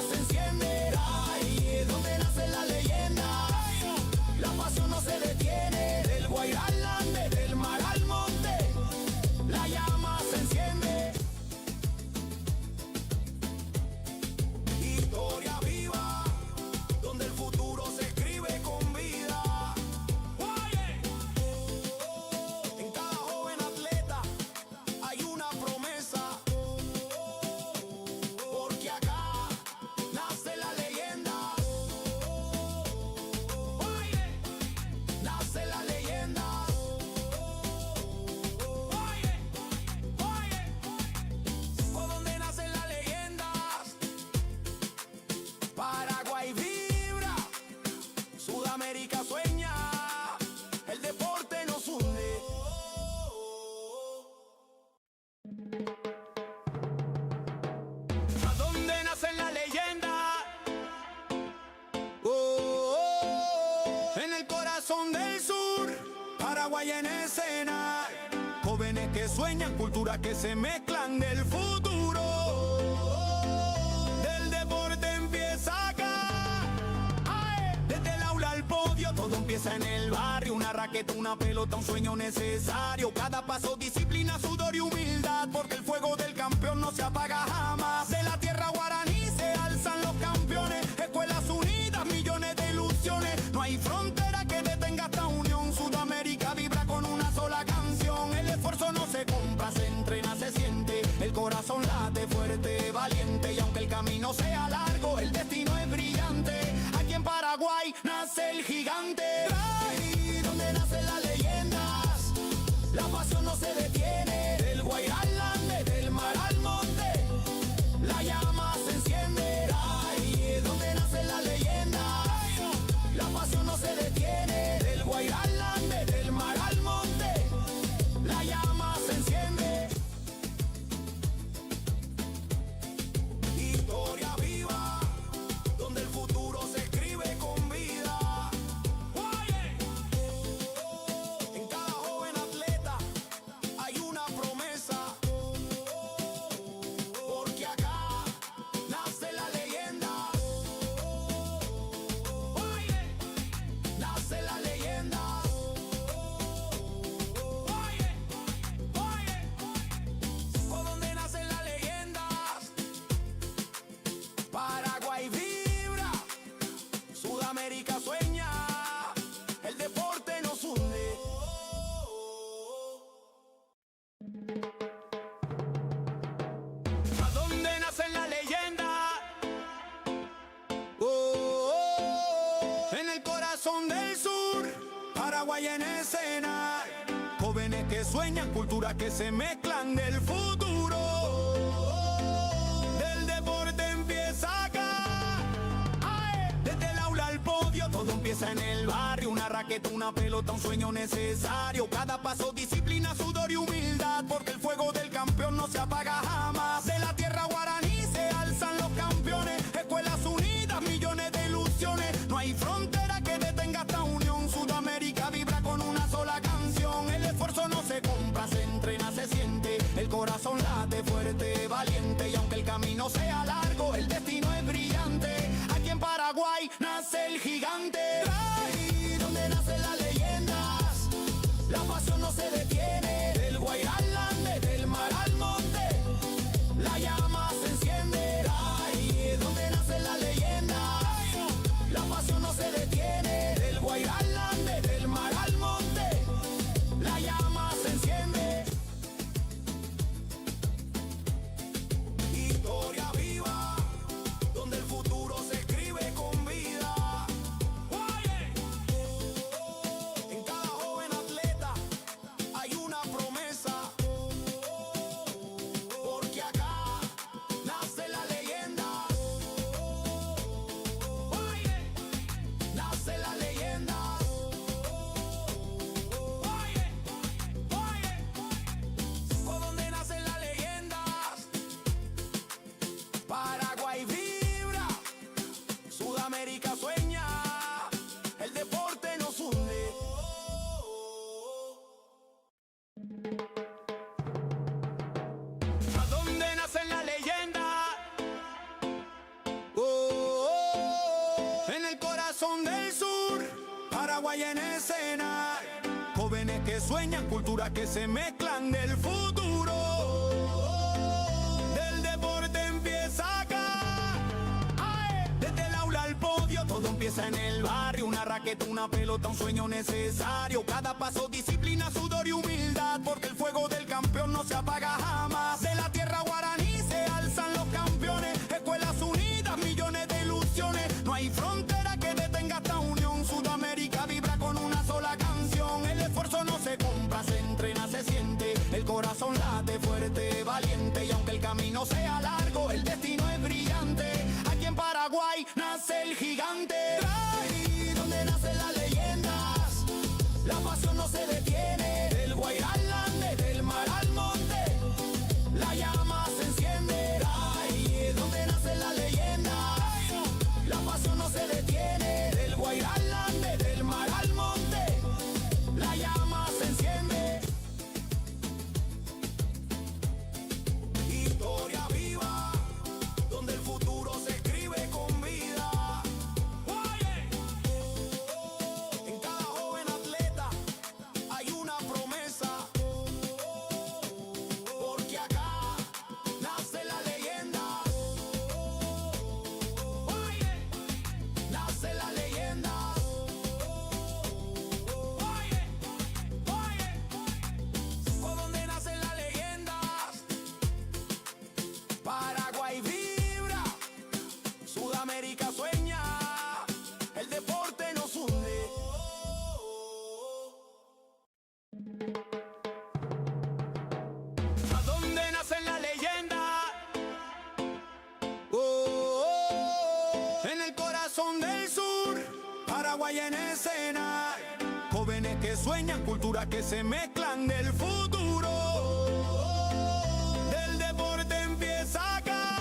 que sueñan, culturas que se mezclan del futuro. Del deporte empieza acá. ¡Ay! Desde el aula al podio, todo empieza en el barrio. Una raqueta, una pelota, un sueño necesario. Cada paso, disciplina, sudor y humildad, porque el fuego del campeón no se apaga jamás. De la tierra guaraní se alzan los campeones. Escuelas unidas, millones de ilusiones. No hay frontera que detenga esta unión. Sudamérica vibra con una sola canción. El esfuerzo no se compra, se entrena, se siente. El corazón late fuerte, valiente. Y aunque el camino sea largo, el destino es brillante. Aquí en Paraguay nace el gigante. Ahí donde nacen las leyendas, la pasión no se detiene. Del Guairá al Ande, del mar al monte, la llama se enciende. Ahí es donde nacen las leyendas, la pasión no se detiene. Del Guairá al Ande, del mar al monte, la llama se enciende. Historia viva, donde el futuro se escribe con vida. En cada joven atleta hay una promesa, porque acá nace la leyenda. Nace la leyenda. Por donde nacen las leyendas, Paraguay vibra, Sudamérica sueña, el deporte nos hunde. ¿A dónde nacen las leyendas? En el corazón del sur, Paraguay en escena. Jóvenes que sueñan, culturas que se mezclan del futuro. Del deporte empieza acá. ¡Ay! Desde el aula al podio, todo empieza en el barrio. Una raqueta, una pelota, un sueño necesario. Cada paso, disciplina, sudor y humildad, porque el fuego del campeón no se apaga jamás. De la tierra guaraní se alzan los campeones. Escuelas unidas, millones de ilusiones. No hay frontera que detenga esta unión. Sudamérica vibra con una sola canción. El esfuerzo no se compra, se entrena, se siente. El corazón late fuerte, valiente. Y aunque el camino sea largo, el destino es brillante. Aquí en Paraguay nace el gigante. Ahí donde nacen las leyendas, la pasión no se detiene. Del Guairá al Ande, del mar al monte, la llama se enciende. Ahí es donde nacen las leyendas, la pasión no se detiene. Del Guairá al Ande, del mar al monte, la llama se enciende. Historia viva, donde el futuro se escribe con vida. En cada joven atleta hay una promesa, porque acá nace la leyenda. Nace la leyenda. Por donde nacen las leyendas, Paraguay vibra, Sudamérica sueña, el deporte nos hunde. ¿A dónde nacen las leyendas? En el corazón del sur, Paraguay en escena. Jóvenes que sueñan, culturas que se mezclan del futuro. Del deporte empieza acá. ¡Ay! Desde el aula al podio, todo empieza en el barrio. Una raqueta, una pelota, un sueño necesario. Cada paso, disciplina, sudor y humildad, porque el fuego del campeón no se apaga jamás. De la tierra guaraní se alzan los campeones. Escuelas unidas, millones de ilusiones. No hay frontera que detenga esta unión. Sudamérica vibra con una sola canción. El esfuerzo no se compra, se entrena, se siente. El corazón late fuerte, valiente. Y aunque el camino sea largo, el destino es brillante. Aquí en Paraguay nace el gigante. Ahí donde nacen las leyendas, la pasión no se detiene. Del Guairá al Ande, del mar al monte, la llama se enciende. Ahí es donde nacen las leyendas, la pasión no se detiene. Del Guairá al Ande, del mar al monte, la llama se enciende. Paraguay en escena. Jóvenes que sueñan, culturas que se mezclan del futuro. Del deporte empieza acá.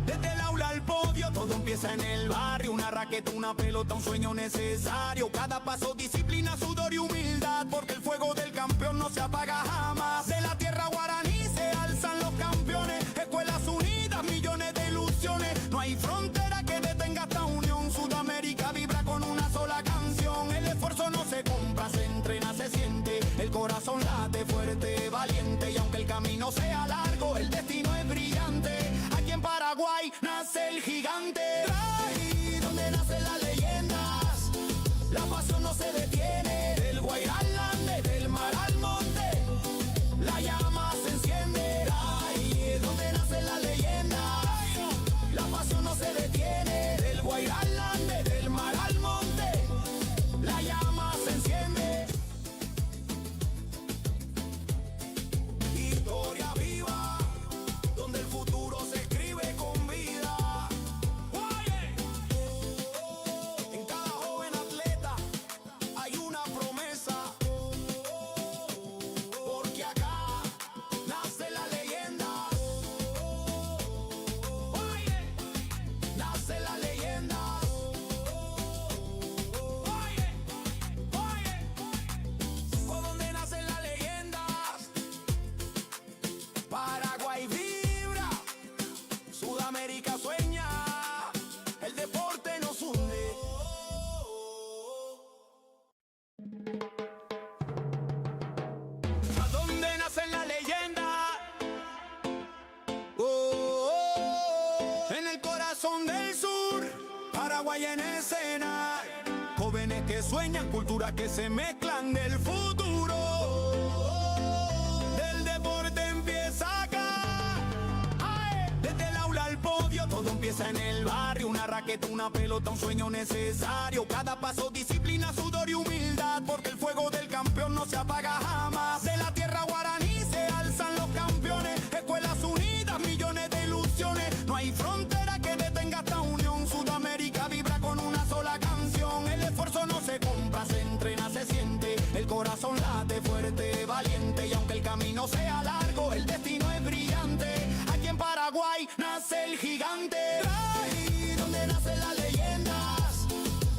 Desde el aula al podio, todo empieza en el barrio. Una raqueta, una pelota, un sueño necesario. Cada paso, disciplina, sudor y humildad, porque el fuego del campeón no se apaga jamás. De la tierra guaraní se alzan los campeones. Escuelas unidas, millones de ilusiones. No hay frontera que detenga esta unión. Sudamérica vibra con una sola canción. El esfuerzo no se compra, se entrena, se siente. El corazón late fuerte, valiente. Y aunque el camino sea largo, el destino es brillante. Aquí en Paraguay nace el gigante. Ahí donde nacen las leyendas, la pasión no se detiene. Del Guairá al Ande, del mar al monte, la llama se enciende. Ahí es donde nacen las leyendas, la pasión no se detiene. Del Guairá al Ande, del mar al monte, la llama se enciende. Historia viva, donde el futuro se escribe con vida. En cada joven atleta hay una promesa, porque acá nace la leyenda. Nace la leyenda. Por donde nacen las leyendas, Paraguay vibra, Sudamérica sueña, el deporte nos hunde. ¿A dónde nacen las leyendas? En el corazón del sur, Paraguay en escena. Jóvenes que sueñan, culturas que se mezclan del futuro. Del deporte empieza acá. Desde el aula al podio, todo empieza en el barrio. Una raqueta, una pelota, un sueño necesario. Cada paso, disciplina, sudor y humildad, porque el fuego del campeón no se apaga jamás. De la tierra guaraní se alzan los campeones. Escuelas unidas, millones de ilusiones. No hay frontera que detenga esta unión. Sudamérica vibra con una sola canción. El esfuerzo no se compra, se entrena, se siente. El corazón late fuerte, valiente. Y aunque el camino sea largo, el destino es brillante. Aquí en Paraguay nace el gigante. Ahí donde nacen las leyendas,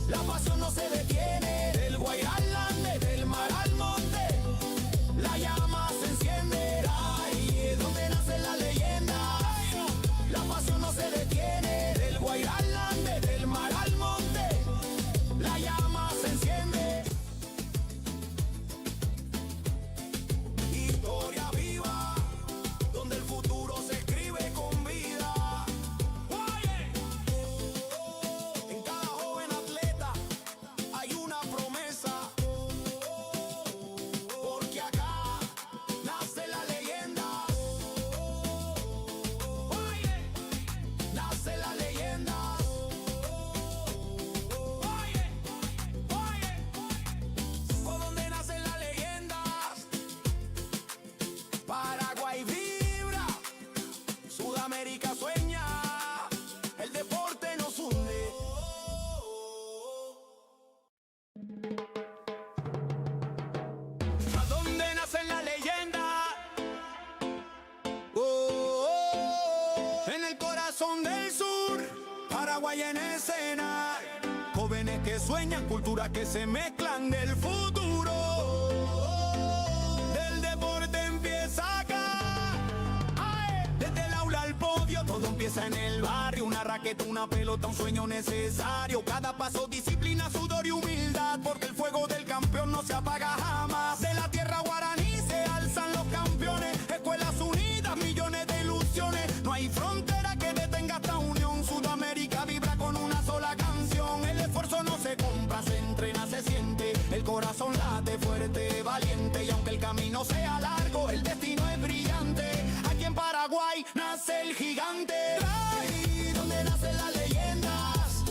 la pasión no se detiene. Del Guairá al Ande, del mar al monte, la llama se enciende. Ahí es donde nacen las leyendas, la pasión no se detiene. Del Guairá al Ande, del mar al monte, la llama se enciende. Historia viva, donde el futuro se escribe con vida. En cada joven atleta hay una promesa, porque acá nace la leyenda. Nace la leyenda. Por donde nacen las leyendas, Paraguay vibra, Sudamérica sueña, el deporte nos hunde. ¿A dónde nacen las leyendas? En el corazón del sur, Paraguay en escena. Jóvenes que sueñan, culturas que se mezclan del futuro. Del deporte empieza acá. Desde el aula al podio, todo empieza en el barrio. Una raqueta, una pelota, un sueño necesario. Cada paso, disciplina, sudor y humildad, porque el fuego del campeón no se apaga jamás. De la tierra guaraní se alzan los campeones. Escuelas unidas, millones de ilusiones. No hay frontera que detenga esta unión. Sudamérica vibra con una sola canción. El esfuerzo no se compra, se entrena, se siente. El corazón late fuerte, valiente. Y aunque el camino sea largo, el destino es brillante. Aquí en Paraguay nace el gigante. Ahí donde nacen las leyendas,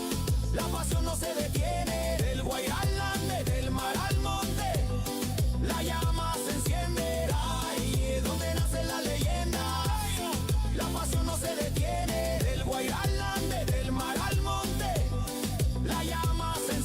la pasión no se detiene. Del Guairá al Ande, del mar al monte, la llama se enciende. Ahí es donde nacen las leyendas, la pasión no se detiene. Del Guairá al Ande, del mar al monte, la llama se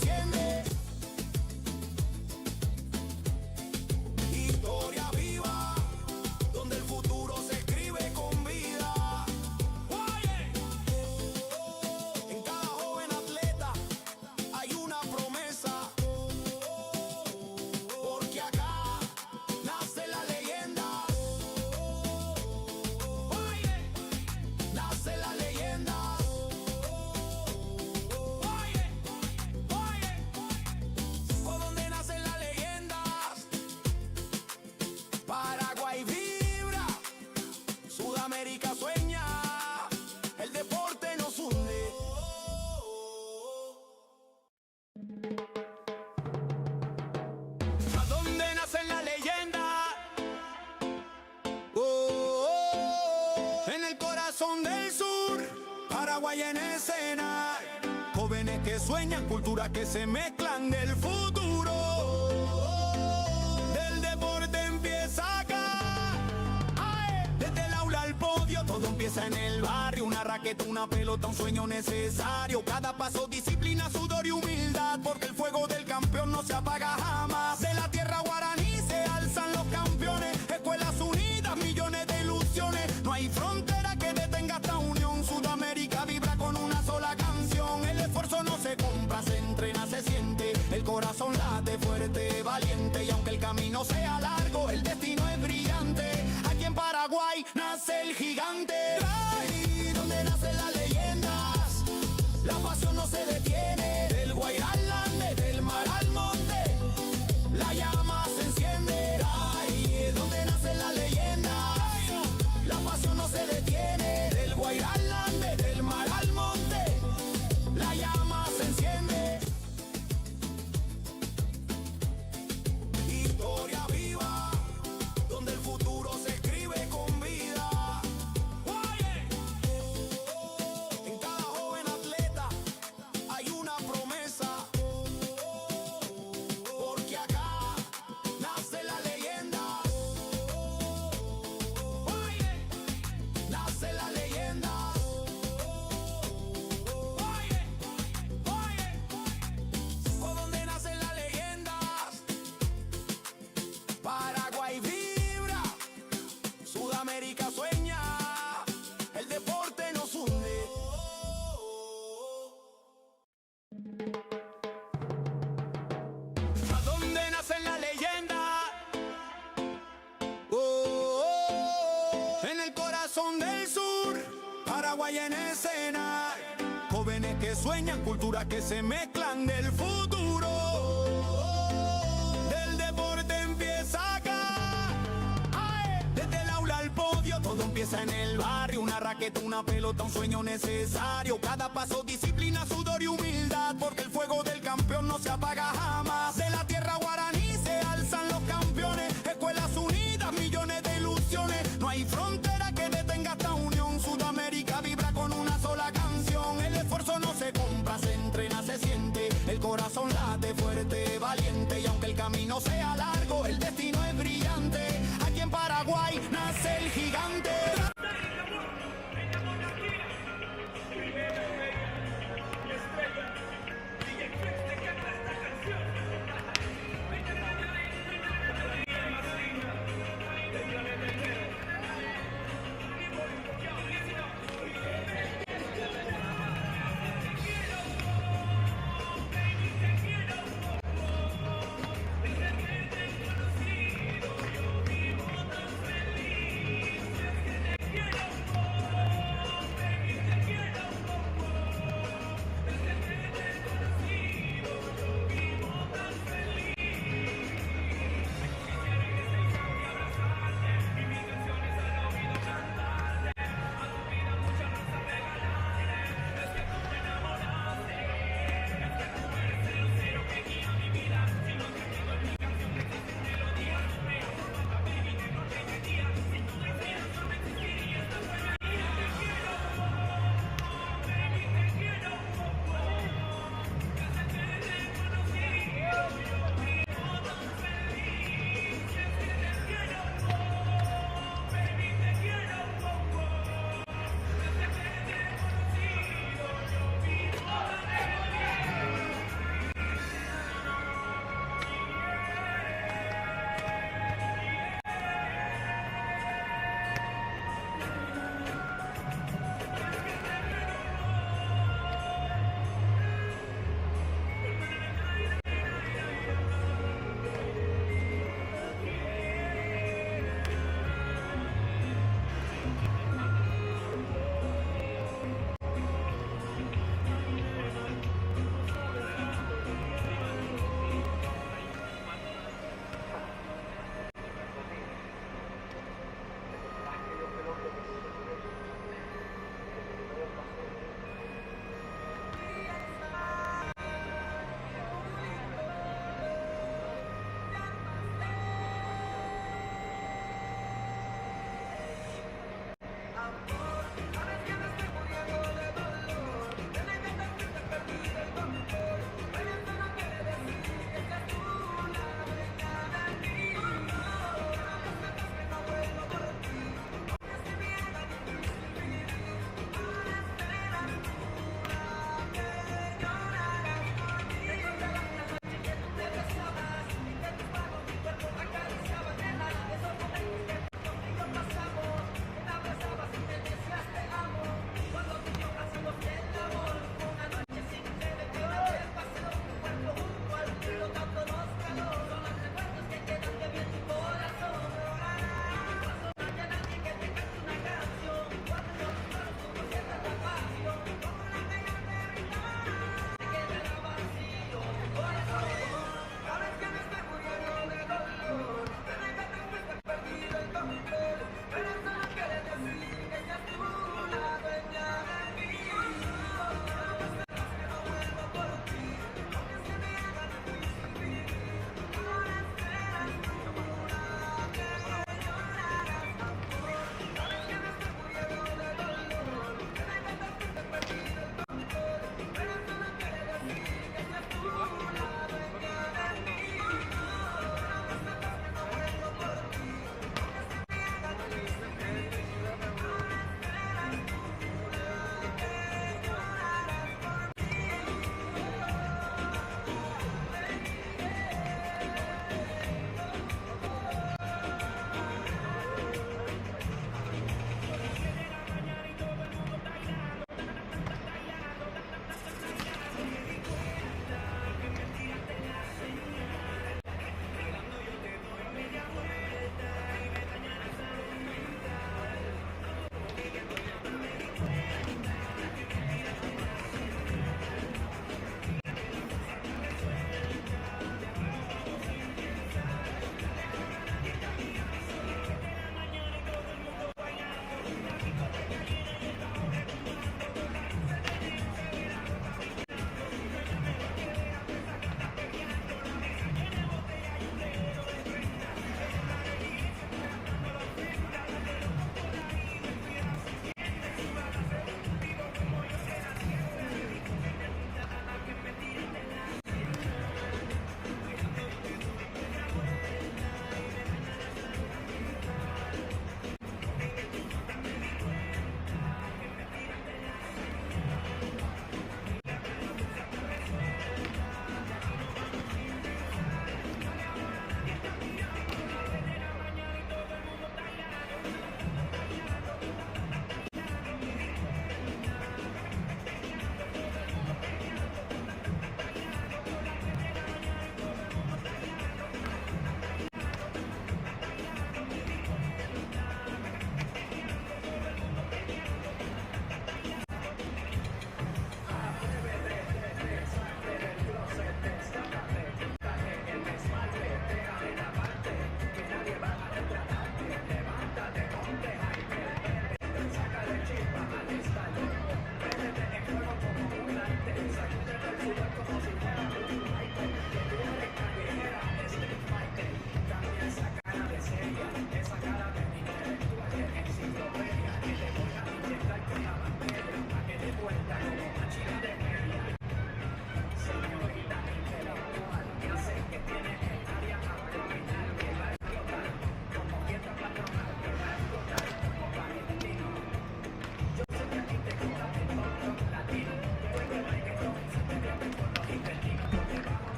Paraguay en escena. Jóvenes que sueñan, culturas que se mezclan del futuro. Del deporte empieza acá. Ay, desde el aula al podio, todo empieza en el barrio. Una raqueta, una pelota, un sueño necesario. Cada paso, disciplina, sudor y humildad, porque el fuego del campeón no se apaga jamás. De la tierra guaraní se alzan los campeones. Escuelas unidas, millones de ilusiones. No hay frontera que detenga esta unión. Sudamérica vibra con una sola canción. El esfuerzo no se compra, se entrena, se siente. El corazón late fuerte, valiente. Y aunque el camino sea largo, el destino es brillante. Aquí en Paraguay nace el gigante. Ahí donde nacen las leyendas, la pasión no se detiene. Del Guairá al Ande, del mar al monte, la llama se enciende. Ahí es donde nacen las leyendas, la pasión no se detiene. Del Guairá al Ande, del mar al monte, la llama se enciende. Historia viva, donde el futuro se escribe con vida. En cada joven atleta hay una promesa, porque acá nace la leyenda. Nace la leyenda. ¿Por dónde nacen las leyendas? Paraguay vibra, Sudamérica sueña, el deporte nos hunde. ¿A dónde nacen las leyendas? En el corazón del sur, Paraguay en escena. Jóvenes que sueñan, culturas que se mezclan del futuro. Del deporte empieza acá. Ay, desde el aula al podio, todo empieza en el barrio. Una raqueta, una pelota, un sueño necesario. Cada paso, disciplina, sudor y humildad, porque el fuego del campeón no se apaga jamás. De la tierra guaraní se alzan los campeones. Escuelas unidas, millones de ilusiones. No hay frontera que detenga esta unión. Sudamérica vibra con una sola canción. El esfuerzo no se compra, se entrena, se siente. El corazón late fuerte, valiente. Y aunque el camino sea largo, el destino es brillante. Aquí en Paraguay nace el gigante. Primera estrella, DJ Flex te canta esta canción.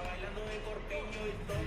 Bailando de corpiño y todo.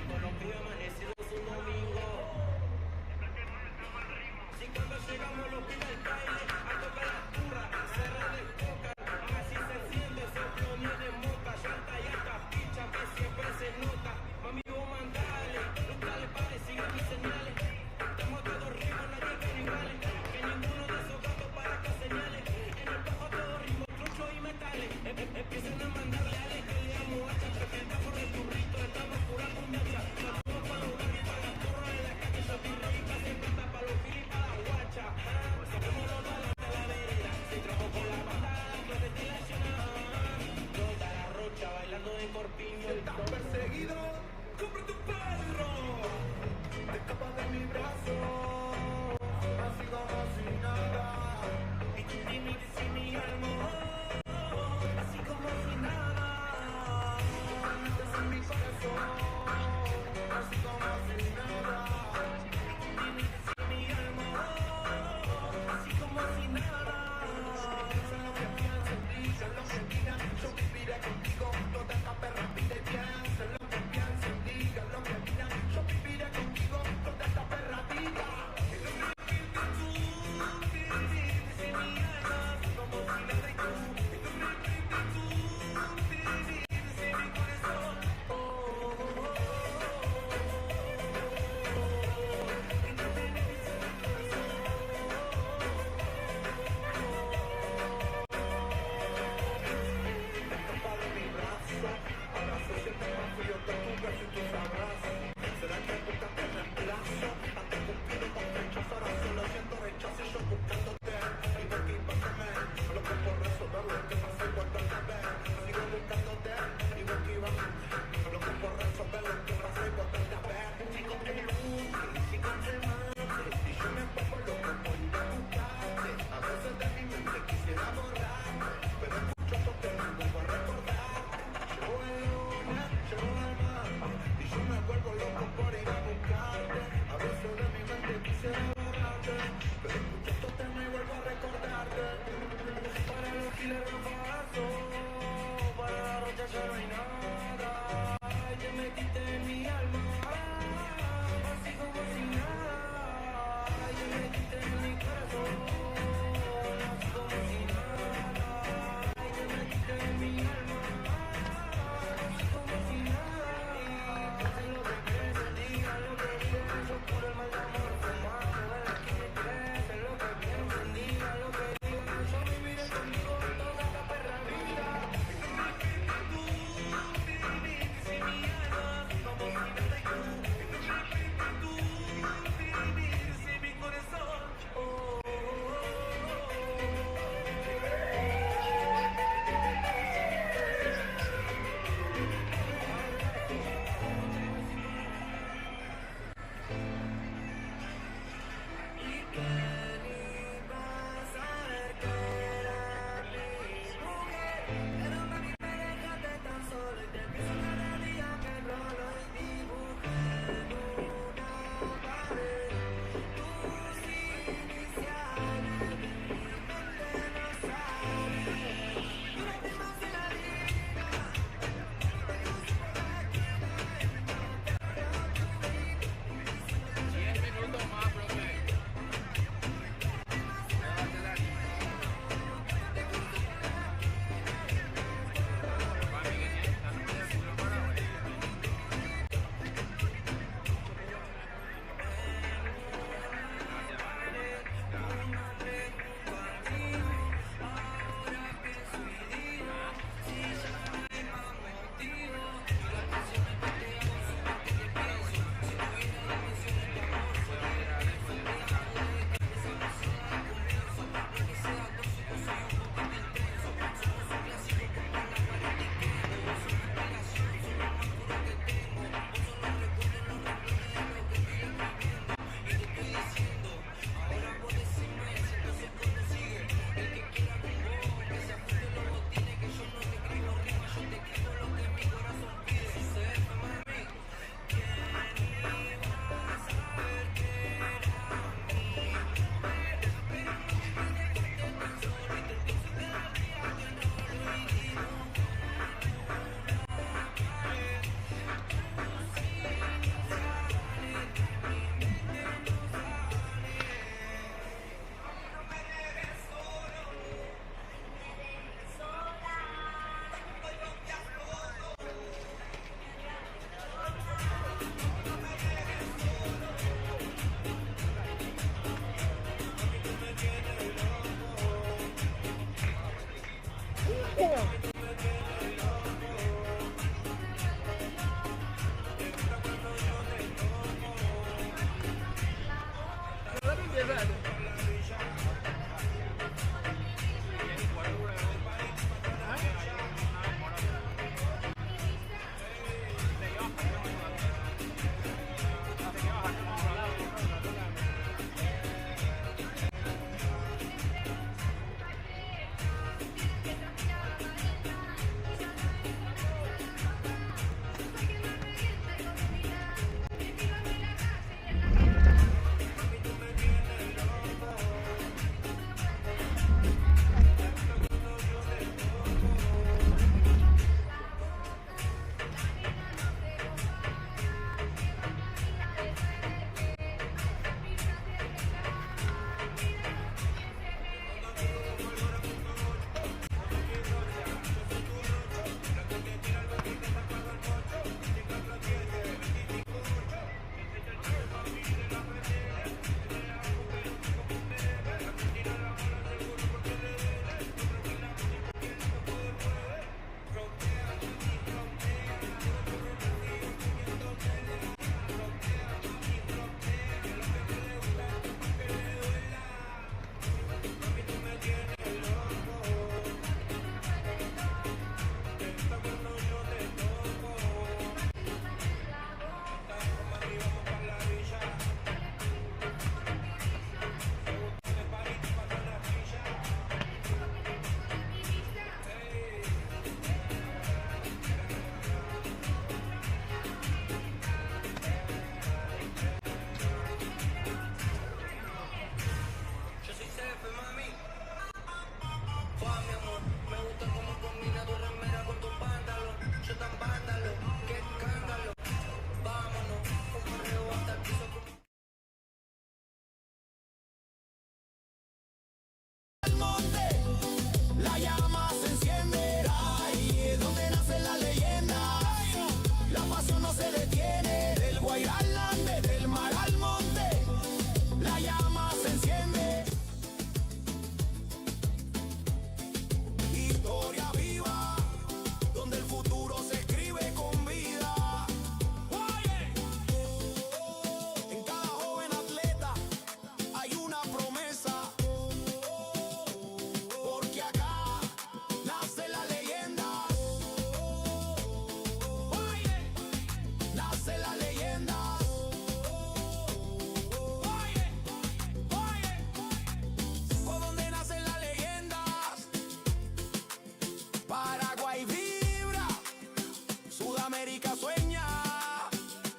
Sudamérica sueña,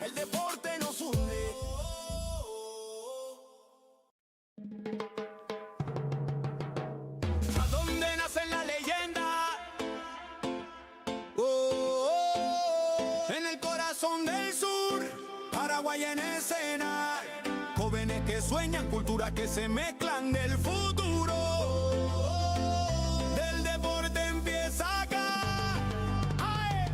el deporte nos hunde. ¿A dónde nace la leyenda? En el corazón del sur, Paraguay en escena. Jóvenes que sueñan, culturas que se mezclan del futuro. Del deporte empieza acá.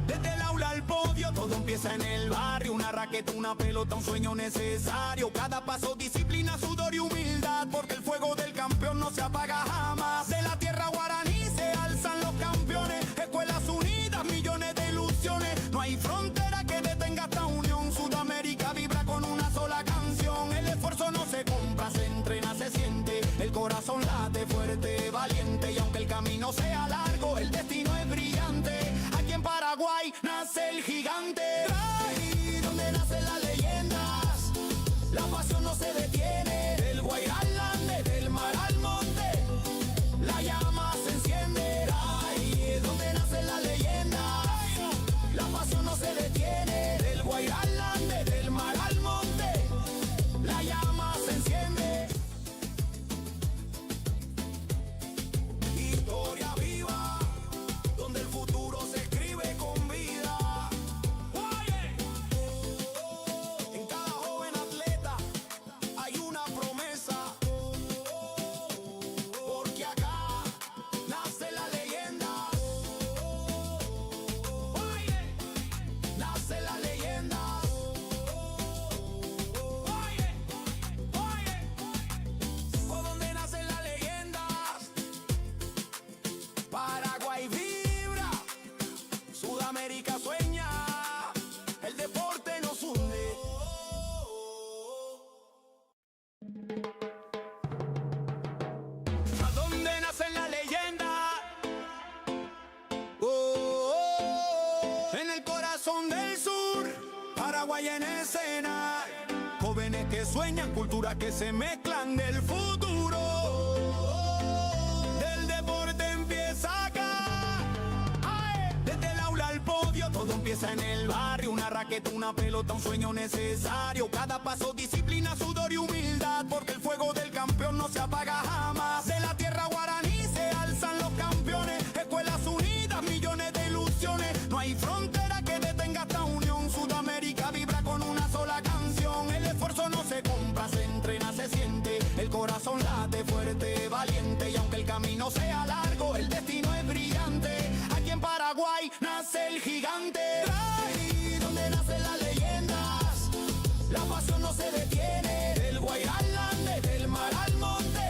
Desde el aula al podio, todo empieza en el barrio. Una raqueta, una pelota, un sueño necesario. Cada paso, disciplina, sudor y humildad, porque el fuego del campeón no se apaga jamás. De la tierra guaraní se alzan los campeones. Escuelas unidas, millones de ilusiones. No hay frontera que detenga esta unión. Sudamérica vibra con una sola canción. El esfuerzo no se compra, se entrena, se siente. El corazón late fuerte, valiente. Y aunque el camino sea largo, el destino es brillante. Aquí en Paraguay nace el gigante. Ahí donde nacen las leyendas, la pasión no se detiene. Del Guairá al Ande, del mar al monte, la llama se enciende. Ahí es donde nacen las leyendas, la pasión no se detiene. Del Guairá al Ande, del mar al monte, la llama se enciende. Historia viva, donde el futuro se escribe con vida. En cada joven atleta hay una promesa, porque acá nace la leyenda. Nace la leyenda. ¿Por dónde nacen las leyendas? Paraguay vibra, Sudamérica sueña, el deporte nos hunde. ¿A dónde nacen las leyendas? En el corazón del sur, Paraguay en escena. Jóvenes que sueñan, culturas que se mezclan del futuro. Del deporte empieza acá. Desde el aula al podio, todo empieza en el barrio. Una raqueta, una pelota, un sueño necesario. Cada paso, disciplina, sudor y humildad, porque el fuego del campeón no se apaga jamás. De la tierra guaraní se alzan los campeones. Escuelas unidas, millones de ilusiones. No hay frontera que detenga esta unión. Sudamérica vibra con una sola canción. El esfuerzo no se compra, se entrena, se siente. El corazón late fuerte, valiente. Y aunque el camino sea largo, el destino es brillante. Aquí en Paraguay nace el gigante. Ahí donde nacen las leyendas, la pasión no se detiene. Del Guairá al Ande, del mar al monte,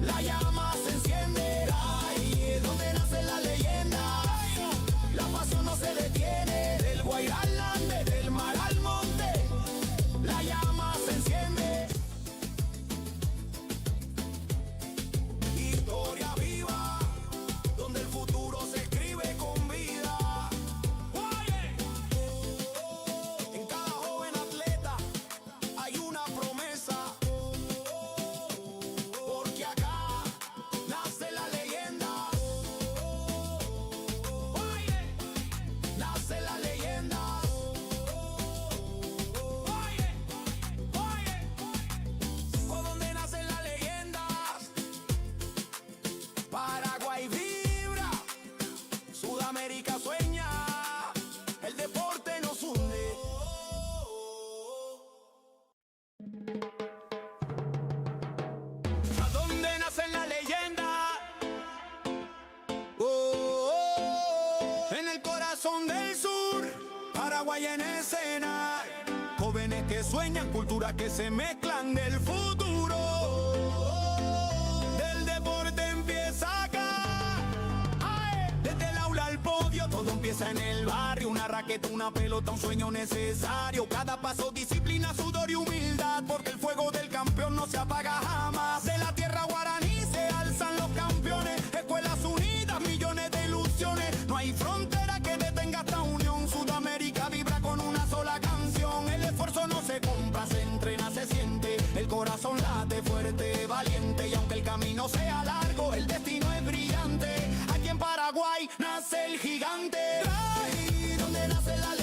la llama se enciende. Ahí es donde nacen las leyendas, la pasión no se detiene. Del Guairá al Ande, del mar al monte, la llama se enciende. Historia viva, donde el futuro se escribe con vida. En cada joven atleta hay una promesa, porque acá nace la leyenda. Nace la leyenda. ¿Por dónde nacen las leyendas? Paraguay vibra, Sudamérica sueña, el deporte nos hunde. ¿A dónde nacen las leyendas? En el corazón del sur, Paraguay en escena. Jóvenes que sueñan, culturas que se mezclan del futuro. Del deporte empieza acá. Desde el aula al podio, todo empieza en el barrio. Una raqueta, una pelota, un sueño necesario. Cada paso, disciplina, sudor y humildad, porque el fuego del campeón no se apaga jamás. De la tierra guaraní se alzan los campeones. Escuelas unidas, millones de ilusiones. No hay frontera que detenga esta unión. Sudamérica vibra con una sola canción. El esfuerzo no se compra, se entrena, se siente. El corazón late fuerte, valiente. Y aunque el camino sea largo, el destino es brillante. Aquí en Paraguay nace el gigante. Ahí donde nace la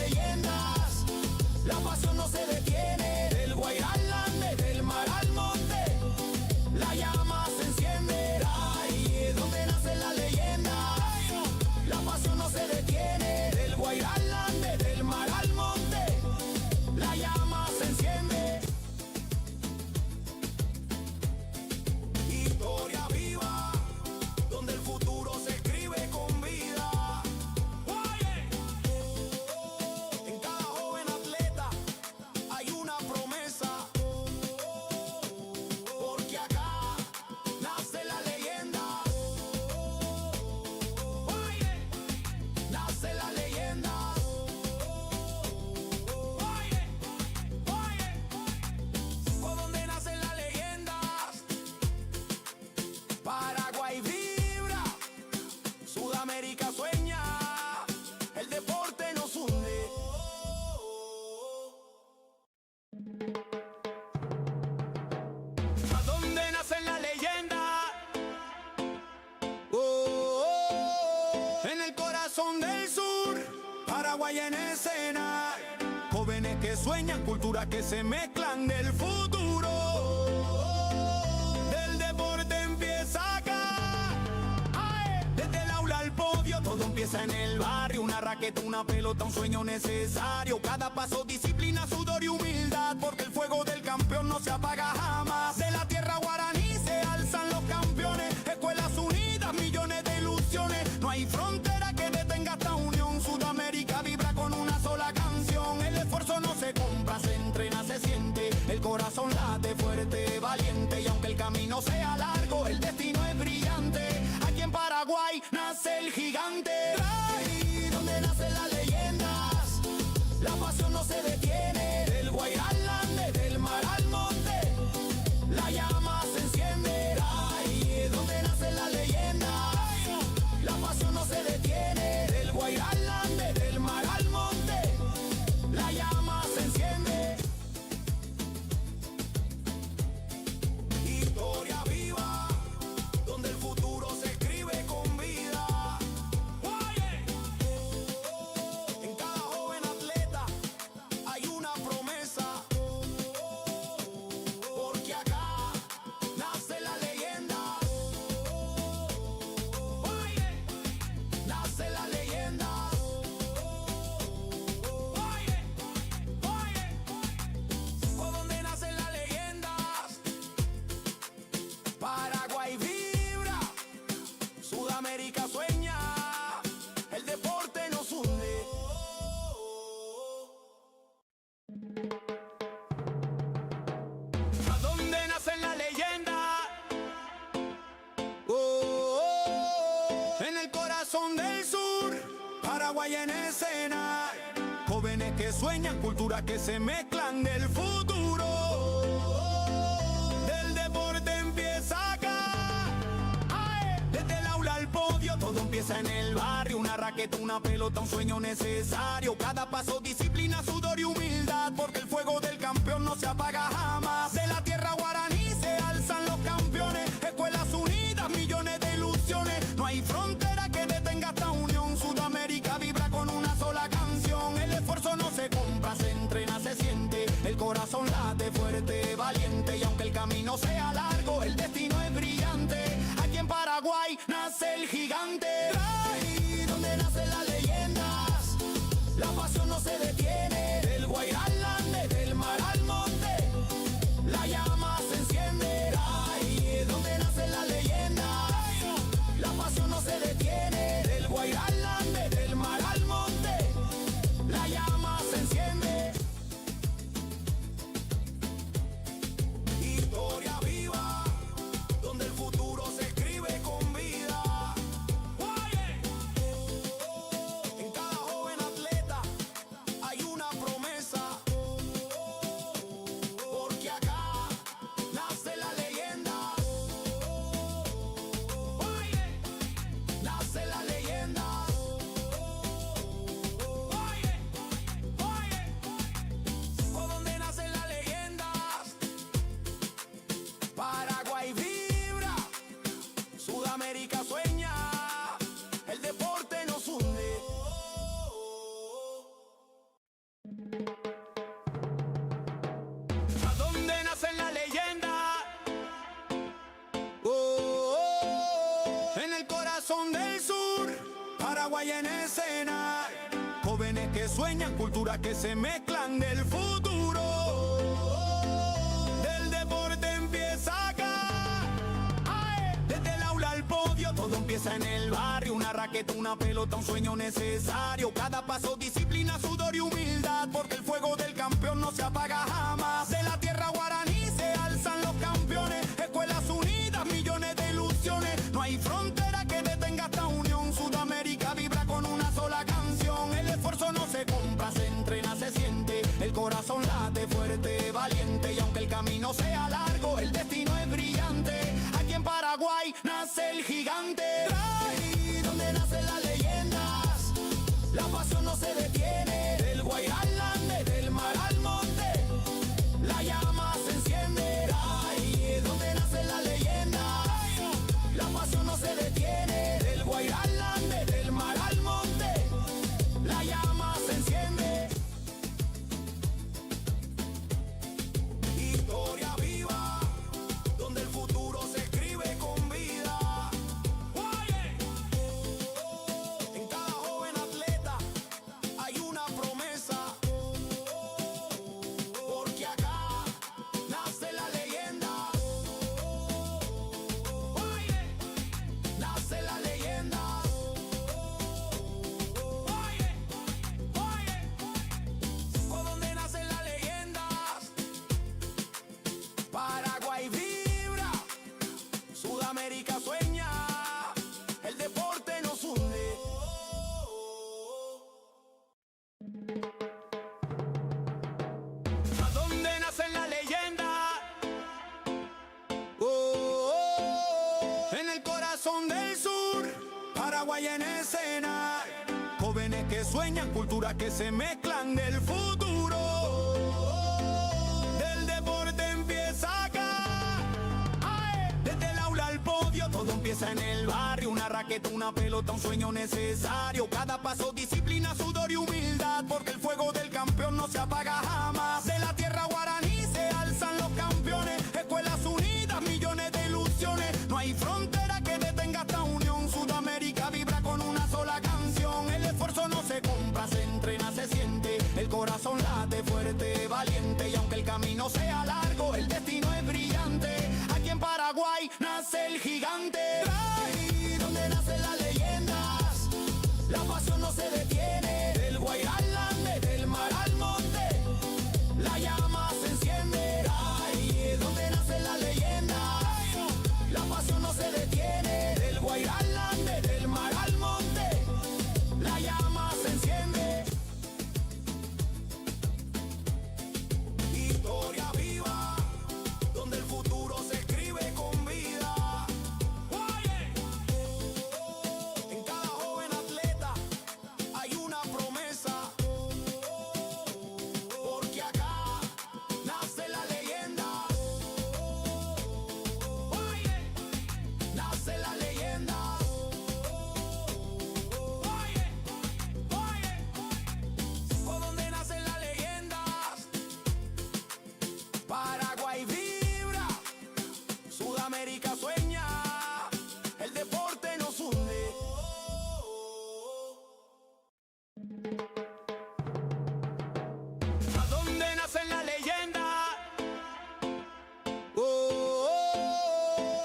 corazón del sur, Paraguay en escena. Jóvenes que sueñan, culturas que se mezclan del futuro. Del deporte empieza acá. ¡Ay! Desde el aula al podio, todo empieza en el barrio. Una raqueta, una pelota, un sueño necesario. Cada paso, disciplina, sudor y humildad. Porque el fuego del campeón no se apaga jamás. De la tierra guaraní se alzan los campeones. Escuelas unidas, millones de ilusiones. No hay frontera que detenga esta unión. Sudamérica vibra con una sola canción. El esfuerzo no se compra, se entrena, se siente. El corazón late fuerte, valiente. Y aunque el camino sea largo, el destino es brillante. Aquí en Paraguay nace el gigante. Ahí donde nacen las leyendas, la pasión no se detiene. Del Guairá al Ande, del mar al monte, la llama se enciende. Ahí donde nacen las leyendas, la pasión no se detiene. Del Guairá al Ande, del mar al monte, la llama se enciende. Historia viva, donde el futuro se escribe con vida. En cada joven atleta hay una promesa. Porque acá nace la leyenda. Nace la leyenda. Por donde nacen las leyendas, Paraguay vibra, Sudamérica sueña, el deporte nos hunde. ¿A dónde nacen las leyendas? En el corazón del sur, Paraguay en escena. Jóvenes que sueñan, culturas que se mezclan del futuro. Del deporte empieza acá. ¡Ay! Desde el aula al podio, todo empieza en el barrio. Una raqueta, una pelota, un sueño necesario. Cada paso, disciplina, sudor y humildad. Porque el fuego del campeón no se apaga jamás. De la tierra guaraní se alzan los campeones. Escuelas unidas, millones de ilusiones. No hay frontera que detenga esta unión. Sudamérica vibra con una sola canción. El esfuerzo no se compra, se entrena, se siente. El corazón late fuerte, valiente. Y aunque el camino sea largo, el destino es brillante. Aquí en Paraguay nace el gigante. Ahí donde nacen las leyendas, la pasión no se detiene. Del Guairá al Ande, del mar al monte, la llama se enciende. Ahí donde nacen las leyendas, la pasión no se detiene. Del Guairá al Ande, del mar al monte, la llama se enciende. Historia viva, donde el futuro se escribe con vida. En cada joven atleta hay una promesa. Porque acá nace la leyenda. Nace la leyenda. Por donde nacen las leyendas, Paraguay vibra, Sudamérica sueña, el deporte nos hunde. ¿A dónde nacen las leyendas? En el corazón del sur, Paraguay en escena. Jóvenes que sueñan, culturas que se mezclan del futuro. Del deporte empieza acá. ¡Ay! Desde el aula al podio, todo empieza en el barrio. Una raqueta, una pelota, un sueño necesario. Cada paso, disciplina, sudor y humildad. Porque el fuego del campeón no se apaga jamás. De la tierra guaraní se alzan los campeones. Escuelas unidas, millones de ilusiones. No hay frontera que detenga esta unión. Sudamérica vibra con una sola canción. El esfuerzo no se compra, se entrena, se siente. El corazón late fuerte, valiente. Y aunque el camino sea largo, el destino es brillante. Aquí en Paraguay nace el gigante. Ahí donde nacen las leyendas, la pasión no se detiene. Del Guairá al Ande, del mar al monte, la que sueñan, culturas que se mezclan del futuro. Del deporte empieza acá. ¡Ay! Desde el aula al podio, todo empieza en el barrio. Una raqueta, una pelota, un sueño necesario. Cada paso, disciplina, sudor y humildad, porque el fuego del campeón no se apaga jamás. De la tierra guaraní se alzan los campeones. Escuelas unidas, millones de ilusiones. No hay frontera que detenga esta unión. Sudamérica vibra con una sola canción. El esfuerzo no se compra, se entrena, se siente. El corazón late fuerte, valiente. Y aunque el camino sea largo, el destino es brillante. Aquí en Paraguay nace el gigante. Ahí donde nacen las leyendas, la pasión no se detiene. Del Guairá al Ande, del mar al monte, la llama se enciende. Ahí donde nacen las leyendas, la pasión no se detiene. Del Guairá al Ande, del mar al monte, la llama se enciende. Historia viva, donde el futuro se escribe con vida. En cada joven atleta hay una promesa, porque acá nace la leyenda. Nace la leyenda. Por donde nacen las leyendas, Paraguay vibra, Sudamérica sueña, el deporte nos hunde. ¿A dónde nacen las leyendas?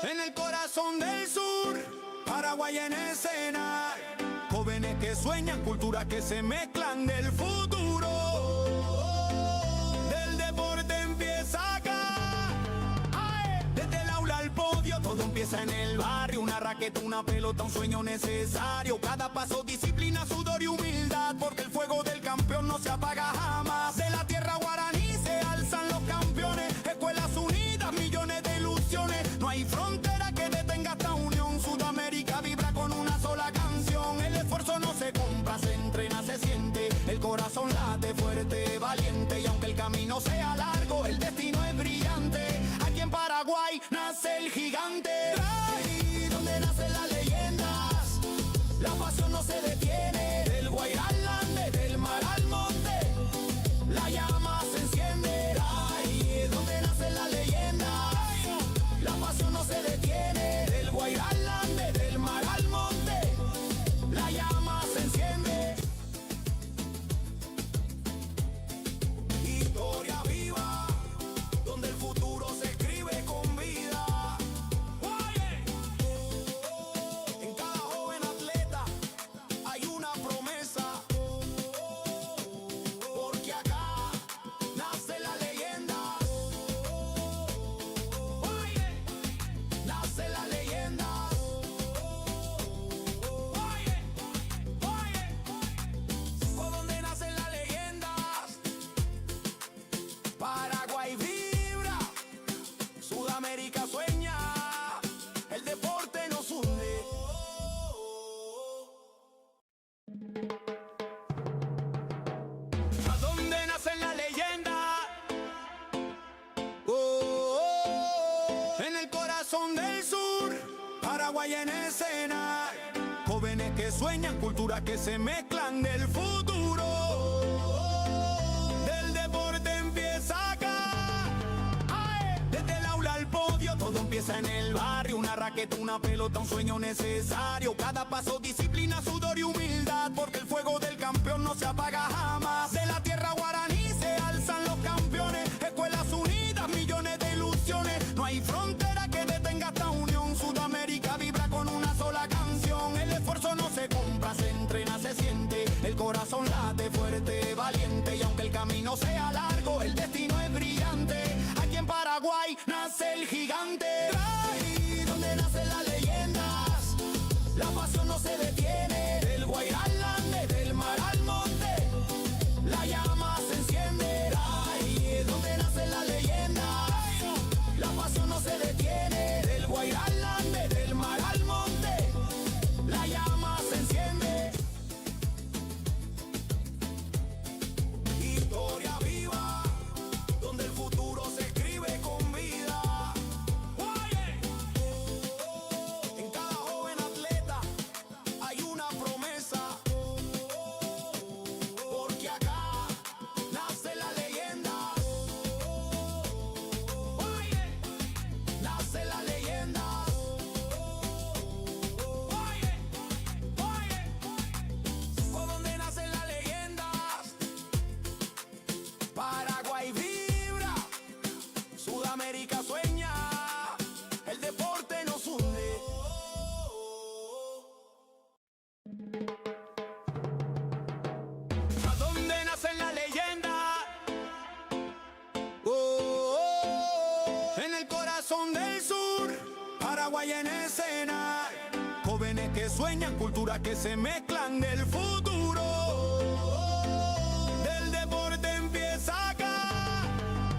En el corazón del sur, Paraguay en escena. Jóvenes que sueñan, culturas que se mezclan del futuro. Del deporte empieza acá. ¡Ay! Desde el aula al podio, todo empieza en el barrio. Una raqueta, una pelota, un sueño necesario. Cada paso, disciplina, sudor y humildad, porque el fuego del campeón no se apaga jamás. De la tierra guaraní se alzan los campeones. Escuelas unidas, millones de ilusiones. No hay frontera que detenga esta unión. Sudamérica vibra con una sola canción. El esfuerzo no se compra, se entrena, se siente. El corazón late fuerte, valiente. Y aunque el camino sea largo, el destino es brillante. Aquí en Paraguay nace el gigante. Ahí donde nacen las leyendas, la pasión no se detiene. Del Guairá al Ande, del mar al monte, la llama se enciende. Ahí donde nacen las leyendas, la pasión no se detiene. Del Guairá al Ande, del mar al monte, la llama se enciende. Historia viva, donde el futuro se escribe con vida. En cada joven atleta hay una promesa, porque acá nace la leyenda. Nace la leyenda. Por donde nacen las leyendas, Paraguay vibra, Sudamérica sueña, el deporte nos hunde. ¿A dónde nacen las leyendas? En el corazón del sur, Paraguay en escena. Jóvenes que sueñan, culturas que se mezclan del futuro. Del deporte empieza acá. ¡Ay! Desde el aula al podio, todo empieza en el barrio. Una raqueta, una pelota, un sueño necesario. Cada paso, disciplina, sudor y humildad, porque el fuego del campeón no se apaga jamás. De la tierra guaraní se alzan los campeones. Escuelas unidas, millones de ilusiones. No hay frontera que detenga esta unión. Sudamérica vibra con una sola canción. El esfuerzo no se compra, se entrena, se siente. El corazón late fuerte, valiente. Y aunque el camino sea largo, el destino es brillante. Aquí en Paraguay nace el gigante. Ahí donde nacen las leyendas, la pasión no se detiene. Del Guairá al Ande, del mar al monte, la llama se enciende. Ahí donde nacen las leyendas, la pasión no se detiene. Del Guairá al Ande, del mar al monte, la llama se enciende. que sueñan, culturas que se mezclan del futuro. Del deporte empieza acá.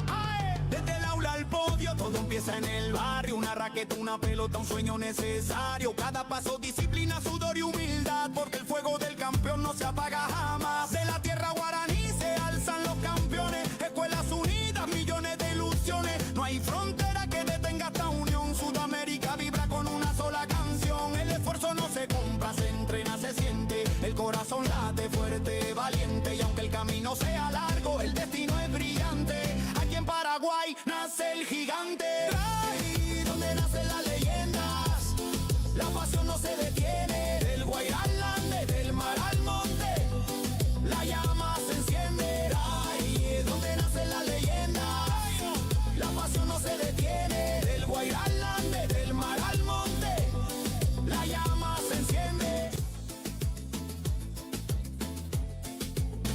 ¡Ay! Desde el aula al podio, todo empieza en el barrio. Una raqueta, una pelota, un sueño necesario. Cada paso, disciplina, sudor y humildad, porque el fuego del campeón no se apaga jamás. De la tierra guaraní se alzan los campeones. Escuelas unidas, millones de ilusiones. No hay frontera que detenga esta unión. Sudamérica vibra con una sola canción. El esfuerzo no se compra, se entrena, se siente. El corazón late fuerte, valiente. Y aunque el camino sea largo, el destino es brillante. Aquí en Paraguay nace el gigante. Ahí donde nacen las leyendas, la pasión no se detiene. Del Guairá al Ande, del mar al monte, la llama se enciende. Ahí es donde nacen las leyendas, la pasión no se detiene. Del Guairá al Ande, del mar al monte, la llama se enciende.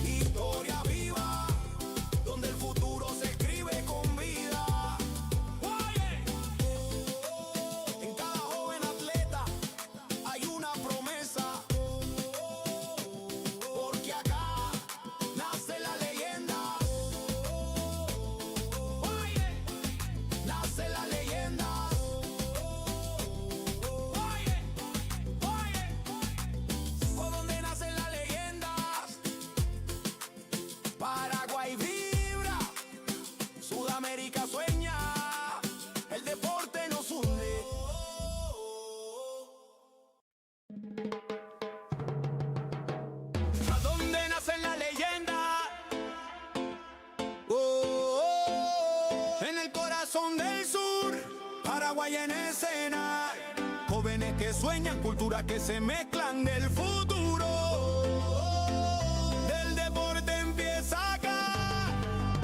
Historia viva, donde el futuro se escribe con vida. En cada joven atleta hay una promesa, porque acá nace la leyenda. Nace la leyenda. Por donde nacen las leyendas, Paraguay vibra, Sudamérica sueña, el deporte nos hunde. ¿A dónde nacen las leyendas? En el corazón del sur, Paraguay en escena. Jóvenes que sueñan, culturas que se mezclan del futuro. Del deporte empieza acá.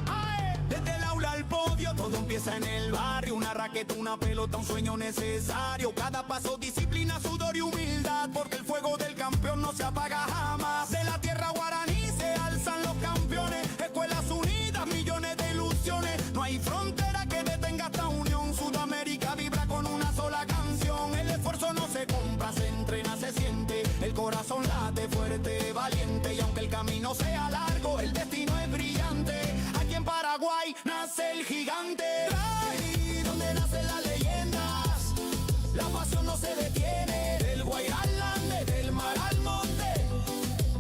¡Ay! Desde el aula al podio, todo empieza en el barrio. Una raqueta, una pelota, un sueño necesario. Cada paso, disciplina, sudor y humildad, porque el fuego del campeón no se apaga jamás. De la tierra guaraní se alzan los campeones. Escuelas unidas, millones de ilusiones. No hay frontera que detenga esta unión. Sudamérica vibra con una sola canción. El esfuerzo no se compra, se entrena, se siente. El corazón late fuerte, valiente. Y aunque el camino sea largo, el destino es brillante. Aquí en Paraguay nace el gigante. Ahí donde nacen las leyendas, la pasión no se detiene. Del Guairá al Ande, del mar al monte,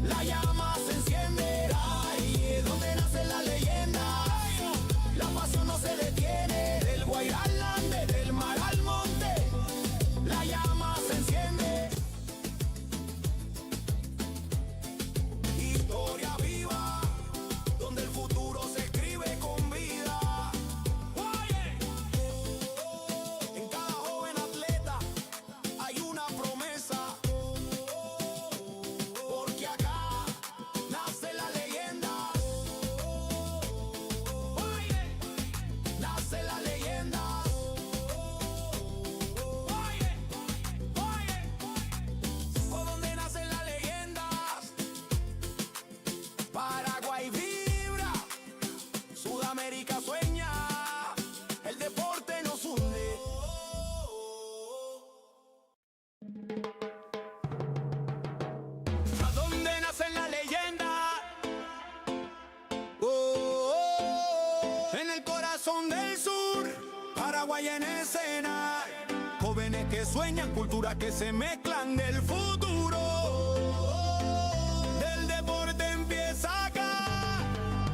la llama se enciende. Ahí es donde nacen las leyendas, la pasión no se detiene. Del Guairá al Ande, del mar al monte, la llama se enciende. Historia viva, donde el futuro se escribe con vida. En cada joven atleta hay una promesa, porque acá nace la leyenda. Nace la leyenda. Por donde nacen las leyendas, Paraguay vibra, Sudamérica sueña, el deporte nos hunde. ¿A dónde nacen las leyendas? En el corazón del sur, Paraguay en escena. Jóvenes que sueñan, culturas que se mezclan del futuro. Del deporte empieza acá.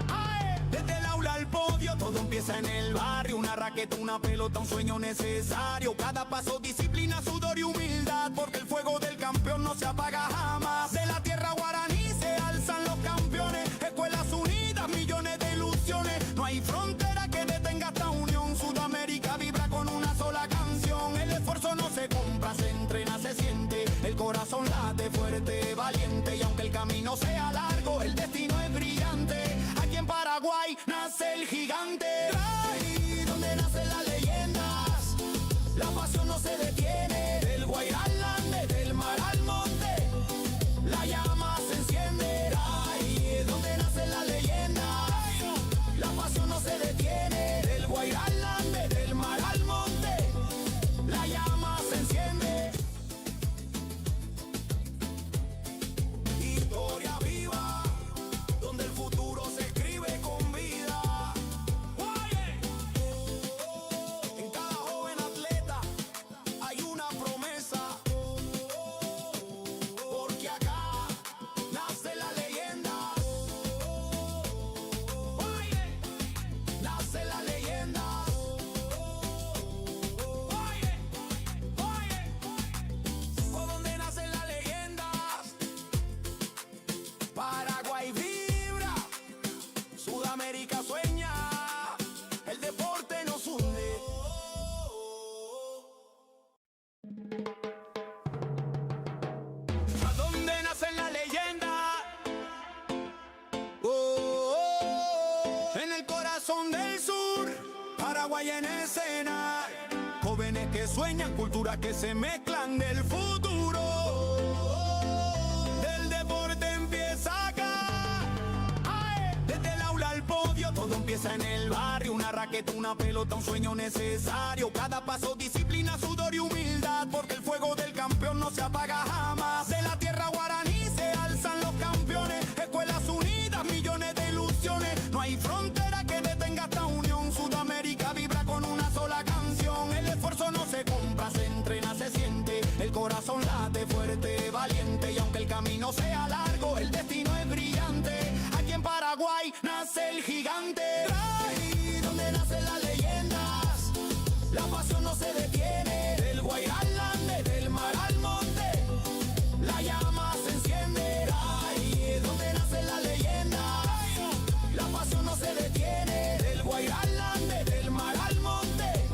¡Ay! Desde el aula al podio, todo empieza en el barrio. Una raqueta, una pelota, un sueño necesario. Cada paso, disciplina, sudor y humildad, porque el fuego del campeón no se apaga jamás. De la tierra guaraní se alzan los campeones. Escuelas unidas, millones de ilusiones. No hay frontera que detenga esta unión. Sudamérica vibra con una sola canción. El esfuerzo no se compra, se entrena, se siente. El corazón late fuerte, valiente. Y aunque el camino sea largo, el destino es brillante. Aquí en Paraguay nace el gigante. Ahí donde nacen las leyendas, la pasión no se detiene. Del Guairá al Ande, del mar al monte, corazón del sur, Paraguay en escena. Jóvenes que sueñan, culturas que se mezclan del futuro. Del deporte empieza acá. ¡Ay! Desde el aula al podio, todo empieza en el barrio. Una raqueta, una pelota, un sueño necesario. Cada paso, disciplina, sudor y humildad. Porque el fuego del campeón no se apaga jamás. De la tierra guaraní se alzan los campeones. Escuelas unidas, millones de ilusiones. No hay frontera que detenga esta unión. Sudamérica vibra con una sola canción. El esfuerzo no se compra, se entrena, se siente. El corazón late fuerte, valiente. Y aunque el camino sea largo, el destino es brillante. Aquí en Paraguay nace el gigante. Ahí donde nacen las leyendas, la pasión no se detiene. Del Guairá al Ande, del mar al monte, la llama se enciende. Ahí es donde nacen las leyendas, la pasión no se detiene. Del Guairá al Ande, del mar al monte,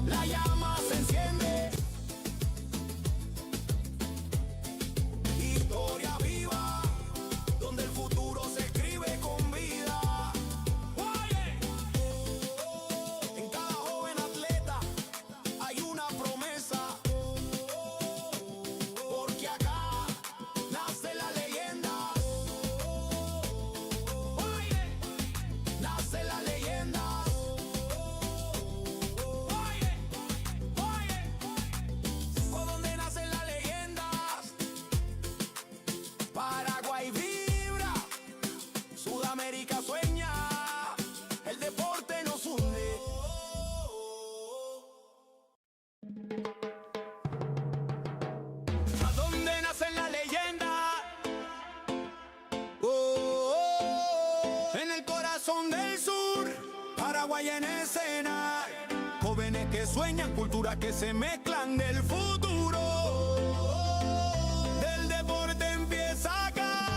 la llama se enciende. Historia viva, donde el futuro se escribe con vida. En cada joven atleta hay una promesa, porque acá nace la leyenda. Nace la leyenda. Por donde nacen las leyendas, Paraguay vibra, Sudamérica sueña, el deporte nos hunde. ¿A dónde nacen las leyendas? En el corazón del sur, Paraguay en escena. Jóvenes que sueñan, culturas que se mezclan del futuro. Del deporte empieza acá.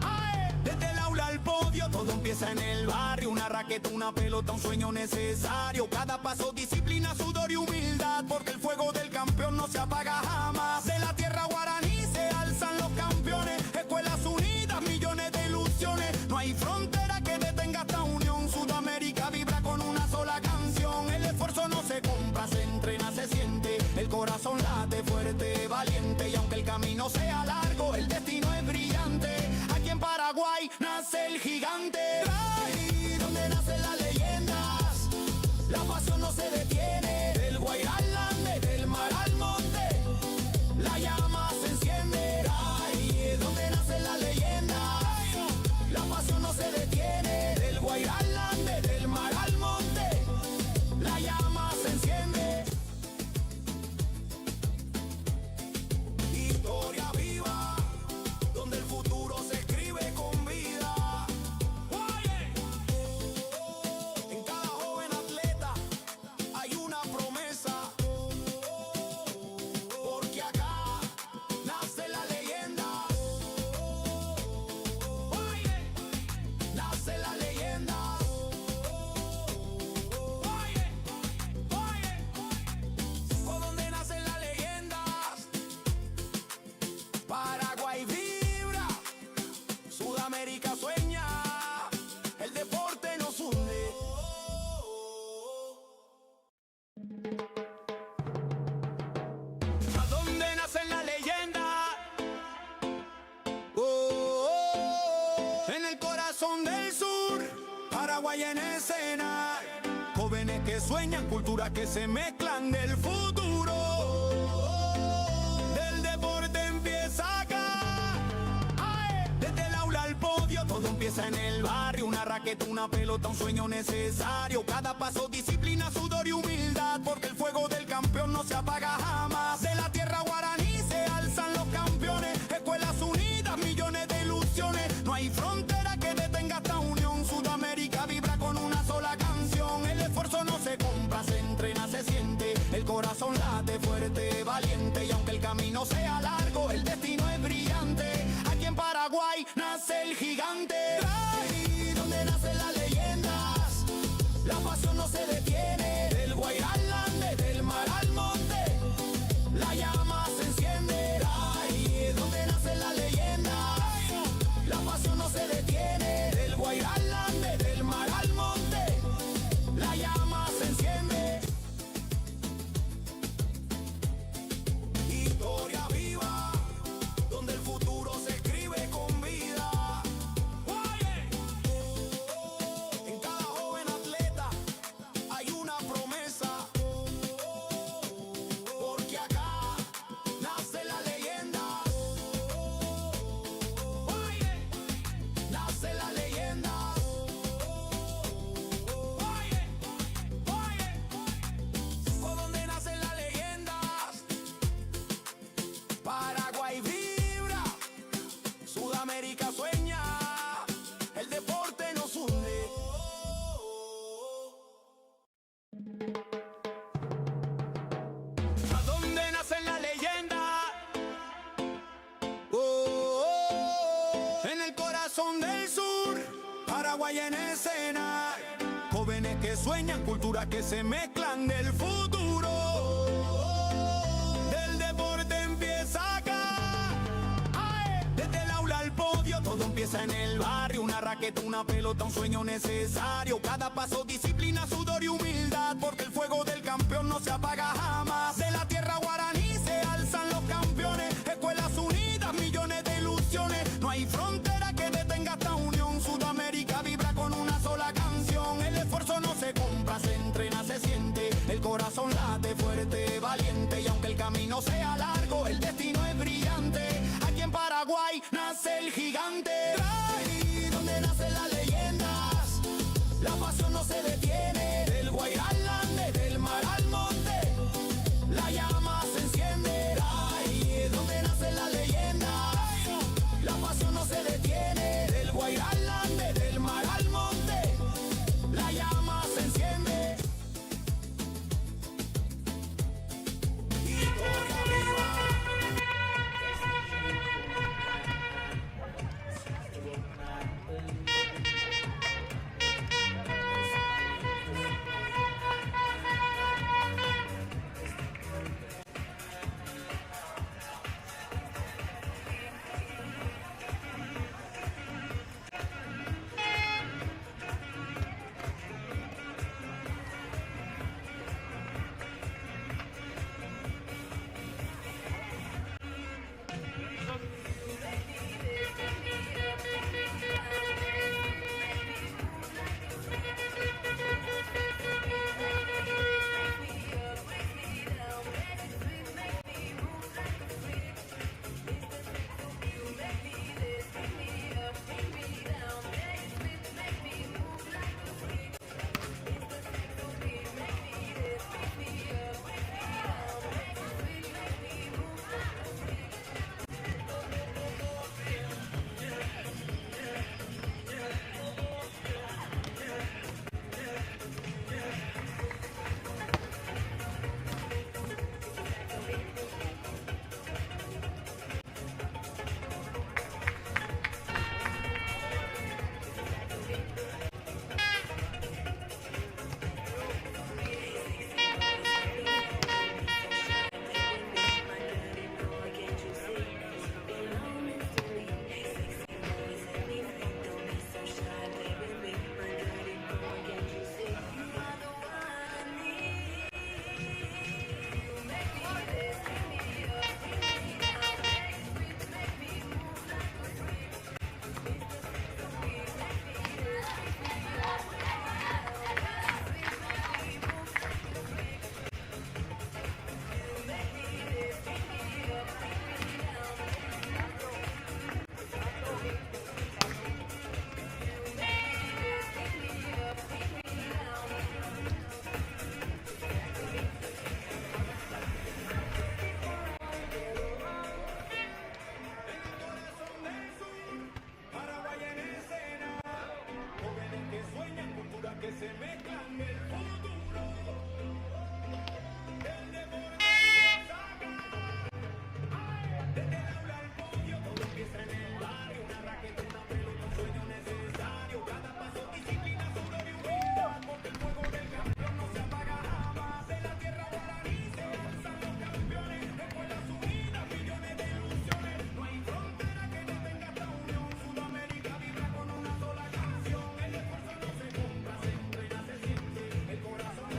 ¡Ay! Desde el aula al podio, todo empieza en el barrio. Una raqueta, una pelota, un sueño necesario. Cada paso, disciplina, sudor y humildad. Porque el fuego del campeón no se apaga jamás. De la tierra guaraní se alzan los campeones. Escuelas unidas, millones de ilusiones. No hay frontera que detenga esta unión. Sudamérica vibra con una sola canción. El esfuerzo no se compra, se entrena, se siente. El corazón late fuerte, valiente. Y aunque el camino sea largo, el destino es brillante. Aquí en Paraguay nace el gigante. Ahí donde nacen las leyendas, la pasión no se detiene. Del Guairá al Ande, del mar al monte, la llama se enciende. Ahí es donde nacen las leyendas, la pasión no se detiene. Del Guairá al Ande, del mar al monte, la llama se enciende. Historia viva, donde el futuro se escribe con vida. En cada joven atleta hay una promesa, porque acá nace la leyenda. Nace la leyenda. Por donde nacen las leyendas, Paraguay vibra, Sudamérica sueña, el deporte nos hunde. ¿A dónde nacen las leyendas? En el corazón del sur, Paraguay en escena. Jóvenes que sueñan, culturas que se mezclan del futuro. Del deporte empieza acá. ¡Ay! Desde el aula al podio, todo empieza en el barrio. Una raqueta, una pelota, un sueño necesario. Cada paso, disciplina, sudor y humildad. Porque el fuego del campeón no se apaga jamás. De la tierra guaraní se alzan los campeones. Escuelas unidas, millones de ilusiones. No hay frontera que detenga esta unión. Sudamérica vibra con una sola canción. El esfuerzo no se compra, se entrena, se siente. El corazón late fuerte, valiente. Y aunque el camino sea largo, el destino es brillante. Aquí en Paraguay nace el gigante. Ahí donde nacen las leyendas, la pasión no se detiene. Del Guairá al Ande, del mar al monte, la llama se enciende. Ahí es donde nacen las leyendas, la pasión no se detiene. Del Guairá al Ande, del mar al monte, son del sur, Paraguay en escena. Jóvenes que sueñan, culturas que se mezclan del futuro. Del deporte empieza acá. ¡Ay! Desde el aula al podio, todo empieza en el barrio. Una raqueta, una pelota, un sueño necesario. Cada paso, disciplina, sudor y humildad. Porque el fuego del campeón no se apaga jamás. De la tierra guaraní se alzan los campeones. Escuelas unidas, millones de ilusiones. No hay frontera que detenga esta unión. Sudamérica vibra con una sola canción. El esfuerzo no se compra, se entrena, se siente. El corazón late fuerte, valiente. Y aunque el camino sea largo, el destino es brillante. Aquí en Paraguay nace el gigante. Ahí donde nacen las leyendas, la pasión no se detiene. Del Guairá al Ande, del mar al monte, la llama se enciende. Ahí donde nacen las leyendas, la pasión no se detiene. Del Guairá al Ande, del mar al monte, la llama se enciende. Y corre arriba. El corazón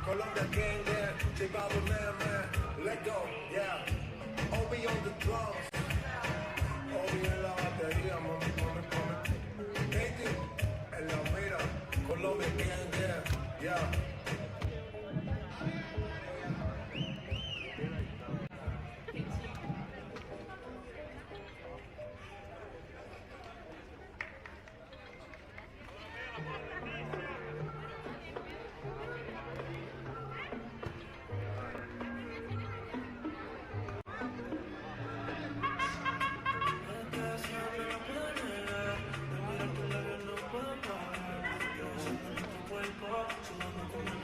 Colombia gang, yeah. J Balvin, man. Let go, yeah. Obi on the drums. Obi en la batería, mami, mami. Katie en la mira. Colombia gang, yeah. Yeah. Sudando con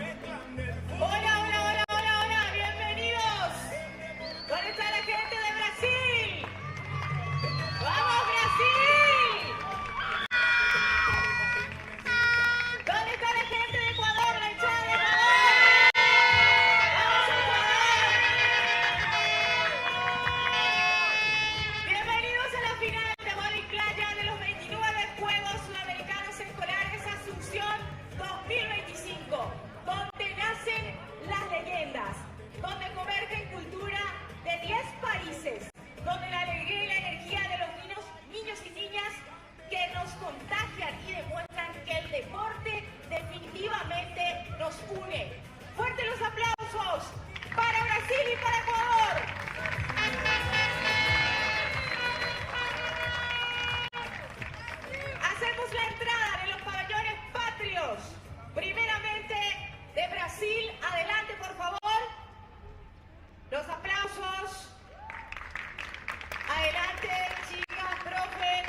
Hola, hola, hola, hola, hola, bienvenidos. ¿Dónde está la gente de Brasil? ¡Vamos, Brasil! ¿Dónde está la gente de Ecuador? La hinchada de Ecuador. ¡Vamos, Ecuador! Bienvenidos a la final de vóley playa de los 29 Juegos Sudamericanos Escolares Asunción 2025, donde nacen las leyendas, donde convergen cultura de 10 países, donde la alegría y la energía de los niños y niñas que nos contagian y demuestran que el deporte definitivamente nos une. Fuertes los aplausos para Brasil y para Ecuador. Hacemos la entrada de los pabellones patrios. Primeramente de Brasil, adelante por favor. Los aplausos. Adelante, chicas, profe.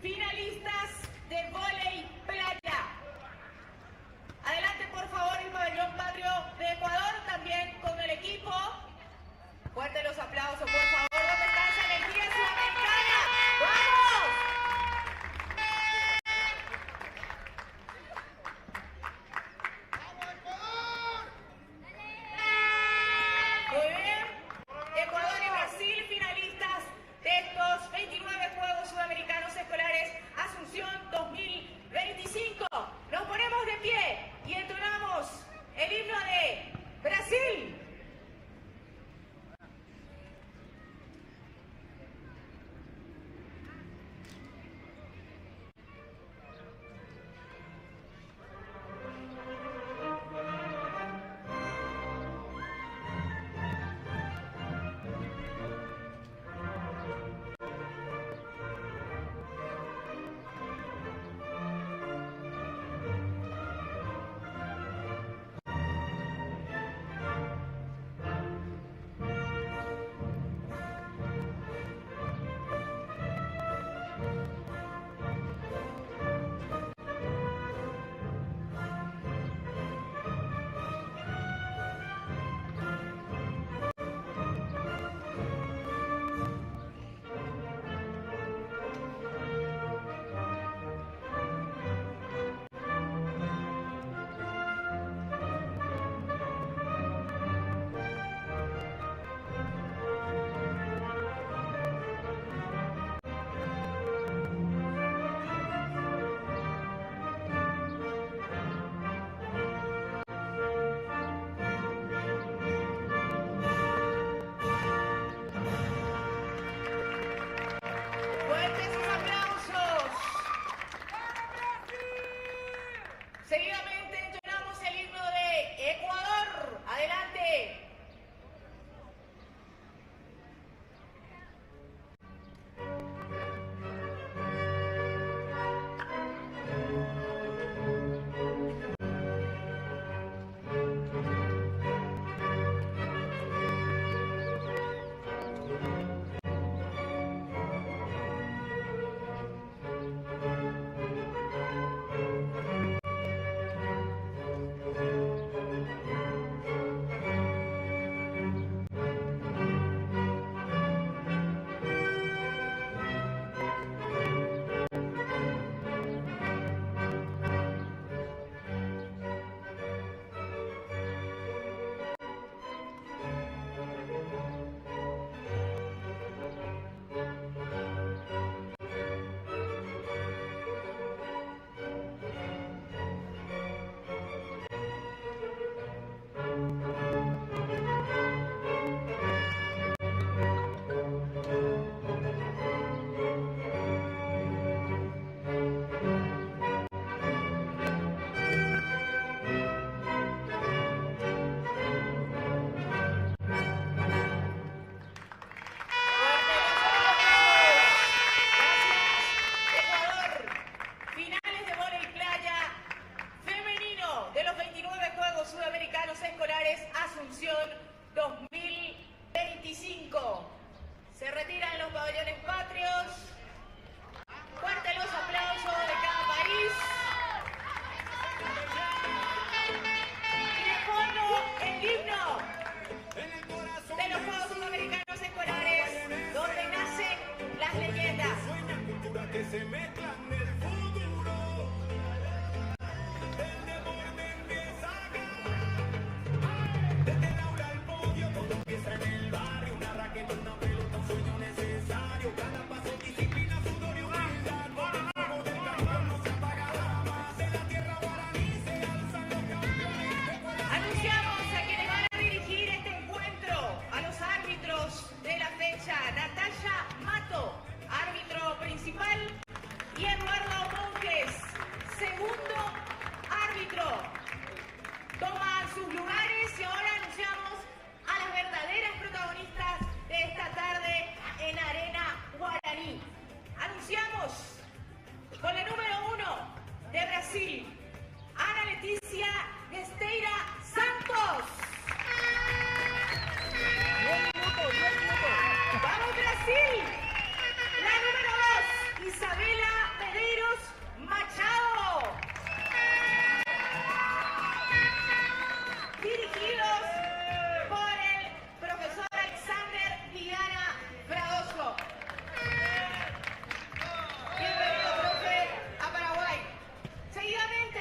Finalistas de vóley playa. Adelante por favor el pabellón patrio de Ecuador, también con el equipo. Fuerte los aplausos, por favor. ¿Dónde está esa energía sudamericana? ¡Vamos! Muy bien. Ecuador y Brasil, finalistas de estos 29 Juegos Sudamericanos Escolares Asunción 2025. Nos ponemos de pie y entonamos el himno de Brasil. Fuertes sus aplausos. Seguidamente entonamos el himno de Ecuador. Adelante. 4 toman sus lugares y ahora anunciamos a las verdaderas protagonistas de esta tarde en Arena Guaraní. Anunciamos con el número 1 de Brasil, Ana Leticia Gesteira Santos. ¡Vamos Brasil! La número 2, Isabela Medeiros Machado. Dirigidos por el profesor Alexander Viana Fragoso. Bienvenido, profe, a Paraguay. Seguidamente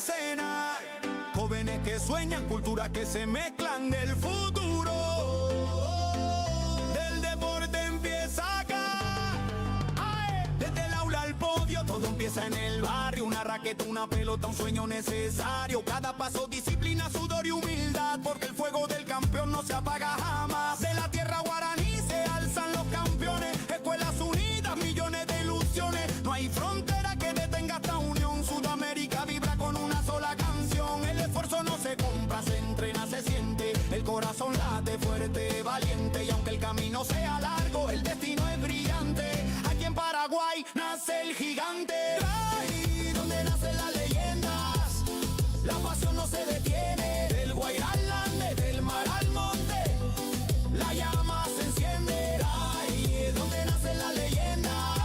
escena. Jóvenes que sueñan, culturas que se mezclan del futuro. Del deporte empieza acá. ¡Ae! Desde el aula al podio, todo empieza en el barrio. Una raqueta, una pelota, un sueño necesario. Cada paso, disciplina, sudor y humildad. Porque el fuego del campeón no se apaga jamás. De la tierra guaraní se alzan los campeones. Escuelas unidas, millones de ilusiones. No hay frontera que detenga esta unión. Sudamérica vibra con una sola canción. El esfuerzo no se compra, se entrena, se siente. El corazón late fuerte, valiente. Y aunque el camino sea largo, el destino es brillante. Aquí en Paraguay nace el gigante. Ahí donde nacen las leyendas, la pasión no se detiene. Del Guairá al Ande, del mar al monte, la llama se enciende. Ahí donde nacen las leyendas,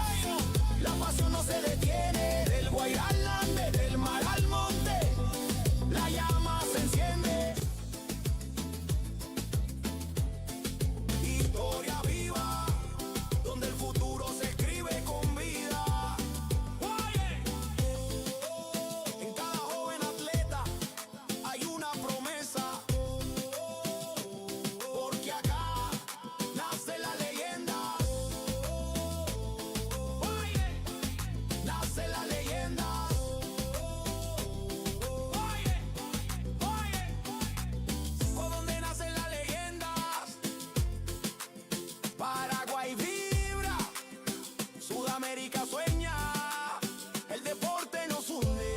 la pasión no se detiene. Del Guairá al Ande, del mar al monte, la llama se enciende. Historia viva, donde el futuro se escribe con vida. En cada joven atleta hay una promesa. Porque acá nace la leyenda. Nace la leyenda. ¿Por dónde nacen las leyendas? Paraguay vibra, Sudamérica sueña, el deporte nos hunde.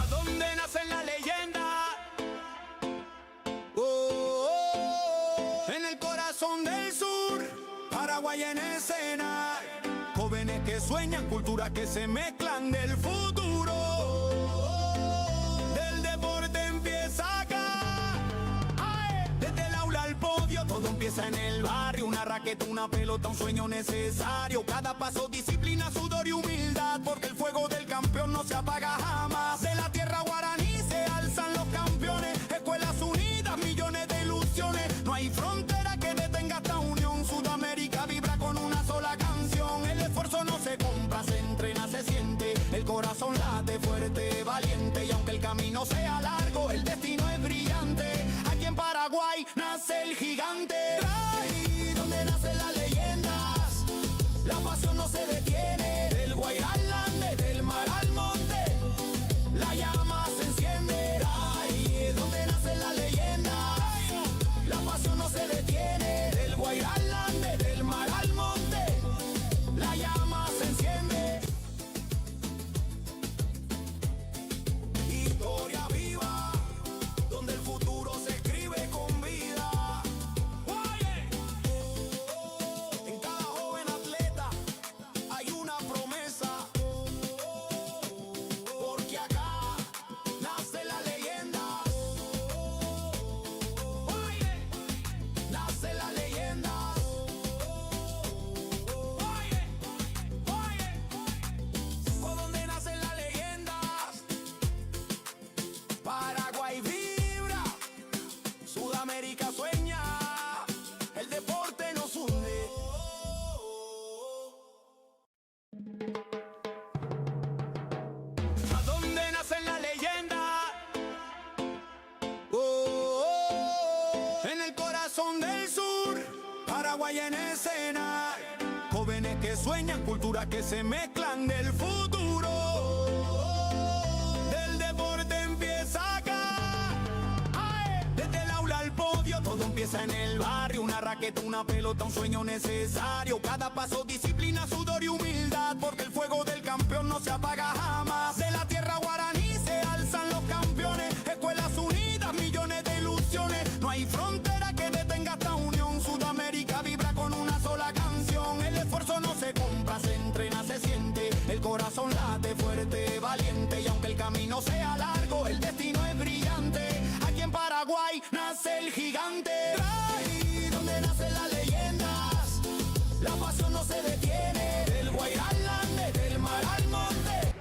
¿A dónde nacen las leyendas? En el corazón del sur, Paraguay en escena. Jóvenes que sueñan, culturas que se mezclan del futuro. Del deporte empieza acá. ¡Ae! Desde el aula al podio, todo empieza en el barrio. Una raqueta, una pelota, un sueño necesario. Cada paso, disciplina, sudor y humildad. Porque el fuego del campeón no se apaga jamás. De la tierra guaraní se alzan los campeones. Escuelas unidas, millones de ilusiones. No hay frontera que detenga esta unión. Sudamérica vibra con una sola canción. El esfuerzo no se compra, se entrena, se siente. El corazón late fuerte, valiente. Y aunque el camino sea largo, el destino es brillante. Aquí en Paraguay nace el gigante. Ahí donde nacen las leyendas, la pasión no se detiene. Del Guairá al Ande, del mar al monte, la llama se enciende. Ahí donde nacen las leyendas, la pasión no se detiene. Del Guairá al Ande, del mar al monte, la llama se enciende. Historia viva, donde el futuro se escribe con vida. En cada joven atleta hay una promesa. Porque acá nace la leyenda. Nace la leyenda. ¿Por dónde nacen las leyendas? Paraguay vibra, Sudamérica sueña, el deporte nos hunde. ¿A dónde nacen las leyendas? En el corazón del sur, Paraguay en escena. Jóvenes que sueñan, culturas que se mezclan del futuro. Del deporte empieza acá. ¡Ae! Desde el aula al podio, todo empieza en el barrio. Una raqueta, una pelota, un sueño necesario. Cada paso, disciplina, sudor y humildad. Porque el fuego del campeón no se apaga jamás. De la tierra guaraní se alzan los campeones. Escuelas unidas, millones de ilusiones. No hay frontera que detenga esta unión. Sudamérica vibra con una sola canción. El esfuerzo no se compra, se entrena, se siente. El corazón late fuerte, valiente. Y aunque el camino sea largo, el destino es brillante. Aquí en Paraguay nace el gigante. Ahí donde nacen las leyendas, la pasión no se detiene. Del Guairá al Ande, del mar al monte.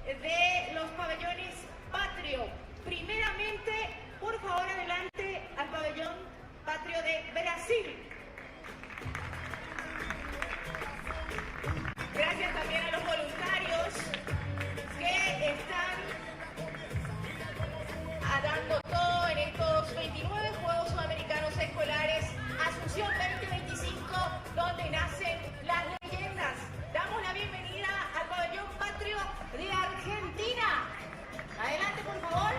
de los pabellones patrio. Primeramente, por favor, adelante al pabellón patrio de Brasil. Gracias también a los voluntarios que están dando todo en estos 29 Juegos Sudamericanos Escolares Asunción 2025, donde nacen las leyendas. Damos la bienvenida al pabellón patrio de Argentina. Adelante, por favor.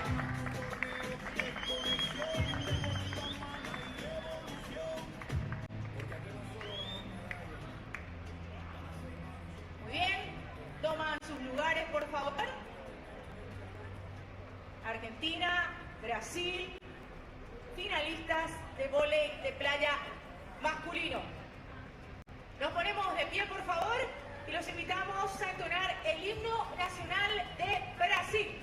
Muy bien, toman sus lugares, por favor. Argentina, Brasil, finalistas de vóley de playa masculino. Nos ponemos de pie, por favor, y los invitamos a entonar el himno nacional de Brasil.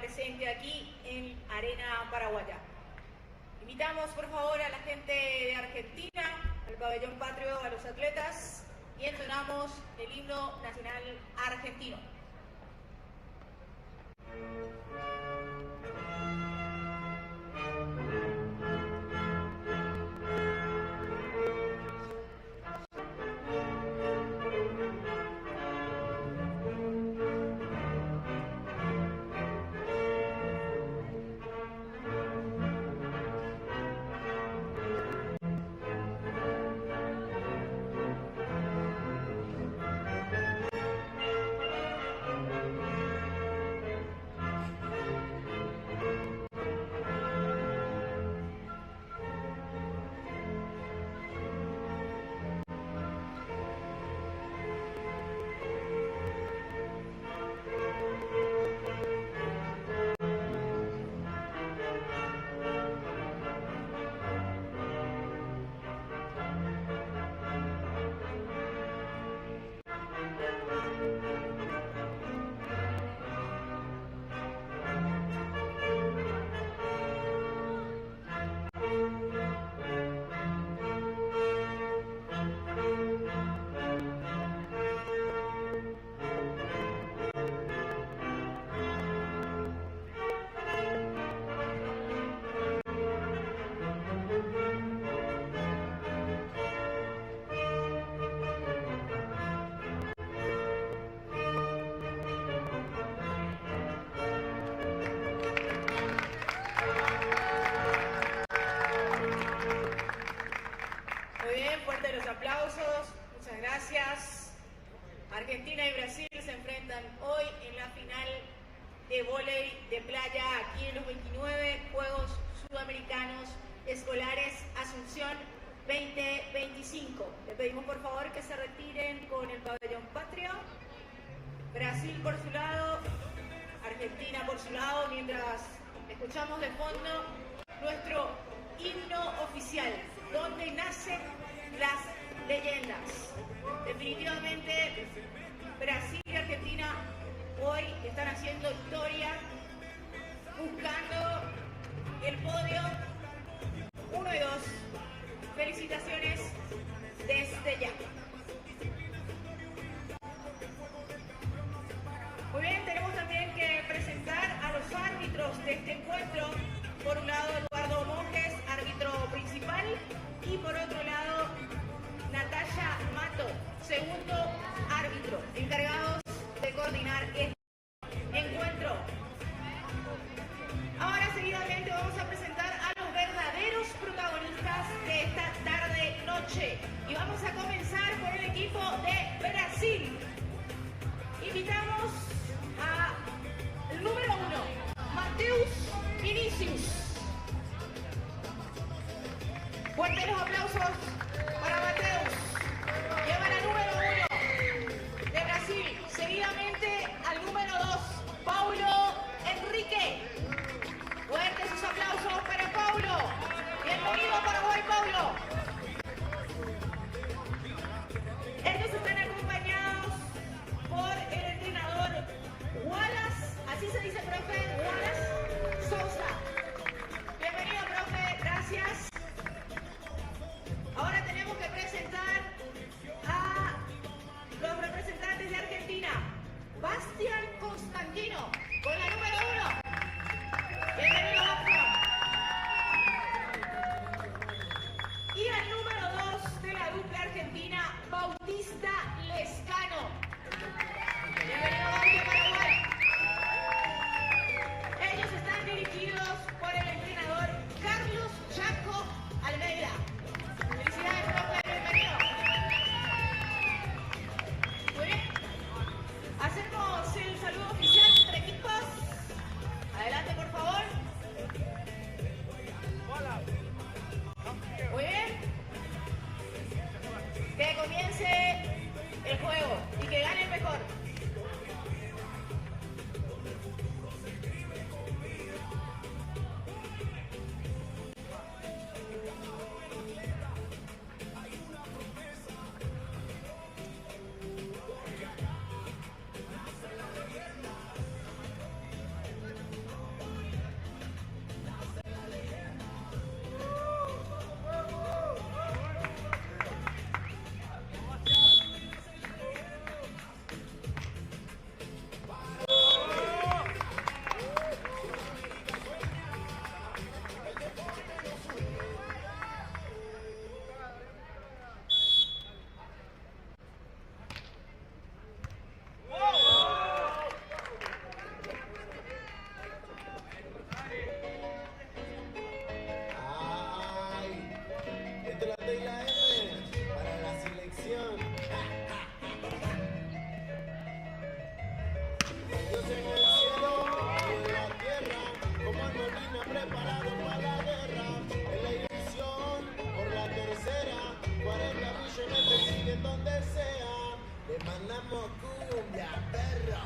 Presente aquí en Arena Paraguaya. Invitamos por favor a la gente de Argentina, al pabellón patrio, a los atletas y entonamos el himno nacional argentino. Aplausos, muchas gracias. Argentina y Brasil se enfrentan hoy en la final de vóley de playa aquí en los 29 Juegos Sudamericanos Escolares Asunción 2025. Le pedimos por favor que se retiren con el pabellón patrio. Brasil por su lado, Argentina por su lado, mientras escuchamos de fondo nuestro himno oficial, donde nacen las leyendas. Definitivamente Brasil y Argentina hoy están haciendo historia buscando el podio 1 y 2. Felicitaciones desde ya. Muy bien, tenemos también que presentar a los árbitros de este encuentro. Por un lado, Eduardo Monjes, árbitro principal, y por otro lado, Natalia Mato, segundo árbitro, encargados de coordinar este encuentro. Ahora, seguidamente, vamos a presentar a los verdaderos protagonistas de esta tarde-noche. Y vamos a comenzar por el equipo de Brasil. Invitamos al número 1, Matheus Vinícius. Fuertes los aplausos para Matheus. Lleva la número 1 de Brasil. Seguidamente al número 2, Paulo Henrique. Fuertes sus aplausos para Paulo. Bienvenido a Paraguay, Paulo. Estos están acompañados por el entrenador Wallace, así se dice, profe, Wallace Sousa. Bienvenido, profe, gracias. Ahora tenemos que presentar a los representantes de Argentina. Bastián Constantino, con la número 1. Bienvenido, Bastián. Y al número 2 de la dupla argentina, Bautista Lescano. Bienvenido, Bautista, Paraguay. Ellos están dirigidos por el entrenador Carlos Chaco Almeida. Felicidades, profe, bienvenido. Muy bien. Hacemos el saludo oficial entre equipos. Adelante, por favor. Muy bien. Que comience el juego y que gane el mejor. Mandamos cumbia, perro,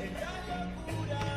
esta locura.